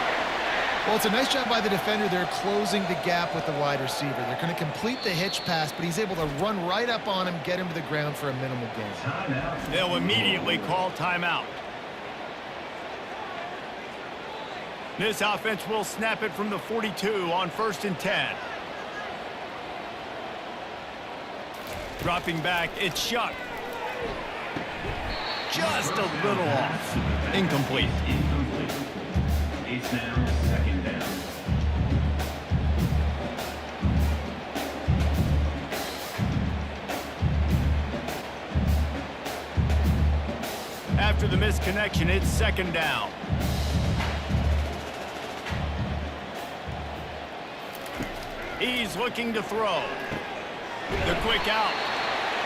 Well, it's a nice job by the defender. They're closing the gap with the wide receiver. They're going to complete the hitch pass, but he's able to run right up on him, get him to the ground for a minimal gain. They'll immediately call timeout. This offense will snap it from the 42 on 1st and 10. Dropping back, it's Shuck. Just a little off. Incomplete. It's now second down. After the misconnection, it's second down. He's looking to throw. The quick out.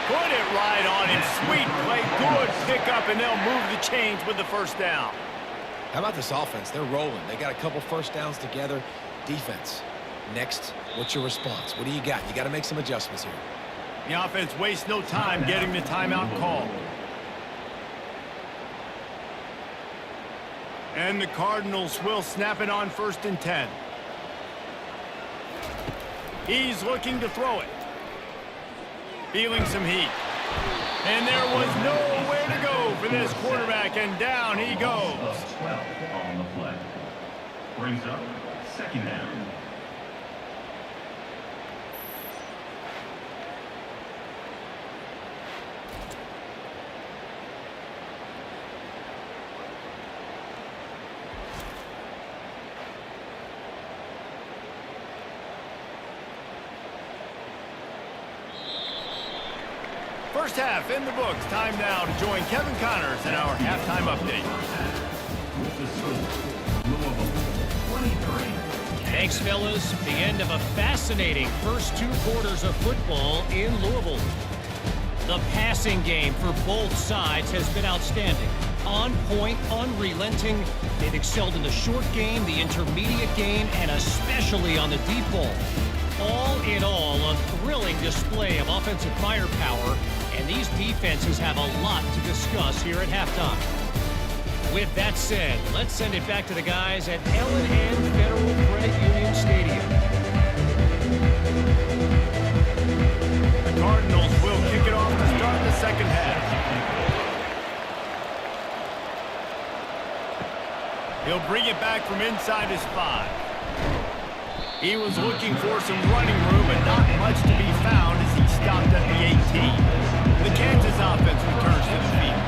Put it right on him. Sweet play. Good pickup, and they'll move the chains with the first down. How about this offense? They're rolling. They got a couple first downs together. Defense. Next, what's your response? What do you got? You got to make some adjustments here. The offense wastes no time getting the timeout call. And the Cardinals will snap it on 1st and 10. He's looking to throw it. Feeling some heat. And there was nowhere to go for this quarterback, and down he goes. 12 on the play. Brings up second down. First half in the books. Time now to join Kevin Connors in our halftime update. With the score, Louisville 23. Thanks, fellas. The end of a fascinating first 2 quarters of football in Louisville. The passing game for both sides has been outstanding. On point, unrelenting. They've excelled in the short game, the intermediate game, and especially on the deep ball. All in all, a thrilling display of offensive firepower, and these defenses have a lot to discuss here at halftime. With that said, let's send it back to the guys at L&N Federal Credit Union Stadium. The Cardinals will kick it off to start the second half. He'll bring it back from inside his 5. He was looking for some running room, but not much to be found as he stopped at the 18. The Kansas offense returns to the field.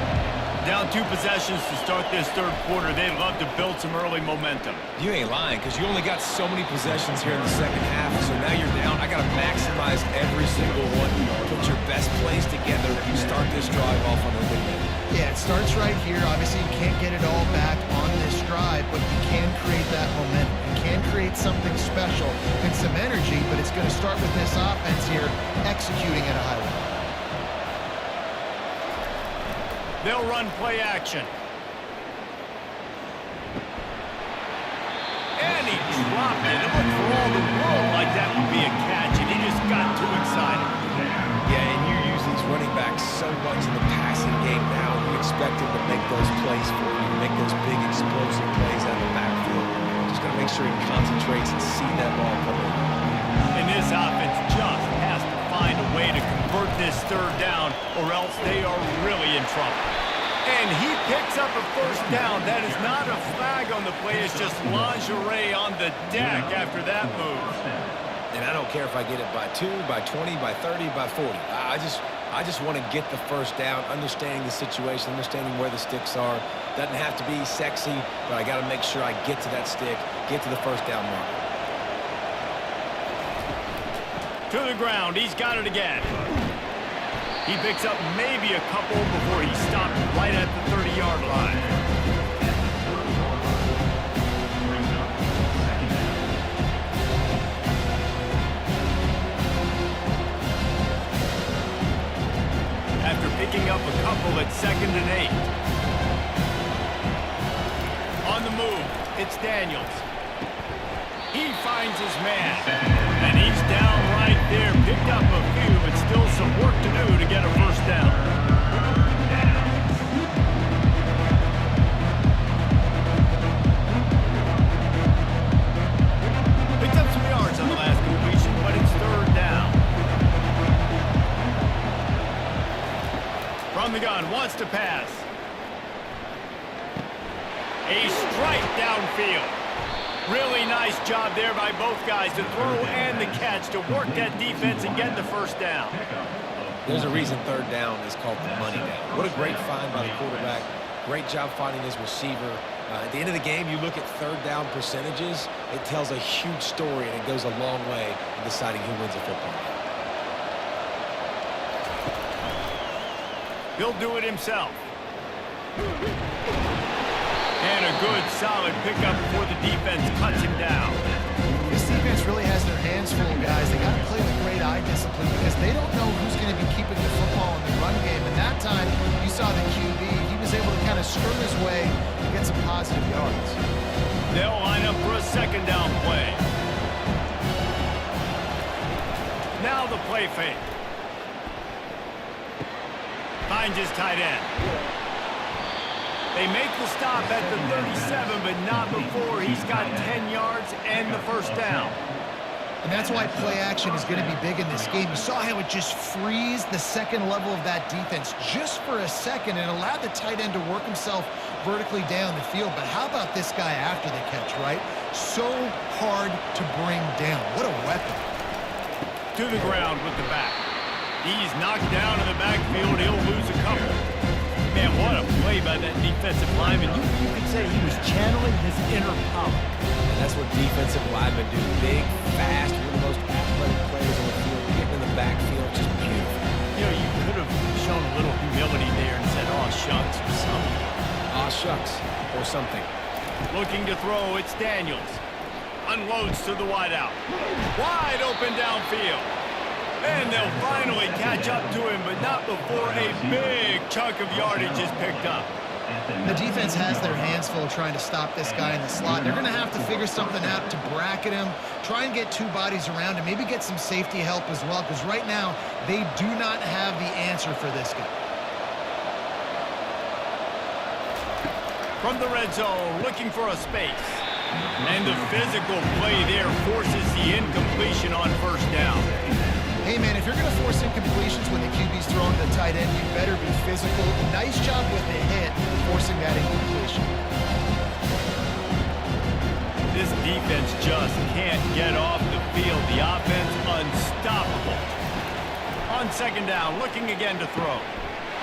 Down 2 possessions to start this third quarter. They'd love to build some early momentum. You ain't lying, because you only got so many possessions here in the second half, so now you're down. I got to maximize every single one. Put your best plays together and start this drive off on a good note. Yeah, it starts right here. Obviously, you can't get it all back on this drive, but you can create that momentum. You can create something special and some energy, but it's going to start with this offense here executing at a high level. They'll run play action. And he dropped it. It looked for all the world like that would be a catch, and he just got too excited. Yeah, and you use these running backs so much in the passing game now. You expect him to make those plays for you, make those big explosive plays out of the backfield. Just got to make sure he concentrates and see that ball come in. And this offense just has to find a way to convert this third down, or else they are really in trouble. And he picks up a first down. That is not a flag on the play. It's just lingerie on the deck after that move. And I don't care if I get it by 2, by 20, by 30, by 40. I just want to get the first down, understanding the situation, understanding where the sticks are. Doesn't have to be sexy, but I got to make sure I get to that stick, get to the first down mark. To the ground. He's got it again. He picks up maybe a couple before he stopped right at the 30-yard line. After picking up a couple at 2nd and 8. On the move, it's Daniels. He finds his man, and he's down right there. Picked up a few, but still some work to do to get a first down. Picked up some yards on the last completion, but it's third down. From the gun, wants to pass. A strike downfield. Really nice job there by both guys, the throw and the catch, to work that defense and get the first down. There's a reason third down is called the money down. What a great find by the quarterback. Great job finding his receiver. At the end of the game, you look at third down percentages, it tells a huge story, and it goes a long way in deciding who wins a football game. He'll do it himself. And a good, solid pickup before the defense cuts him down. This defense really has their hands full, guys. They got to play with great eye discipline because they don't know who's going to be keeping the football in the run game. And that time, you saw the QB. He was able to kind of screw his way and get some positive yards. They'll line up for a second down play. Now the play fake. Finds his tight end. They make the stop at the 37, but not before he's got 10 yards and the first down. And that's why play action is going to be big in this game. You saw how it just frees the second level of that defense just for a second and allowed the tight end to work himself vertically down the field. But how about this guy after the catch, right? So hard to bring down. What a weapon. To the ground with the back. He's knocked down in the backfield. He'll lose a couple. Man, what a play by that defensive lineman. You could say he was channeling his inner power. And that's what defensive linemen do. Big, fast, one of the most athletic players on the field. Getting in the backfield, just beautiful. You know, you could have shown a little humility there and said, "Aw, shucks," or something. Aw, shucks, or something. Looking to throw, it's Daniels. Unloads to the wideout. Wide open downfield. And they'll finally catch up to him, but not before a big chunk of yardage is picked up. The defense has their hands full trying to stop this guy in the slot. They're going to have to figure something out to bracket him, try and get two bodies around him, maybe get some safety help as well, because right now they do not have the answer for this guy. From the red zone, looking for a space. And the physical play there forces the incompletion on first down. Hey, man, if you're going to force incompletions when the QB's throwing to the tight end, you better be physical. Nice job with the hit, forcing that incompletion. This defense just can't get off the field. The offense unstoppable. On second down, looking again to throw.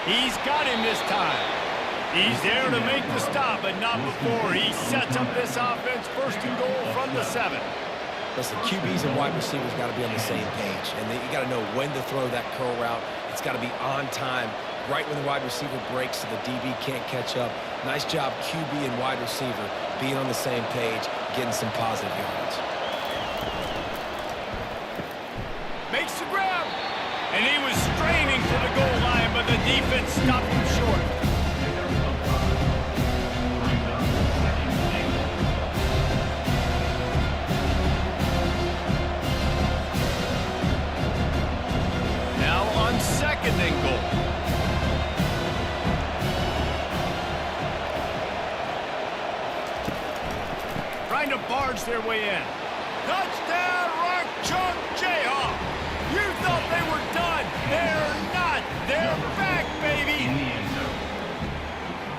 He's got him this time. He's there to make the stop, but not before. He sets up this offense first and goal from the 7. Listen, QBs and wide receivers got to be on the same page, and you got to know when to throw that curl route. It's got to be on time, right when the wide receiver breaks so the DB can't catch up. Nice job, QB and wide receiver, being on the same page, getting some positive yards. Makes the grab, and he was straining for the goal line, but the defense stopped him short. Second and goal. Trying to barge their way in. Touchdown, Rock Chalk Jayhawk. You thought they were done. They're not. They're back, baby.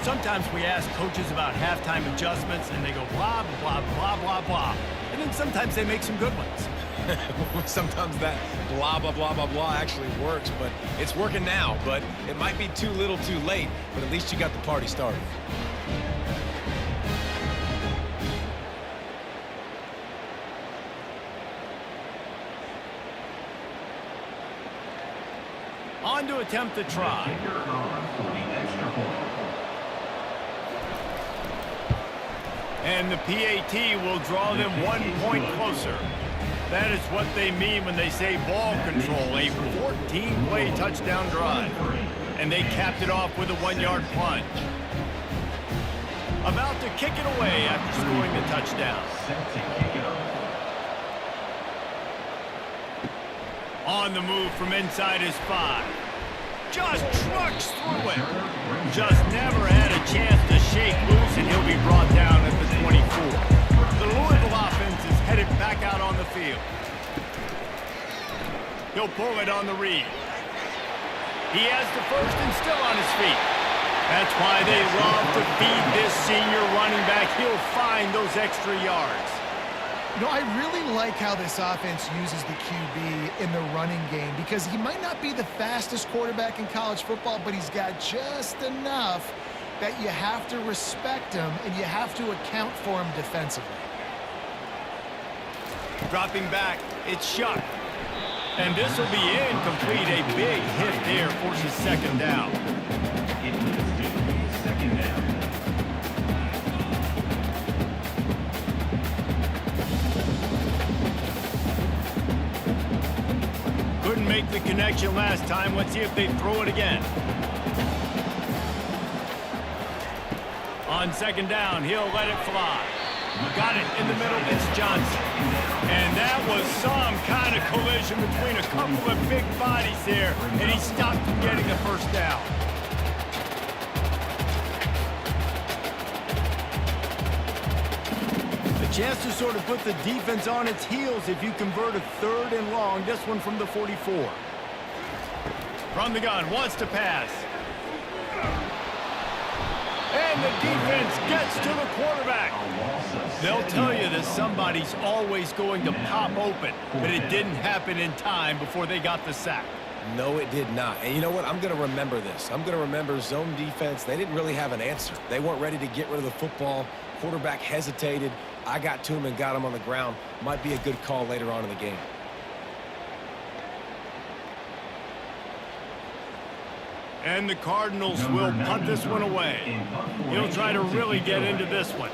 Sometimes we ask coaches about halftime adjustments, and they go blah, blah, blah, blah, blah. And then sometimes they make some good ones. Sometimes that blah, blah, blah, blah, blah actually works, but it's working now. But it might be too little too late, but at least you got the party started. On to attempt the try. And the PAT will draw them 1 point closer. That is what they mean when they say ball control, a 14-play touchdown drive. And they capped it off with a 1-yard plunge. About to kick it away after scoring the touchdown. On the move from inside his 5. Just trucks through it. Just never had a chance to shake loose, and he'll be brought down at the 24. The Louisville offense is headed back out on the field. He'll pull it on the read. He has the first and still on his feet. That's why they love to feed this senior running back. He'll find those extra yards. You know, I really like how this offense uses the QB in the running game because he might not be the fastest quarterback in college football, but he's got just enough that you have to respect him and you have to account for him defensively. Dropping back, it's Shuck. And this will be incomplete. A big hit there forces second down. It is second down. Couldn't make the connection last time. Let's see if they throw it again. On second down, he'll let it fly. Got it in the middle, it's Johnson. And that was some kind of collision between a couple of big bodies there, and he stopped from getting the first down. A chance to sort of put the defense on its heels if you convert a 3rd and long. This one from the 44. From the gun, wants to pass. And the defense gets to the quarterback. They'll tell you that somebody's always going to pop open, but it didn't happen in time before they got the sack. No, it did not. And you know what? I'm going to remember this. I'm going to remember zone defense. They didn't really have an answer. They weren't ready to get rid of the football. Quarterback hesitated. I got to him and got him on the ground. Might be a good call later on in the game. And the Cardinals will punt this one away. He'll try to really get into this one.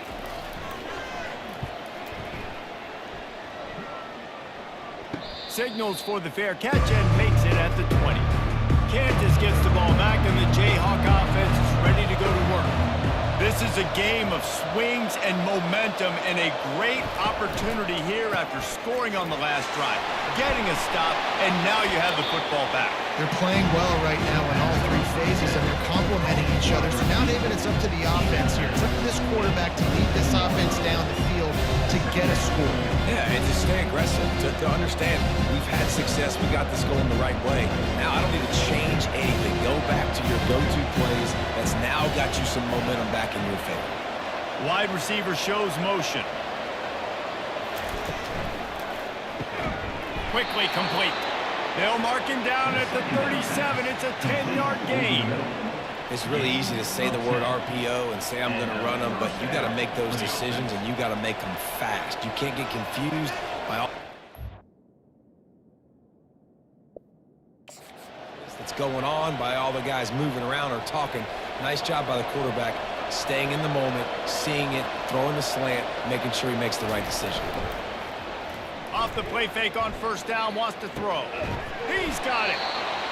Signals for the fair catch and makes it at the 20. Kansas gets the ball back, and the Jayhawk offense is ready to go to work. This is a game of swings and momentum and a great opportunity here after scoring on the last drive, getting a stop, and now you have the football back. They're playing well right now in all three phases, and they're complementing each other. So now, David, it's up to the offense here. It's up to this quarterback to lead this offense down the field to get a score. Yeah, and to stay aggressive, to understand we've had success, we got this going the right way. Now I don't need to change anything. Go back to your go-to plays. That's now got you some momentum back in your favor. Wide receiver shows motion. Quickly complete. They'll mark him down at the 37. It's a 10-yard gain. It's really easy to say the word RPO and say I'm going to run them, but you got to make those decisions and you got to make them fast. You can't get confused by all that's going on, by all the guys moving around or talking. Nice job by the quarterback, staying in the moment, seeing it, throwing the slant, making sure he makes the right decision. Off the play fake on first down, wants to throw. He's got it.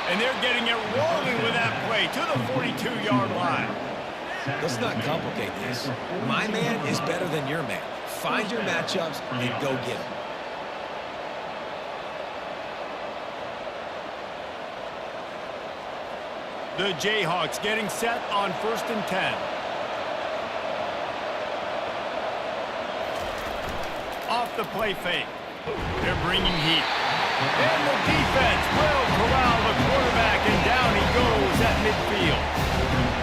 And they're getting it rolling with that play to the 42-yard line. Let's not complicate this. My man is better than your man. Find your matchups and go get them. The Jayhawks getting set on 1st and 10. Off the play fake. They're bringing heat. And the defense will corral the quarterback, and down he goes at midfield.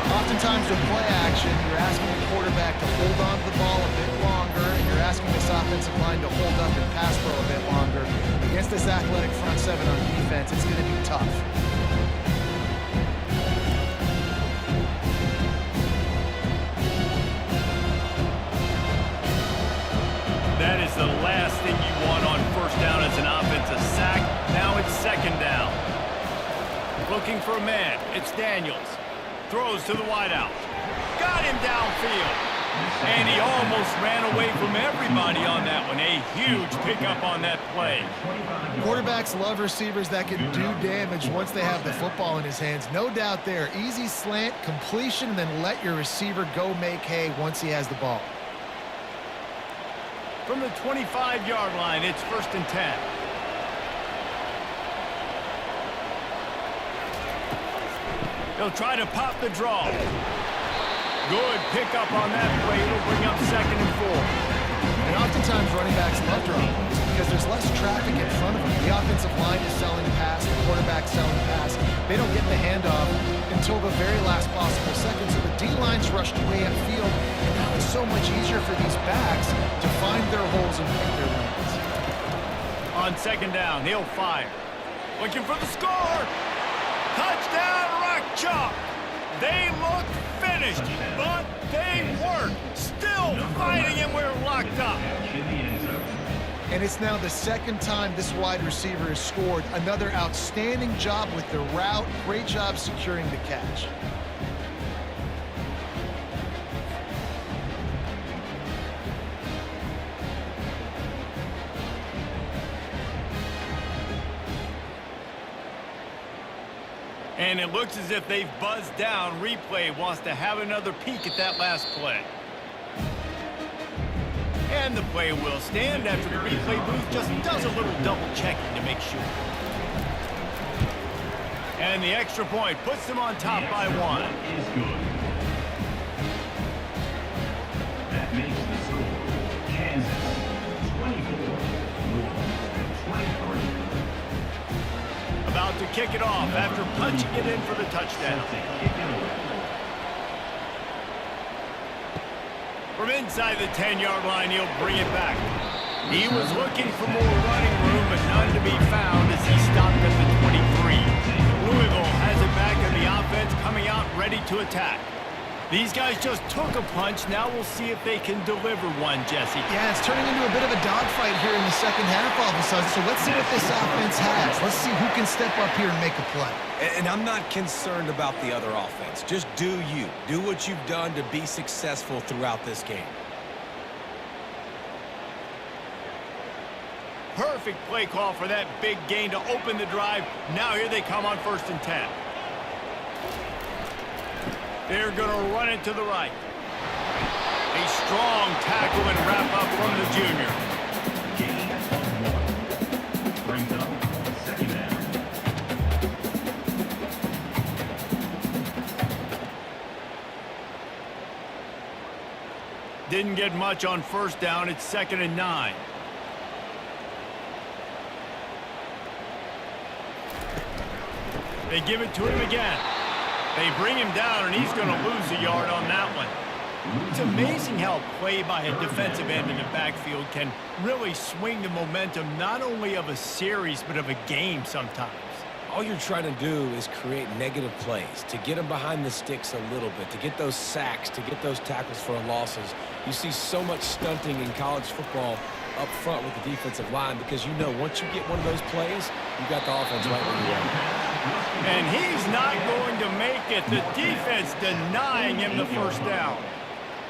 Oftentimes with play action, you're asking the quarterback to hold on to the ball a bit longer, and you're asking this offensive line to hold up and pass pro a bit longer. Against this athletic front seven on defense, it's going to be tough. That is the last thing you want on first down as an offensive sack. Now it's 2nd down. Looking for a man. It's Daniels. Throws to the wideout. Got him downfield. And he almost ran away from everybody on that one. A huge pickup on that play. Quarterbacks love receivers that can do damage once they have the football in his hands. No doubt there. Easy slant, completion, and then let your receiver go make hay once he has the ball. From the 25-yard line, it's 1st and 10. They'll try to pop the draw. Good pickup on that play. It'll bring up 2nd and 4. And oftentimes running backs love draw plays because there's less traffic in front of them. The offensive line is selling pass, the quarterback's selling pass. They don't get the handoff until the very last possible second, so the D-line's rushed way upfield, and now it's so much easier for these backs to find their holes and pick their lanes. On 2nd down, he'll fire. Looking for the score. Touchdown, Rock Chalk. They look finished, but they weren't. Still fighting, and we're locked up. And it's now the 2nd time this wide receiver has scored. Another outstanding job with the route. Great job securing the catch. And it looks as if they've buzzed down. Replay wants to have another peek at that last play. And the play will stand after the replay booth just does a little double checking to make sure. And the extra point puts them on top by 1. Is good. That makes the score Kansas 24, Louisville 23. About to kick it off after punching it in for the touchdown. From inside the 10-yard line, he'll bring it back. He was looking for more running room, but none to be found as he stopped at the 23. Louisville has it back in the offense, coming out ready to attack. These guys just took a punch. Now we'll see if they can deliver one, Jesse. Yeah, it's turning into a bit of a dogfight here in the 2nd half all of a sudden. So let's see what this offense has. Let's see who can step up here and make a play. And I'm not concerned about the other offense. Just do you. Do what you've done to be successful throughout this game. Perfect play call for that big gain to open the drive. Now here they come on 1st and 10. They're going to run it to the right. A strong tackle and wrap up from the junior. Gain of 1. Brings up second down. Didn't get much on first down. It's 2nd and 9. They give it to him again. They bring him down, and he's going to lose a yard on that one. It's amazing how play by a defensive end in the backfield can really swing the momentum not only of a series but of a game sometimes. All you're trying to do is create negative plays, to get them behind the sticks a little bit, to get those sacks, to get those tackles for losses. You see so much stunting in college football up front with the defensive line because you know once you get one of those plays, you got the offense right where you want it. And he's not going to make it. The defense denying him the first down.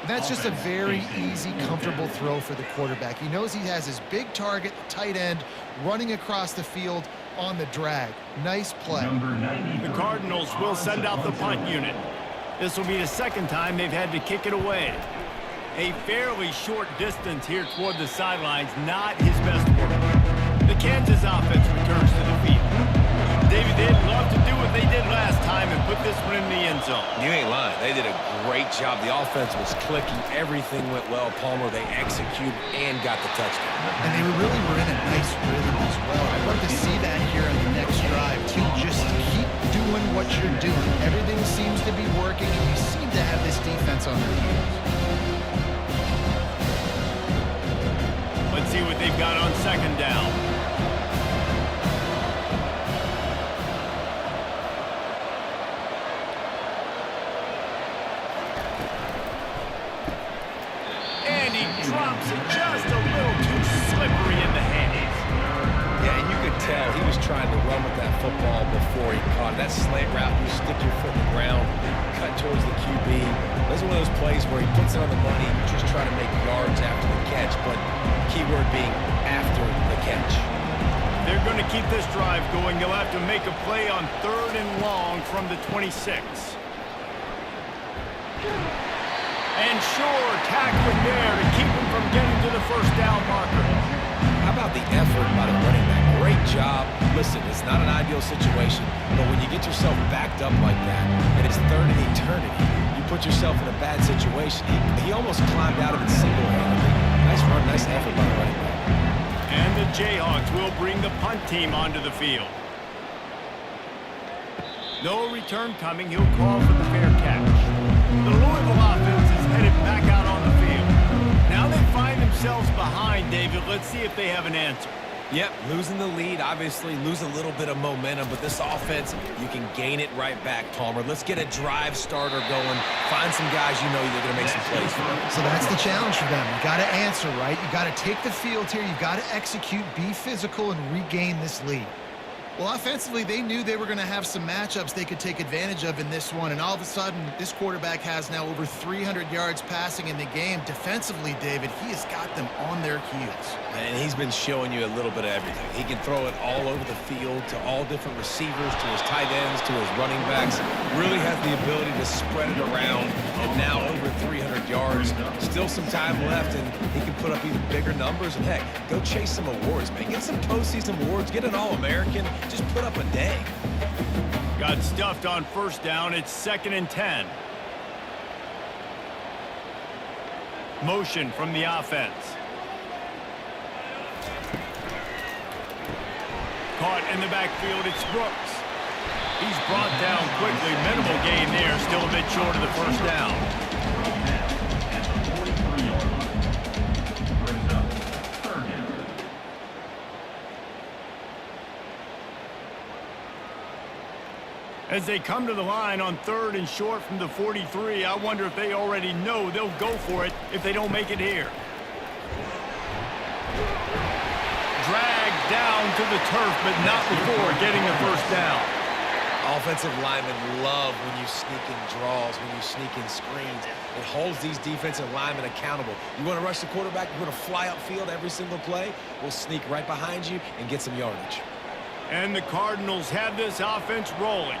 That's just a very easy, comfortable throw for the quarterback. He knows he has his big target, tight end, running across the field on the drag. Nice play. The Cardinals will send out the punt unit. This will be the second time they've had to kick it away. A fairly short distance here toward the sidelines, not his best work. The Kansas offense returns to the field. David, they'd love to do what they did last time and put this one in the end zone. You ain't lying. They did a great job. The offense was clicking. Everything went well. Palmer, they executed and got the touchdown. And they really were in a nice rhythm as well. I'd love to see that here on the next drive, too. Just keep doing what you're doing. Everything seems to be working, and you seem to have this defense on their heels. Let's see what they've got on second down. Drops it just a little too slippery in the hands. Yeah, and you could tell he was trying to run with that football before he caught it. That slant route, you stick your foot in the ground, cut towards the QB. This is one of those plays where he puts it on the money, just trying to make yards after the catch, but keyword being after the catch. They're going to keep this drive going. They'll have to make a play on 3rd and long from the 26. And sure, tackling there to keep him from getting to the first down marker. How about the effort by the running back? Great job. Listen, it's not an ideal situation, but when you get yourself backed up like that, and it's 3rd and eternity, you put yourself in a bad situation. He almost climbed out of it single-handedly. Nice run, nice effort by the running back. And the Jayhawks will bring the punt team onto the field. No return coming. He'll call for the fair catch. The Louisville offense is headed back out on the field. Now they find themselves behind, David. Let's see if they have an answer. Yep, losing the lead, obviously lose a little bit of momentum, but this offense, you can gain it right back, Palmer. Let's get a drive starter going. Find some guys you know you're going to make some plays for. So that's the challenge for them. You got to answer, right? You got to take the field here. You got to execute, be physical, and regain this lead. Well, offensively, they knew they were going to have some matchups they could take advantage of in this one, and all of a sudden, this quarterback has now over 300 yards passing in the game. Defensively, David, he has got them on their heels. And he's been showing you a little bit of everything. He can throw it all over the field to all different receivers, to his tight ends, to his running backs. Really has the ability to spread it around, and now over 300 yards. Still some time left, and he can put up even bigger numbers. And heck, go chase some awards, man. Get some postseason awards. Get an All-American. Just put up a day. Got stuffed on first down. It's 2nd and 10. Motion from the offense. Caught in the backfield. It's Brooks. He's brought down quickly. Minimal gain there. Still a bit short of the first down. At the 43-yard line. Brings up 3rd down. As they come to the line on 3rd and short from the 43, I wonder if they already know they'll go for it if they don't make it here. Dragged down to the turf, but not before getting the first down. Offensive linemen love when you sneak in draws, when you sneak in screens. It holds these defensive linemen accountable. You want to rush the quarterback, you want to fly upfield every single play, we'll sneak right behind you and get some yardage. And the Cardinals have this offense rolling.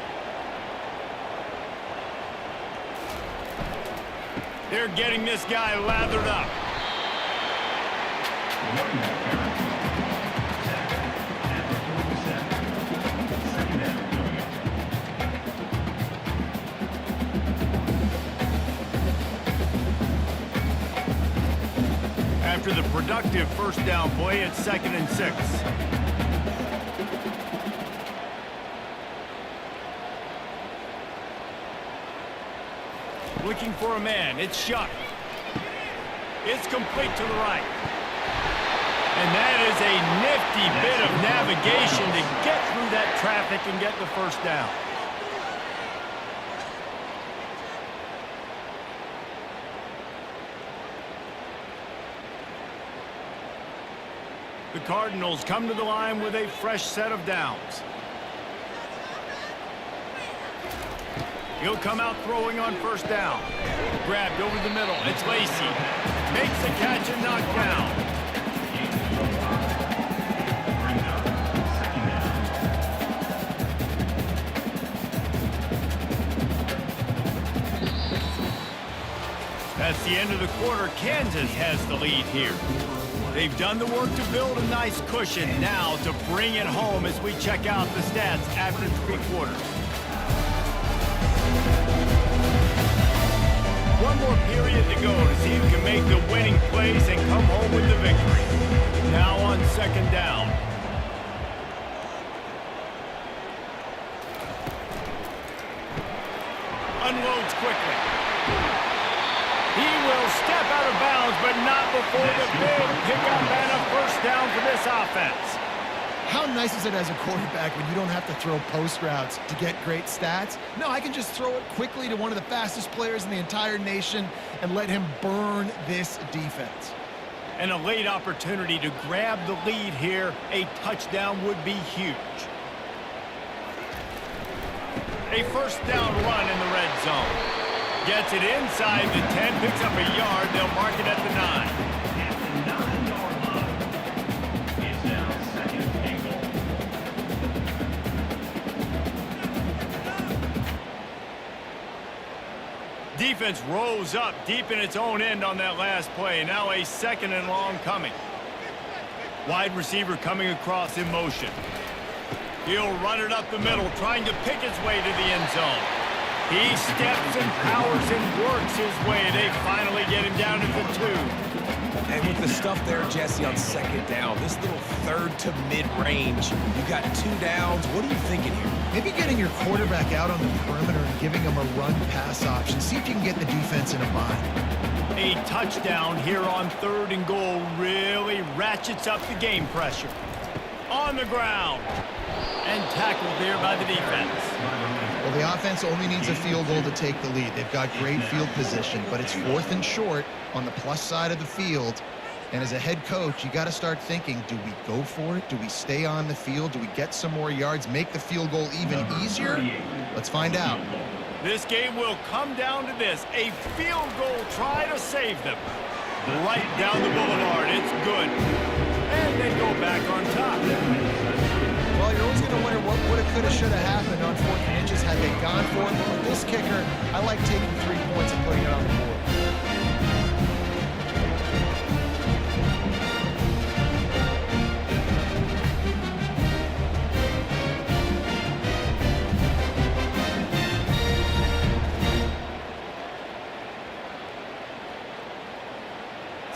They're getting this guy lathered up. Running back carry. Tackled at the 47. Second down going in. After the productive first down play, it's 2nd and 6. Looking for a man. It's Shuck. It's complete to the right. And that is a nifty bit of navigation to get through that traffic and get the first down. The Cardinals come to the line with a fresh set of downs. He'll come out throwing on first down. Grabbed over the middle. It's Lacy. Makes the catch and knocked down. Brings up second down. That's the end of the quarter. Kansas has the lead here. They've done the work to build a nice cushion. Now to bring it home as we check out the stats after 3 quarters. One more period to go to see who can make the winning plays and come home with the victory. Now on second down. Unloads quickly. He will step out of bounds, but not before the big pickup and a first down for this offense. How nice is it as a quarterback when you don't have to throw post routes to get great stats? No, I can just throw it quickly to one of the fastest players in the entire nation and let him burn this defense. And a late opportunity to grab the lead here. A touchdown would be huge. A first down run in the red zone. Gets it inside the 10, picks up a yard. They'll mark it at the 9. At the 9-yard line. It's now second and goal. Defense rose up deep in its own end on that last play. Now a 2nd and long coming. Wide receiver coming across in motion. He'll run it up the middle, trying to pick his way to the end zone. He steps and powers and works his way. They finally get him down at the 2. And with the stuff there, Jesse, on second down, this little third to mid-range, you got 2 downs. What are you thinking here? Maybe getting your quarterback out on the perimeter and giving him a run-pass option. See if you can get the defense in a bind. A touchdown here on 3rd and goal really ratchets up the game pressure. On the ground. And tackled there by the defense. Well, the offense only needs a field goal to take the lead. They've got great field position, but it's 4th and short on the plus side of the field. And as a head coach, you got to start thinking, do we go for it? Do we stay on the field? Do we get some more yards, make the field goal even easier? Let's find out. This game will come down to this. A field goal try to save them. Right down the boulevard. It's good. And they go back on top. Well, you're always going to wonder what woulda, coulda, shoulda happened on 4th and inches had they gone for it. But with this kicker, I like taking 3 points and putting it on the board.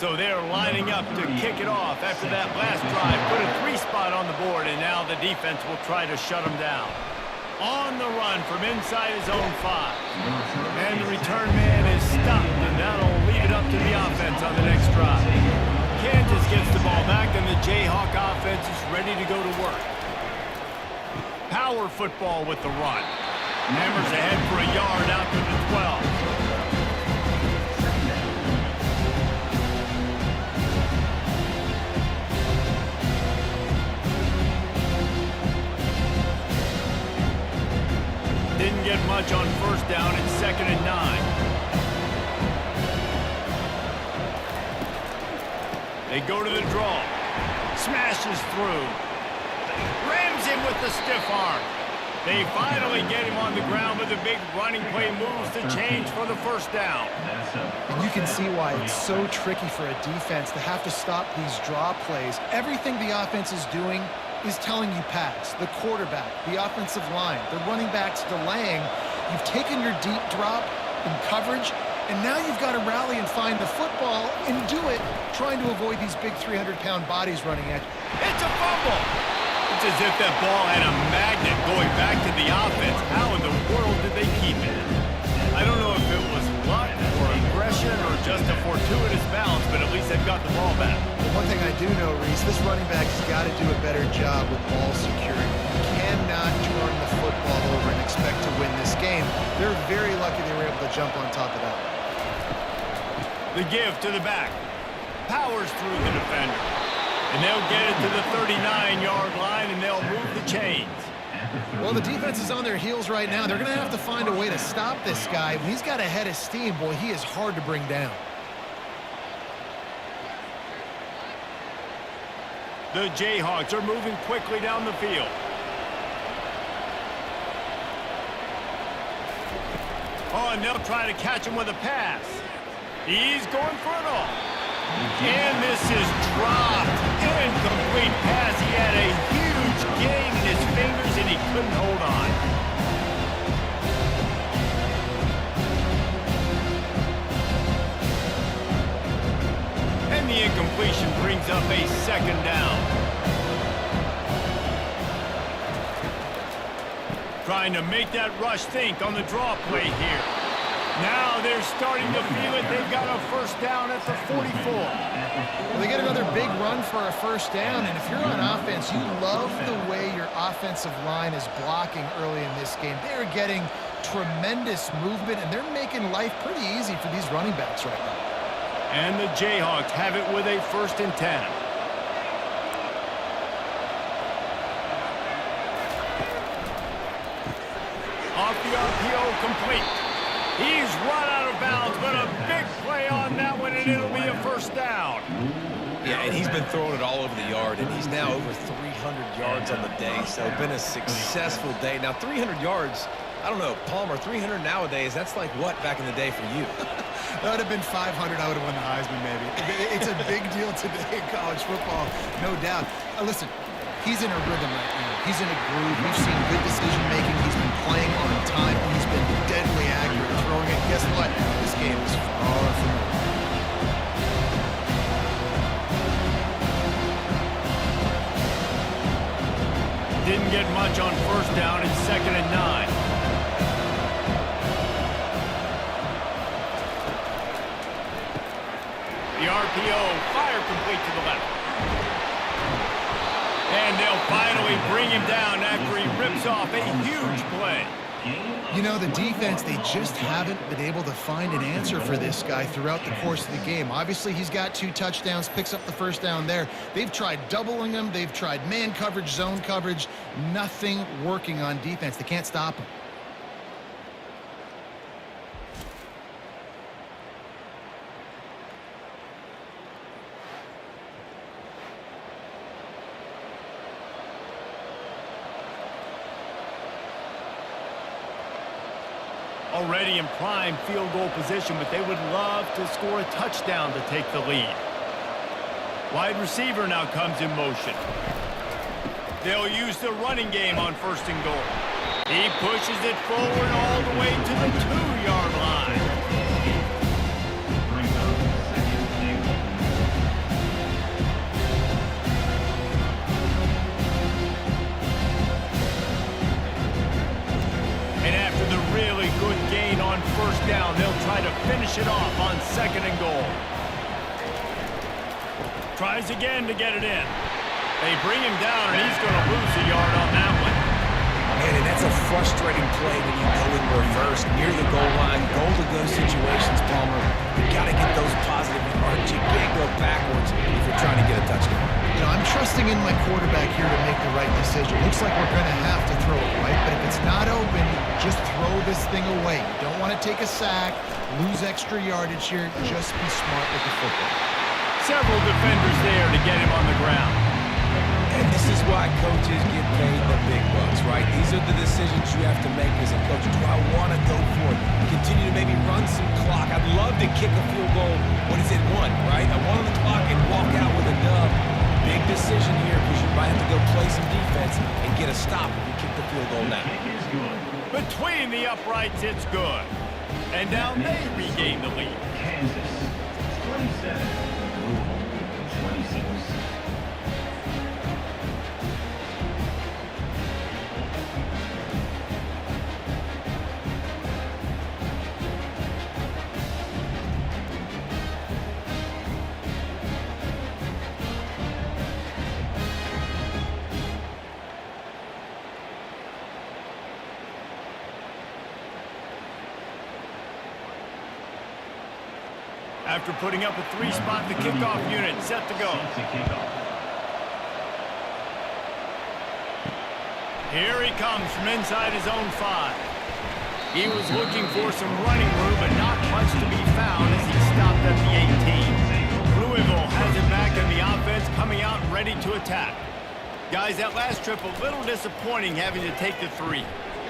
So they're lining up to kick it off after that last drive. Put a 3 spot on the board, and now the defense will try to shut them down. On the run from inside his own 5. And the return man is stopped, and that'll leave it up to the offense on the next drive. Kansas gets the ball back, and the Jayhawk offense is ready to go to work. Power football with the run. Hammers ahead for a yard out to the 12. Didn't get much on first down. It's 2nd and 9. They go to the draw. Smashes through. Rams him with the stiff arm. They finally get him on the ground with a big running play moves to change for the first down. And you can see why it's so tricky for a defense to have to stop these draw plays. Everything the offense is doing is telling you pass. The quarterback, the offensive line, the running backs delaying. You've taken your deep drop in coverage, and now you've got to rally and find the football and do it trying to avoid these big 300-pound bodies running at you. It's a fumble. It's as if that ball had a magnet going back to the offense. How in the world did they keep it? I don't know if it was luck or aggression or just a fortuitous bounce, but at least they've got the ball back. Well, one thing I do know, Reese, this running back has got to do a better job with ball security. You cannot turn the football over and expect to win this game. They're very lucky they were able to jump on top of that. The give to the back. Powers through the defender. And they'll get it to the 39-yard line, and they'll move the chains. Well, the defense is on their heels right now. They're going to have to find a way to stop this guy. When he's got a head of steam, boy, he is hard to bring down. The Jayhawks are moving quickly down the field. Oh, and they'll try to catch him with a pass. He's going for it all. And this is dropped. Incomplete pass. He had a huge gain in his fingers, and he couldn't hold on. And the incompletion brings up a second down. Trying to make that rush think on the draw play here. Now they're starting to feel it. They've got a first down at the 44. Well, they get another big run for a first down, and if you're on offense, you love the way your offensive line is blocking early in this game. They're getting tremendous movement, and they're making life pretty easy for these running backs right now. And the Jayhawks have it with a 1st and 10. Off the RPO, complete. He's run out of bounds, but a big play on that one, and it'll be a first down. Yeah, and he's been throwing it all over the yard, and he's now over 300 yards on the day, so been a successful day. Now, 300 yards, I don't know, Palmer, 300 nowadays, that's like what back in the day for you? That would have been 500. I would have won the Heisman, maybe. It's a big deal today in college football, no doubt. Listen, he's in a rhythm right now. He's in a groove. We've seen good decision-making. He's been playing on time. He's been deadly accurate throwing it. Guess what? This game is far from over. Didn't get much on first down. It's 2nd and 9. The RPO, fire complete to the left. And they'll finally bring him down after he rips off a huge play. You know, the defense, they just haven't been able to find an answer for this guy throughout the course of the game. Obviously, he's got 2 touchdowns, picks up the first down there. They've tried doubling him. They've tried man coverage, zone coverage. Nothing working on defense. They can't stop him. Already in prime field goal position, but they would love to score a touchdown to take the lead. Wide receiver now comes in motion. They'll use the running game on 1st and goal. He pushes it forward all the way to the 2-yard line. And after the really good gain on first down, they'll try to finish it off on 2nd and goal. Tries again to get it in. They bring him down, and he's going to lose a yard on that one. Man, and that's a frustrating play when you go in reverse near the goal line. Goal-to-go situations, Palmer. You got to get those positive yards. You can't go backwards if you're trying to get a touchdown. You know, I'm trusting in my quarterback here to make the right decision. Looks like we're going to have to throw it, right? But if it's not open, just throw this thing away. You don't want to take a sack, lose extra yardage here. Just be smart with the football. Several defenders there to get him on the ground. And this is why coaches get paid the big bucks, right? These are the decisions decisions you have to make as a coach. Do I want to go for it? Continue to maybe run some clock. I'd love to kick a field goal when it's at 1, right? I want on the clock and walk out with a dub. Big decision here because you might have to go play some defense and get a stop if you kick the field goal now. Between the uprights, it's good. And now they regain the lead. Kansas, 27. Louisville, 26. After putting up a 3-spot, the kickoff unit set to go. Here he comes from inside his own 5. He was looking for some running room, but not much to be found as he stopped at the 18. Louisville has it back in the offense, coming out ready to attack. Guys, that last trip a little disappointing having to take the 3.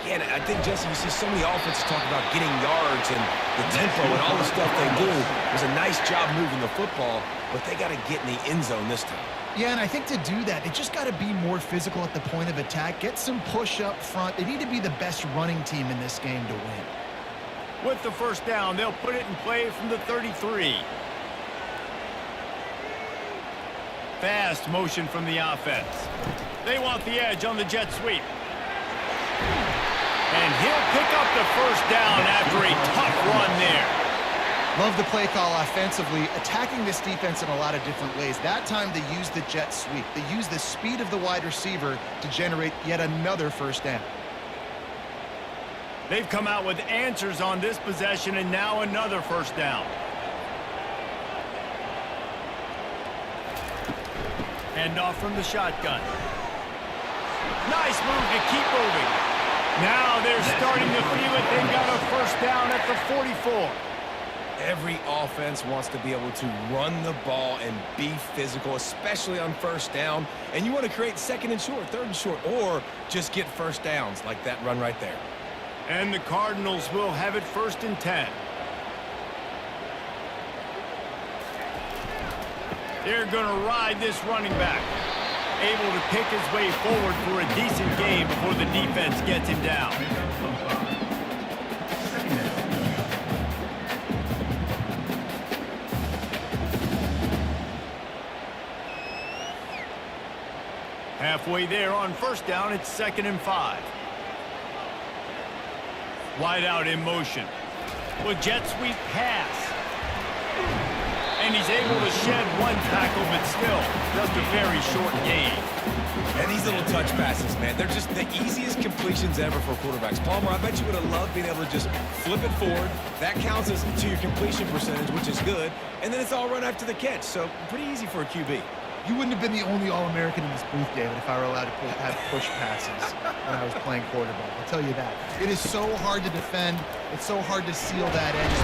Yeah, and I think, Jesse, you see so many offenses talk about getting yards and the tempo and all the stuff they do. It was a nice job moving the football, but they got to get in the end zone this time. Yeah, and I think to do that, they just got to be more physical at the point of attack, get some push up front. They need to be the best running team in this game to win. With the first down, they'll put it in play from the 33. Fast motion from the offense. They want the edge on the jet sweep. And he'll pick up the first down after a tough run there. Love the play call offensively, attacking this defense in a lot of different ways. That time they used the jet sweep. They used the speed of the wide receiver to generate yet another first down. They've come out with answers on this possession, and now another first down. Hand off from the shotgun. Nice move to keep moving. Now they're starting to feel it. They've got a first down at the 44. Every offense wants to be able to run the ball and be physical, especially on first down. And you want to create second and short, third and short, or just get first downs like that run right there. And the Cardinals will have it first and 10. They're going to ride this running back. Able to pick his way forward for a decent game before the defense gets him down. Halfway there on first down, it's 2nd and 5. Wide out in motion. With jet sweep pass. And he's able to shed one tackle, but still just a very short gain. And these little touch passes, man, they're just the easiest completions ever for quarterbacks. Palmer, I bet you would have loved being able to just flip it forward. That counts as to your completion percentage, which is good. And then it's all run after the catch, so pretty easy for a QB. You wouldn't have been the only All-American in this booth, David, if I were allowed to have push passes when I was playing quarterback. I'll tell you that. It is so hard to defend. It's so hard to seal that edge.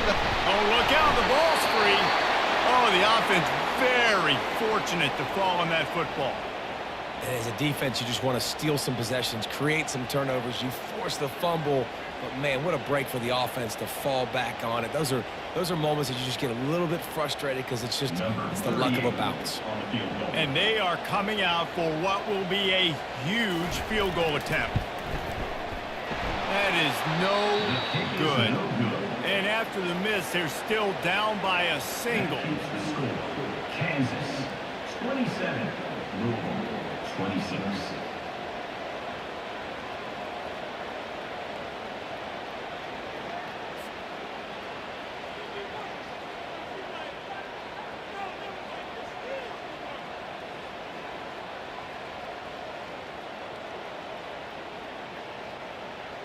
Oh, look out. The ball's free. Oh, the offense very fortunate to fall on that football. And as a defense, you just want to steal some possessions, create some turnovers. You force the fumble. But, man, what a break for the offense to fall back on it. Those are moments that you just get a little bit frustrated because it's the luck of a bounce. And they are coming out for what will be a huge field goal attempt. That is no good. And after the miss, they're still down by a single. Kansas, 27. Louisville, 26.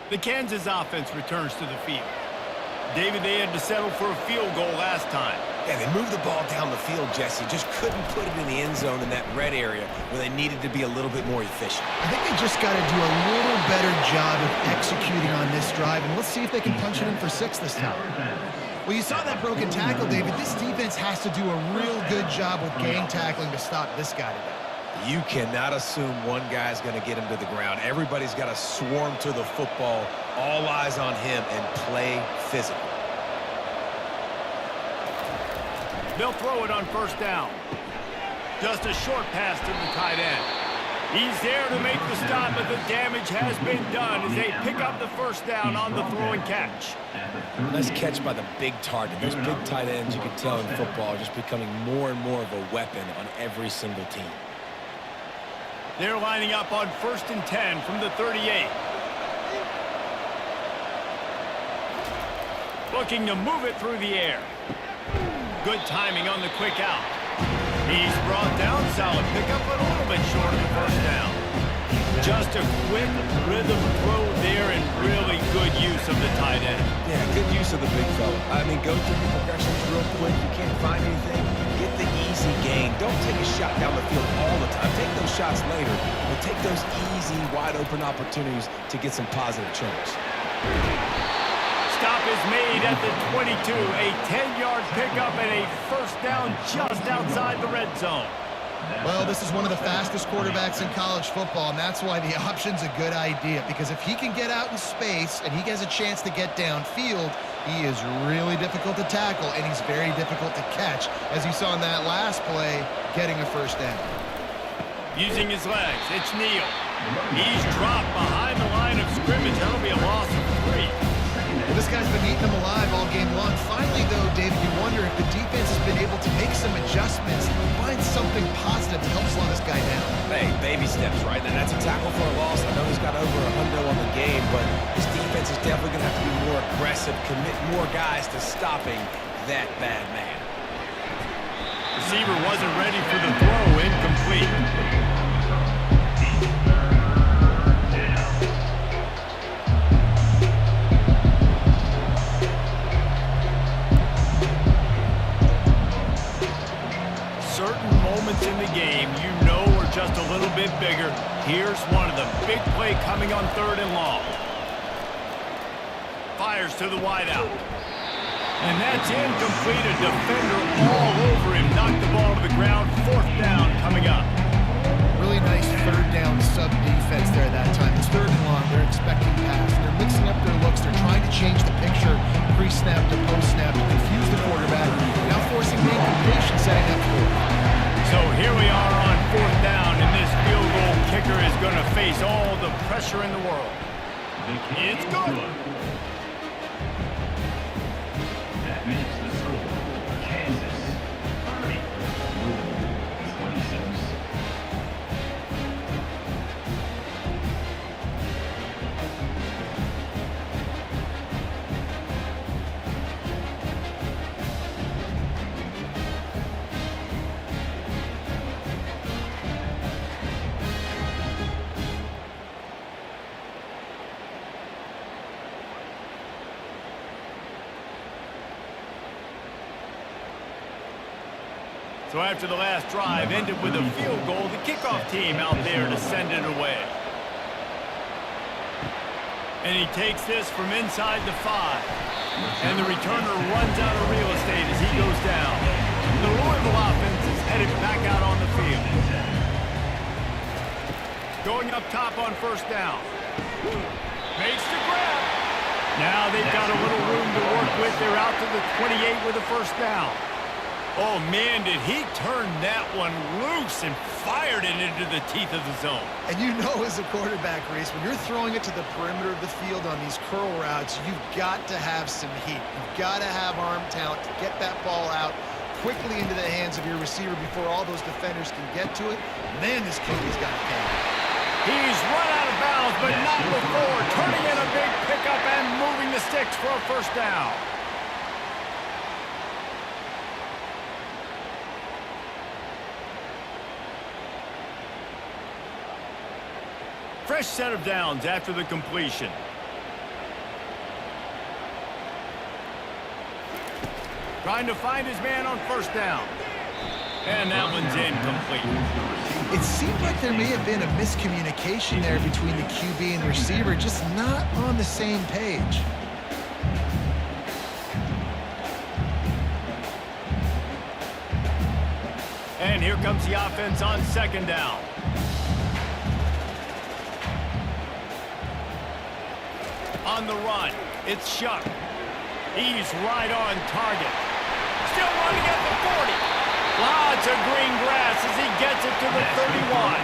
The Kansas offense returns to the field. David, they had to settle for a field goal last time. Yeah, they moved the ball down the field, Jesse. Just couldn't put it in the end zone in that red area where they needed to be a little bit more efficient. I think they just got to do a little better job of executing on this drive, and let's see if they can punch it in for 6 this time. Well, you saw that broken tackle, David. This defense has to do a real good job with gang tackling to stop this guy today. You cannot assume one guy's going to get him to the ground. Everybody's got to swarm to the football, all eyes on him, and play physical. They'll throw it on first down. Just a short pass to the tight end. He's there to make the stop, but the damage has been done as they pick up the first down on the throw and catch. Nice catch by the big target. Those big tight ends, you can tell in football, are just becoming more and more of a weapon on every single team. They're lining up on 1st and 10 from the 38. Looking to move it through the air. Good timing on the quick out. He's brought down, solid pickup, but a little bit short of the first down. Just a quick rhythm throw there and really good use of the tight end. Yeah, good use of the big fella. I mean, go through the progressions real quick. You can't find anything. Get the easy gain. Don't take a shot down the field all the time. Take those shots later, but take those easy, wide-open opportunities to get some positive chunks. Stop is made at the 22. A 10-yard pickup and a first down just outside the red zone. Well, this is one of the fastest quarterbacks in college football, and that's why the option's a good idea, because if he can get out in space and he has a chance to get downfield, he is really difficult to tackle, and he's very difficult to catch, as you saw in that last play, getting a first down. Using his legs, it's Neal. He's dropped behind the line of scrimmage. That'll be a loss of 3. Well, this guy's been eating them alive all game long. Finally, though, David, you wonder if the defense has been able to make some adjustments, find something positive to help slow this guy down. Hey, baby steps, right? And that's a tackle for a loss. I know he's got over a hundo on the game, but his defense is definitely going to have to be more aggressive, commit more guys to stopping that bad man. Receiver wasn't ready for the throw, incomplete. Certain moments in the game you know are just a little bit bigger. Here's one of them. Big play coming on 3rd and long. Fires to the wideout. And that's incomplete. A defender all over him. Knocked the ball to the ground. 4th down coming up. Really nice 3rd down sub-defense there that time. It's 3rd and long. They're expecting pass. They're mixing up their looks. They're trying to change the picture pre-snap to post-snap to confuse the quarterback. Now forcing the incompletion, setting up for it. So here we are on 4th down, and this field goal kicker is going to face all the pressure in the world. It's good. That makes the score Kansas 30, Louisville 26. So after the last drive ended with a field goal, the kickoff team out there to send it away. And he takes this from inside the 5. And the returner runs out of real estate as he goes down. The Louisville offense is headed back out on the field. Going up top on 1st down. Makes the grab. Now they've got a little room to work with. They're out to the 28 with a 1st down. Oh, man, did he turn that one loose and fired it into the teeth of the zone. And you know as a quarterback, Reese, when you're throwing it to the perimeter of the field on these curl routes, you've got to have some heat. You've got to have arm talent to get that ball out quickly into the hands of your receiver before all those defenders can get to it. Man, this QB's got a camera. He's run out of bounds, but not before. Turning in a big pickup and moving the sticks for a 1st down. Fresh set of downs after the completion. Trying to find his man on 1st down. And that one's incomplete. It seemed like there may have been a miscommunication there between the QB and the receiver, just not on the same page. And here comes the offense on 2nd down. On the run, it's Shuck. He's right on target. Still running at the 40. Lots of green grass as he gets it to the 31.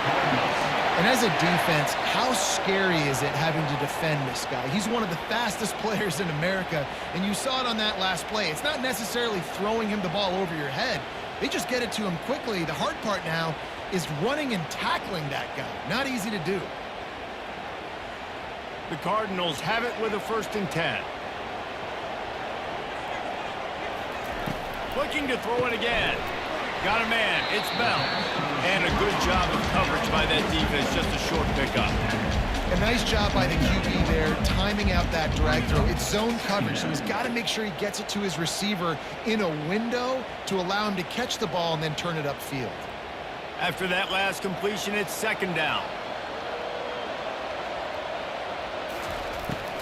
And as a defense, how scary is it having to defend this guy? He's one of the fastest players in America, and you saw it on that last play. It's not necessarily throwing him the ball over your head. They just get it to him quickly. The hard part now is running and tackling that guy. Not easy to do. The Cardinals have it with a 1st and 10. Looking to throw it again. Got a man. It's Bell. And a good job of coverage by that defense. Just a short pickup. A nice job by the QB there, timing out that drag throw. It's zone coverage, so he's got to make sure he gets it to his receiver in a window to allow him to catch the ball and then turn it upfield. After that last completion, it's 2nd down.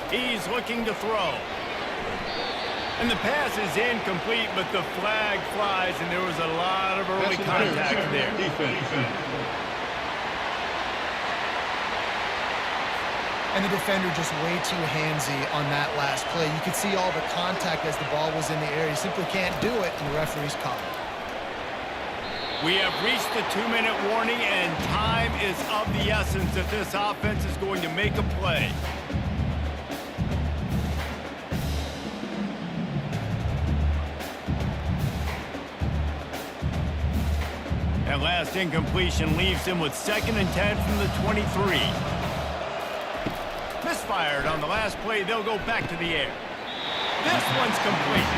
He's looking to throw. And the pass is incomplete, but the flag flies, and there was a lot of early contact there. Defense. And the defender just way too handsy on that last play. You could see all the contact as the ball was in the air. He simply can't do it, and the referee's caught it. We have reached the 2-minute warning, and time is of the essence if this offense is going to make a play. That last incompletion leaves him with 2nd and 10 from the 23. Misfired on the last play. They'll go back to the air. This one's complete.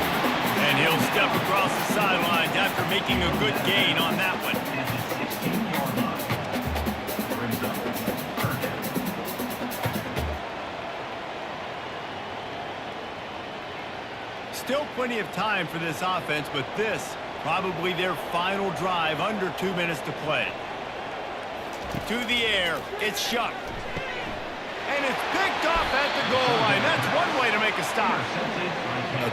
And he'll step across the sidelines after making a good gain on that one. Still plenty of time for this offense, but this probably their final drive, under 2 minutes to play. To the air, it's Shuck. And it's picked off at the goal line. That's one way to make a stop.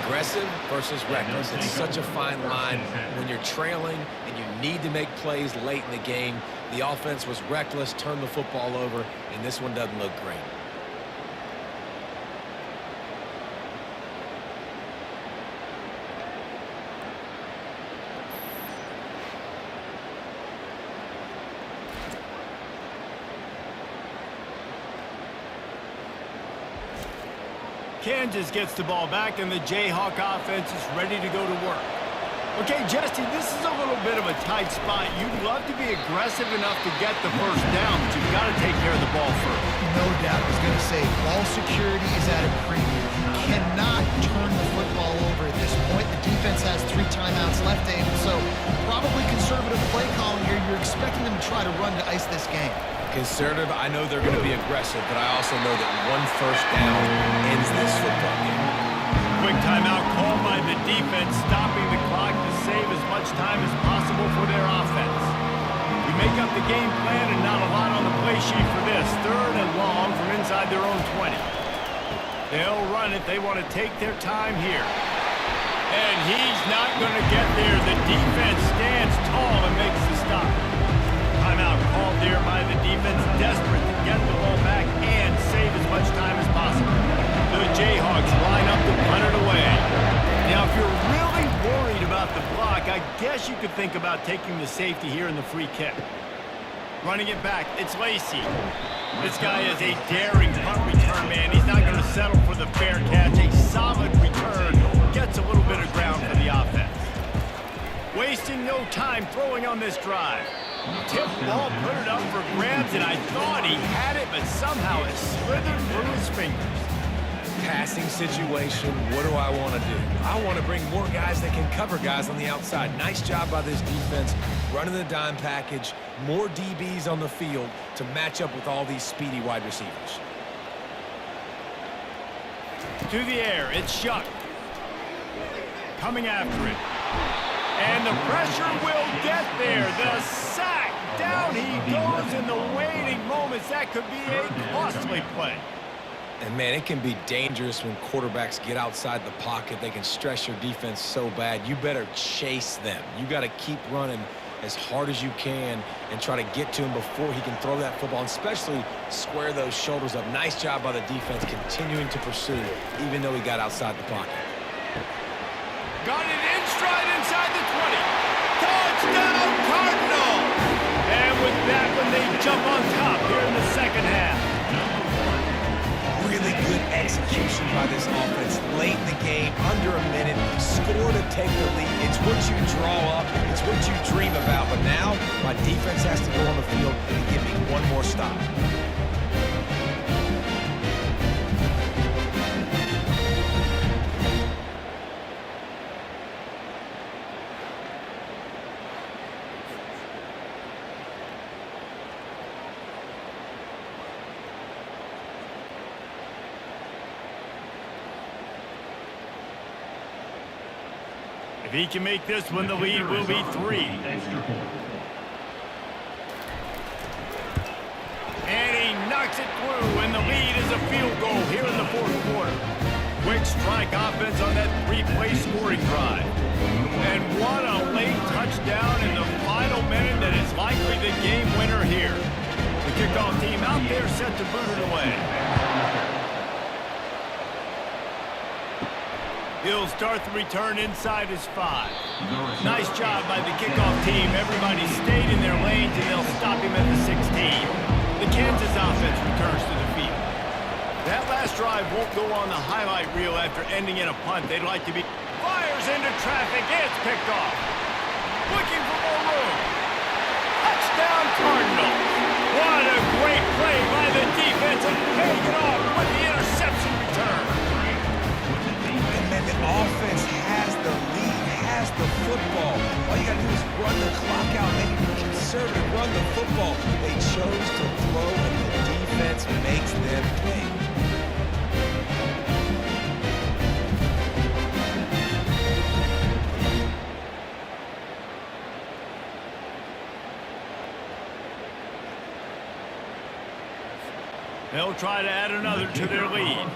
Aggressive versus reckless. It's such a fine line when you're trailing and you need to make plays late in the game. The offense was reckless, turned the football over, and this one doesn't look great. Kansas gets the ball back, and the Jayhawk offense is ready to go to work. Okay, Jesse, this is a little bit of a tight spot. You'd love to be aggressive enough to get the 1st down, but you've got to take care of the ball first. No doubt. I was going to say, ball security is at a premium. You cannot turn the football over at this point. The defense has 3 timeouts left, Dave, so probably conservative play calling here. You're expecting them to try to run to ice this game. Conservative, I know they're going to be aggressive, but I also know that 1 first down ends this football game. Quick timeout called by the defense, stopping the clock to save as much time as possible for their offense. We make up the game plan and not a lot on the play sheet for this. 3rd and long from inside their own 20. They'll run it. They want to take their time here. And he's not going to get there. The defense stands tall and makes the stop. Timeout called there by the defense, desperate to get the ball back and save as much time as possible. The Jayhawks line up to punt it away. Now, if you're really worried about the block, I guess you could think about taking the safety here in the free kick. Running it back, it's Lacey. This guy is a daring punt return man. He's not going to settle for the fair catch. A solid return gets a little bit of ground for the offense. Wasting no time throwing on this drive. Tip ball, put it up for grabs, and I thought he had it, but somehow it slithered through his fingers. Passing situation, what do I want to do? I want to bring more guys that can cover guys on the outside. Nice job by this defense, running the dime package, more DBs on the field to match up with all these speedy wide receivers. To the air, it's Shuck. Coming after it. And the pressure will get there. The sack. Down he goes in the waiting moments. That could be a costly play. And, man, it can be dangerous when quarterbacks get outside the pocket. They can stress your defense so bad. You better chase them. You got to keep running as hard as you can and try to get to him before he can throw that football, and especially square those shoulders up. Nice job by the defense continuing to pursue, even though he got outside the pocket. Got it in stride inside the 20. Touchdown, Cardinal! And with that one, they jump on top here in the second half. Really good execution by this offense. Late in the game, under a minute, score to take the lead. It's what you draw up. It's what you dream about. But now, my defense has to go on the field and give me one more stop. If he can make this one, the lead will be 3. And he knocks it through, and the lead is a field goal here in the fourth quarter. Quick strike offense on that 3-play scoring drive. And what a late touchdown in the final minute that is likely the game winner here. The kickoff team out there set to boot it away. He'll start the return inside his 5. Nice job by the kickoff team. Everybody stayed in their lanes, and they'll stop him at the 16. The Kansas offense returns to the field. That last drive won't go on the highlight reel after ending in a punt. They'd like to be... Fires into traffic. It's picked off. Looking for more room. Touchdown, Cardinals. What a great play by the defense, and paying it off with the interception return. And the offense has the lead, has the football. All you got to do is run the clock out, maybe be conservative, run the football. They chose to throw, and the defense makes them pay. They'll try to add another to their lead.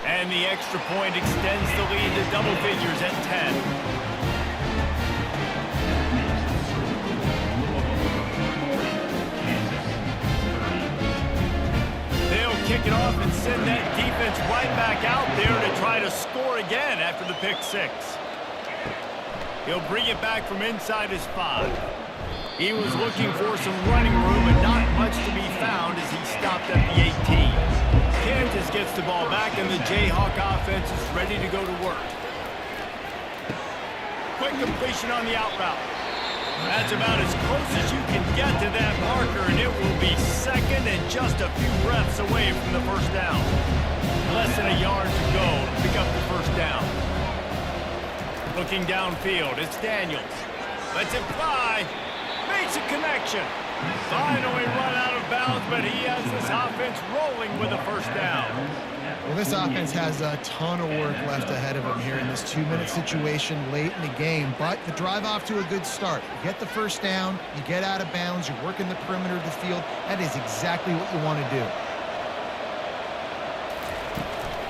And the extra point extends the lead to double figures at 10. They'll kick it off and send that defense right back out there to try to score again after the pick 6. He'll bring it back from inside his 5. He was looking for some running room, but not much to be found as he stopped at the 18. Kansas gets the ball back, and the Jayhawk offense is ready to go to work. Quick completion on the out route. That's about as close as you can get to that marker, and it will be second and just a few reps away from the first down. Less than a yard to go to pick up the first down. Looking downfield, it's Daniels. Lets it fly. Makes a connection. Finally run out of bounds, but he has this offense rolling with a first down. Well, this offense has a ton of work left ahead of them here in this 2-minute situation late in the game, but the drive off to a good start. You get the first down, you get out of bounds, you're working the perimeter of the field. That is exactly what you want to do.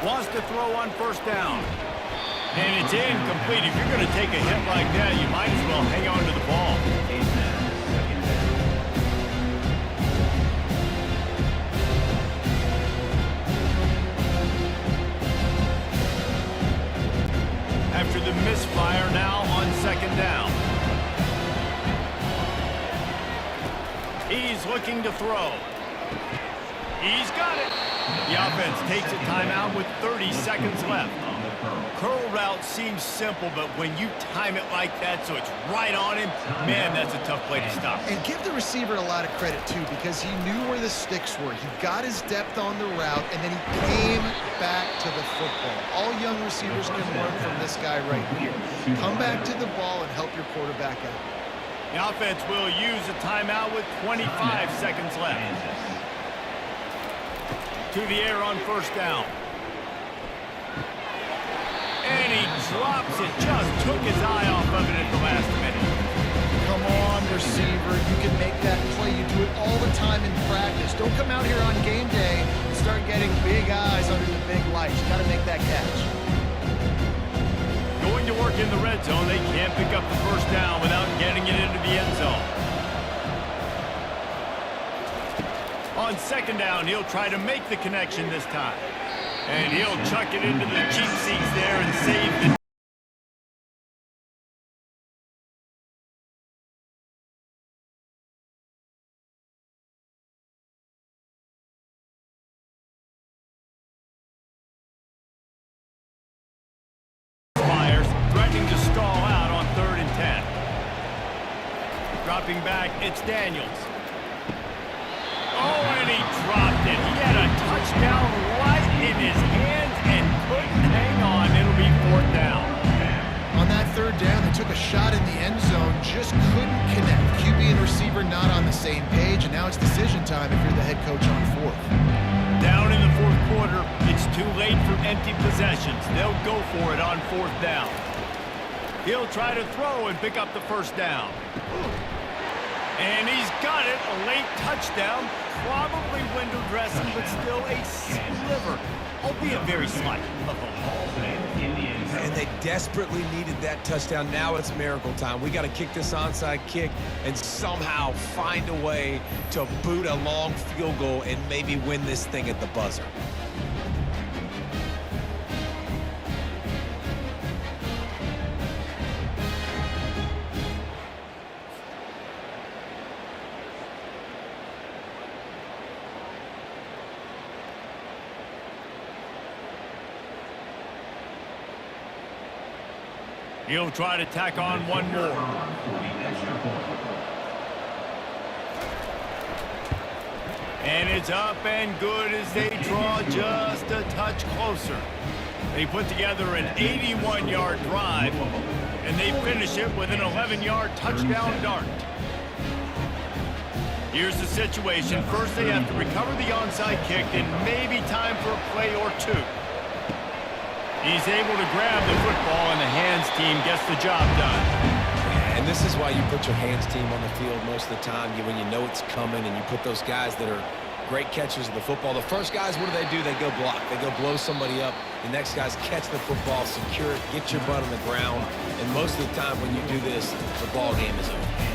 Wants to throw on first down. And it's incomplete. If you're going to take a hit like that, you might as well hang on to the ball. After the misfire, now on second down. He's looking to throw. He's got it. The offense takes a timeout with 30 seconds left. Curl route seems simple, but when you time it like that so it's right on him, man, that's a tough play to stop. And give the receiver a lot of credit, too, because he knew where the sticks were. He got his depth on the route, and then he came back to the football. All young receivers can learn from this guy right here. Come back to the ball and help your quarterback out. The offense will use a timeout with 25 seconds left. To the air on first down. And he drops it. Just took his eye off of it at the last minute. Come on, receiver. You can make that play. You do it all the time in practice. Don't come out here on game day and start getting big eyes under the big lights. You got to make that catch. Going to work in the red zone, they can't pick up the first down without getting it into the end zone. On second down, he'll try to make the connection this time. And he'll chuck it into the cheap seats there and save the Fires, threatening to stall out on 3rd and 10. Dropping back, it's Daniels. Oh, and he dropped it. He had a touchdown right in his hands and couldn't hang on. It'll be 4th down. On that 3rd down, they took a shot in the end zone, just couldn't connect. QB and receiver not on the same page, and now it's decision time if you're the head coach on 4th. Down in the 4th quarter, it's too late for empty possessions. They'll go for it on 4th down. He'll try to throw and pick up the first down. And he's got it, a late touchdown, probably window dressing, but still a sliver, albeit very slight, of hope. And they desperately needed that touchdown. Now it's miracle time. We got to kick this onside kick and somehow find a way to boot a long field goal and maybe win this thing at the buzzer. He'll try to tack on one more. And it's up and good as they draw just a touch closer. They put together an 81-yard drive, and they finish it with an 11-yard touchdown dart. Here's the situation. First, they have to recover the onside kick and maybe time for a play or two. He's able to grab the football, and the hands team gets the job done. And this is why you put your hands team on the field most of the time, when you know it's coming, and you put those guys that are great catchers of the football. The first guys, what do? They go block. They go blow somebody up. The next guys catch the football, secure it, get your butt on the ground. And most of the time when you do this, the ball game is over.